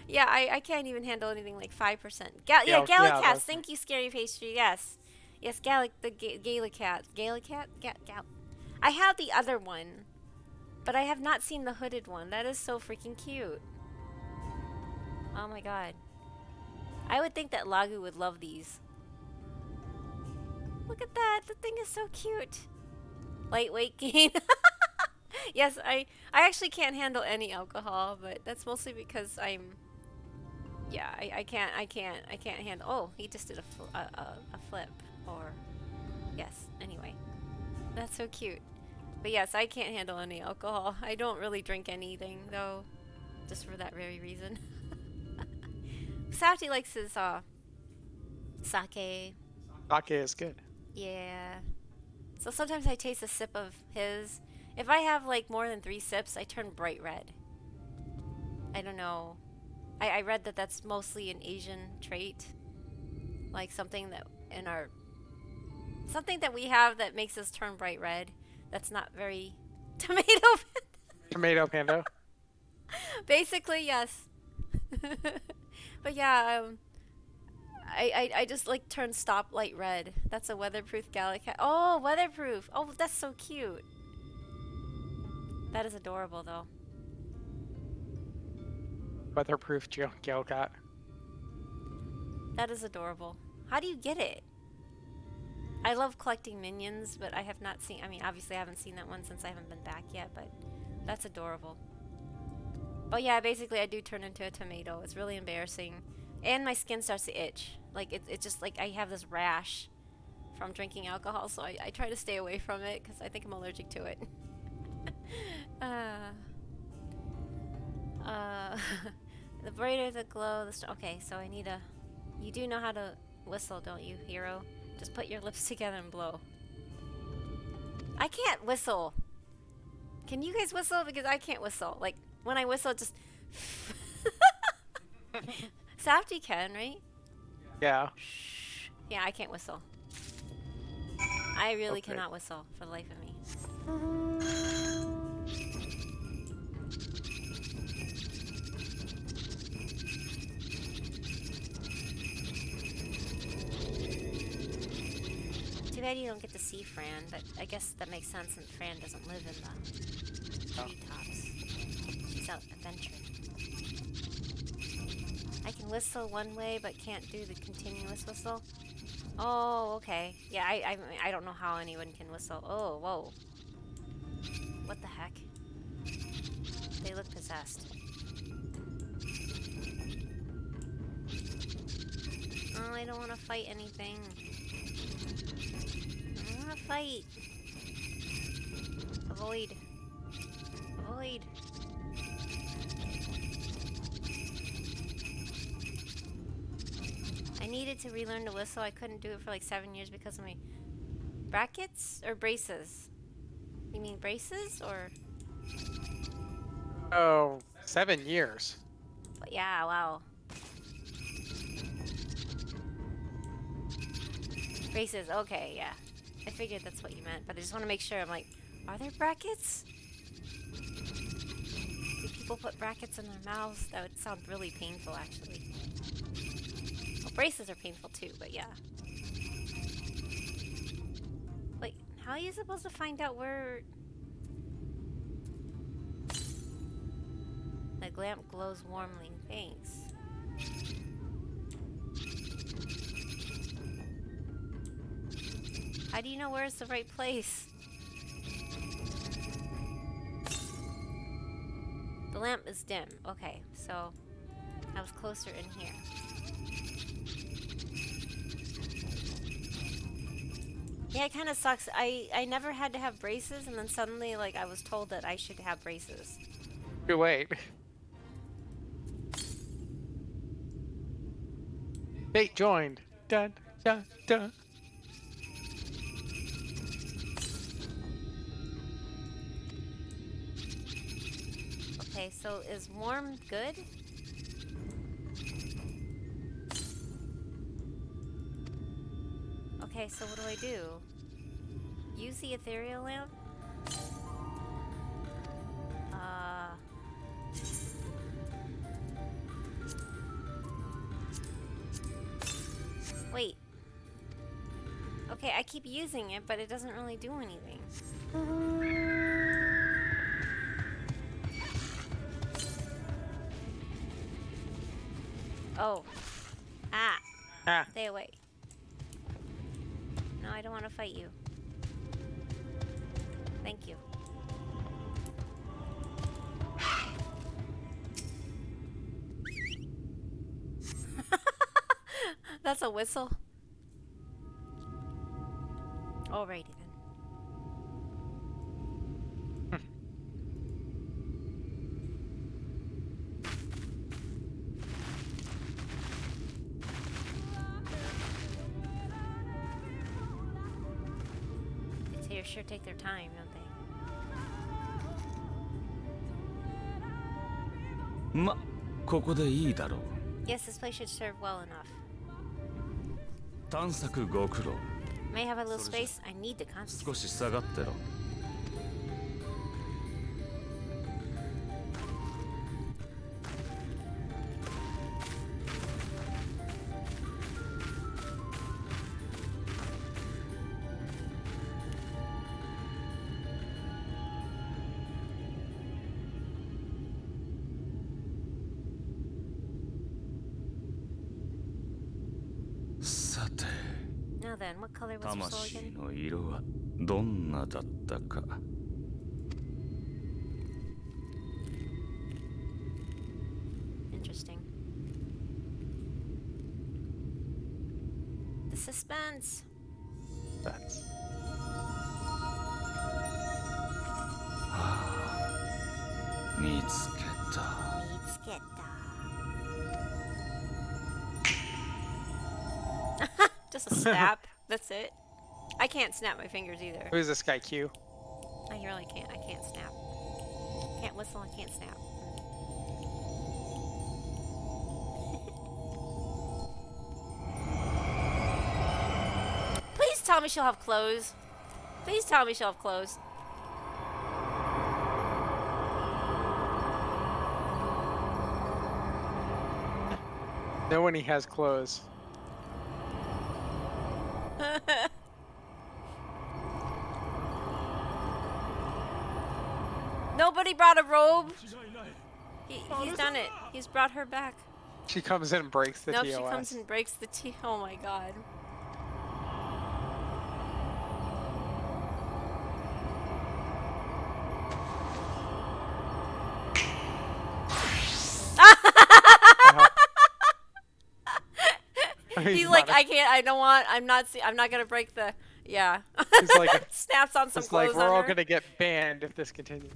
Yeah, I can't even handle anything like 5%. Yeah, Gallicats. Thank you, Scary Pastry. Yes. Yes, the Gallicat. Gallicat? Gal. I have the other one, but I have not seen the hooded one. That is so freaking cute. Oh my god. I would think that Lagu would love these. Look at that. The thing is so cute. Lightweight game. Yes, I actually can't handle any alcohol, but that's mostly because I'm. Yeah, I can't handle. Oh, he just did a flip. Or yes. Anyway, that's so cute. But yes, I can't handle any alcohol. I don't really drink anything though, just for that very reason. Safety likes his sake.
Sake is good.
Yeah. So sometimes I taste a sip of his. If I have like more than 3 sips, I turn bright red. I don't know. I read that that's mostly an Asian trait. Like something that something that we have that makes us turn bright red. That's not very
Tomato panda.
Basically, yes. But yeah, I just like turn stoplight red. That's a weatherproof Gallicat. Oh, weatherproof. Oh, that's so cute. That is adorable, though.
Weatherproof Gallicat.
That is adorable. How do you get it? I love collecting minions, but I have not seen. I mean, obviously, I haven't seen that one since I haven't been back yet, but that's adorable. But yeah, basically, I do turn into a tomato. It's really embarrassing. And my skin starts to itch. Like, it's just like I have this rash from drinking alcohol, so I try to stay away from it because I think I'm allergic to it. The brighter the glow, okay, so I need a... You do know how to whistle, don't you, hero? Just put your lips together and blow. I can't whistle. Can you guys whistle? Because I can't whistle. Like, when I whistle, it just... Safety can, right?
Yeah.
Yeah, I can't whistle. I really
Okay.
cannot whistle for the life of me. Too bad you don't get to see Fran, but I guess that makes sense since Fran doesn't live in the treetops. She's out adventuring. I can whistle one way, but can't do the continuous whistle. Oh, okay. Yeah, I don't know how anyone can whistle. Oh, whoa. What the heck? They look possessed. Oh, I don't want to fight anything. I don't want to fight. Avoid. Avoid. I needed to relearn to whistle. I couldn't do it for like 7 years because of my brackets or braces. You mean braces or?
Oh, 7 years.
But yeah, wow. Braces, okay, yeah. I figured that's what you meant, but I just want to make sure. I'm like, are there brackets? Do people put brackets in their mouths, that would sound really painful, actually. Well, braces are painful too, but yeah. Wait, how are you supposed to find out where... The lamp glows warmly. Thanks. How do you know where is the right place? The lamp is dim. Okay, so I was closer in here. Yeah, it kind of sucks. I never had to have braces, and then suddenly, like, I was told that I should have braces.
Too late. Fate joined. Dun, dun, dun.
Okay, so is warm good? Okay, so what do I do? Use the ethereal lamp? Wait. Okay, I keep using it, but it doesn't really do anything. Oh. Ah.
Ah.
Stay away. No, I don't want to fight you. Thank you. That's a whistle. Alrighty then. They sure take their time, don't they?
ま、ここでいいだろう。
Yes, this place should serve well enough.
探索ご苦労。
May I have a little space? I need to concentrate.
少し下がってろ。さて。
Now then, what color was your soul
魂
again?
の色はどんなだったか。
Interesting. The suspense.
That's...
見つけた。
Just a snap. That's it. I can't snap my fingers either.
Who's this guy, Q?
I really can't. I can't snap. Can't whistle. I can't snap. Please tell me she'll have clothes. Please tell me she'll have clothes.
No one he has clothes.
Nobody brought a robe. He's done it. He's brought her back.
She comes in and breaks the
Nope,
TOS.
she comes and breaks the T. Oh my god. He's like, I can't. I don't want. I'm not gonna break the. Yeah.
He's like,
snaps on some
it's
clothes
like we're
on
all
her.
gonna get banned if this continues.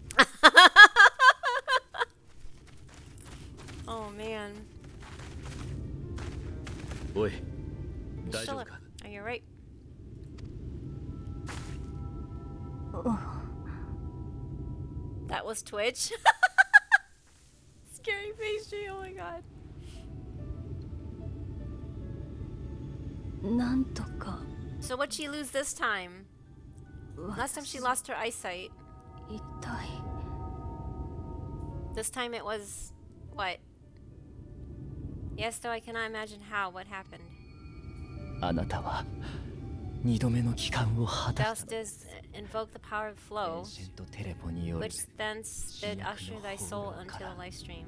Oh man.
おい、
Miss
大丈夫
Schiller,
か。
are you alright? That was Twitch. Scary pastry. Oh my god.
なんとか
So what'd she lose this time? Last time she lost her eyesight.
一体
This time it was what? Yes, though I cannot imagine how. What happened?
あなたは2度目の帰還を果たし
Thou
た
didst invoke the power of flow,
エンシェントテレポにより
which thence did usher thy soul into the life stream.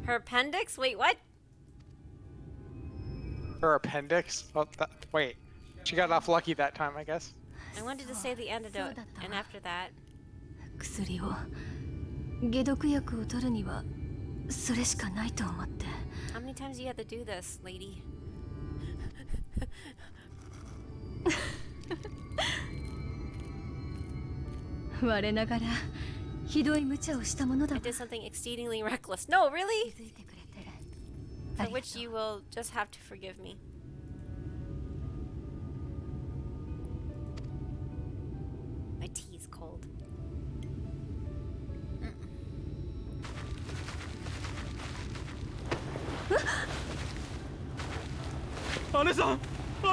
Her appendix? Wait, what?
Her appendix? Oh, wait. She got off lucky that time, I guess.
I wanted to say the antidote, and after that,
薬を解毒薬を取るにはそれしかないと思って
how many times do you have to do this, lady?
我ながらひどい無茶をしたものだ
I
わ
did something exceedingly reckless. No, really?
気づいてくれて
For
ありが
which
と
you
う
will just have to forgive me. My tea is cold.
姉さん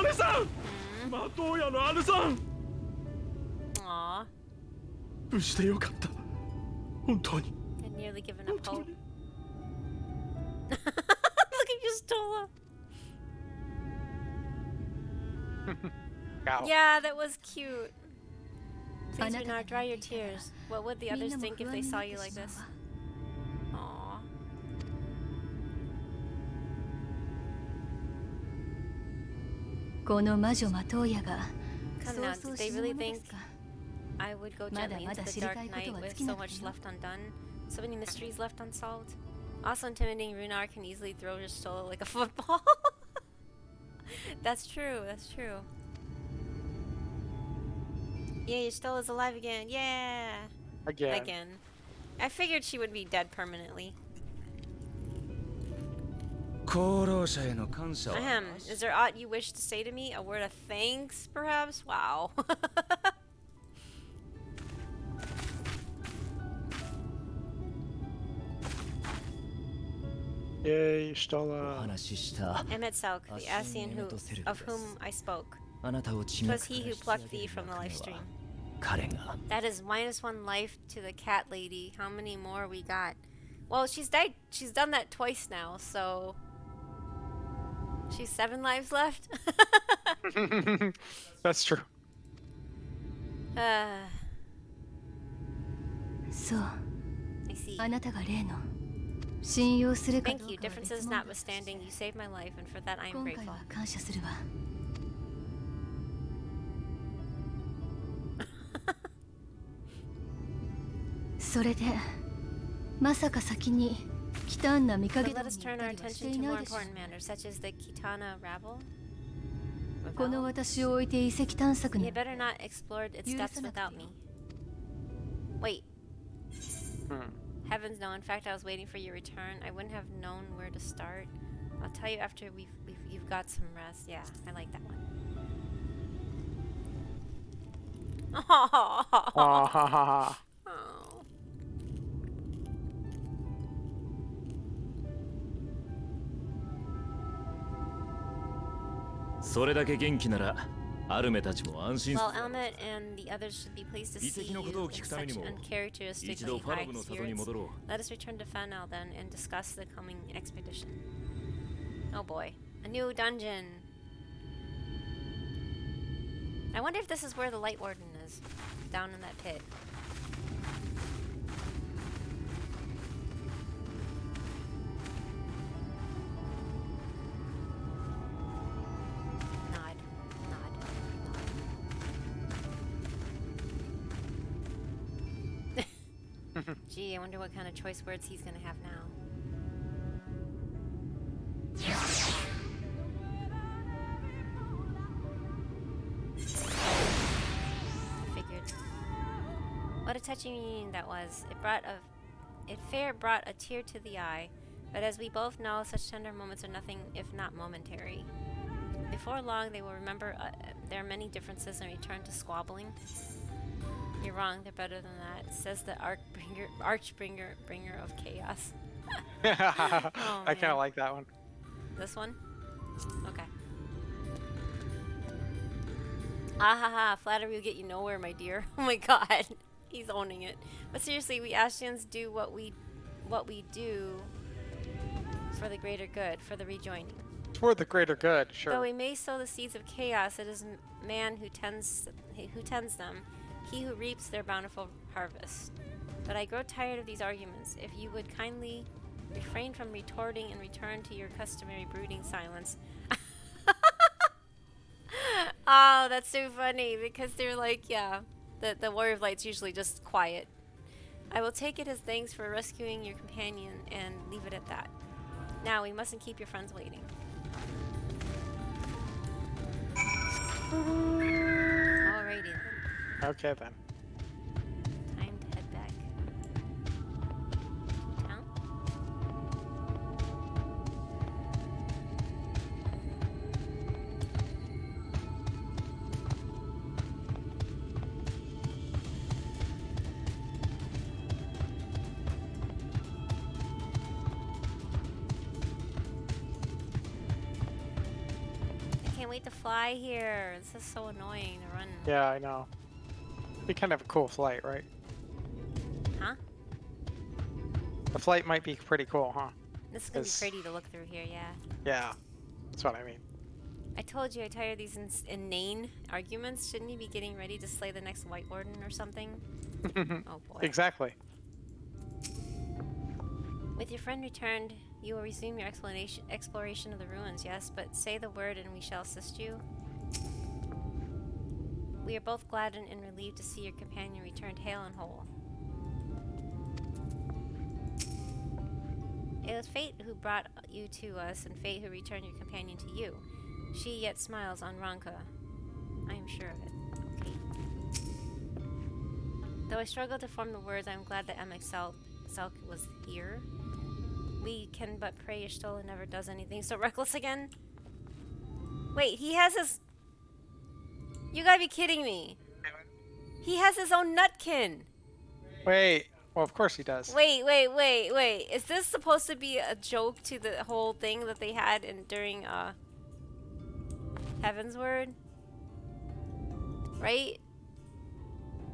姉さんマトウヤの姉さん
Aww.
無事でよかった本当に
I'd nearly given
本
up
当
hope.
に
Look at you, Stola.
Wow.
Yeah, that was cute. Please,
あなたが
Runar, dry your
泣いていたら
tears. What would the
みん
others
なも
think
不
if
安
they
にな
saw
って
you
し
like
まう
this?
わ
Aww.
「この魔女マトウヤが
Come
そ
now,
うそう
did
死
they
ぬ
really
もので
think
すか
I would go
まだ
gently
ま
into
だ
the
知り
dark
たいこ
night
とは
with
尽き
so
なくて
much
よ
left undone? So many mysteries left unsolved? Also intimidating, Runar can easily throw your Stola like a football. That's true, that's true. Yeah, your Stola's alive again. Yeah!
Again.
I figured she would be dead permanently.
功労者への感謝は
Ahem. Is there aught you wish to say to me? A word of thanks, perhaps? Wow.
Yay,
お
Stola.
話しした
Emmet Sauk, the Asian of whom I spoke.
あなたを地
It
獄
was
から
he who
引き
plucked
上
thee
げる
from the
役
life
目
stream.
は彼が
That is -1 life to the cat lady. How many more we got? Well, she's died. She's done that twice now, so she's 7 lives left.
That's true.
そう
I see.
あなたが例の信用するか
Thank
どう
you.
かは別
Differences
問題として
notwithstanding, you saved my life, and for that I am
今回
grateful.
は感謝するわそれでまさか先に忌憚な見
But
影
let
道
us
に
turn
行った
our
りはして
attention
い
to
な
more
いでしょう
important matters, such as the Kitana rabble.
この
Rebel?
私を置いて遺跡探索
You
に
better not explore its
You
depths
listen up
without
to
me.
you.
Wait.
Hmm.
Heavens no, in fact I was waiting for your return. I wouldn't have known where to start. I'll tell you after you've got some rest. Yeah, I like that one.
Ah, ha, ha, ha.
Oh.
それだけ元気ならアルメたちも安心す
Well,
る
Elmet and the others should be pleased to
遺
see
跡の
you
ことを
in
聞くために
such
も
uncharacteristically
一度ファラ
high
ブの里に
spirits.
戻ろう
Let us return to Fanel then and discuss the coming expedition. Oh boy, a new dungeon. I wonder if this is where the Light Warden is, down in that pit. Nod, nod. Gee, I wonder what kind of choice words he's gonna have now. I figured. What a touching reunion that was. It fair brought a tear to the eye, but as we both know, such tender moments are nothing if not momentary. Before long, they will remember there are many differences and return to squabbling. You're wrong, they're better than that, says the Archbringer of Chaos.
I kind
man.
of like that one.
This one? Okay. Ah ha ha, flattery will get you nowhere, my dear. Oh my god. He's owning it. But seriously, we Ashians do what we what we do for the greater good, for the rejoining.
For the greater good, sure.
Though we may sow the seeds of chaos, it is man who tends them, he who reaps their bountiful harvest. But I grow tired of these arguments. If you would kindly refrain from retorting and return to your customary brooding silence. Oh, that's so funny because they're like, yeah, the Warrior of Light's usually just quiet. I will take it as thanks for rescuing your companion and leave it at that. Now, we mustn't keep your friends waiting. Alrighty then.
Okay then.
Time to head back. Town? I can't wait to fly here. This is so annoying to run.
Yeah, I know. Be kind of a cool flight, right?
Huh?
The flight might be pretty cool, huh?
This is gonna be
It's-
pretty to look through here, yeah.
Yeah, that's what I mean.
I told you I tired of these inane arguments. Shouldn't you be getting ready to slay the next White Warden or something? Oh boy.
Exactly.
With your friend returned, you will resume your exploration of the ruins, yes? But say the word and we shall assist you. We are both glad and relieved to see your companion returned hale and whole. It was fate who brought you to us, and fate who returned your companion to you. She yet smiles on Ranka. I am sure of it. Okay. Though I struggle to form the words, I am glad that Selk was here. We can but pray Y'shtola never does anything so reckless again. Wait, he has his... You gotta be kidding me. He has his own nutkin.
Wait. Well, of course he does.
Wait. Is this supposed to be a joke to the whole thing that they had during Heaven's Word? Right?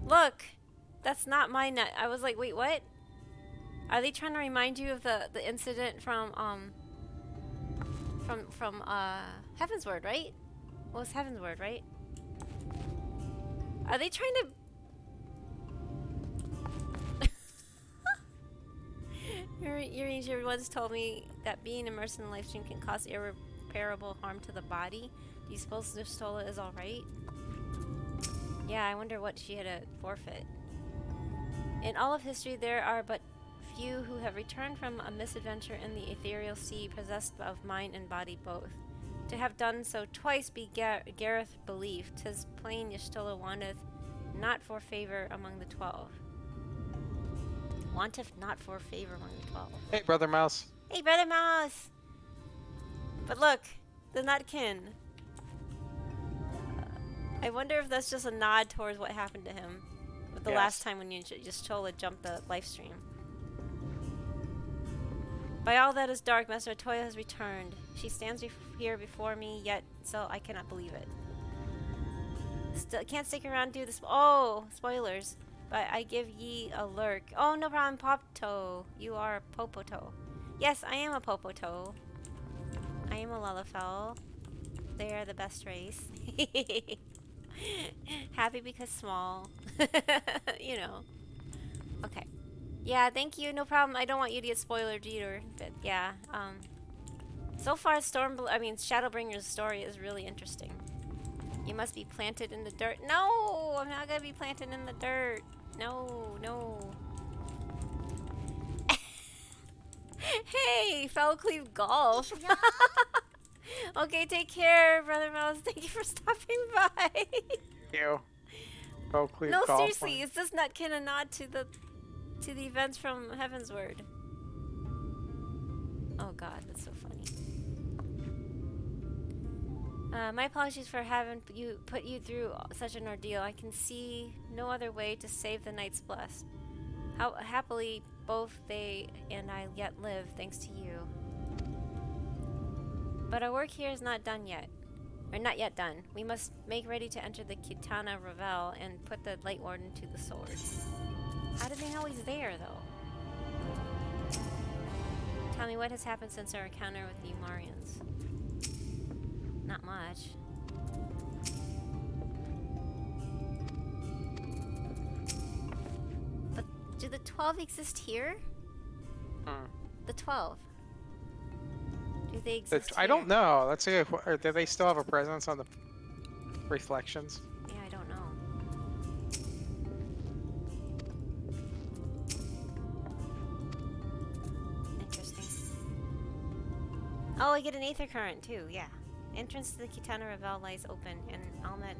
Look, that's not my nut. I was like, wait, what? Are they trying to remind you of the incident from Heaven's Word, right? What was Heaven's Word, right? Are they trying to... Your Ranger once told me that being immersed in the live stream can cause irreparable harm to the body. Do you suppose Y'shtola is alright? Yeah, I wonder what she had to forfeit. In all of history, there are but few who have returned from a misadventure in the ethereal sea, possessed of mind and body both. To have done so twice be Gareth belief. 'Tis plain Y'shtola wanteth not for favor among the 12. Wanteth not for favor among the 12.
Hey, Brother Mouse.
Hey, Brother Mouse! But look, the nutkin. I wonder if that's just a nod towards what happened to him with the last time when Y'shtola jumped the live stream. By all that is dark, Master Toya has returned. She stands here before me, yet so I cannot believe it. Still can't stick around do this. Oh, spoilers. But I give ye a lurk. Oh, no problem, Popto. You are a Popoto. Yes, I am a Popoto. I am a Lullafell. They are the best race. Happy because small. You know. Okay. Yeah, thank you. No problem. I don't want you to get spoilered either. But yeah, so far Shadowbringer's story is really interesting. You must be planted in the dirt. No, I'm not gonna be planted in the dirt. No. Hey, Fellcleave Golf. Okay, take care, Brother Mouse. Thank you for stopping by.
Thank you. Fellcleave
No,
Golf
seriously,
Line.
is this nutkin a nod to the events from Heaven's Word? Oh God, that's so funny. My apologies for having put you through such an ordeal. I can see no other way to save the Knights Blessed. How happily both they and I yet live, thanks to you. But our work here is not done yet. Or not yet done. We must make ready to enter the Kitana Revel and put the Light Warden to the sword. How do they know he's there, though? Tell me what has happened since our encounter with the Umarians. Not much. But do the 12 exist here? The 12. Do they exist
I
here?
don't know. Let's see if or do they still have a presence on the reflections?
Yeah, I don't know. Interesting. Oh, I get an aether current too, yeah. Entrance to the Kitana Revel lies open, and Almet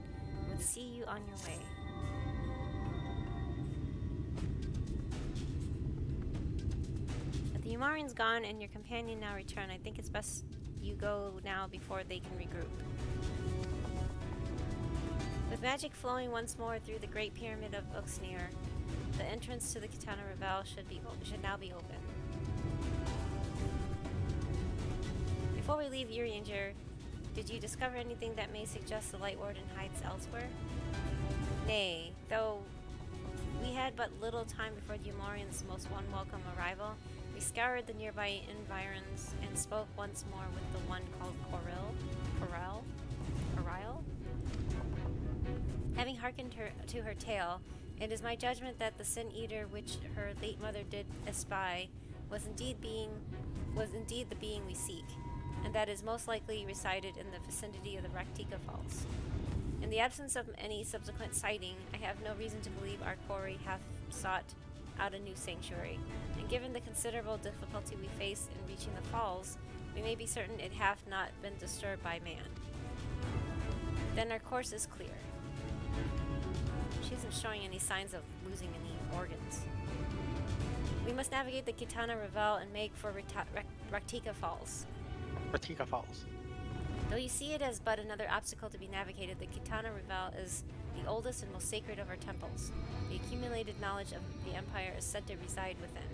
would see you on your way. With the Umarians gone and your companion now returned, I think it's best you go now before they can regroup. With magic flowing once more through the Great Pyramid of Uxnir, the entrance to the Kitana Revel should now be open. Before we leave Urianger, did you discover anything that may suggest the Light Warden hides elsewhere? Nay, though we had but little time before the Umarians' most unwelcome arrival, we scoured the nearby environs and spoke once more with the one called Corel? Having hearkened to her tale, it is my judgment that the Sin Eater which her late mother did espy was indeed the being we seek, and that is most likely resided in the vicinity of the Raktika Falls. In the absence of any subsequent sighting, I have no reason to believe our quarry hath sought out a new sanctuary, and given the considerable difficulty we face in reaching the falls, we may be certain it hath not been disturbed by man. Then our course is clear. She isn't showing any signs of losing any organs. We must navigate the Kitana Revel and make for Raktika Falls.
Raktika Falls.
Though you see it as but another obstacle to be navigated, the Kitana Revel is the oldest and most sacred of our temples. The accumulated knowledge of the Empire is said to reside within.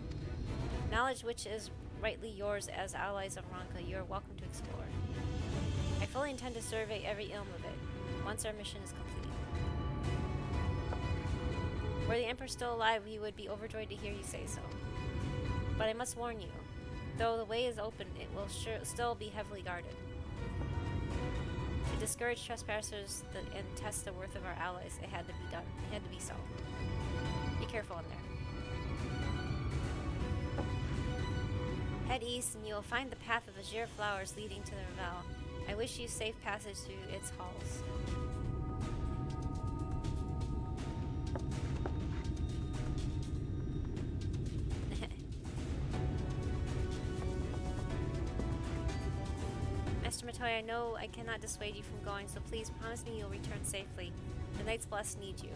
Knowledge which is rightly yours as allies of Ranka, you are welcome to explore. I fully intend to survey every ilm of it, once our mission is complete. Were the Emperor still alive, he would be overjoyed to hear you say so. But I must warn you, though the way is open, it will still be heavily guarded. To discourage trespassers and test the worth of our allies, it had to be done. It had to be so. Be careful in there. Head east and you will find the path of azure flowers leading to the Revel. I wish you safe passage through its halls. Master Matoy, I know I cannot dissuade you from going, so please promise me you'll return safely. The Knights Blessed need you.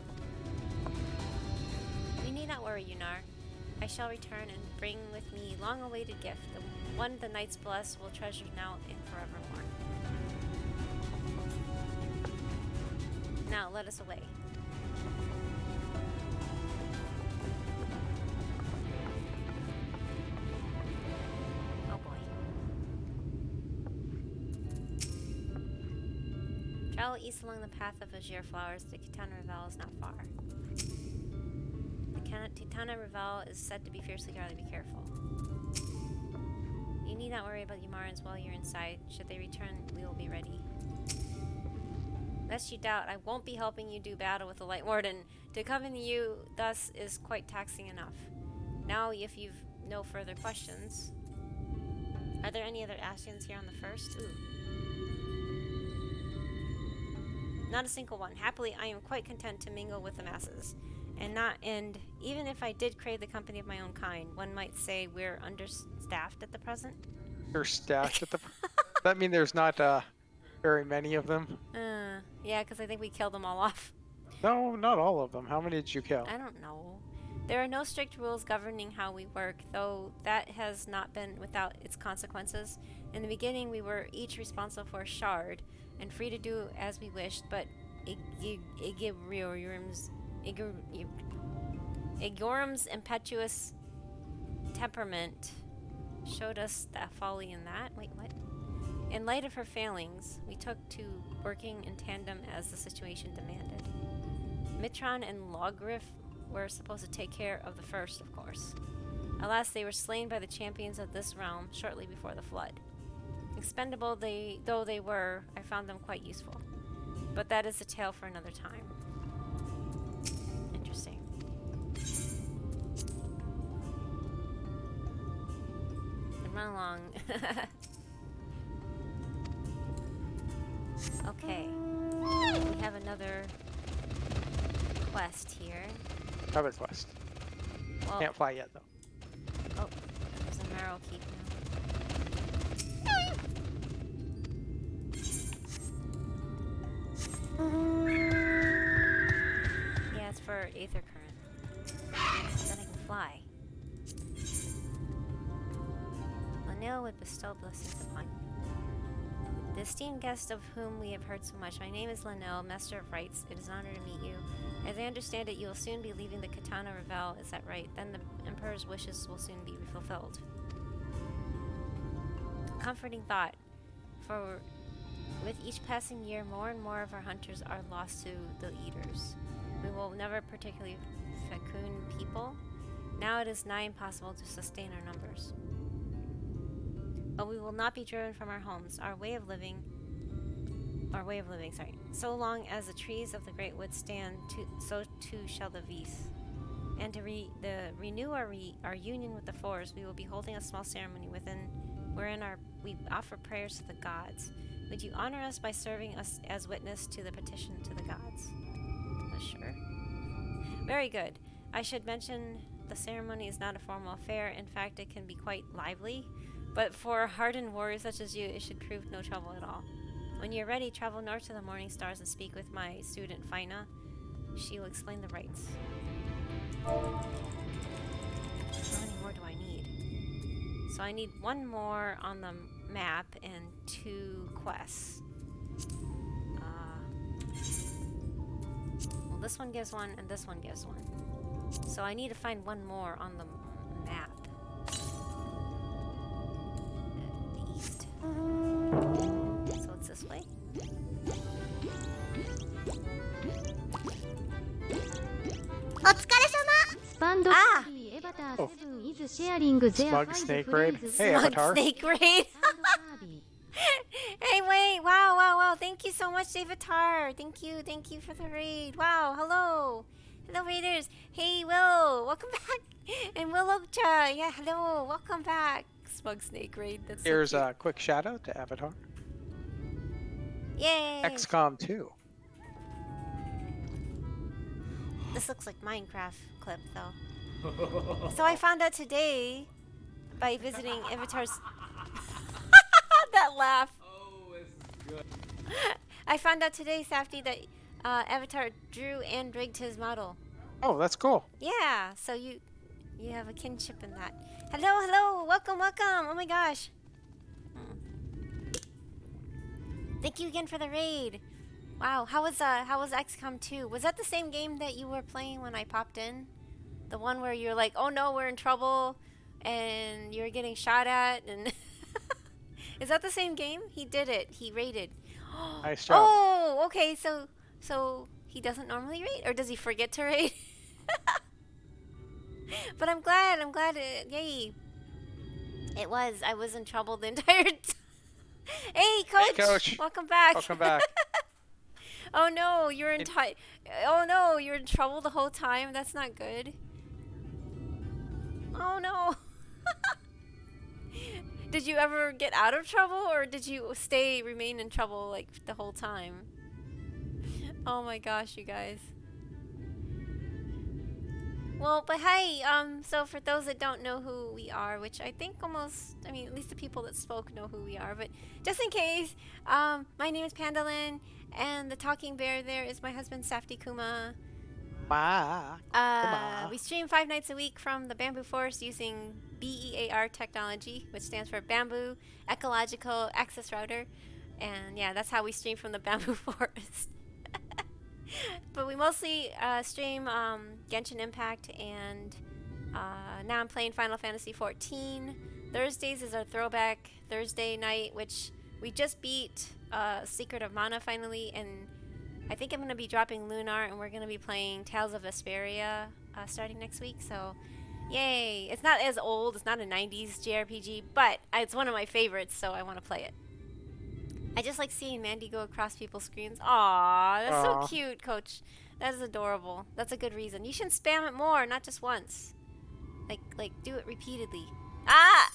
You need not worry, Yunar. I shall return and bring with me long-awaited gift, the one the Knights Blessed will treasure now and forevermore. Now, let us away. Oh boy. Travel east along the path of azure flowers. The Kitana Revel is not far. The Kitana Revel is said to be fiercely guarded. Be careful. You need not worry about the Umarians while you're inside. Should they return, we will be ready. Lest you doubt, I won't be helping you do battle with the Light Warden. To accompany you thus is quite taxing enough. Now, if you've no further questions... Are there any other Ascians here on the first? Ooh. Not a single one. Happily, I am quite content to mingle with the masses. And even if I did crave the company of my own kind, one might say we're understaffed at the present.
Understaffed at the... That mean there's not very many of them?
Yeah, because I think we killed them all off.
No, not all of them. How many did you kill?
I don't know. There are no strict rules governing how we work, though that has not been without its consequences. In the beginning, we were each responsible for a shard, and free to do as we wished, but Igorum's impetuous temperament showed us that folly in that. Wait, what? In light of her failings, we took to working in tandem as the situation demanded. Mitron and Logrif were supposed to take care of the first, of course. Alas, they were slain by the champions of this realm shortly before the flood. Expendable though they were, I found them quite useful. But that is a tale for another time. Interesting. Then run along. Okay. We have another quest here.
Another quest.
Well,
Can't fly yet though.
oh, there's a marrow keep now. Yeah, it's for Aether Current. Then I can fly. Lanil would bestow blessings upon you. The esteemed guest of whom we have heard so much. My name is Lanil, Master of Rites. It is an honor to meet you. As I understand it, you will soon be leaving the Katana Revel. Is that right? Then the Emperor's wishes will soon be fulfilled. Comforting thought. For with each passing year, more and more of our hunters are lost to the eaters. We will never particularly fecund people. Now it is nigh impossible to sustain our numbers. But we will not be driven from our homes. Our way of living, so long as the trees of the great wood stand, so too shall the Vis. And to renew our union with the forest, we will be holding a small ceremony wherein we offer prayers to the gods. Would you honor us by serving us as witness to the petition to the gods? Sure. Very good. I should mention the ceremony is not a formal affair. In fact, it can be quite lively. But for hardened warriors such as you, it should prove no trouble at all. When you're ready, travel north to the Morning Stars and speak with my student, Fina. She will explain the rites. How many more do I need? So I need one more on the map and 2 quests. Well, this one gives one and this one gives one. So I need to find one more on the map. The east. So it's this way. Ah!
Smug Snake Raid. Hey, Avatar.
Snake Raid. Hey, wait. Wow. Thank you so much, Avatar. Thank you for the raid. Wow, hello. Hello, raiders. Hey, Will. Welcome back. And Will Okcha. Yeah, hello. Welcome back. Smug Snake Raid. That's
Here's
so cute.
a quick shout out to Avatar.
Yay.
XCOM 2.
This looks like Minecraft clip, though. So I found out today by visiting Avatar's... that laugh.
Oh, it's good.
I found out today, Safety, that Avatar drew and rigged his model.
Oh, that's cool.
Yeah, so you have a kinship in that. Hello, welcome. Oh my gosh. Thank you again for the raid. Wow, how was XCOM 2? Was that the same game that you were playing when I popped in? The one where you're like, oh no, we're in trouble, and you're getting shot at, and is that the same game? He did it. He raided.
Nice job.
Oh, okay. So he doesn't normally raid, or does he forget to raid? But I'm glad. Yay! It was. I was in trouble the entire time. Hey, Coach.
Hey, Coach.
Welcome back.
Welcome back.
Oh no, you're in you're in trouble the whole time. That's not good. Oh no. Did you ever get out of trouble, or did you remain in trouble like the whole time? Oh my gosh, you guys. Well, but hey, so for those that don't know who we are, which I think at least the people that spoke know who we are, but just in case, my name is Panda lin, and the talking bear there is my husband, Safety Kuma. We stream 5 nights a week from the Bamboo Forest using BEAR technology, which stands for Bamboo Ecological Access Router. And yeah, that's how we stream from the Bamboo Forest. But we mostly stream Genshin Impact, and now I'm playing Final Fantasy XIV. Thursdays is our throwback Thursday night, which we just beat Secret of Mana finally, and I think I'm going to be dropping Lunar, and we're going to be playing Tales of Vesperia starting next week. So Yay! It's not as old. It's not a 90s JRPG, but it's one of my favorites, so I want to play it. I just like seeing Mandy go across people's screens. Aw, that's so
Aw.
cute, Coach. That is adorable. That's a good reason. You should spam it more, not just once. Like do it repeatedly. Ah!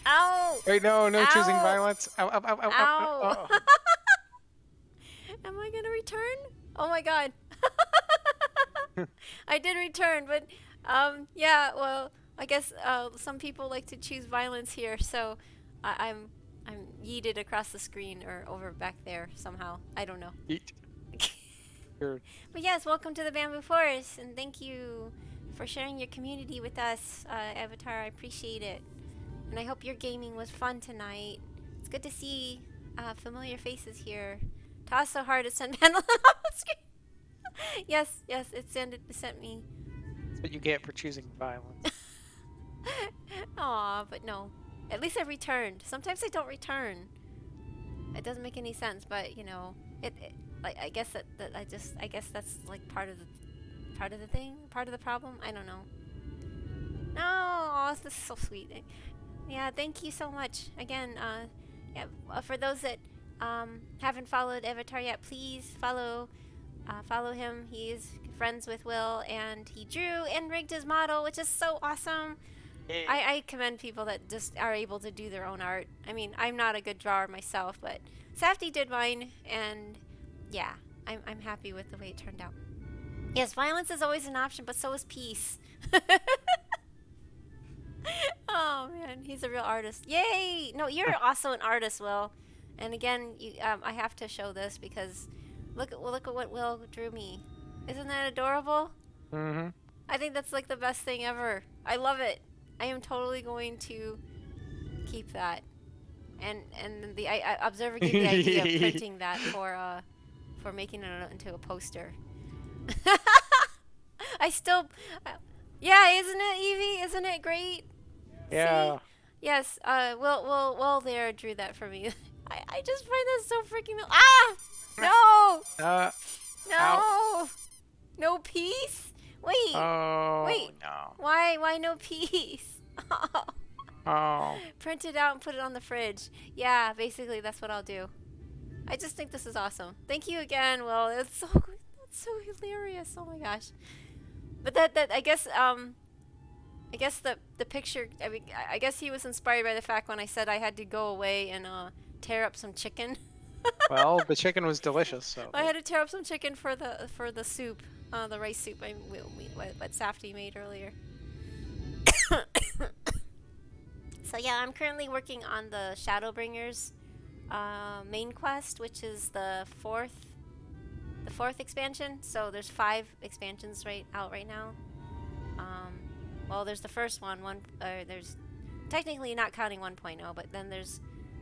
Ow!
Wait, no, choosing
Ow.
violence. Ow, ow, ow, ow, ow,
Ow!
ow.
Am I gonna return? Oh my god. I did return, but yeah, well, I guess some people like to choose violence here, so I'm yeeted across the screen or over back there somehow. I don't know.
Yeet. Sure.
But yes, welcome to the Bamboo Forest, and thank you for sharing your community with us, Avatar. I appreciate it. And I hope your gaming was fun tonight. It's good to see familiar faces here. Toss so hard to send Pendulum off the screen. Yes, it sent me.
That's what you get for choosing violence.
Aw, but no. At least I returned. Sometimes I don't return. It doesn't make any sense, but you know, like I guess I guess that's like part of the thing, part of the problem. I don't know. No, aw, this is so sweet. Yeah, thank you so much again. Yeah, for those that haven't followed Avatar yet, please follow him. He is friends with Will, and he drew and rigged his model, which is so awesome. I commend people that just are able to do their own art. I mean, I'm not a good drawer myself, but Safdie did mine, and yeah, I'm happy with the way it turned out. Yes, violence is always an option, but so is peace. Oh man, he's a real artist. Yay! No, you're also an artist, Will. And again, I have to show this because look at what Will drew me. Isn't that adorable?
Mm-hmm.
I think that's like the best thing ever. I love it. I am totally going to keep that. And the Observer gave the idea of printing that for making it into a poster. Yeah, isn't it, Evie? Isn't it great?
Yeah.
See? Yes. Will there drew that for me. I just find that so freaking no! No!
Ow.
No peace? Wait.
Oh,
Wait.
no.
Why no peace?
Oh.
Print it out and put it on the fridge. Yeah, basically that's what I'll do. I just think this is awesome. Thank you again, Will. That's so hilarious. Oh my gosh. But that I guess the picture, I mean, I guess he was inspired by the fact when I said I had to go away and tear up some chicken.
Well, the chicken was delicious, so.
I had to tear up some chicken for the soup, the rice soup what Safdie made earlier. So yeah, I'm currently working on the Shadowbringers main quest, which is the fourth expansion. So there's 5 expansions out right now. Well, there's the first one. There's technically not counting 1.0, but then there's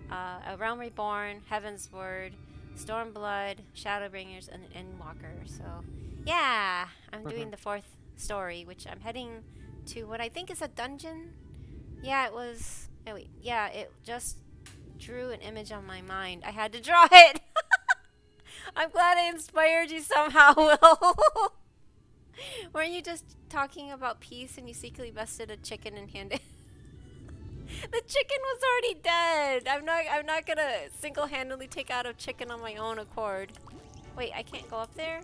A Realm Reborn, Heaven's Word, Stormblood, Shadowbringers, and Endwalker. So yeah, I'm doing the 4th story, which I'm heading to what I think is a dungeon. Yeah, it was. Oh wait, yeah, it just drew an image on my mind. I had to draw it. I'm glad I inspired you somehow, Will. Weren't you just talking about peace and you secretly bested a chicken and handed? The chicken was already dead. I'm not gonna single-handedly take out a chicken on my own accord. Wait, I can't go up there?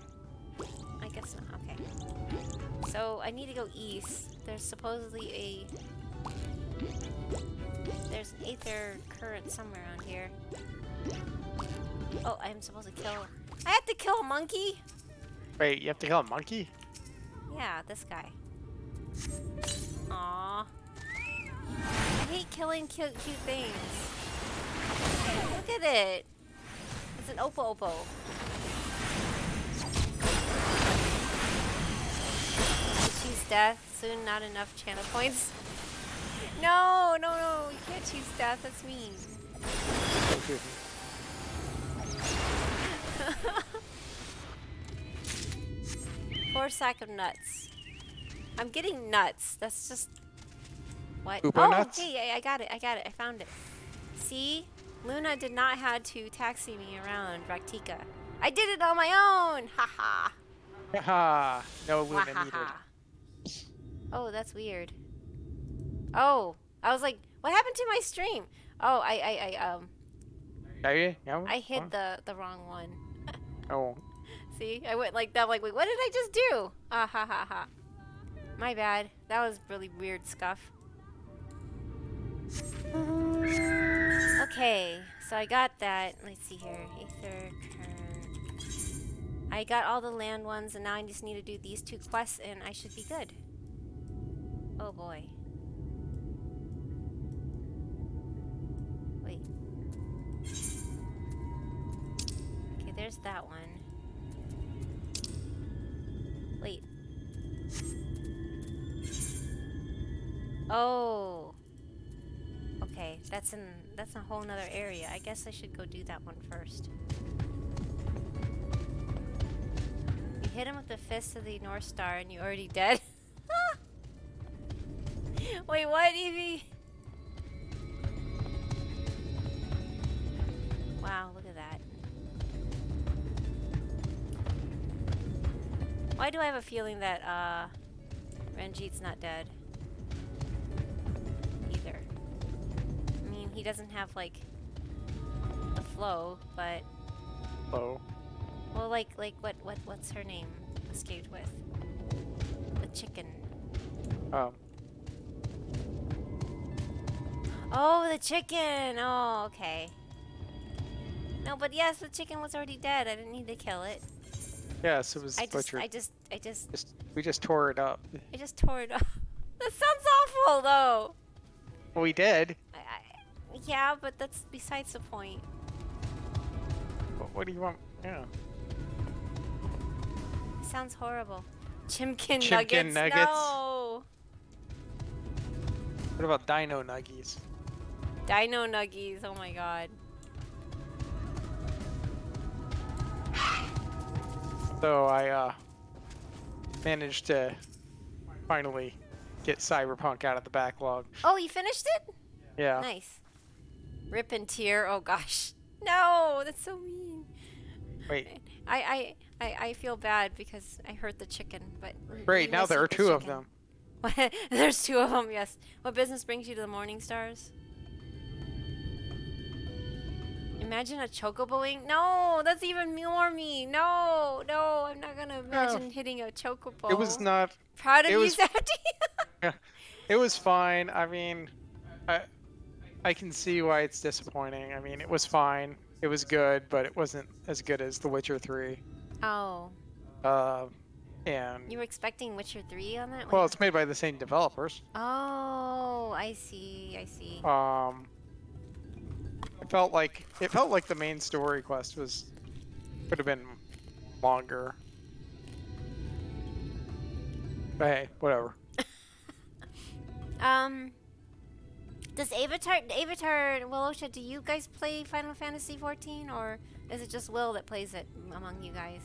I guess not. Okay. So I need to go east. There's supposedly there's an aether current somewhere around here. Oh, I'm supposed to kill. I have to kill a monkey?
Wait, you have to kill a monkey?
Yeah, this guy. Aww. I hate killing cute things. Look at it. It's an Oppo. Choose death. Soon not enough channel points. No. You can't choose death. That's mean. 4 sack of nuts. I'm getting nuts. That's just... What?
Uber nuts?
Hey, I got it. I found it. See? Luna did not have to taxi me around Raktika. I did it on my own! Haha!
Haha! No Luna needed.
Oh, that's weird. Oh, I was like, what happened to my stream? Oh, I hit the wrong one.
Oh.
See, I went like that. Like, wait, what did I just do? Ah ha ha ha. My bad. That was really weird scuff. Okay, so I got that. Let's see here. Aether, Kern. I got all the land ones, and now I just need to do these 2 quests, and I should be good. Oh boy. Wait. Okay, there's that one. Wait. Oh. Okay, that's a whole nother area. I guess I should go do that one first. You hit him with the fist of the North Star and you're already dead. Wait, what, Evie? Wow, look at that. Why do I have a feeling that Ranjit's not dead? Either. I mean, he doesn't have like the flow, but
Flow.
well, like what's her name escaped with? The chicken. Oh, the chicken. Oh, okay. No, but yes, the chicken was already dead. I didn't need to kill it.
Yes, it was butchered. We just tore it up.
I just tore it up. That sounds awful, though.
Well, we did.
Yeah, but that's besides the point.
What do you want? Yeah.
It sounds horrible. Chimkin
Chimkin nuggets.
No.
What about Dino Nuggies?
Dino Nuggies. Oh my god.
So I managed to finally get Cyberpunk out of the backlog.
Oh, you finished it?
Yeah.
Nice. Rip and tear. Oh gosh. No, that's so mean.
Wait.
I feel bad because I hurt the chicken, but
Great, now there are 2 of them.
There's 2 of them, yes. What business brings you to the Morning Stars? Imagine a chocoboing? No, that's even more mean. No, I'm not gonna imagine hitting a chocobo.
It was not.
Proud of you, Safety.
Yeah, it was fine. I mean, I can see why it's disappointing. I mean, it was fine. It was good, but it wasn't as good as The Witcher 3.
Oh.
And
You were expecting Witcher 3 on that one?
well, it's made by the same developers.
Oh, I see.
It felt like the main story quest could have been longer. But hey, whatever.
Does Avatar, Willowsha, do you guys play Final Fantasy 14, or is it just Will that plays it among you guys?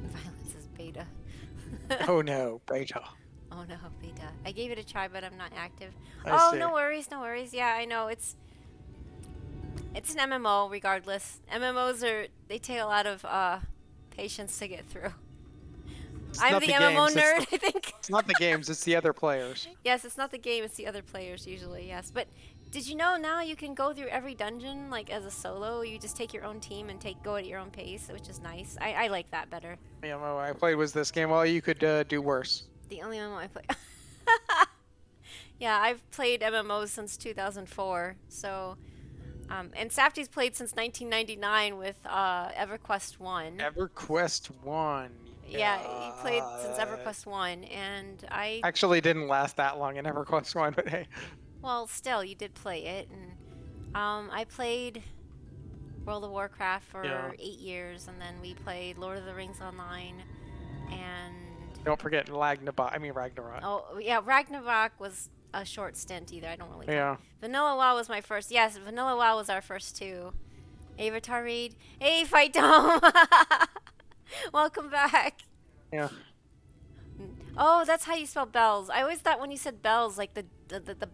Violence is beta.
Oh no, beta.
Oh no, beta. I gave it a try, but I'm not active.
I see.
No worries. Yeah, I know it's an MMO regardless. MMOs they take a lot of patience to get through. I'm the MMO nerd, I think.
It's not the games, it's the other players.
Yes, it's not the game, it's the other players usually, yes. But did you know now you can go through every dungeon like as a solo? You just take your own team and go at your own pace, which is nice. I like that better.
The MMO I played was this game. Well, you could do worse.
The only MMO I play. Yeah, I've played MMOs since 2004. So, and Safty's played since 1999 with EverQuest 1.
EverQuest 1.
Yeah, he played since EverQuest 1, and I
actually didn't last that long in EverQuest 1, but hey.
Well, still, you did play it, and I played World of Warcraft for 8 years, and then we played Lord of the Rings Online, and
don't forget Ragnarok.
Oh yeah, Ragnarok was a short stint either. I don't really.
Yeah.
Vanilla WoW was my first. Yes, Vanilla WoW was our first 2. Avatar raid. Hey, Fight Dome. Welcome back.
Yeah.
Oh, that's how you spell bells. I always thought when you said bells, like the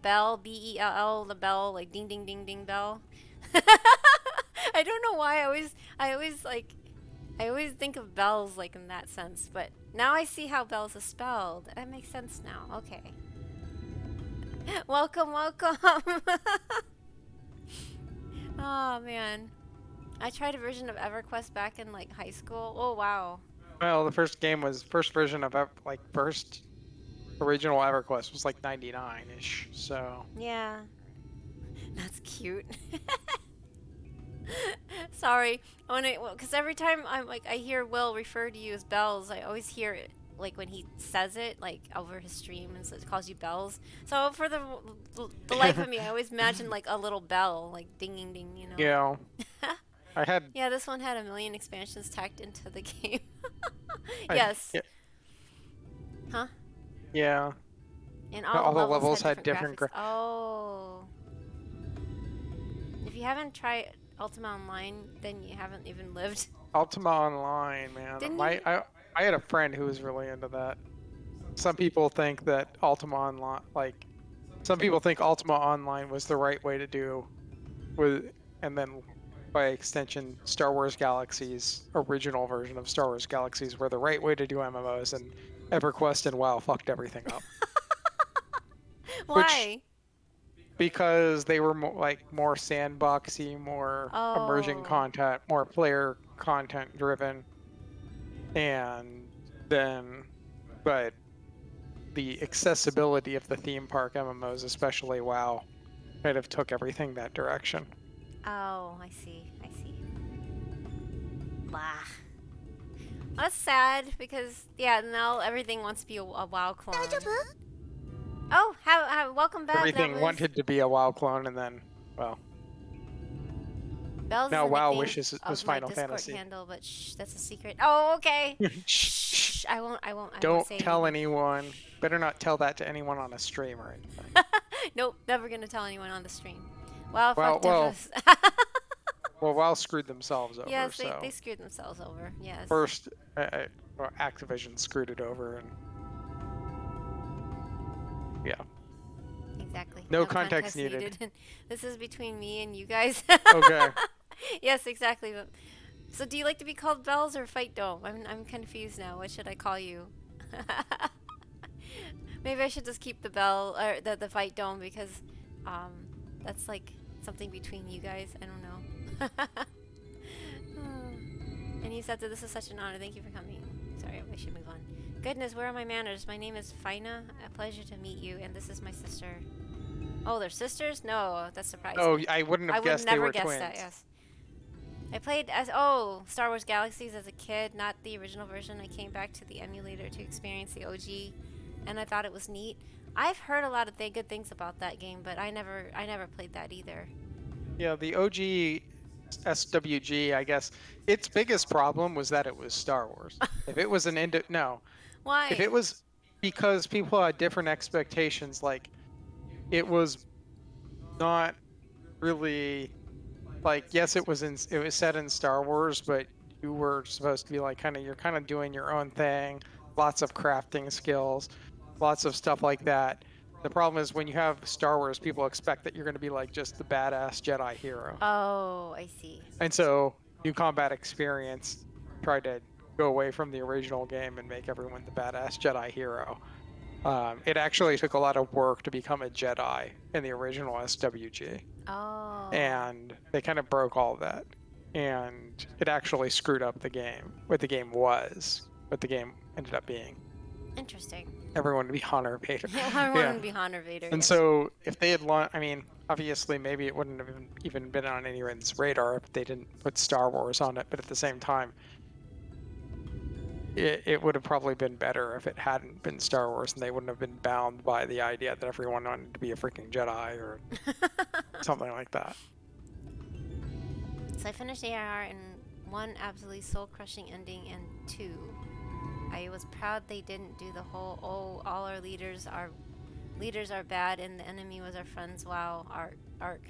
bell, B-E-L-L, the bell, like ding ding ding ding bell. I don't know why. I always like I always think of bells like in that sense, but now I see how bells is spelled. That makes sense now. Okay. Welcome, welcome. Oh man, I tried a version of EverQuest back in like high school. Oh wow.
Well, the first version of first original EverQuest was like 99-ish. So
Yeah. That's cute. Sorry, because every time I hear Will refer to you as Bells, I always hear it like when he says it like over his stream and so it calls you Bells. So for the life of me, I always imagine like a little bell, like ding ding, you know.
yeah, I had
Yeah, this one had 1 million expansions tacked into the game.
I-
Yes.
yeah,
Huh?
yeah.
And
All
all
the levels had
different
different
graphics. Oh. If you haven't tried Ultima Online, then you haven't even lived.
Ultima Online, man.
Didn't
I had a friend who was really into that. Some people think that Ultima Online, some people think Ultima Online was the right way to do, and then by extension, Star Wars Galaxies, original version of Star Wars Galaxies, were the right way to do MMOs, and EverQuest and WoW fucked everything up.
Why?
Because they were more sandboxy, more emerging content, more player content driven, and then, but the accessibility of the theme park MMOs, especially WoW, kind of took everything that direction.
Oh, I see. I see. Blah. That's sad because yeah, now everything wants to be a WoW clone. Oh, welcome back.
Everything wanted to be a WoW clone, and then, well,
Bells
now
is the
WoW
nickname
wishes it was
of my
Final
Discord
Fantasy.
handle, but shh, that's a secret. Oh, okay. Shh, I won't. I won't
Don't
say
tell
anything.
anyone. Better not tell that to anyone on a stream or anything.
Nope, never gonna tell anyone on the stream. Wow,
Well,
fucked us.
well, WoW screwed themselves over.
Yes,
so
they screwed themselves over. Yes.
first, well, Activision screwed it over, and yeah.
Exactly.
No context needed.
This is between me and you guys.
Okay.
Yes, exactly. But, so, do you like to be called Bells or Fight Dome? I'm confused now. What should I call you? Maybe I should just keep the Bell or the Fight Dome because that's like something between you guys. I don't know. And you said that this is such an honor. Thank you for coming. Sorry, I should move on. Goodness, where are my manners? My name is Fina. A pleasure to meet you, and this is my sister. Oh, they're sisters? No, that's surprising.
Oh, I wouldn't have guessed they were twins. I would never guess that,
yes. I played Star Wars Galaxies as a kid, not the original version. I came back to the emulator to experience the OG, and I thought it was neat. I've heard a lot of good things about that game, but I never played that either.
Yeah, the OG SWG, I guess, its biggest problem was that it was Star Wars. If it was no.
Why?
If it was because people had different expectations, like it was not really yes, it was set in Star Wars, but you were supposed to be you're kind of doing your own thing, lots of crafting skills, lots of stuff like that. The problem is when you have Star Wars, people expect that you're going to be just the badass Jedi hero.
Oh, I see.
And so New Combat Experience tried to go away from the original game and make everyone the badass Jedi hero. It actually took a lot of work to become a Jedi in the original SWG.
Oh.
And they kind of broke all of that. And it actually screwed up the game, what the game was, what the game ended up being.
Interesting.
Everyone would be Honor Vader.
Everyone would be Honor Vader.
And so if they had obviously maybe it wouldn't have even been on anyone's radar if they didn't put Star Wars on it, but at the same time, it would have probably been better if it hadn't been Star Wars and they wouldn't have been bound by the idea that everyone wanted to be a freaking Jedi or something like that.
So I finished AR in 1 absolutely soul-crushing ending and 2. I was proud they didn't do the whole, all our leaders are bad and the enemy was our friends. Wow, arc.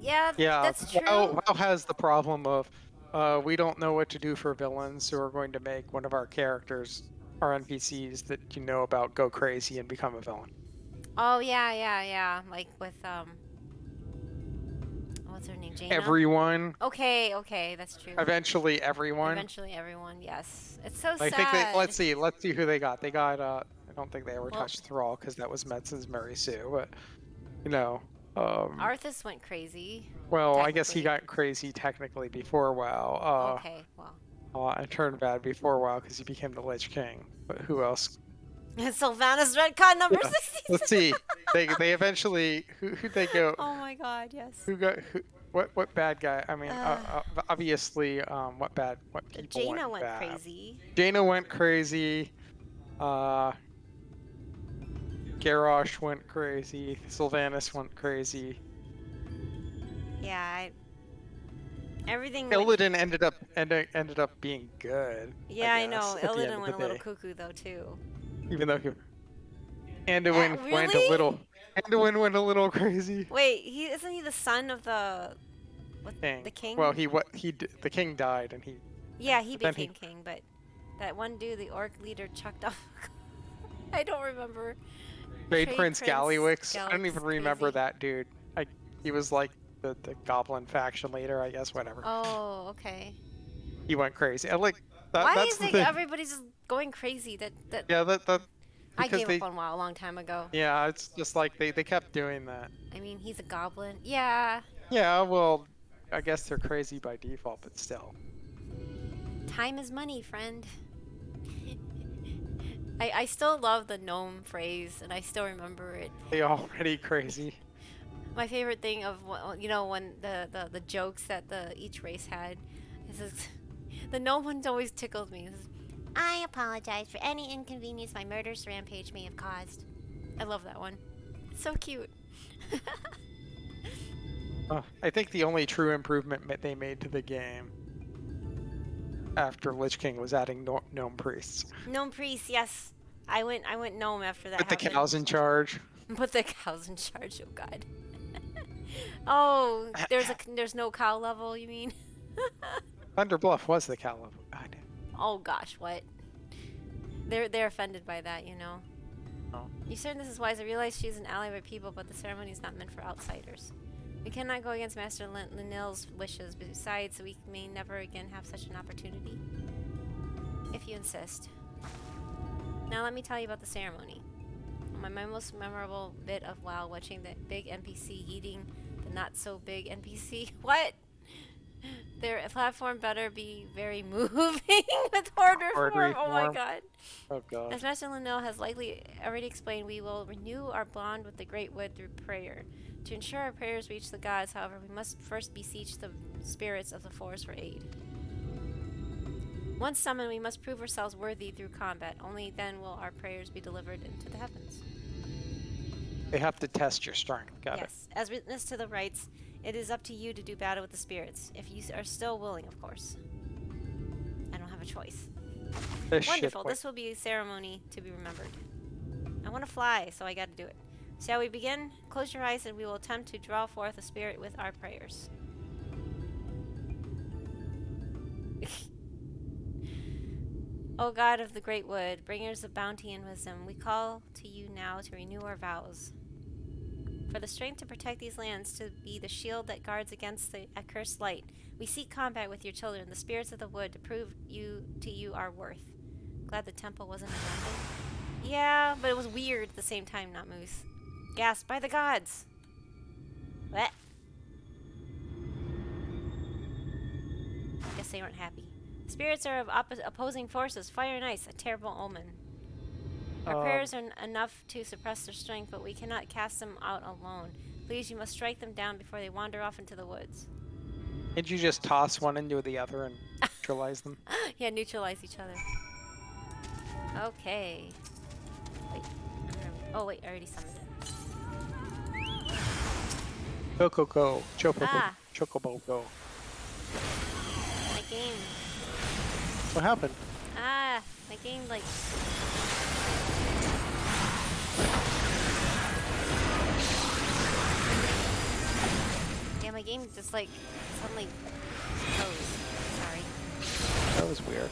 Yeah, that's true.
WoW has the problem of we don't know what to do for villains, so we're going to make one of our characters, our NPCs that you know about, go crazy and become a villain.
Oh yeah. Like with What's her name? Jaina?
Everyone.
Okay, okay, that's true.
Eventually, everyone.
Eventually, everyone. Yes, it's so
I
sad.
think they. Let's see who they got. They got. I don't think they ever
Well-
touched Thrall because that was Metz's Mary Sue. But you know.
Arthas went crazy.
Well, I guess he
technically.
got crazy technically before WoW.
Okay, well.
I turned bad before WoW because he became the Lich King. But who else?
Sylvanas Redcon number
Yeah.
60.
Let's see. They eventually who'd they go?
Oh my god, yes.
Who got what bad guy? I mean, obviously, what people
Jaina went
bad.
crazy.
Jaina went crazy. Garrosh went crazy. Sylvanas went crazy.
Yeah, everything.
Illidan ended up being good.
Yeah, I
guess,
know.
at the end
Illidan
of
went a
the
little
day.
cuckoo though too.
Even though Anduin went a
really?
little. Anduin went a little crazy.
Wait, isn't he the son of the
King.
the king?
Well, the king died and he.
Yeah, he
but then
became king, but that one dude, the orc leader, chucked off. I don't remember.
Trade Prince Gallywix. I don't
Gallywix
even
is
remember
crazy.
that dude. He was like the goblin faction leader, I guess. Whatever.
Oh, okay.
He went crazy. I like that.
Why
That's
is
the
it
thing.
everybody's just going crazy? That
Yeah, that.
I
because
gave up on WoW a long time ago.
Yeah, it's just like they kept doing that.
I mean, he's a goblin. Yeah.
Yeah, well, I guess they're crazy by default, but still.
Time is money, friend. I still love the gnome phrase, and I still remember it.
They already crazy.
My favorite thing of when the jokes that each race had is this, the gnome one's always tickled me. This is, I apologize for any inconvenience my murderous rampage may have caused. I love that one. It's so cute.
I think the only true improvement they made to the game after Lich King was adding gnome priests.
Gnome priest, yes. I went gnome after that.
Put the
happened.
cows in charge.
Put the cows in charge. Oh God. Oh, there's no cow level. You mean?
Thunder Bluff was the cow level. God.
Oh gosh, what? They're offended by that, you know.
Oh.
You certain this is wise. I realize she's an ally of people, but the ceremony is not meant for outsiders. We cannot go against Master Linil's wishes. Besides, we may never again have such an opportunity. If you insist. Now let me tell you about the ceremony. My most memorable bit of WoW, watching the big NPC eating the not so big NPC. What? Their platform better be very moving with horde reform. Oh my god.
Oh god.
As Master Linil has likely already explained, we will renew our bond with the Great Wood through prayer. To ensure our prayers reach the gods, however, we must first beseech the spirits of the forest for aid. Once summoned, we must prove ourselves worthy through combat. Only then will our prayers be delivered into the heavens.
They have to test your strength. Got it.
Yes. As witness to the rites, it is up to you to do battle with the spirits. If you are still willing, of course. I don't have a choice. Wonderful. This will be a ceremony to be remembered. I want to fly, so I got to do it. Shall we begin? Close your eyes and we will attempt to draw forth a spirit with our prayers. O God of the Great Wood, bringers of bounty and wisdom, we call to you now to renew our vows. For the strength to protect these lands, to be the shield that guards against the accursed light, we seek combat with your children, the spirits of the wood, to prove to you our worth. Glad the temple wasn't abandoned. Yeah, but it was weird at the same time, not Moose. Gasped by the gods. What? Guess they weren't happy. Spirits are of opposing forces, fire and ice, a terrible omen. Our prayers are enough to suppress their strength, but we cannot cast them out alone. Please, you must strike them down before they wander off into the woods.
Can't you just toss one into the other and neutralize them?
Yeah, neutralize each other. Okay. Wait. Oh wait, I already summoned it.
Go.
Ah.
Chocobo, go.
My game.
What happened?
Ah, my game like... Yeah, my game just like suddenly froze. Sorry.
That was weird.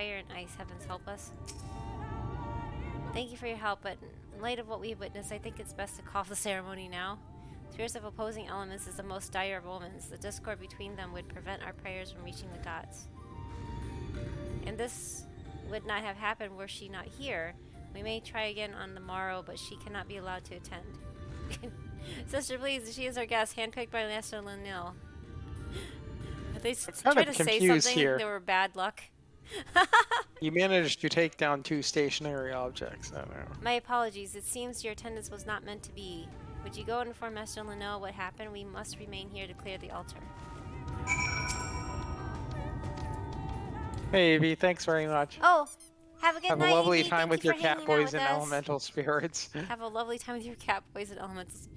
fire and ice. Heavens help us. Thank you for your help, but in light of what we've witnessed, I think it's best to call off the ceremony now. Spirits of opposing elements is the most dire of omens. The discord between them would prevent our prayers from reaching the gods. And this would not have happened were she not here. We may try again on the morrow, but she cannot be allowed to attend. Sister, please, she is our guest, handpicked by Master Lanil. They tried to say something,
here.
they were bad luck.
You managed to take down 2 stationary objects. I don't know.
My apologies, it seems your attendance was not meant to be. Would you go and inform Master Lanil what happened? We must remain here to clear the altar.
Hey, Evie, thanks very much.
Oh, have a good night.
Have a lovely
Evie.
time
Thank
with
you
your
for
cat
hanging out
boys
with
and
us.
elemental spirits.
Have a lovely time with your cat boys and elementals.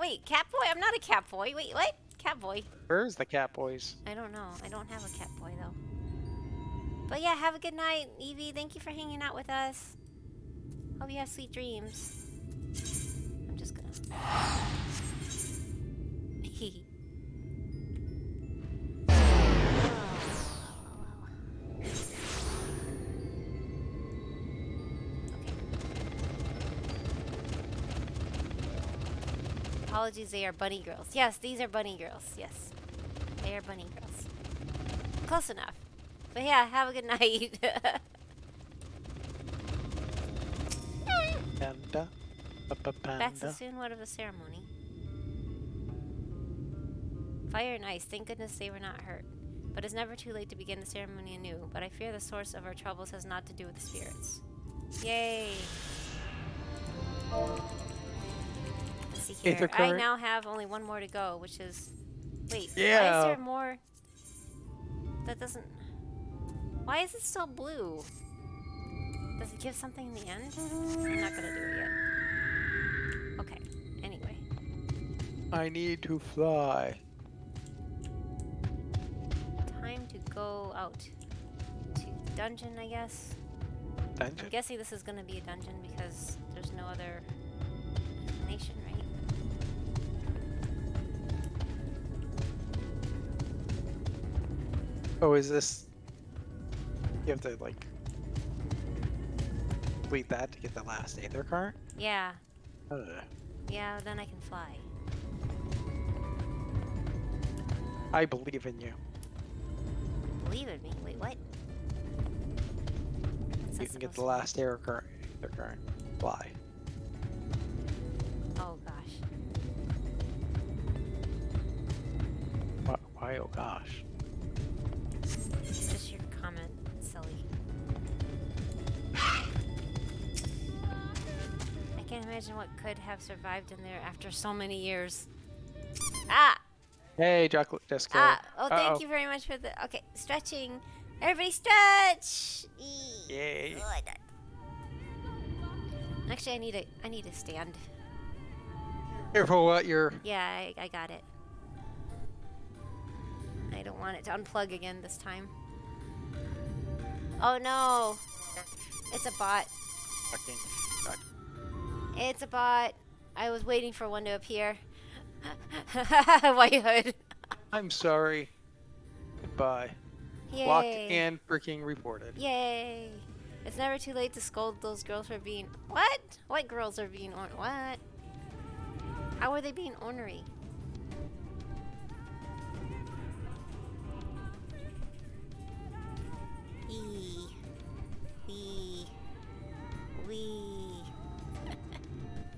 Wait, cat boy? I'm not a cat boy. Wait, what? Cat boy?
Where's the cat boys?
I don't know. I don't have a cat boy though. But yeah, have a good night, Evie. Thank you for hanging out with us. Hope you have sweet dreams. I'm just gonna. Apologies, they are bunny girls. Yes, these are bunny girls. Yes, they are bunny girls. Close enough. But yeah, have a good night.
Panda.
Back so soon. What of the ceremony? Fire and ice. Thank goodness they were not hurt. But it's never too late to begin the ceremony anew. But I fear the source of our troubles has not to do with the spirits. Yay! Let's see here. I now have only one more to go, which is... Wait, why is there more? That doesn't... Why is it still blue? Does it give something in the end? I'm not gonna do it yet. Okay, anyway.
I need to fly.
Time to go out to dungeon, I guess.
Dungeon?
I'm guessing this is gonna be a dungeon because there's no other nation, right?
Oh, is this... You have to, like... complete that to get the last Aether card?
Yeah. Yeah, then I can fly.
I believe in you.
Believe in me? Wait, what?
You can get the last Aether card. Fly.
Oh gosh.
Why oh gosh?
Just your comment, silly. I can't imagine what could have survived in there after so many years. Ah!
Hey, Jessica.
Ah! Oh, thank you very much for the... Okay, stretching. Everybody stretch!
Yay.
Oh, I died. Actually, I need to stand.
Careful what you're...
Yeah, I got it. I don't want it to unplug again this time. Oh no! It's a bot.
Fucking suck.
It's a bot. I was waiting for one to appear. White hood.
I'm sorry. Goodbye.
Yay.
Blocked and freaking reported.
Yay. It's never too late to scold those girls for being... What? What girls are being what? How are they being ornery?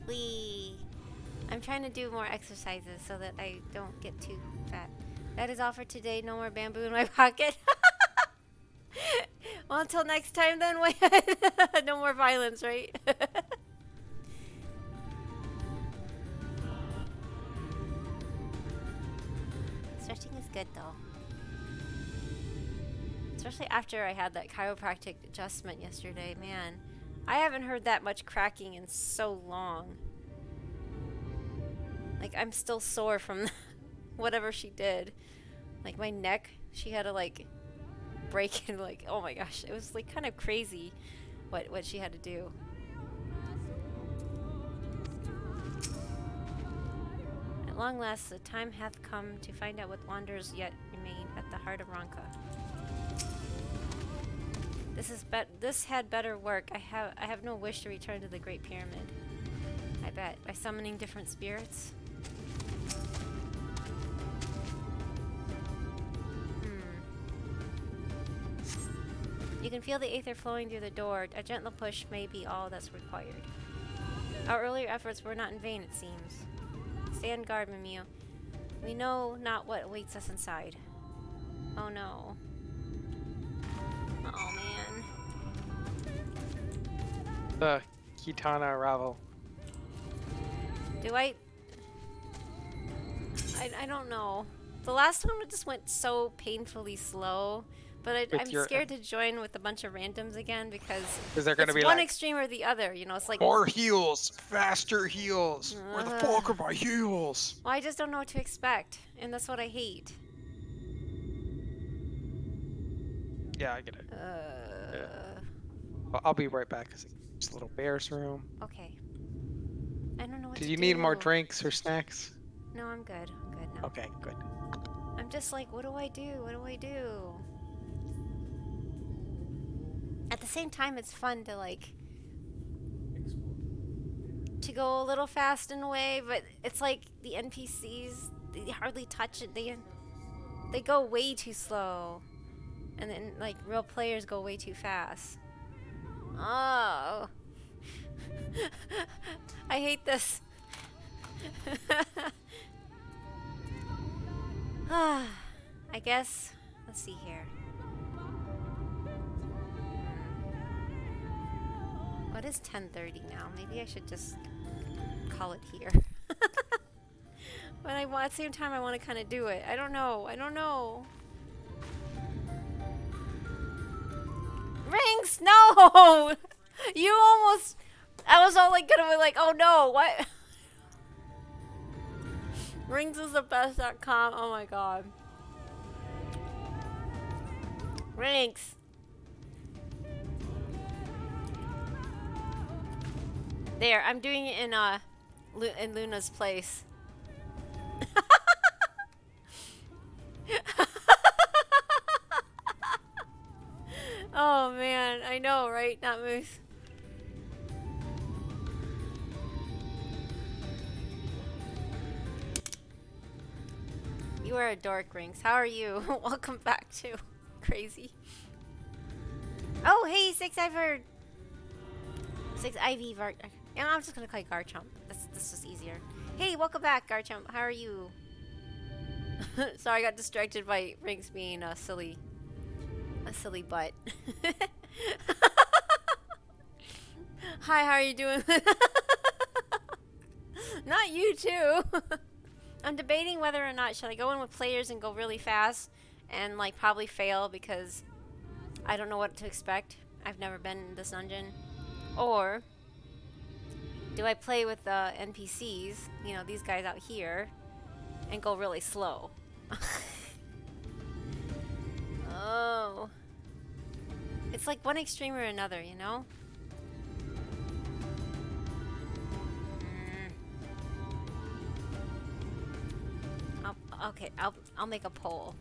Wee. I'm trying to do more exercises so that I don't get too fat. That is all for today. No more bamboo in my pocket. Well, until next time then. Wait. No more violence, right? Stretching is good though. Especially after I had that chiropractic adjustment yesterday, man. I haven't heard that much cracking in so long. Like, I'm still sore from whatever she did. Like, my neck, she had to, like, break and, like, oh my gosh. It was, like, kind of crazy what she had to do. At long last, the time hath come to find out what wanderers yet remain at the heart of Ronka. This had better work. I have no wish to return to the Great Pyramid. I bet by summoning different spirits. You can feel the aether flowing through the door. A gentle push may be all that's required. Our earlier efforts were not in vain, it seems. Stay on guard, Mimio. We know not what awaits us inside. Oh no. Oh man.
The Kitana Ravel.
Do I don't know. The last one just went so painfully slow, but I'm scared to join with a bunch of randoms again because
they're gonna
it's
be
one
like,
extreme or the other. You know, it's like
more heals, faster heals. Where the fuck are my heals?
Well, I just don't know what to expect, and that's what I hate.
Yeah, I get it. Well, I'll be right back. Cause it's a little bear's room.
Okay. I don't know what
Do
to
you
do.
need more drinks or snacks?
No, I'm good. I'm good now.
Okay, good.
I'm just like, what do I do? What do I do? At the same time, it's fun to like to go a little fast in a way, but it's like the NPCs, they hardly touch it. They go way too slow, and then like real players go way too fast. Oh, I hate this. I guess, let's see here. What is 10:30 now? Maybe I should just call it here. But at the same time, I want to kind of do it. I don't know. I don't know. Rings, no! You almost. I was all like gonna be like, oh no, what? Rings is the best.com. Oh my god. Rings. There, I'm doing it in Luna's place. Oh man, I know, right? Not Moose. You are a dork, Rings. How are you? Welcome back to Crazy. Oh, hey, 6IV. 6IV Vart. Yeah, I'm just gonna call you Garchomp. That's just easier. Hey, welcome back, Garchomp. How are you? Sorry, I got distracted by Rings being a silly butt. Hi, how are you doing? Not you too. I'm debating whether or not should I go in with players and go really fast and like probably fail because I don't know what to expect. I've never been in this dungeon. Or do I play with the NPCs, you know, these guys out here, and go really slow? Oh. It's like one extreme or another, you know? Okay, I'll make a poll.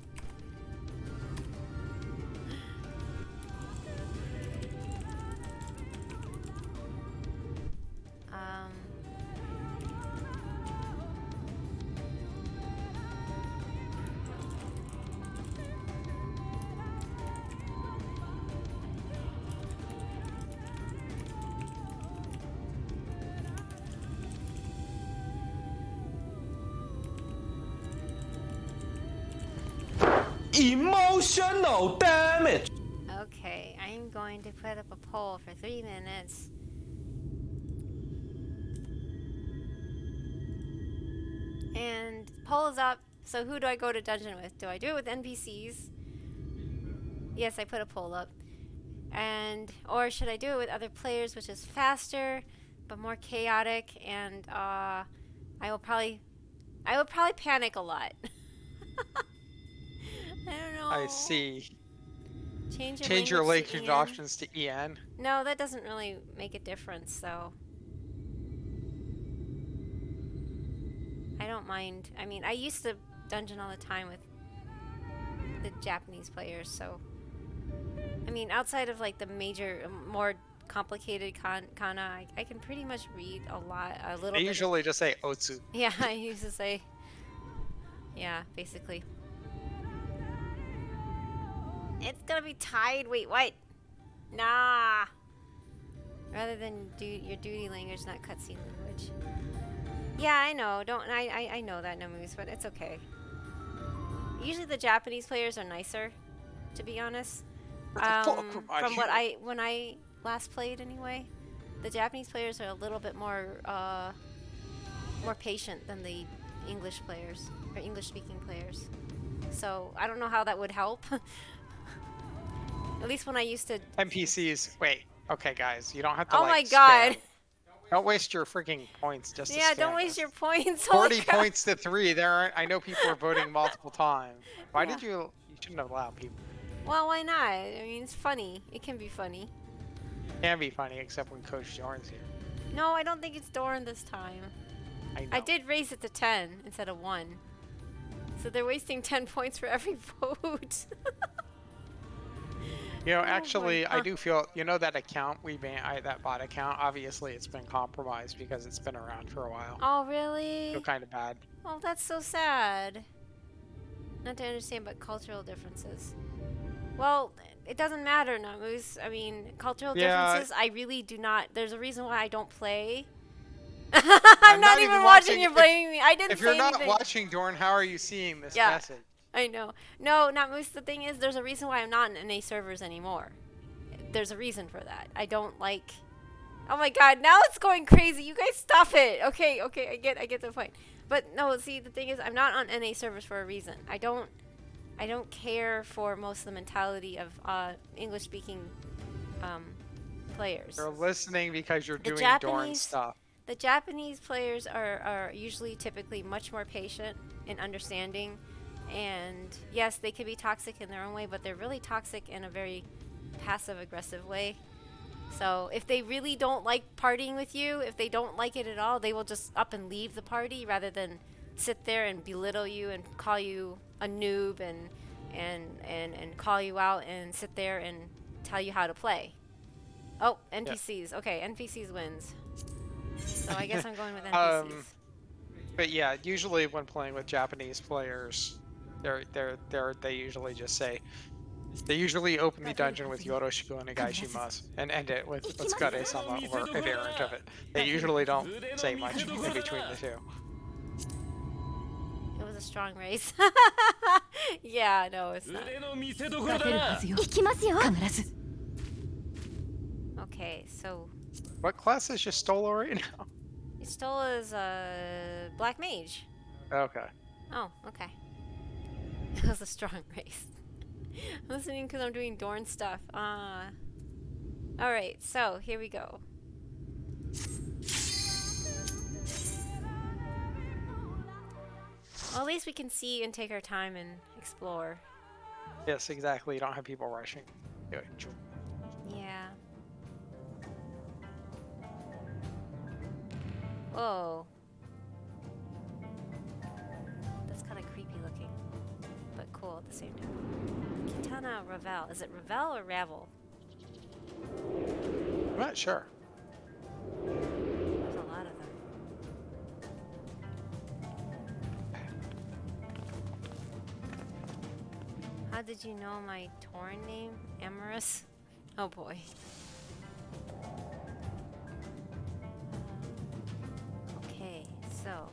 Emotional damage.
Okay, I'm going to put up a poll for 3 minutes. And poll is up. So who do I go to dungeon with? Do I do it with NPCs? Yes, I put a poll up. Or should I do it with other players, which is faster but more chaotic, and I will probably panic a lot. I don't know.
I see.
Change
your
language
language
to
options to EN.
No, that doesn't really make a difference, so I don't mind. I mean, I used to dungeon all the time with the Japanese players, so I mean, outside of like the major, more complicated kana, I can pretty much read a little
They
bit.
usually just say otsu.
Yeah, I used to say. Yeah, basically. It's gonna be tied. Wait, what? Nah. Rather than your duty language, not cutscene language. Yeah, I know. I know that, Namus, but it's okay. Usually the Japanese players are nicer, to be honest. From when I last played anyway, the Japanese players are a little bit more patient than the English players or English-speaking players. So I don't know how that would help. At least when I used to.
NPCs. Wait. Okay, guys, you don't have to.
Oh
like,
my god.
spam. Don't waste your freaking points just to
Yeah,
spam
don't waste
this.
your points.
40 points to 3. There aren't. I know people are voting multiple times. Why did you? You shouldn't have allowed people.
Well, why not? I mean, it's funny. It can be funny.
It can be funny, except when Coach Jorn's here.
No, I don't think it's Dorn this time. I did raise it to 10 instead of 1. So they're wasting 10 points for every vote.
You know, actually, I do feel, you know, that account we banned, that bot account, obviously it's been compromised because it's been around for a while.
Oh, really?
I feel kind of bad.
Oh, that's so sad. Not to understand, but cultural differences. Well, it doesn't matter, Namus. I mean, cultural differences, I really do not. There's a reason why I don't play. I'm not even watching you blaming me. I didn't say anything.
If you're not watching, Dorn, how are you seeing this message?
I know. No, not Moose. The thing is, there's a reason why I'm not in NA servers anymore. There's a reason for that. I don't like. Oh my god! Now it's going crazy. You guys stop it. Okay. I get the point. But no, see, the thing is, I'm not on NA servers for a reason. I don't care for most of the mentality of English-speaking players.
You're listening because you're doing Dorn stuff.
The Japanese players are usually typically much more patient and understanding. And yes, they can be toxic in their own way, but they're really toxic in a very passive-aggressive way. So if they really don't like partying with you, if they don't like it at all, they will just up and leave the party rather than sit there and belittle you and call you a noob and call you out and sit there and tell you how to play. Oh, NPCs. Yeah. Okay, NPCs wins. So I guess I'm going with NPCs.
But yeah, usually when playing with Japanese players, they usually just say, they usually open the dungeon with Yoroshiku onegaishimasu and end it with Otsukare-sama or a variant of it. They usually don't say much in between the two.
It was a strong race. Yeah, no, it's not. Okay, so.
What class is Jistola right now?
Jistola is a black mage.
Okay.
Oh, okay. It was a strong race. I'm listening because I'm doing Dorn stuff. Alright, so here we go. Well, at least we can see and take our time and explore.
Yes, exactly. You don't have people rushing.
Yeah. Whoa. That's kind of creepy looking, but cool at the same time. Kitana Ravel. Is it Ravel or Ravel?
I'm not sure.
There's a lot of them. How did you know my Tauren name? Amorous? Oh boy. Okay, so.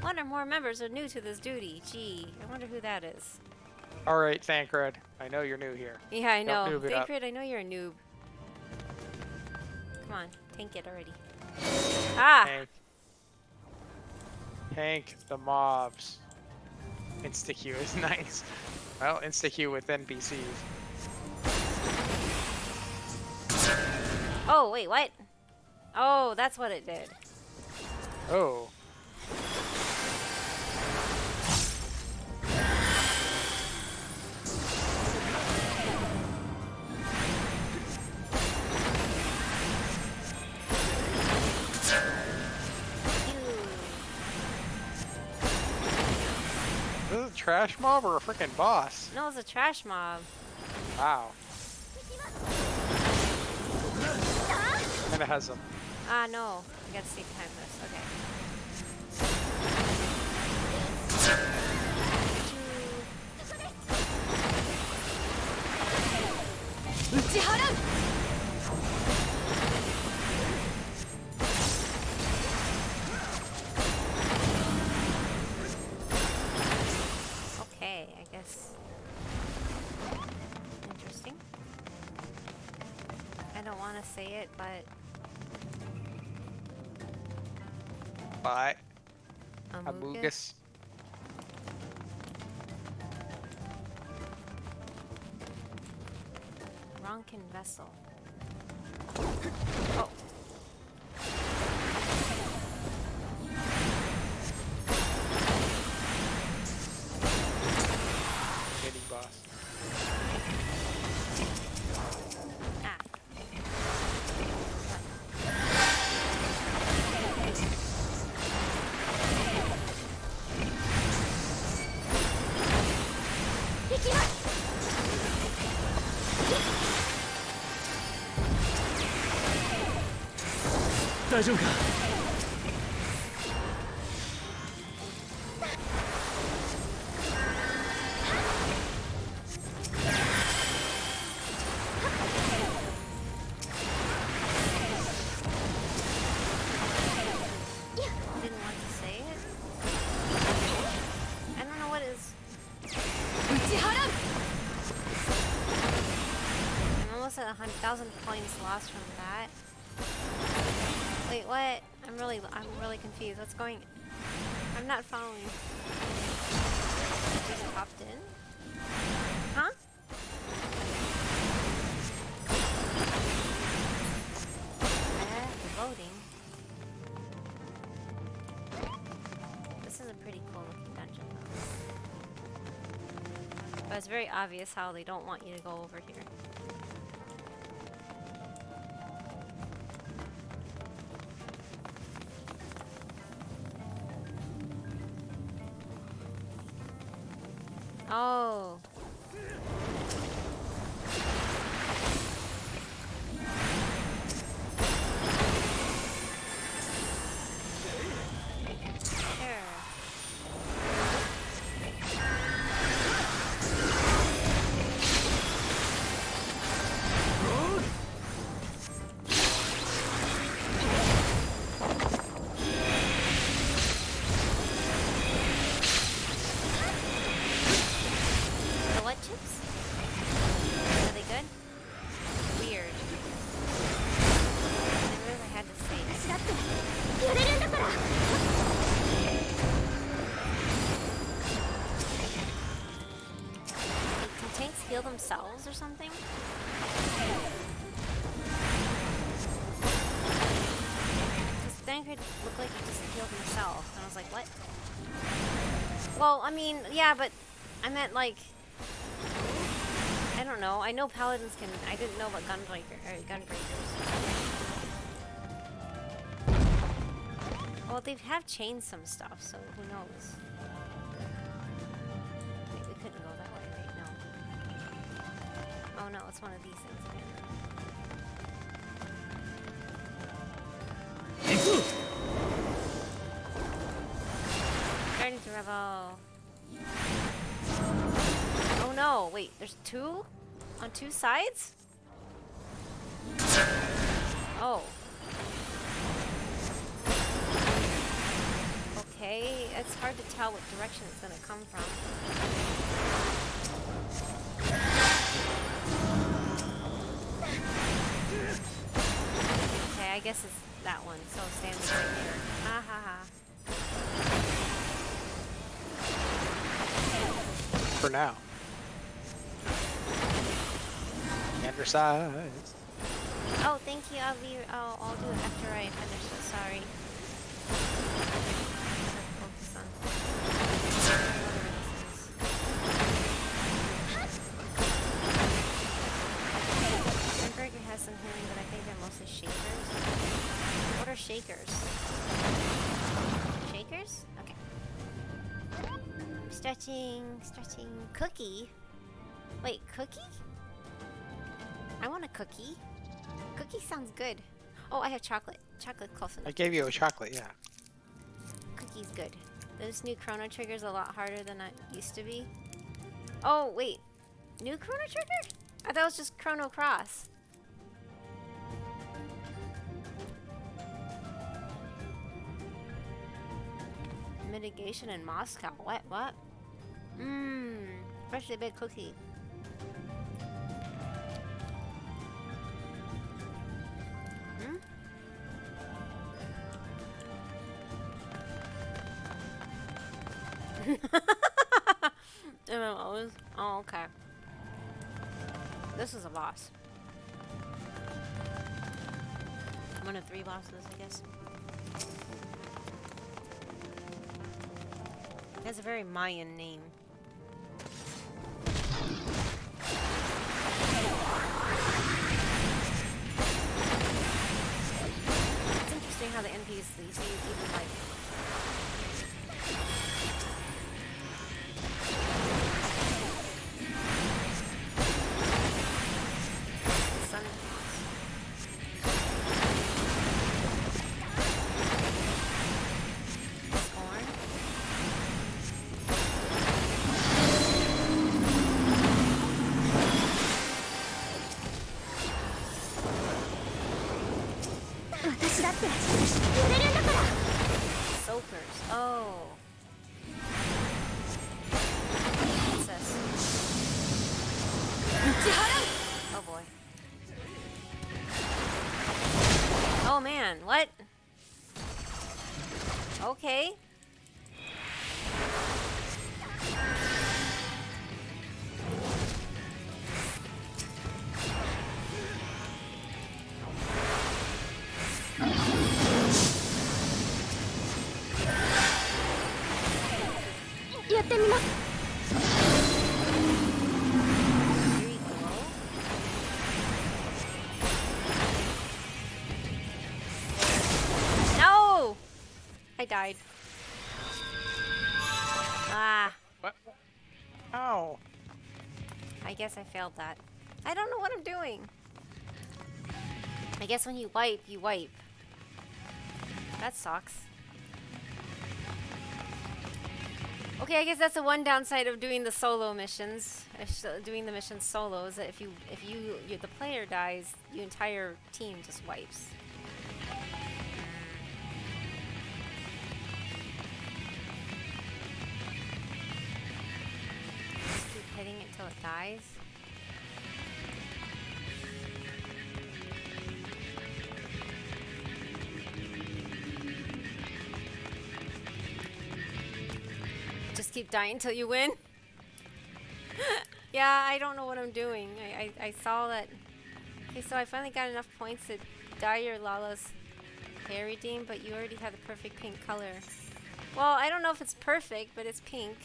One or more members are new to this duty. Gee, I wonder who that is.
Alright, Thankred. I know you're new here.
Yeah, I know.
Don't noob it up.
Thankred, I know you're a noob. Come on, tank it already. Ah!
Tank the mobs. Insta-Q is nice. Well, insta-Q with NPCs.
Oh, wait, what? Oh, that's what it did.
Oh. trash mob or a freaking boss?
No, it's a trash mob.
Wow. And it has them.
Ah, no. I gotta stay behind this. Okay. Okay, I guess. Interesting. I don't want to say it, but
Bye.
Amugus.
Amugus.
Ronkin vessel. Oh.
Mini boss.
Ah. Didn't want to say it. I don't know what is. I'm almost at 100,000 points lost from that. Wait, what? I'm really confused. What's going? I'm not following. Just popped in. Huh? Voting. This is a pretty cool looking dungeon though. But it's very obvious how they don't want you to go over here. Oh. Heal themselves or something? This Thankred looked like he just healed himself, and I was like, what? Well, I mean, yeah, but I meant like, I don't know. I know paladins can. I didn't know about gunbreakers. Well, they have changed some stuff, so who knows? Wait, we couldn't go that way, right? No. Oh no, it's one of these things again. Ready to rebel. Oh no, wait, there's two? On two sides? Oh. Okay, it's hard to tell what direction it's gonna come from. Okay, I guess it's that one, so stand right here. Ha ha ha.
For now. Undersized.
Oh, thank you. I'll do it after I finish this. Sorry. Focus on. Burger has some healing, but I think they're mostly shakers. What are shakers? Shakers? Okay. Stretching, stretching. Cookie? Wait, cookie? I want a cookie. Cookie sounds good. Oh, I have chocolate. Chocolate close enough.
I gave you a chocolate, yeah.
Cookie's good. This new Chrono Trigger's a lot harder than it used to be. Oh, wait. New Chrono Trigger? I thought it was just Chrono Cross. Mitigation in Moscow. What? Mmm. Freshly baked cookie. Hmm? MMOs? Oh, okay. This is a boss. One of 3 bosses, I guess. It has a very Mayan name. It's interesting how the NPCs even like sun. Corn. Soakers. Oh. What's this? Oh boy. Oh man, what? Okay. No! I died. Ah.
What? Ow.
I guess I failed that. I don't know what I'm doing. I guess when you wipe, you wipe. That sucks. Okay, I guess that's the one downside of doing the solo missions. Doing the missions solo is that if the player dies, your entire team just wipes. Just keep hitting it till it dies. Just keep dying till you win. Yeah, I don't know what I'm doing. I saw that. Okay, so I finally got enough points to dye your Lala's hair redeem, but you already have the perfect pink color. Well, I don't know if it's perfect, but it's pink.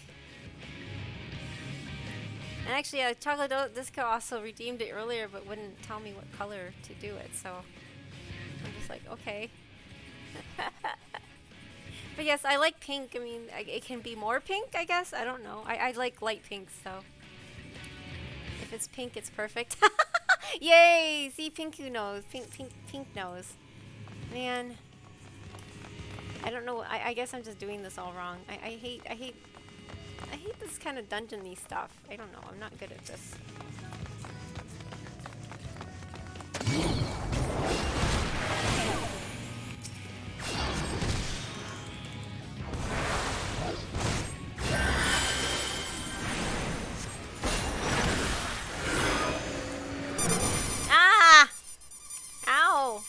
And actually, Chocolate Disco also redeemed it earlier, but wouldn't tell me what color to do it, so I'm just like, okay. But yes, I like pink. I mean, it can be more pink, I guess. I don't know. I like light pink, so if it's pink, it's perfect. Yay! See, Pinku knows. Pink knows. Man, I don't know. I guess I'm just doing this all wrong. I hate this kind of dungeon-y stuff. I don't know. I'm not good at this. Ah! Ow!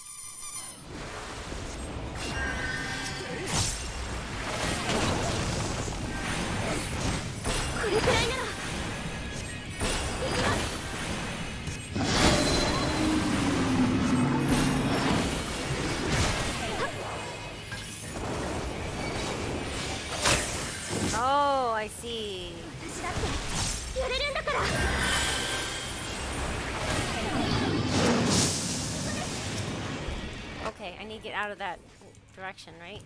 Oh, I see. Okay, I need to get out of that direction, right?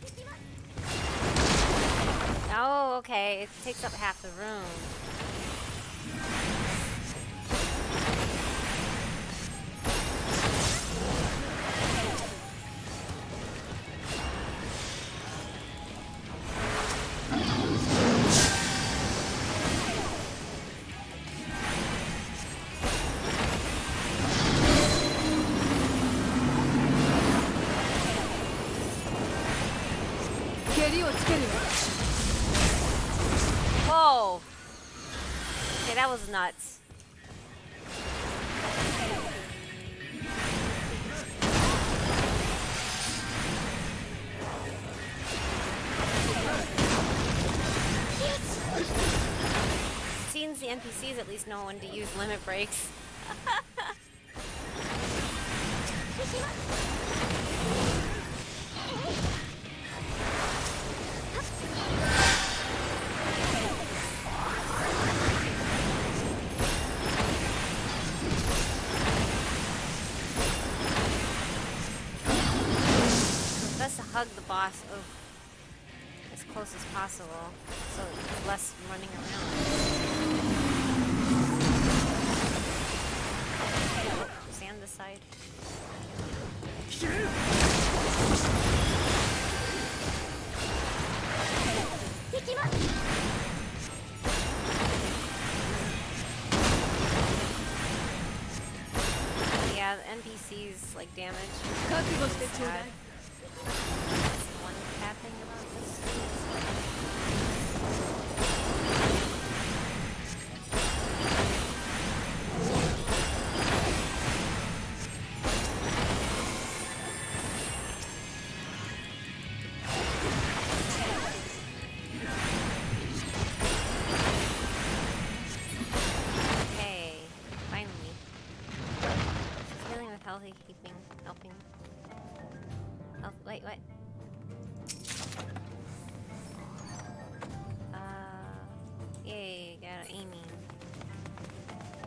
Oh, okay. It takes up half the room. Whoa! Okay, that was nuts. Seems the NPCs at least know when to use limit breaks. Best to hug the boss as close as possible, so it's less running around. Oh, stand this side. Yeah, the NPCs like damage. Sad. One bad thing about this. Okay, finally. Healing with healthy keeping, helping. Oh, wait, what? Yay, got aiming.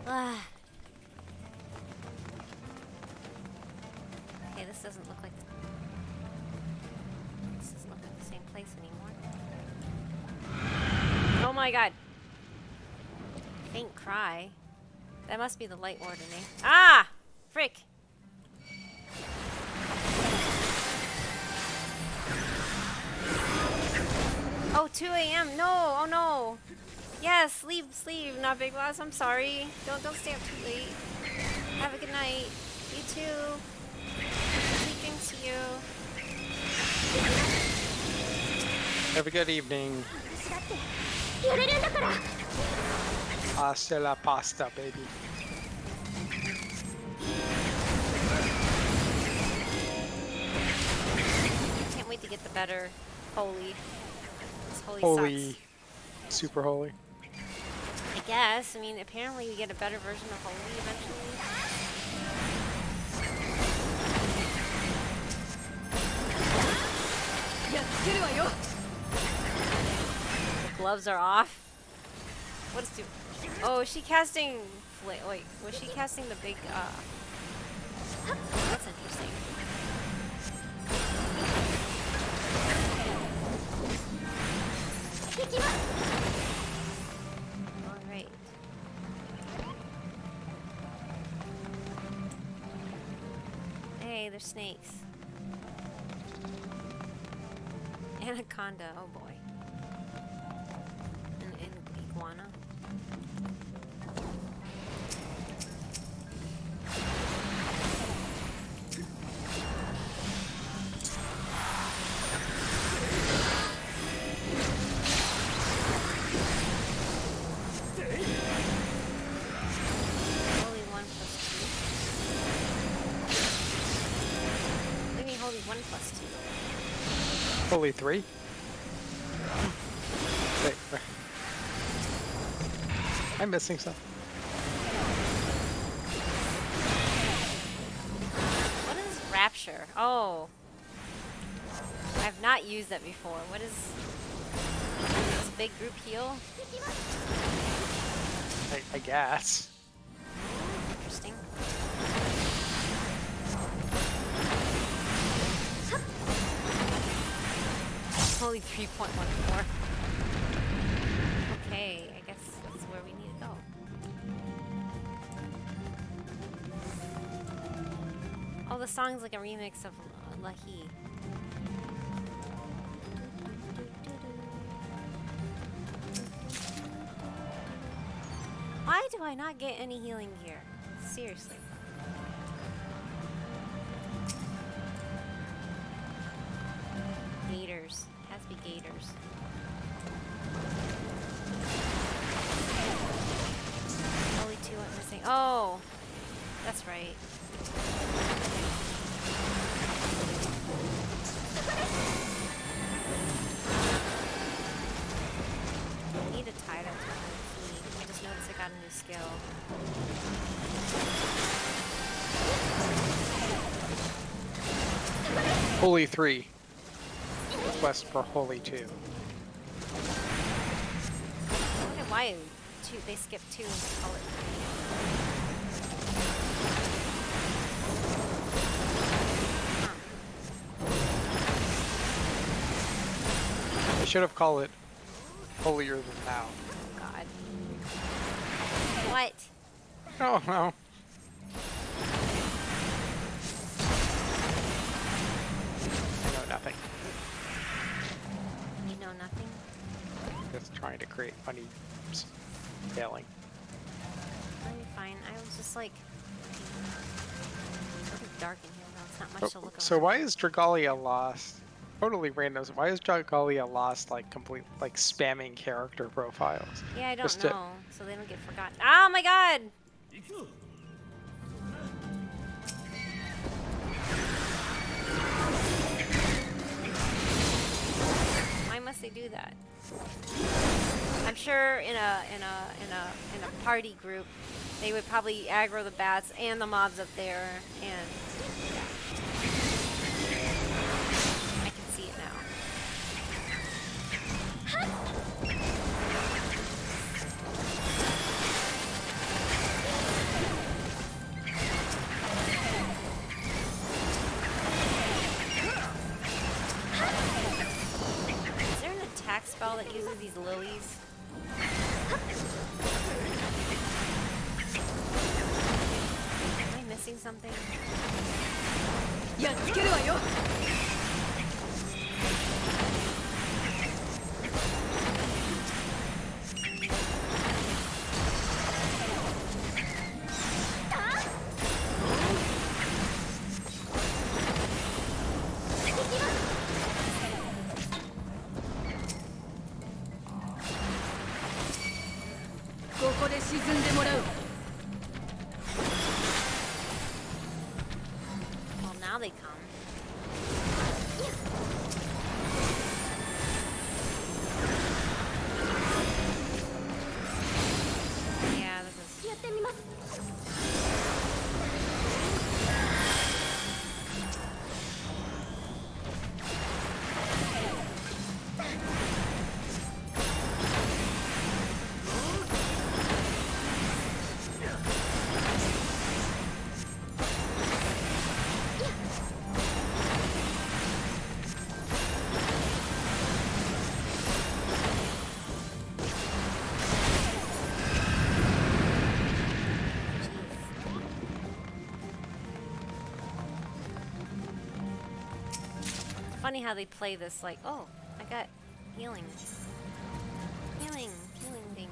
Ah. Okay, this doesn't look like the same place anymore. Oh my god. Faint cry. That must be the light wardening. Ah! Frick! Oh, 2 a.m. No! Oh no! Yes, sleep, not Big Boss. I'm sorry. Don't stay up too late. Have a good night. You too. Sleeping to you.
Have a good evening. Hasta la pasta, baby.
Can't wait to get the better holy. This holy sucks.
Super holy.
I guess. I mean, apparently we get a better version of holy eventually. The gloves are off. What is doing? Oh, is she casting? Wait, was she casting the big? That's interesting. All right. Hey, there's snakes. Anaconda. Oh boy. An iguana. Holy 1 plus 2.
Holy 3? Wait, I'm missing something.
What is Rapture? Oh. I've not used that before. What is this big group heal?
I guess.
Interesting. Only 3.14. Okay, I guess that's where we need to go. Oh, the song's like a remix of Lahi. Why do I not get any healing gear? Seriously. Gators. Has to be gators. Only two I'm missing. Oh! That's right. I need a tie that to my key. I just noticed I got a new skill.
Holy 3. Request for Holy 2.
I wonder why two, they skipped 2 and call it 3.
They should have called it Holier Than Thou.
God. What?
Oh no. I know nothing.
You know nothing?
Just trying to create funny failing.
I'll be fine. I was just like... It's really dark in here though. It's not much to look
So
around.
why is Dragalia lost? Totally random. Why is Dragalia lost like complete like spamming character profiles?
Yeah, I don't
Just to-
know. So they don't get forgotten. Oh my god! Why must they do that? I'm sure in a party group, they would probably aggro the bats and the mobs up there, and yeah. I can see it now. Is there an attack spell that uses these lilies? Am I missing something? Well, now they come. Yeah, this is... Funny how they play this like, oh, I got healing. Healing thing.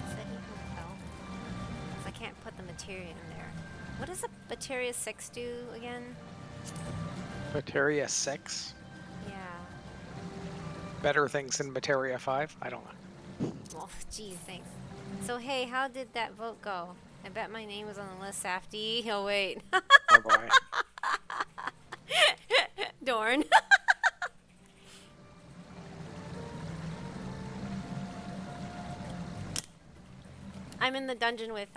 Said he can tell. 'Cause I can't put the materia in there. What does the materia 6 do again?
Materia 6?
Yeah.
Better things than Materia 5? I don't know.
Well, geez, thanks. So, hey, how did that vote go? I bet my name was on the list, Safty. Oh, wait.
Oh boy.
Dorn. I'm in the dungeon with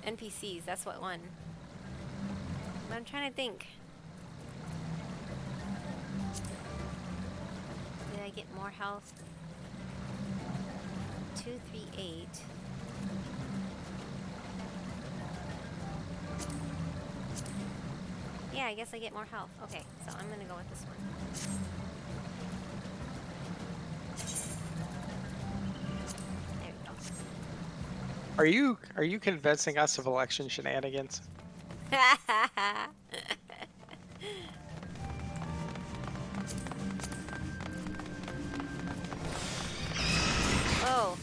NPCs. That's what won. But I'm trying to think. Did I get more health? 2 238. Yeah, I guess I get more health. Okay, so I'm gonna go with this one. There we go.
Are you convincing us of election shenanigans?
Oh.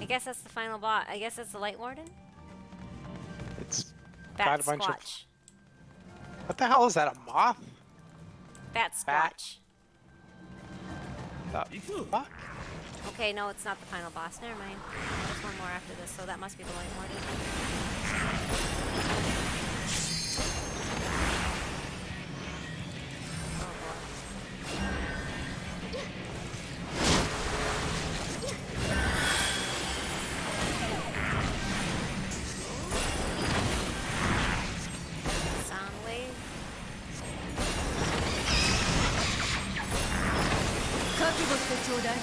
I guess that's the final boss. I guess that's the Light Warden?
It's
Bat
got a bunch of.
Squatch.
What the hell is that? A moth?
Bat Squatch.
The fuck?
Okay, no, it's not the final boss. Never mind. There's one more after this, so that must be the Light Warden. Oh boy. Sound wave.
覚悟してちょうだい。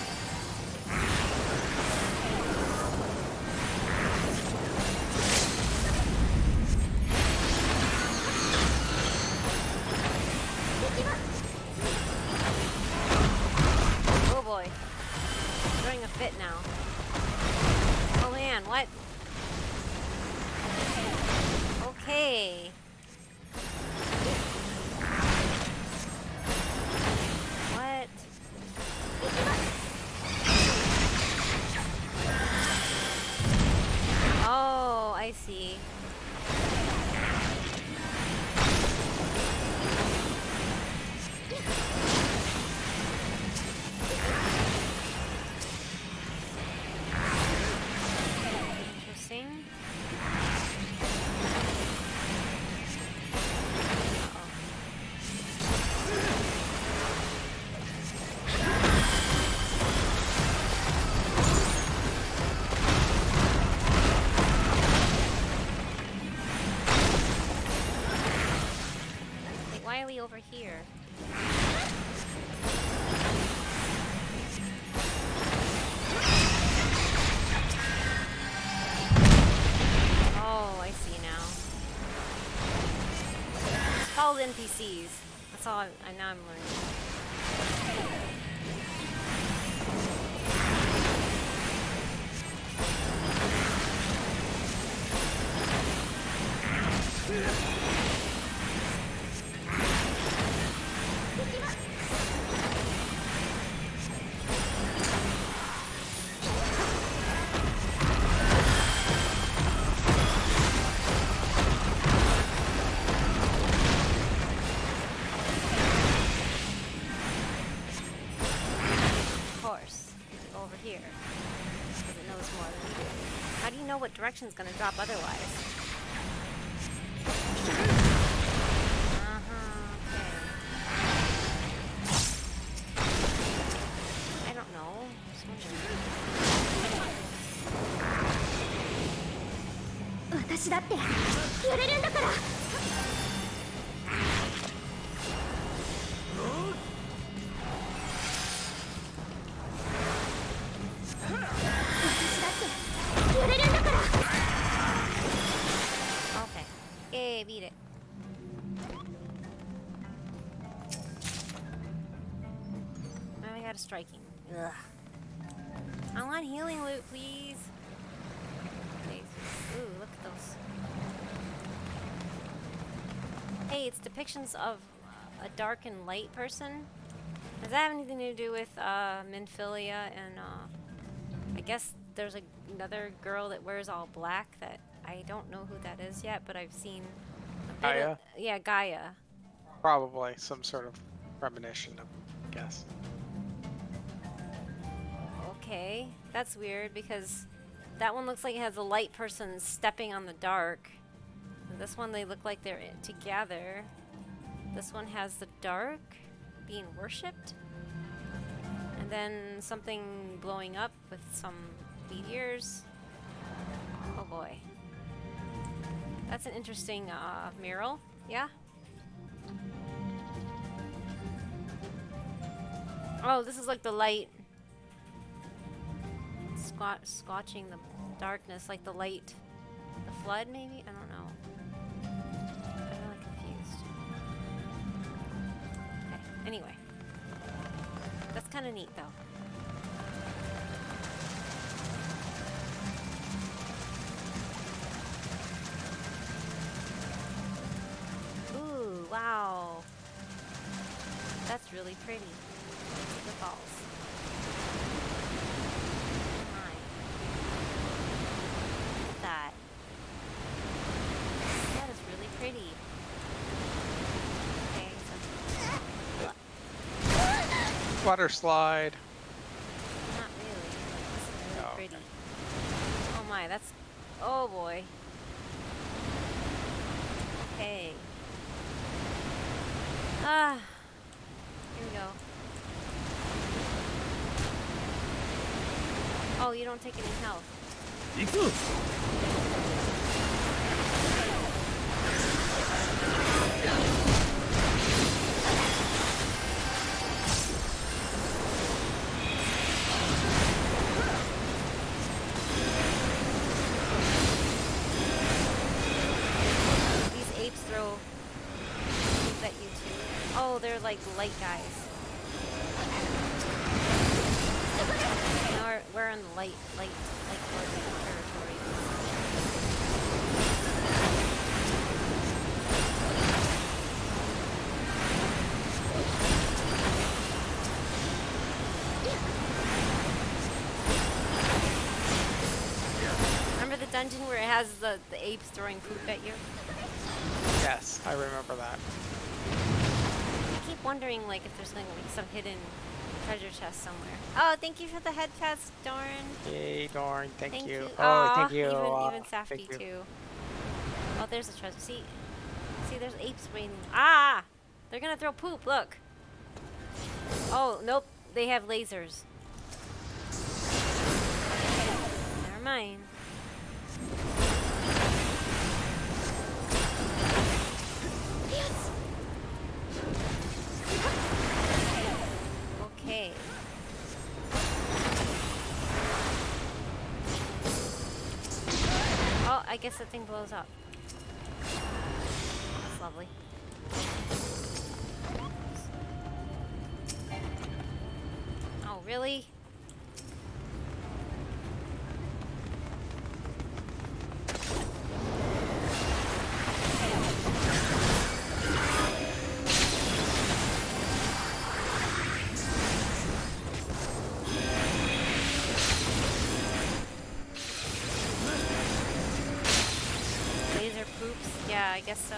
Oh boy. Throwing a fit now. Oh man, what? Okay. What? Oh, I see. Interesting. Wait, why are we over here? Oh, I see now. It's called NPCs. That's all I now I'm learning. Of course, go over here because it knows more than we do. How do you know what direction is going to drop otherwise? Okay. I don't know. Just wondering.
私だってやれるんだから。やれるんだから。
Okay. Yay, beat it. Now we got a striking. Ugh. I want healing loot, please. Okay. Ooh, look at those. Hey, it's depictions of a dark and light person. Does that have anything to do with Minfilia and I guess there's another girl that wears all black that I don't know who that is yet, but I've seen a bit
Gaia?
of, yeah, Gaia.
Probably some sort of premonition, I guess.
Okay, that's weird because that one looks like it has a light person stepping on the dark. And this one, they look like they're together. This one has the dark being worshipped. And then something blowing up with some meteors. Oh boy. That's an interesting mural, yeah? Oh, this is like the light. squatching the darkness, like the light. The flood, maybe? I don't know. I'm really confused. Okay, anyway. That's kind of neat, though. Ooh, wow. That's really pretty. The balls. My. Look at that. That is really pretty. Okay, so
Water slide.
not really. Like, this is really
Oh,
pretty. Oh my, that's. Oh boy. Okay. Ah. Here we go. Oh, you don't take any health. These apes throw things at you too. Oh, they're like light guys. Now we're in the light territory. Remember the dungeon where it has the apes throwing poop at you?
Yes, I remember that.
I keep wondering like if there's going to be some hidden treasure chest somewhere. Oh, thank you for the head pets, Dorn.
Yay, Dorn, thank you.
Aw,
Oh, thank you.
Even
Thank
Safety
you.
too. Oh, there's a treasure. See, there's apes waiting. Ah, they're gonna throw poop. Look. Oh, nope. They have lasers. Never mind. Yes. Okay. Oh, I guess that thing blows up. That's lovely. Oh, really? Laser poops? Yeah, I guess so.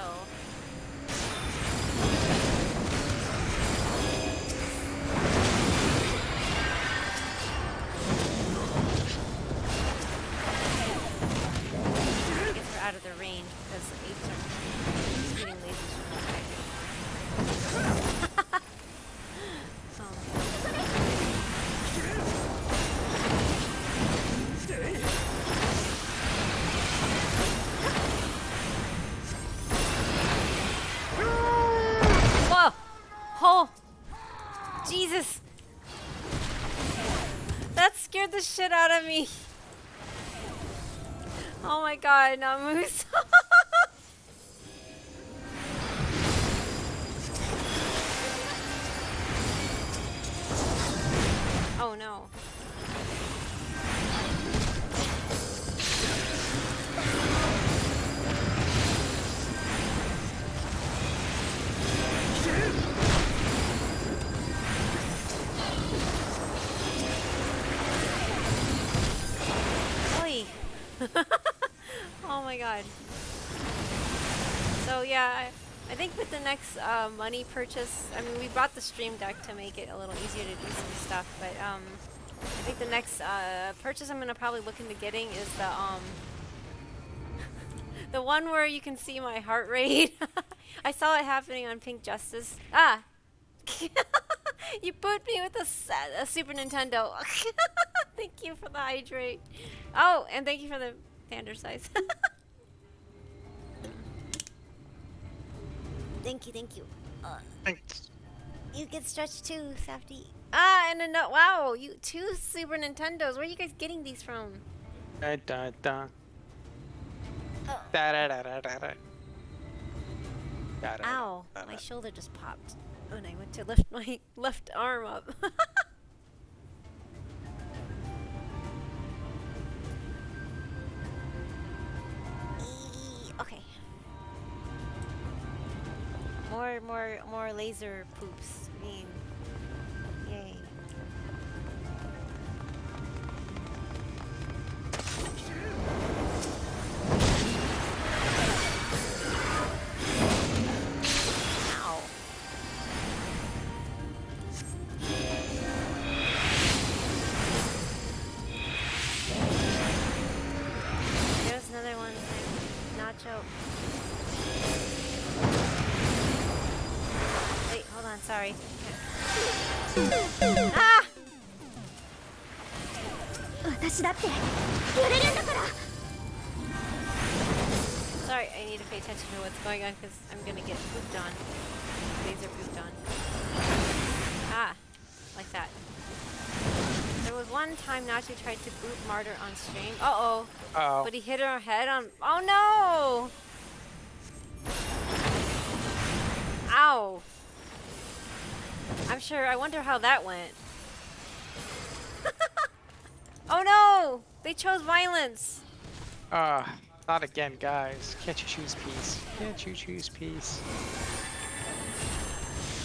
I guess we're out of their range because the apes are shooting lasers from that way. Whoa! Oh! Jesus! That scared the shit out of me. Oh my god, not Moose. Oh no. Oy. Oh my god. So yeah, I think with the next money purchase, I mean we bought the stream deck to make it a little easier to do some stuff, but I think the next purchase I'm gonna probably look into getting is the the one where you can see my heart rate. I saw it happening on Pink Justice. Ah! You put me with a Super Nintendo. Thank you for the hydrate. Oh, and thank you for the pander size. Thank you, thank you.
Thanks.
You get stretched too, Safety. Ah, and a wow, you 2 Super Nintendos. Where are you guys getting these from?
Da da da. Da da da da da da. Da, da,
Ow,
da, da.
my shoulder just popped when I went to lift my left arm up. Okay. More laser poops. I mean, yay. Ow. There's another one. Nacho. Wait, hold on, sorry. Ah!
私だってやれるんだから。
Sorry, I need to pay attention to what's going on because I'm gonna get pooped on. Laser pooped on. Ah, like that. There was one time Nacho tried to boot Martyr on stream. Uh-oh.
Uh-oh.
But he hit her head on... Oh, no! Ow. I'm sure... I wonder how that went. Oh, no! They chose violence.
Not again, guys. Can't you choose peace? Can't you choose peace?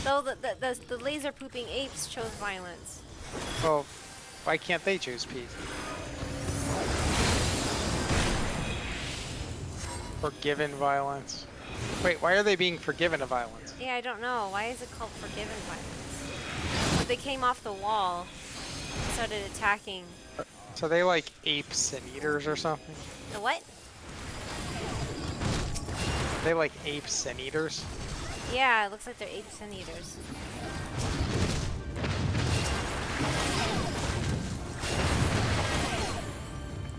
So the laser pooping apes chose violence.
Well, why can't they choose peace? Forgiven violence. Wait, why are they being forgiven of violence?
Yeah, I don't know. Why is it called forgiven violence? But they came off the wall and started attacking.
So they like apes and eaters or something?
The what?
They like apes and eaters?
Yeah, it looks like they're apes and eaters.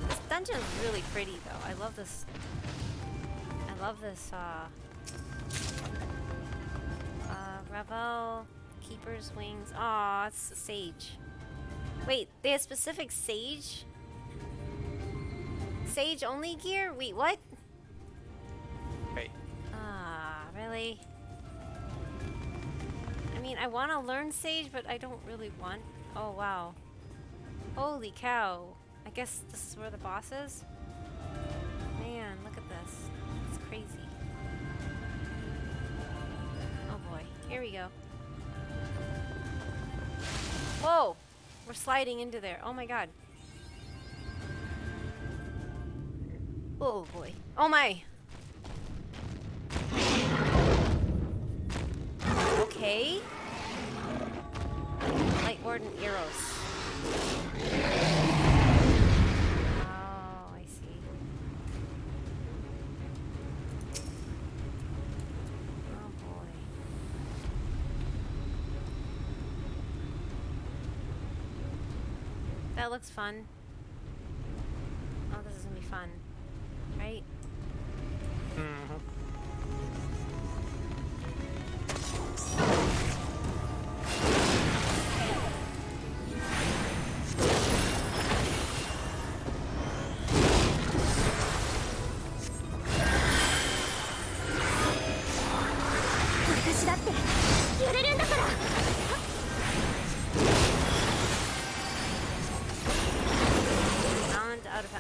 This dungeon's really pretty though. I love this. Revel, Keeper's Wings. Aw, it's Sage. Wait, they have specific Sage? Sage only gear? Wait, what?
Wait.
Ah, really? I mean, I want to learn Sage, but I don't really want... Oh, wow. Holy cow. I guess this is where the boss is? Man, look at this. It's crazy. Oh boy. Here we go. Whoa! We're sliding into there. Oh my god. Oh boy. Oh my! Okay. Light Warden Eros. Oh, I see. Oh boy. That looks fun. Oh, this is gonna be fun. Right?
Mm-hmm.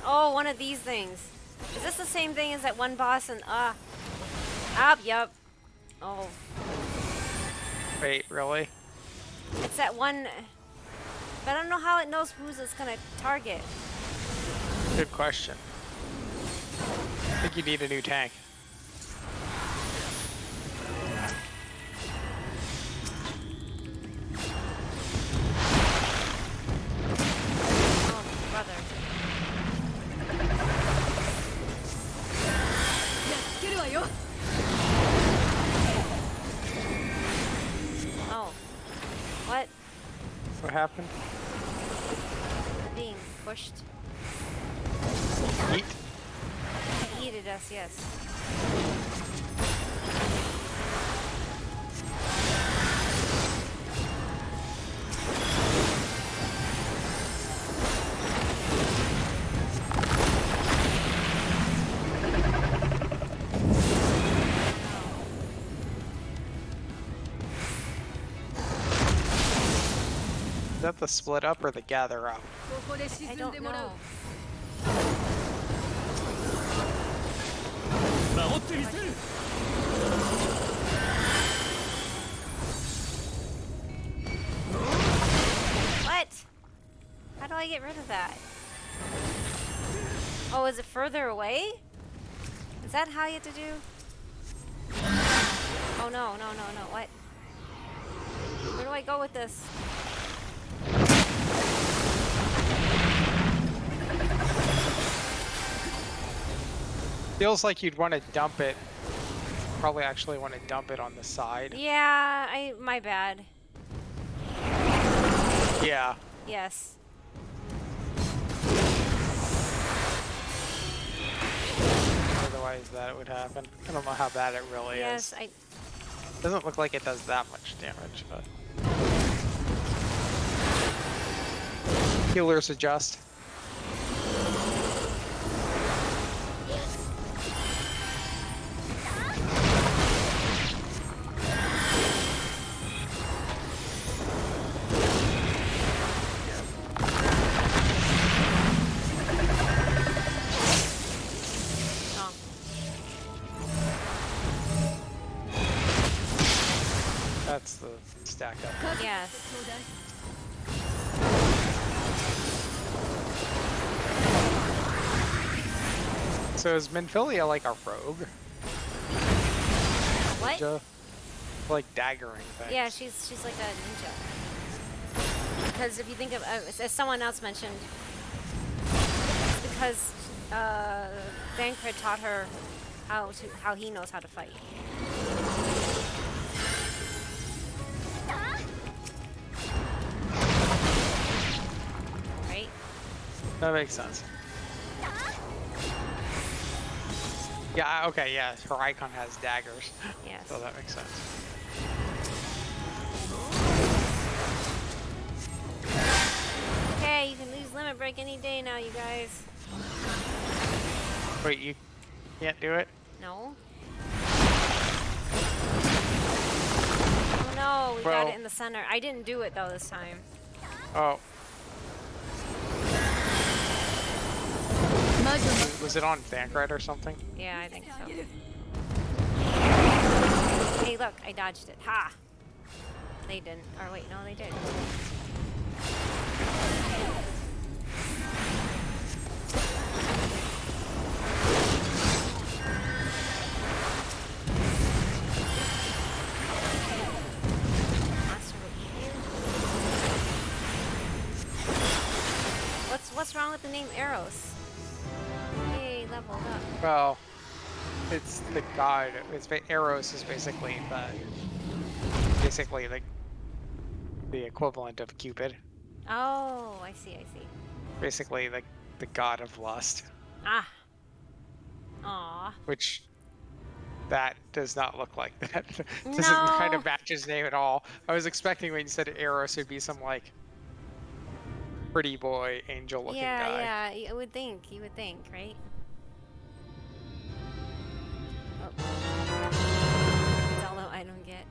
Oh, one of these things. Is this the same thing as that one boss and yup. Oh.
Wait, really?
It's that one, but I don't know how it knows who's it's gonna target.
Good question. I think you need a new tank.
Oh, brother. Oh. What?
What happened?
Being pushed.
Eat?
He yeeted us, yes.
that the split up or the gather up?
I don't know. What? How do I get rid of that? Oh, is it further away? Is that how you have to do? Oh no, no, no, no, what? Where do I go with this?
Feels like you'd want to dump it. Probably actually want to dump it on the side.
Yeah, my bad.
Yeah.
Yes.
Otherwise that would happen. I don't know how bad it really
Yes,
is. Doesn't look like it does that much damage, but healers adjust. That's the stack up.
Yes.
So is Minfilia like a rogue?
What?
Ninja? Like daggering things.
Yeah, she's like a ninja. Because if you think of, as someone else mentioned, it's because Thancred taught her how he knows how to fight. Right?
That makes sense. Yeah, okay, yeah, her icon has daggers.
Yes.
So that makes sense.
Okay, you can lose limit break any day now, you guys.
Wait, you can't do it?
No. Oh no, we got it in the center. I didn't do it though this time.
Oh. Was it on Thancred or something?
Yeah, I think so. Hey, look, I dodged it. Ha! They didn't. Or wait, no, they did. What's wrong with the name Eros? Yay, leveled up.
Well, it's the god. Eros is basically the equivalent of Cupid.
Oh, I see, I see.
Basically, the god of lust.
Ah. Aw.
Which that does not look like that. Doesn't
No.
kind of match his name at all. I was expecting when you said Eros, it'd be some like pretty boy, angel-looking guy.
Yeah, you would think, right? Oh. That's all I don't get.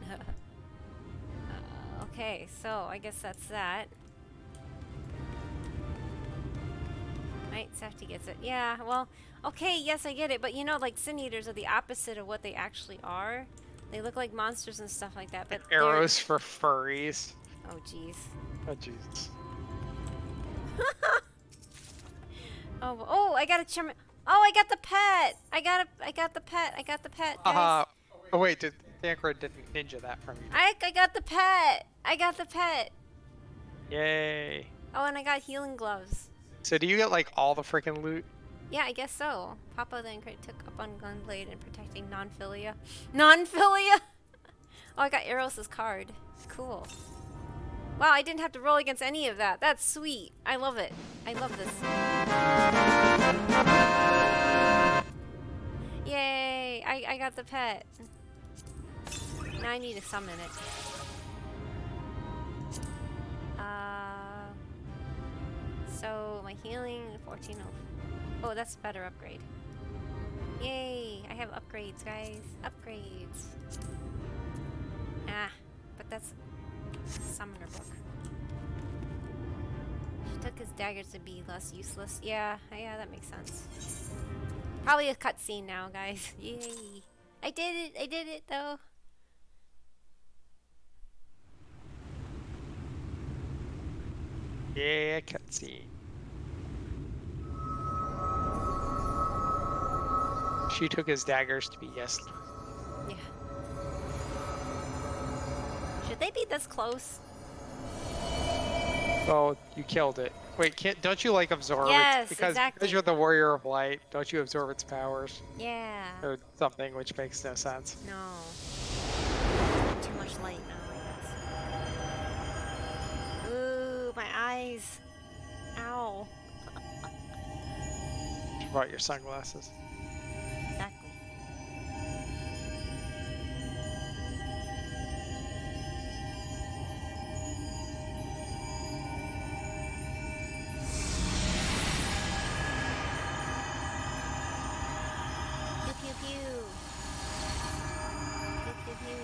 Okay, so I guess that's that. Right, Safety gets it. Yeah, well, okay, yes, I get it. But you know, like, Sin Eaters are the opposite of what they actually are. They look like monsters and stuff like that, but
Arrows for furries.
Oh, jeez.
Oh, Jesus.
Oh, I got a charm. Oh, I got the pet. I got the pet, guys.
Oh wait, Thancred didn't ninja that from you.
I got the pet. I got the pet.
Yay.
Oh, and I got healing gloves.
So do you get like all the freaking loot?
Yeah, I guess so. Papa then took up on Gunblade and protecting non-philia. Non-philia? Oh, I got Eros' card. Cool. Wow, I didn't have to roll against any of that. That's sweet. I love it. I love this. Yay! I got the pet. Now I need to summon it. So my healing 14. Oh, that's a better upgrade. Yay! I have upgrades, guys. Upgrades. Ah, but that's summoner book. his dagger to be less useless. Yeah, that makes sense. Probably a cutscene now, guys. Yay! I did it though.
Yeah, cutscene. She took his daggers to be yes.
Yeah. Should they be this close?
Oh, you killed it. Wait, don't you like absorb
Yes,
it? Because
exactly.
you're the warrior of light, don't you absorb its powers?
Yeah.
Or something, which makes no sense.
No. Too much light now, I guess. Ooh, my eyes. Ow.
You brought your sunglasses.
Exactly. Pew pew pew. Pew pew pew.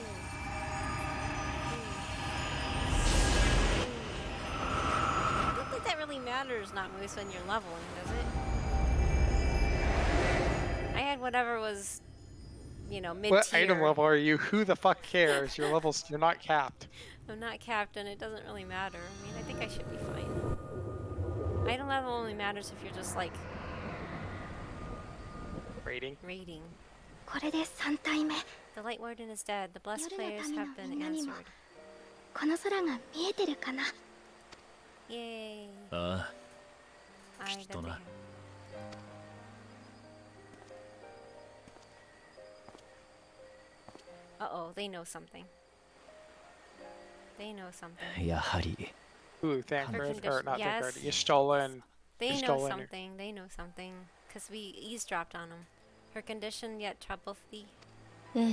I don't think that really matters, not Moose, when you're leveling, does it? I had whatever was, you know, mid-tier.
What item level are you? Who the fuck cares? Your levels, you're not capped.
I'm not capped, and it doesn't really matter. I mean, I think I should be fine. Item level only matters if you're just like
Rating.
raiding.
これで3体目。
The Light Warden is dead. The blessed
夜の
players
民の
have
みん
been
なにも
answered.
この空が見えてるかな。
Yay.
あ
I
きっと
got
な
the- Uh-oh, they know something. They know something.
やはり
Ooh, Thankford, or not
Yes.
Thankford. You stolen.
They
You're
know
stolen.
something. They know something. Because we eavesdropped on them. Her condition yet troubleth thee.
え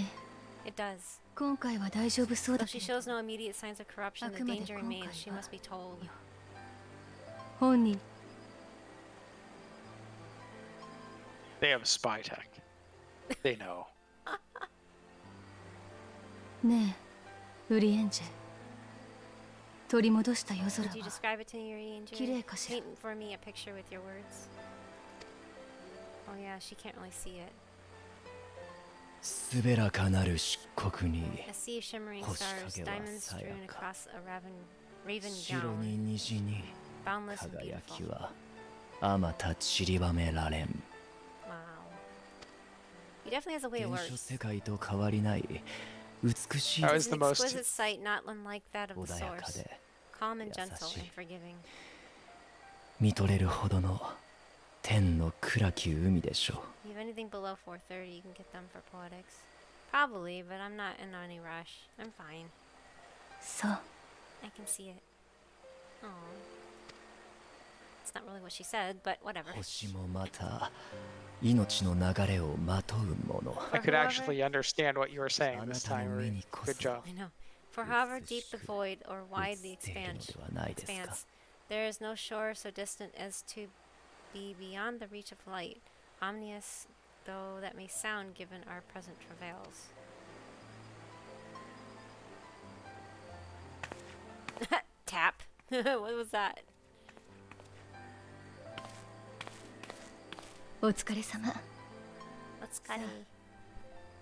え、
It does.
今回は大丈夫そう
Though
だ
she
けど、
shows no immediate signs of corruption, the
あくまで
danger
今回
remains. She
は
must be told.
本人
They have spy tech. They know.
ねえ、ウリエンジェ。取り戻した夜空
Could you
は
describe it to me, your angel?
綺麗かしら。
Paint for me a picture with your words. Oh yeah, she can't really see it.
すべらかなる漆黒に
A sea of shimmering
星
stars,
影は
diamonds
さや
strewn
か
across a raven
白
gown,
に虹に
boundless and
輝き
beautiful.
はあまた散りばめられん
Wow. He definitely has a way of
原初
words.
世界と変わりない美しい
That
It's
was the
an
most
exquisite sight, not unlike that of the
穏やか
source.
で
Calm and gentle
優しい。
and forgiving.
見とれるほどの天の暗き海でしょ
If you have anything below 430, you can get them for poetics. Probably, but I'm not in any rush. I'm fine.
そう
I can see it. Oh. It's not really what she said, but
う
whatever.
星もまた命の流れをまとうもの
I could actually understand what you were
あ
saying
な
this
たの
time.
目
Marie.
にこ
Good
そ
job.
I know. For however deep the void or wide the
映っているの
expanse,
ではないですか
expanse, there is no shore so distant as to be beyond the reach of light, omnious though that may sound given our present travails. Tap. What was that?
お疲れ様。
Let's cut it.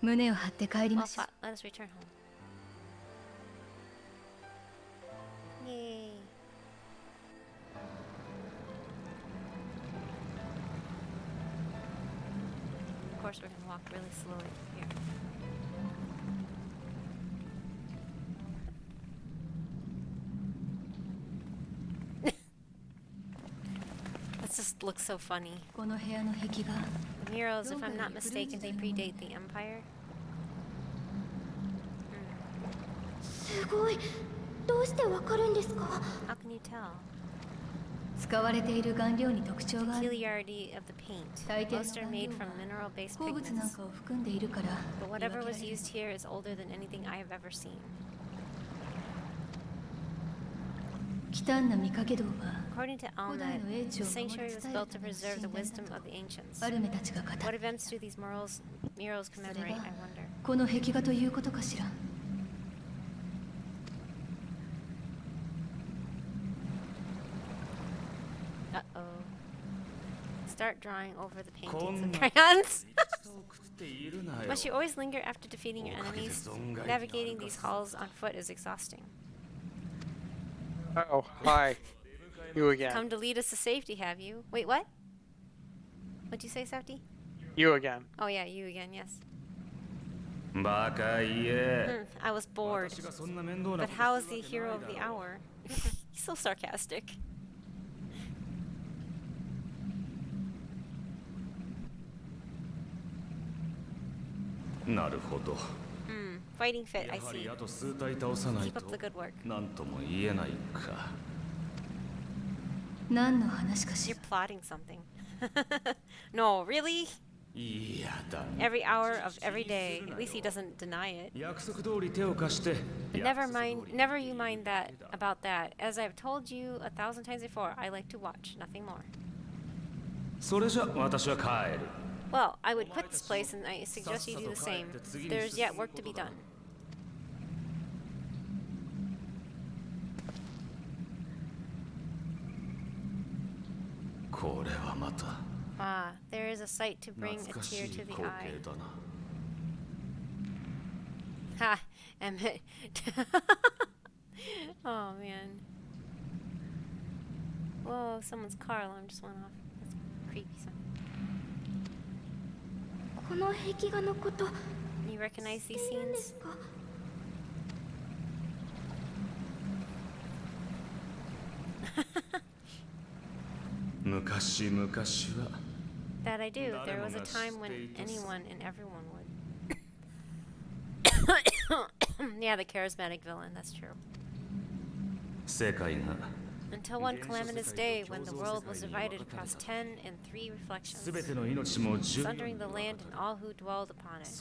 胸を張って帰り
Well
ましょう。
fought. Let us return home. Yay. Of course, we're gonna walk really slowly here. That just looks so funny.
この部屋の壁画、
The murals, if I'm not mistaken, they predate the Empire.
すごい。どうしてわかるんですか？
How can you tell?
使われている顔料に特徴がある。
Peculiarity of the paint.
大抵の
Most are
顔
made
料
from
は
mineral-based
鉱物なん
pigments.
かを含んでいるから。
But
見分け
whatever
られ
was
る
used here is older than anything I have ever seen.
忌憚な御影堂は
According to
古代
Alma,
の英知
the
を守り
sanctuary
伝
was
える
built
た
to
めの
preserve the
神殿
wisdom
だ
of
と
the ancients.
アルメたちが語
What
る。
events do these murals
そ
commemorate,
れ
I
は
wonder?
この壁画ということかしら。
Start drawing over the paintings of crayons. Must you always linger after defeating your enemies? Navigating these halls on foot is exhausting.
Oh, hi. You again.
Come to lead us to safety, have you? Wait, what? What'd you say, Safti?
You again.
Oh yeah, you again, yes.
バカ言え。
I was bored. But how is the hero of the hour? He's so sarcastic. Fighting fit, I see. Keep up the good work.
なんとも言えないか。
何の話かし
You're plotting something. No, really?
いやだ。
Every hour of every day. At least he doesn't deny it.
約束通り手を貸して。
But never you mind that about that. As I've told you 1,000 times before, I like to watch, nothing more.
それじゃ私は帰る。
Well, I would quit this place and I suggest you do the same. There's yet work to be done. Ah, there is a sight to bring a tear to the eye. Ha! Emmett. Oh man. Whoa, someone's car alarm just went off. That's creepy sounding.
この壁画のこと
You recognize these scenes? That I do. There was a time when anyone and everyone would. Yeah, the charismatic villain, that's true. Until one calamitous day when the world was divided across 10 and 3 reflections, sundering the land and all who dwelled upon it. And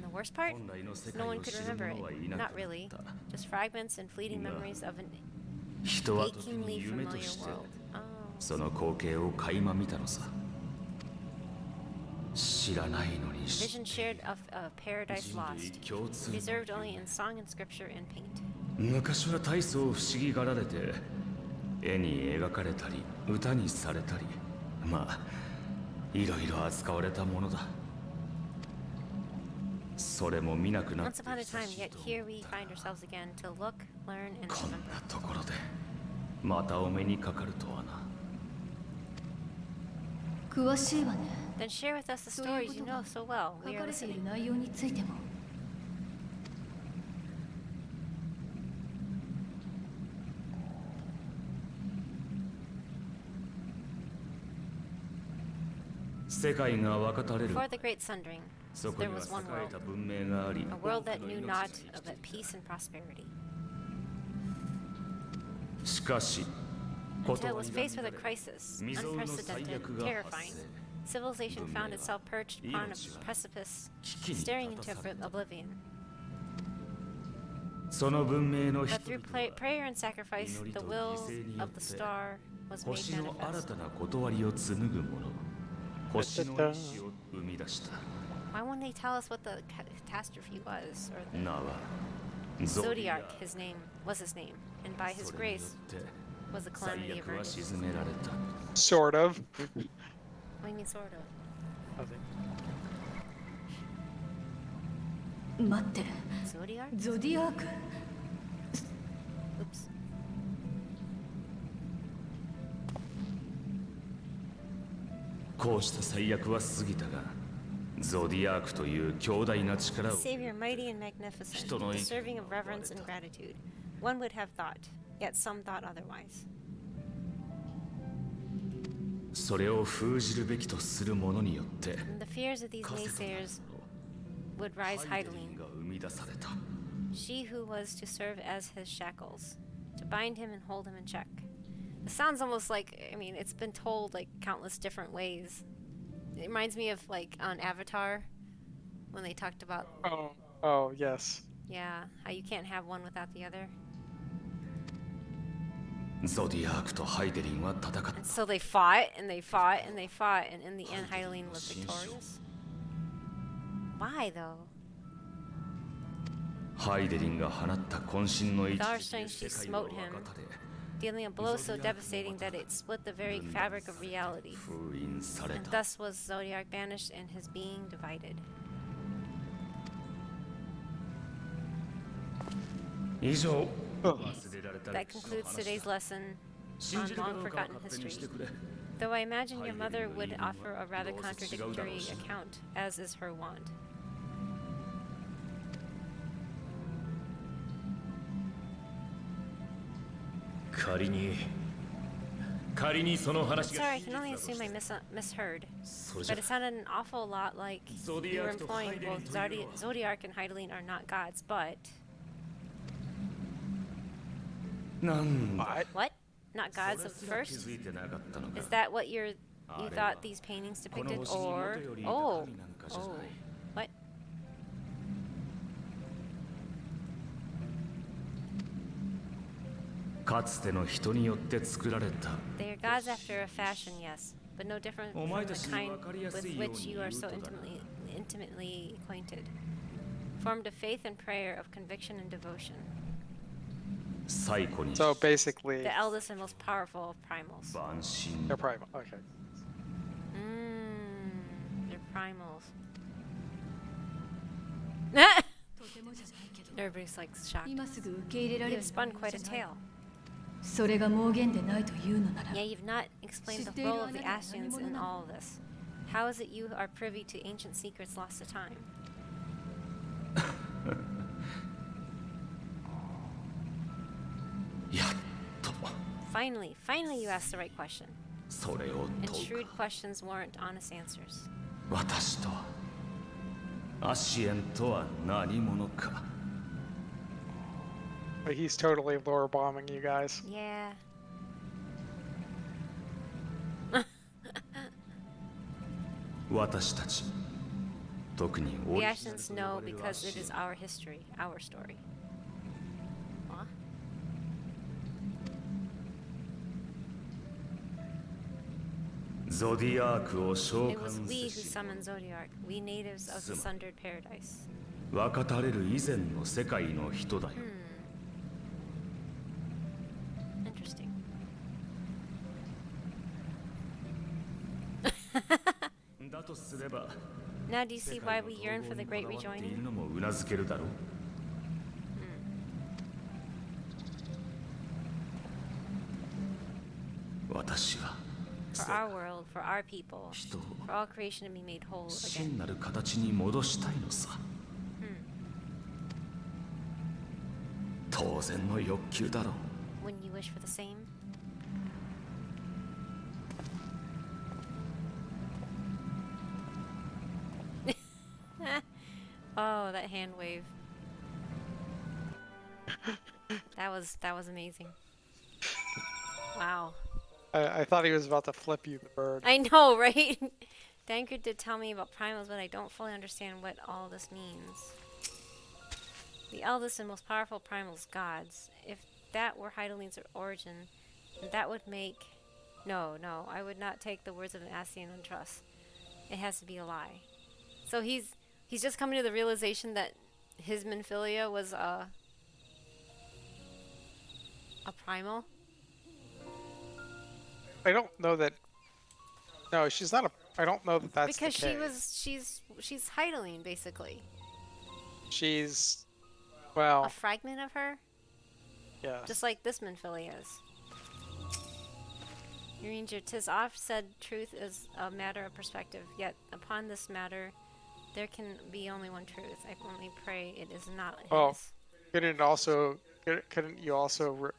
the worst part? No one could remember it. Not really. Just fragments and fleeting memories of an achingly familiar world. Vision shared of a paradise lost, preserved only in song and scripture and paint.
昔は大層不思議がられて絵に描かれたり歌にされたりまあいろいろ扱われたものだそれも見なくなって
Once upon a time, yet here we find ourselves again to look, learn, and
こん
remember.
なところでまたお目にかかるとはな
詳しいわね
Then share with us the stories you know so well.
書
We
か
are
れている
listening.
内容についても
世界が分かたれる
Before the great sundering,
そこ
there
には
was
栄
one
えた
world.
文明があり
A world that knew not of peace and prosperity.
しかし
Until it was faced with a crisis, unprecedented, terrifying. Civilization found itself perched upon a precipice, staring into oblivion.
その文明の
But
人
through
々は
prayer and sacrifice, the will of the star was made
星の新
manifest.
たな断りを紡ぐもの星の意志を生み出した
Why won't they tell us what the catastrophe was, or the
名は
Zodiac? His name was his name, and by his
それによ
grace
って
was the
最
calamity
悪は
averted.
沈められた
Sort of.
What do you mean, sort of?
待って
Zodiac?
ゾディアーク
Oops.
こうした最悪は過ぎたがゾディアークという強大な力を
Savior, mighty and magnificent, deserving of reverence and gratitude. One would have thought, yet some thought otherwise.
それを封じるべきとする者によって
And the fears of these naysayers would rise
ハイデリ
idling.
ンが生み出された
She who was to serve as his shackles, to bind him and hold him in check. It sounds almost like, I mean, it's been told like countless different ways. It reminds me of like on Avatar, when they talked about,
Oh, yes.
yeah, how you can't have one without the other.
ゾディアークとハイデリンは戦った
And so they fought, and they fought, and they fought, and in the end, Hydaelyn was victorious. Why though?
ハイデリンが放った渾身の
With
一
our
撃
strength,
で
she
世界を
smote him,
分かたで
dealing a blow so devastating that it split the very fabric of reality.
封印され
And
た。
thus was Zodiac banished and his being divided.
以上。
That concludes today's lesson on long forgotten history. Though I imagine your mother would offer a rather contradictory account, as is her wont. Sorry, I can only assume I misheard. But it sounded an awful lot like you were implying both Zodiac and Heidelin are not gods, but... What? Not gods of the first? Is that what you thought these paintings depicted, or... Oh. What? They are gods after a fashion, yes, but no different from the kind with which you are so intimately acquainted. Formed of faith and prayer, of conviction and devotion.
So basically,
the eldest and most powerful of primals.
They're primal. Okay.
They're primals. Everybody's like shocked. You've spun quite a tale. Yeah, you've not explained the role of the Ascians in all of this. How is it you are privy to ancient secrets lost to time? Finally you asked the right question. And shrewd questions warrant honest answers.
But he's totally lore bombing you guys.
Yeah. The Ascians know because it is our history, our story. Huh? It was we who summoned Zodiac, we natives of the Sundered Paradise. Interesting. Now do you see why we yearn for the great rejoining? For our world, for our people, for all creation to be made whole again. Wouldn't you wish for the same? Oh, that hand wave. That was amazing. Wow.
I thought he was about to flip you the bird.
I know, right? Dankard did tell me about primals, but I don't fully understand what all this means. The eldest and most powerful primals, gods. If that were Heidelin's origin, that would make... No, I would not take the words of an Ascian on trust. It has to be a lie. So he's just coming to the realization that his Minfilia was a primal?
I don't know that. No, she's not a. I don't know that that's
because
the case.
she's Heidelin basically.
She's, well,
a fragment of her.
Yeah.
Just like this Minfilia is. Ranger, 'tis oft said truth is a matter of perspective. Yet upon this matter, there can be only one truth. I only pray it is not his.
Oh, couldn't you also?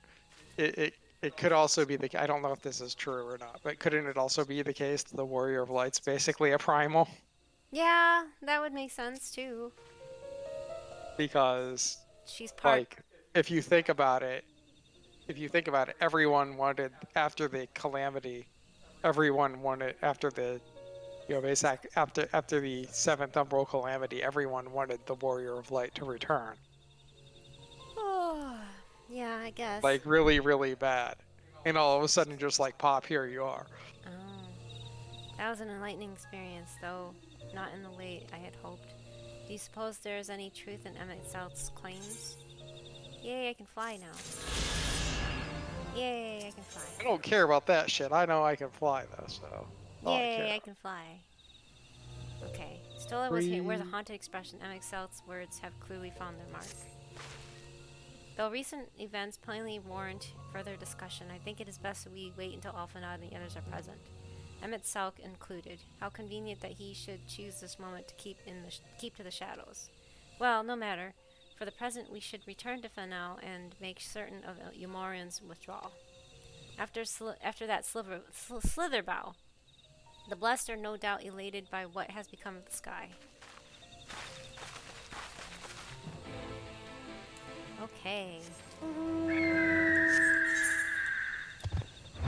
It could also be the. I don't know if this is true or not, but couldn't it also be the case that the Warrior of Light's basically a primal?
Yeah, that would make sense too.
Because
she's part.
Like, if you think about it, everyone wanted after the calamity. Everyone wanted after the, basically after the 7th Umbral calamity. Everyone wanted the Warrior of Light to return.
Oh. Yeah, I guess.
Like really, really bad. And all of a sudden just like pop, here you are.
Oh. That was an enlightening experience, though not in the way I had hoped. Do you suppose there is any truth in Emmett South's claims? Yay, I can fly now. Yay, I can fly.
I don't care about that shit. I know I can fly though, so. all I care
Yay, I can fly. Okay. Stola was here. Where's a haunted expression? Emmett South's words have clearly found their mark. Though recent events plainly warrant further discussion, I think it is best that we wait until Alphanod and the others are present. Emmett Salk included. How convenient that he should choose this moment to keep to the shadows. Well, no matter. For the present, we should return to Fennel and make certain of Umorian's withdrawal. After that slither bow, the blessed are no doubt elated by what has become of the sky. Okay.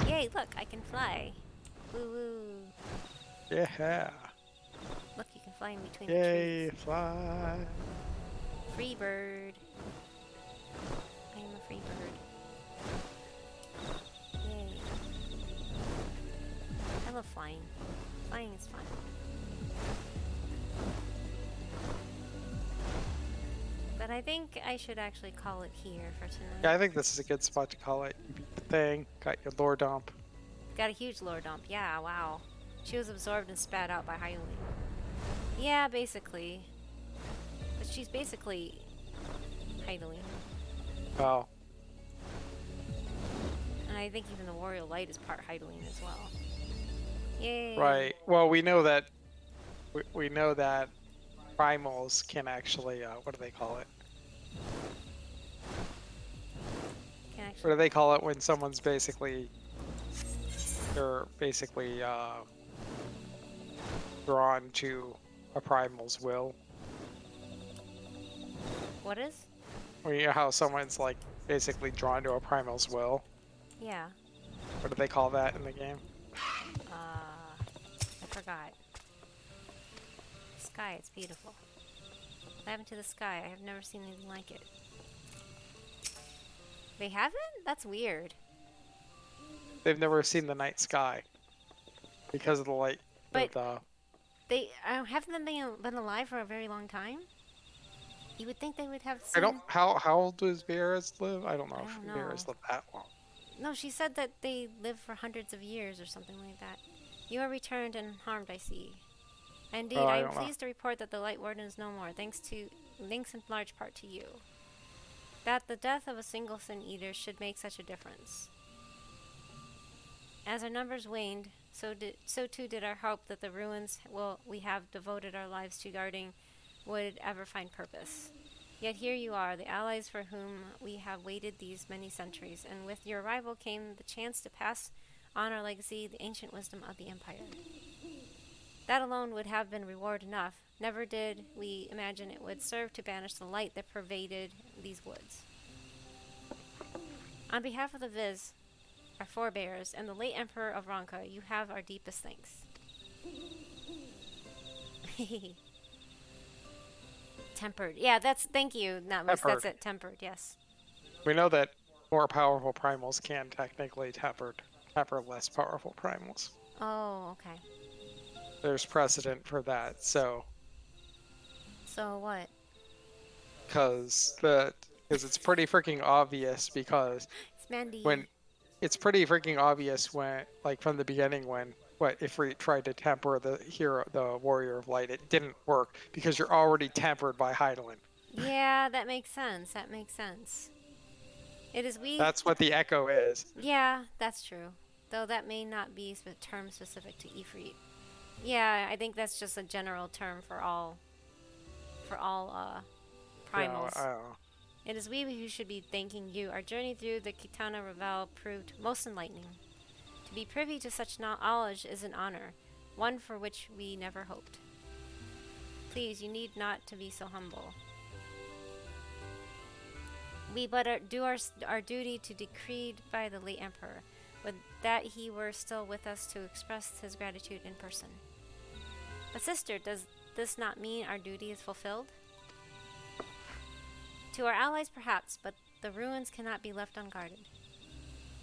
Yay, look, I can fly. Woo woo.
Yeah.
Look, you can fly in between the
Yay,
trees.
fly.
Free bird. I am a free bird. Yay. I love flying. Flying is fun. But I think I should actually call it here for tonight.
Yeah, I think this is a good spot to call it. You beat the thing, got your lore dump.
Got a huge lore dump. Yeah, wow. She was absorbed and spat out by Hylian. Yeah, basically. But she's basically Hylian.
Oh.
And I think even the Warrior Light is part Hylian as well. Yay.
Right. Well, we know that. We know that primals can actually. What do they call it? What do they call it when someone's basically? They're basically drawn to a primal's will.
What is?
Well, you know how someone's like basically drawn to a primal's will.
Yeah.
What do they call that in the game?
I forgot. Sky, it's beautiful. What happened to the sky? I have never seen anything like it. They haven't? That's weird.
They've never seen the night sky because of the light.
But they haven't been alive for a very long time. You would think they would have seen...
I don't. How old does Bears live? I don't know if Bears live that long.
No, she said that they live for hundreds of years or something like that. You are returned and harmed, I see. Indeed, I am pleased to report that the Light Warden is no more, thanks in large part to you. That the death of a single Sin Eater should make such a difference. As our numbers waned, so too did our hope that the ruins we have devoted our lives to guarding would ever find purpose. Yet here you are, the allies for whom we have waited these many centuries, and with your arrival came the chance to pass on our legacy, the ancient wisdom of the Empire. That alone would have been reward enough. Never did we imagine it would serve to banish the light that pervaded these woods. On behalf of the Viz, our forebears, and the late Emperor of Ronka, you have our deepest thanks. Tempered. Yeah, thank you. That's it. Tempered, yes.
We know that more powerful primals can technically temper less powerful primals.
Oh, okay.
There's precedent for that, so.
So what?
Because it's pretty freaking obvious because it's pretty freaking obvious when, like, from the beginning when Ifrit tried to temper the Warrior of Light, it didn't work because you're already tempered by Hydaelyn.
Yeah, that makes sense. It is
That's what the echo is.
Yeah, that's true. Though that may not be a term specific to Ifrit. Yeah, I think that's just a general term for all primals.
Yeah, I don't know.
It is we who should be thanking you. Our journey through the Kitana Revel proved most enlightening. To be privy to such knowledge is an honor, one for which we never hoped. Please, you need not to be so humble. We but do our duty to decreed by the late Emperor. Would that he were still with us to express his gratitude in person. But sister, does this not mean our duty is fulfilled? To our allies perhaps, but the ruins cannot be left unguarded.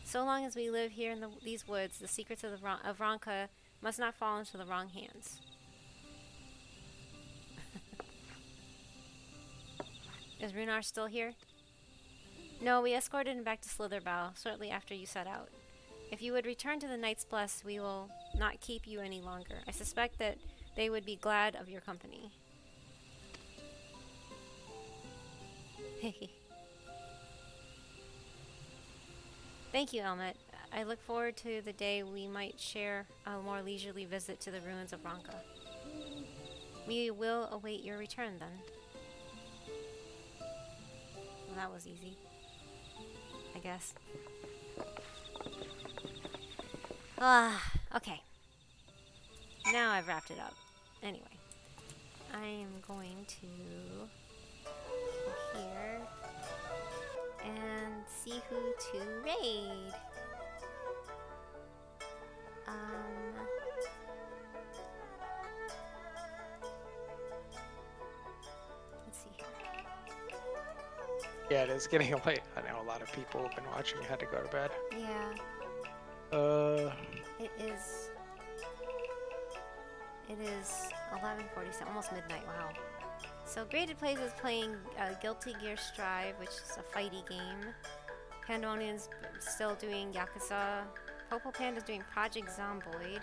So long as we live here in these woods, the secrets of Ronka must not fall into the wrong hands. Is Runar still here? No, we escorted him back to Slitherbow shortly after you set out. If you would return to the Knight's Bless, we will not keep you any longer. I suspect that they would be glad of your company. Thank you, Elmet. I look forward to the day we might share a more leisurely visit to the ruins of Ronka. We will await your return then. Well, that was easy, I guess. Okay. Now I've wrapped it up. Anyway, I am going to go here and see who to raid. Let's see here.
Yeah, it is getting late. I know a lot of people have been watching had to go to bed.
Yeah. It is 11:47, almost midnight. Wow. So Graded Plays is playing Guilty Gear Strive, which is a fighty game. Pandemonium's still doing Yakuza. Popo Panda's doing Project Zomboid.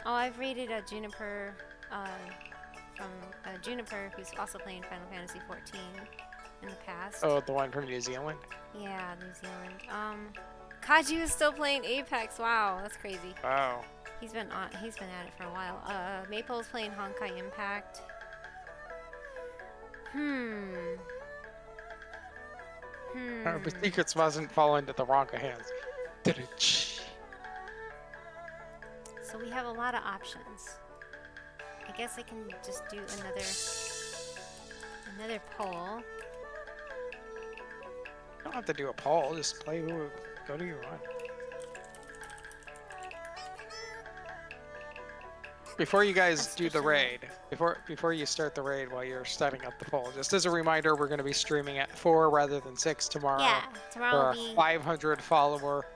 Oh, I've rated Juniper from Juniper, who's also playing Final Fantasy XIV in the past.
Oh, the one from New Zealand?
Yeah, New Zealand. Kaju is still playing Apex. Wow, that's crazy.
Wow.
He's been at it for a while. Maple's playing Honkai Impact.
But Secrets wasn't fall into the Ronka hands.
So we have a lot of options. I guess I can just do another poll.
You don't have to do a poll, just play who go to your run. Before you guys do the raid, before you start the raid while you're setting up the poll, just as a reminder, we're going to be streaming at 4 rather than 6 tomorrow.
Yeah, tomorrow will be
500 follower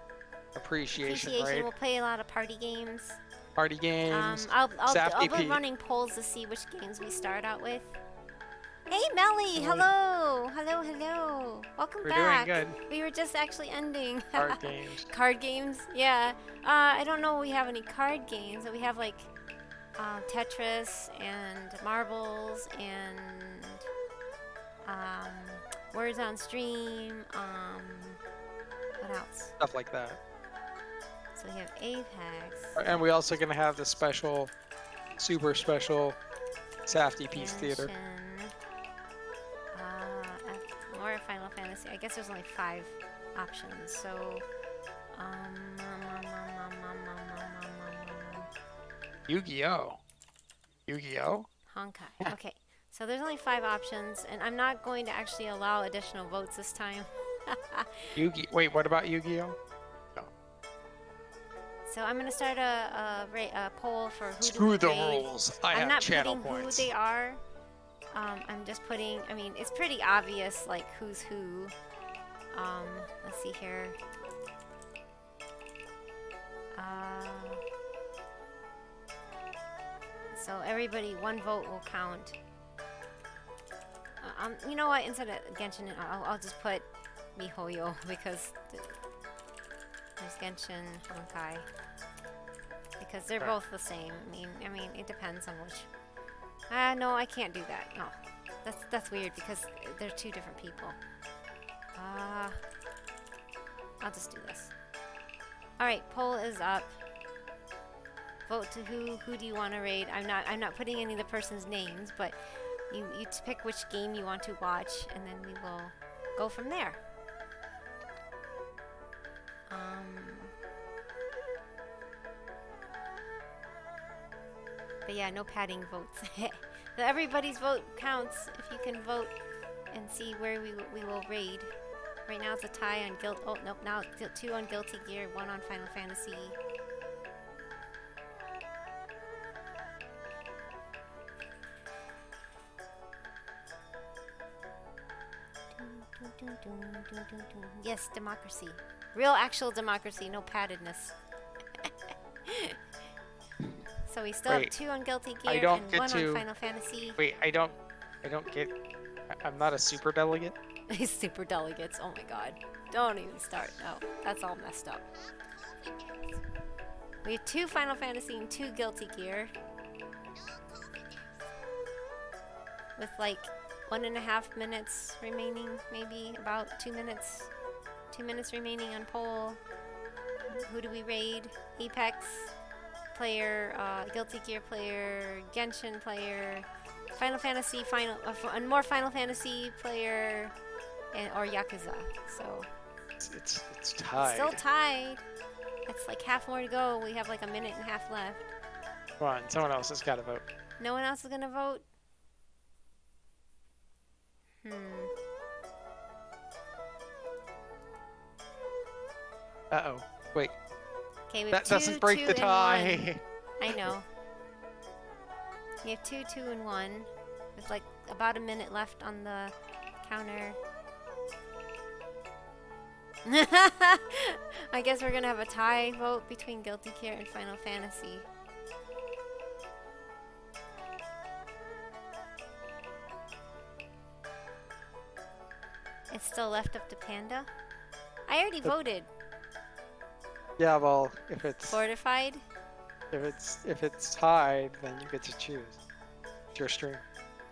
appreciation raid.
We'll play a lot of party games.
Party games.
I'll be running polls to see which games we start out with. Hey Melly, hello, hello. Welcome back.
We're doing good.
We were just actually ending.
Card games.
Card games, yeah. I don't know if we have any card games, but we have like Tetris and marbles and words on stream. What else?
Stuff like that.
So we have Apex.
And we also gonna have the special, super special, Safety Piece Theater.
More Final Fantasy. I guess there's only 5 options. So,
Yu-Gi-Oh. Yu-Gi-Oh.
Honkai. Okay. So there's only 5 options, and I'm not going to actually allow additional votes this time.
Wait, what about Yu-Gi-Oh? No.
So I'm going to start a poll for who
Screw
to
the
raid.
rules. I
I'm
have
not
channel
putting
points.
who they are. I'm just putting, I mean, it's pretty obvious, like, who's who. Let's see here. So everybody, 1 vote will count. You know what? Instead of Genshin, I'll just put MiHoYo because there's Genshin, Honkai. Because they're both the same. I mean, it depends on which. No, I can't do that. No, that's weird because they're 2 different people. I'll just do this. All right, poll is up. Vote to who do you want to raid? I'm not putting any of the person's names, but you pick which game you want to watch, and then we will go from there. But yeah, no padding votes. Everybody's vote counts if you can vote and see where we will raid. Right now it's a tie on Guild. Oh nope, now 2 on Guilty Gear, 1 on Final Fantasy. Yes, democracy. Real actual democracy, no paddedness. So we still have
Wait,
2 on Guilty
I
Gear
don't
and
get
1
to-
on Final Fantasy.
Wait, I don't get. I'm not a super delegate.
Super delegates. Oh my god. Don't even start. No, that's all messed up. We have 2 Final Fantasy and 2 Guilty Gear. With like 1.5 minutes remaining, maybe about 2 minutes. 2 minutes remaining on poll. Who do we raid? Apex player, Guilty Gear player, Genshin player, Final Fantasy and more Final Fantasy player, or Yakuza. So
It's tied.
it's still tied. It's like half more to go. We have like a minute and a half left.
Come on, someone else has got to vote.
No one else is gonna vote.
Uh-oh. Wait.
Okay, we have
That
2,
doesn't break
2,
the
and
tie.
1. I know. We have 2, 2, and 1. With like about a minute left on the counter. I guess we're gonna have a tie vote between Guilty Gear and Final Fantasy. It's still left up to Panda. I already voted.
Yeah, well, if it's
Fortified.
if it's tied, then you get to choose. It's your stream.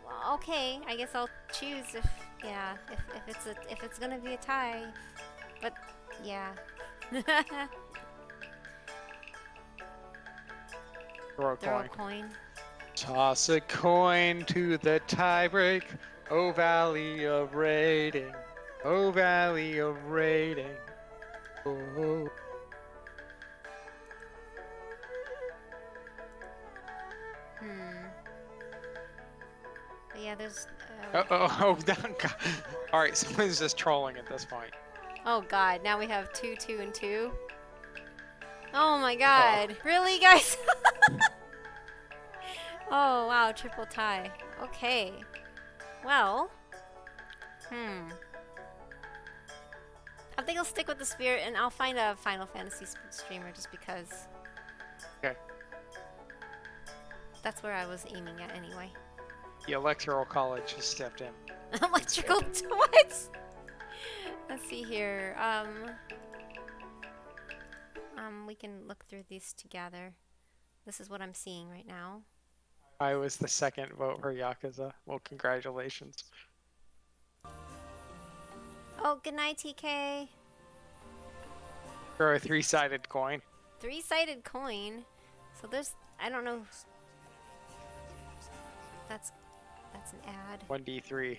Well, okay, I guess I'll choose if it's gonna be a tie. But yeah.
Throw a
Throw a
coin.
coin.
Toss a coin to the tiebreak. Oh valley of rating. Oh valley of rating. Oh.
But yeah, there's.
Oh, all right. Someone's just trolling at this point.
Oh god, now we have 2, 2, and 2. Oh my god. Really, guys? Oh wow, triple tie. Okay. Well. I think I'll stick with the spirit and I'll find a Final Fantasy streamer just because.
Okay.
That's where I was aiming at anyway.
The Electoral College has stepped in.
Electrical what? Let's see here. We can look through these together. This is what I'm seeing right now.
I was the second vote for Yakuza. Well, congratulations.
Oh, good night, TK.
For a 3-sided coin.
3-sided coin. So there's, I don't know. That's an ad.
1d3.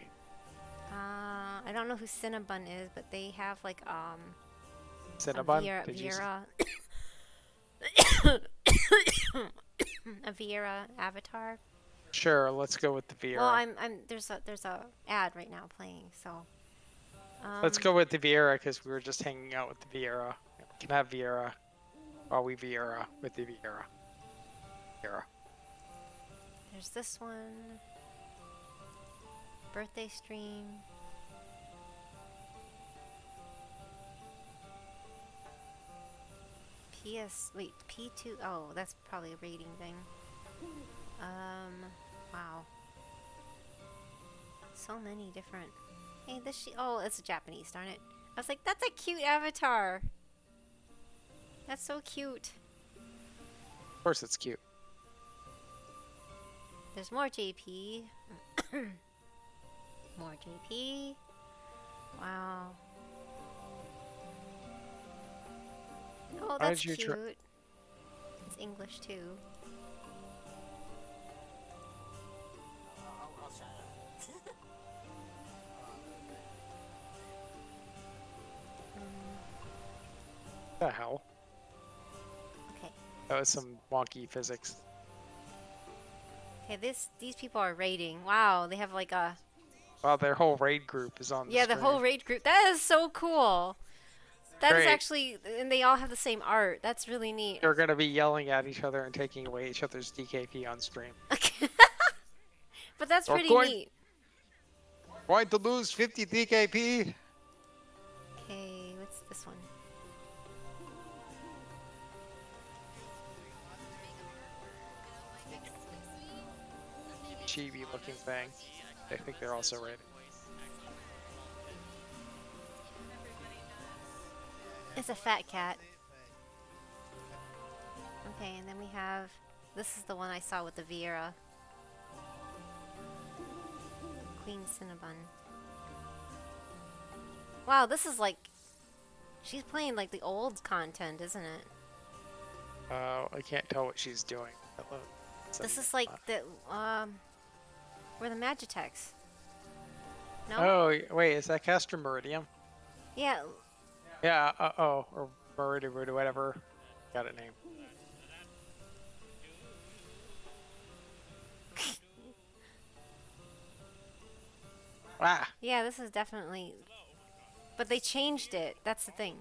I don't know who Cinnabon is, but they have like
Cinnabon?
a Viera avatar.
Sure, let's go with the Viera.
Well, there's a ad right now playing, so.
Let's go with the Viera because we were just hanging out with the Viera. We can have Viera while we Viera with the Viera. Viera.
There's this one. Birthday stream. P2. Oh, that's probably a rating thing. Wow. So many different. Hey, oh, it's Japanese, darn it. I was like, that's a cute avatar. That's so cute.
Of course it's cute.
There's more JP. More JP. Wow. Oh, that's cute. It's English too.
What the hell?
Okay.
That was some wonky physics.
Okay, these people are raiding. Wow, they have like a.
Wow, their whole raid group is on.
Yeah, the whole raid group. That is so cool. That is
Great.
actually, and they all have the same art. That's really neat.
They're gonna be yelling at each other and taking away each other's DKP on stream.
But that's
We're
pretty
going-
neat.
Going to lose 50 DKP.
Okay, what's this one?
chibi looking thing. I think they're also rated.
It's a fat cat. Okay, and then we have... This is the one I saw with the Vieira. Queen Cinnabon. Wow, this is like... She's playing like the old content, isn't it?
I can't tell what she's doing.
This is like the... Where the Magitex. No?
Oh, wait, is that Castor Meridium?
Yeah.
Yeah, or Meridium, whatever. Got a name. Ah!
Yeah, this is definitely... But they changed it. That's the thing.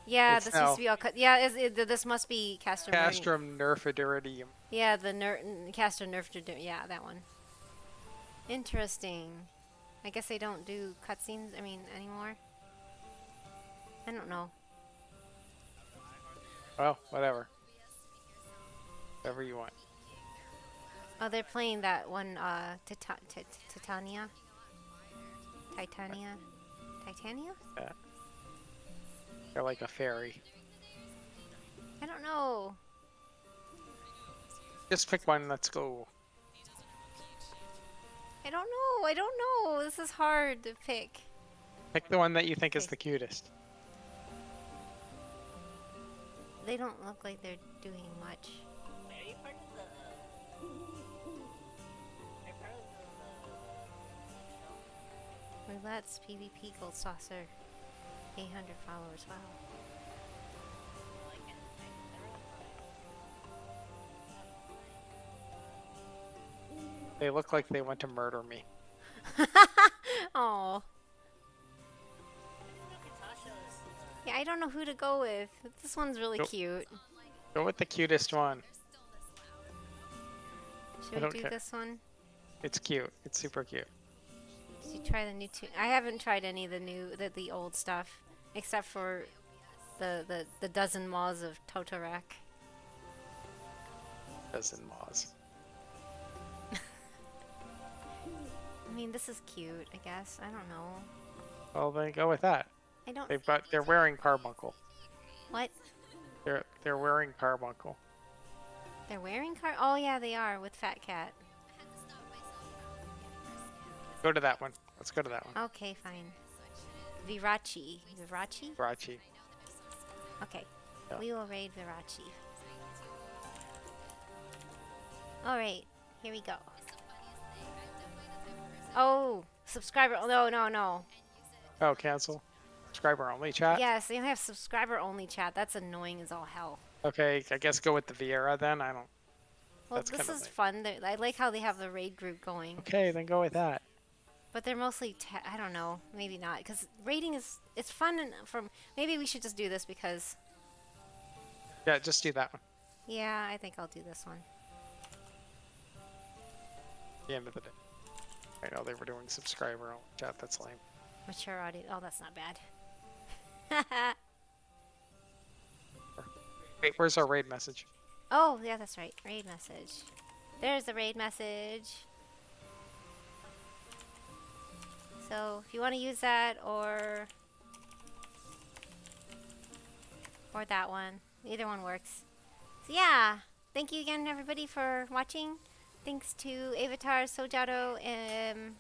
Yeah,
It's
this used to be all cut. Yeah, this must be Castor Meridium.
Castrum Nerfidiridium.
Yeah, the Castor Nerfidirium. Yeah, that one. Interesting. I guess they don't do cutscenes, anymore. I don't know.
Well, whatever. Whatever you want.
Oh, they're playing that one, Titania? Titania?
Yeah. They're like a fairy.
I don't know.
Just pick one, let's go.
I don't know. This is hard to pick.
Pick the one that you think is the cutest.
They don't look like they're doing much. Roulette's PvP Gold Saucer. 800 followers, wow.
They look like they want to murder me.
Oh. Yeah, I don't know who to go with. This one's really cute.
Go with the cutest one.
Should we do this one?
It's cute. It's super cute.
Did you try the new I haven't tried any of the old stuff, except for the dozen maws of Totorak.
Dozen maws.
This is cute, I guess. I don't know.
Well, then go with that.
I don't.
They're wearing carbuncle.
What?
They're wearing carbuncle.
They're wearing Oh yeah, they are with Fat Cat.
Go to that one. Let's go to that one.
Okay, fine. Virachi.
Virachi.
Okay.
Yeah.
We will raid Virachi. Alright, here we go. Oh, subscriber. No.
Oh, cancel. Subscriber only chat?
Yes, they only have subscriber only chat. That's annoying as all hell.
Okay, I guess go with the Vieira then. I don't.
Well, this is fun. I like how they have the raid group going.
Okay, then go with that.
But they're mostly, I don't know, maybe not. Because raiding it's fun and maybe we should just do this because...
Yeah, just do that one.
Yeah, I think I'll do this one.
The end of the day. I know they were doing subscriber only chat, that's lame.
Mature audience. Oh, that's not bad.
Wait, where's our raid message?
Oh, yeah, that's right. Raid message. There's the raid message. So, if you want to use that or that one, either one works. So yeah, thank you again everybody for watching. Thanks to Avatar, Sojado, and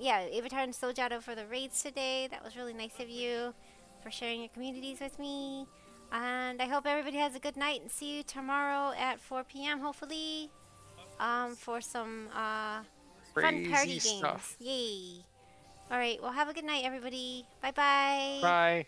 yeah, Avatar and Sojado for the raids today. That was really nice of you for sharing your communities with me. And I hope everybody has a good night and see you tomorrow at 4 p.m. hopefully for some fun party games. Yay! All right, well have a good night everybody. Bye-bye.
Bye.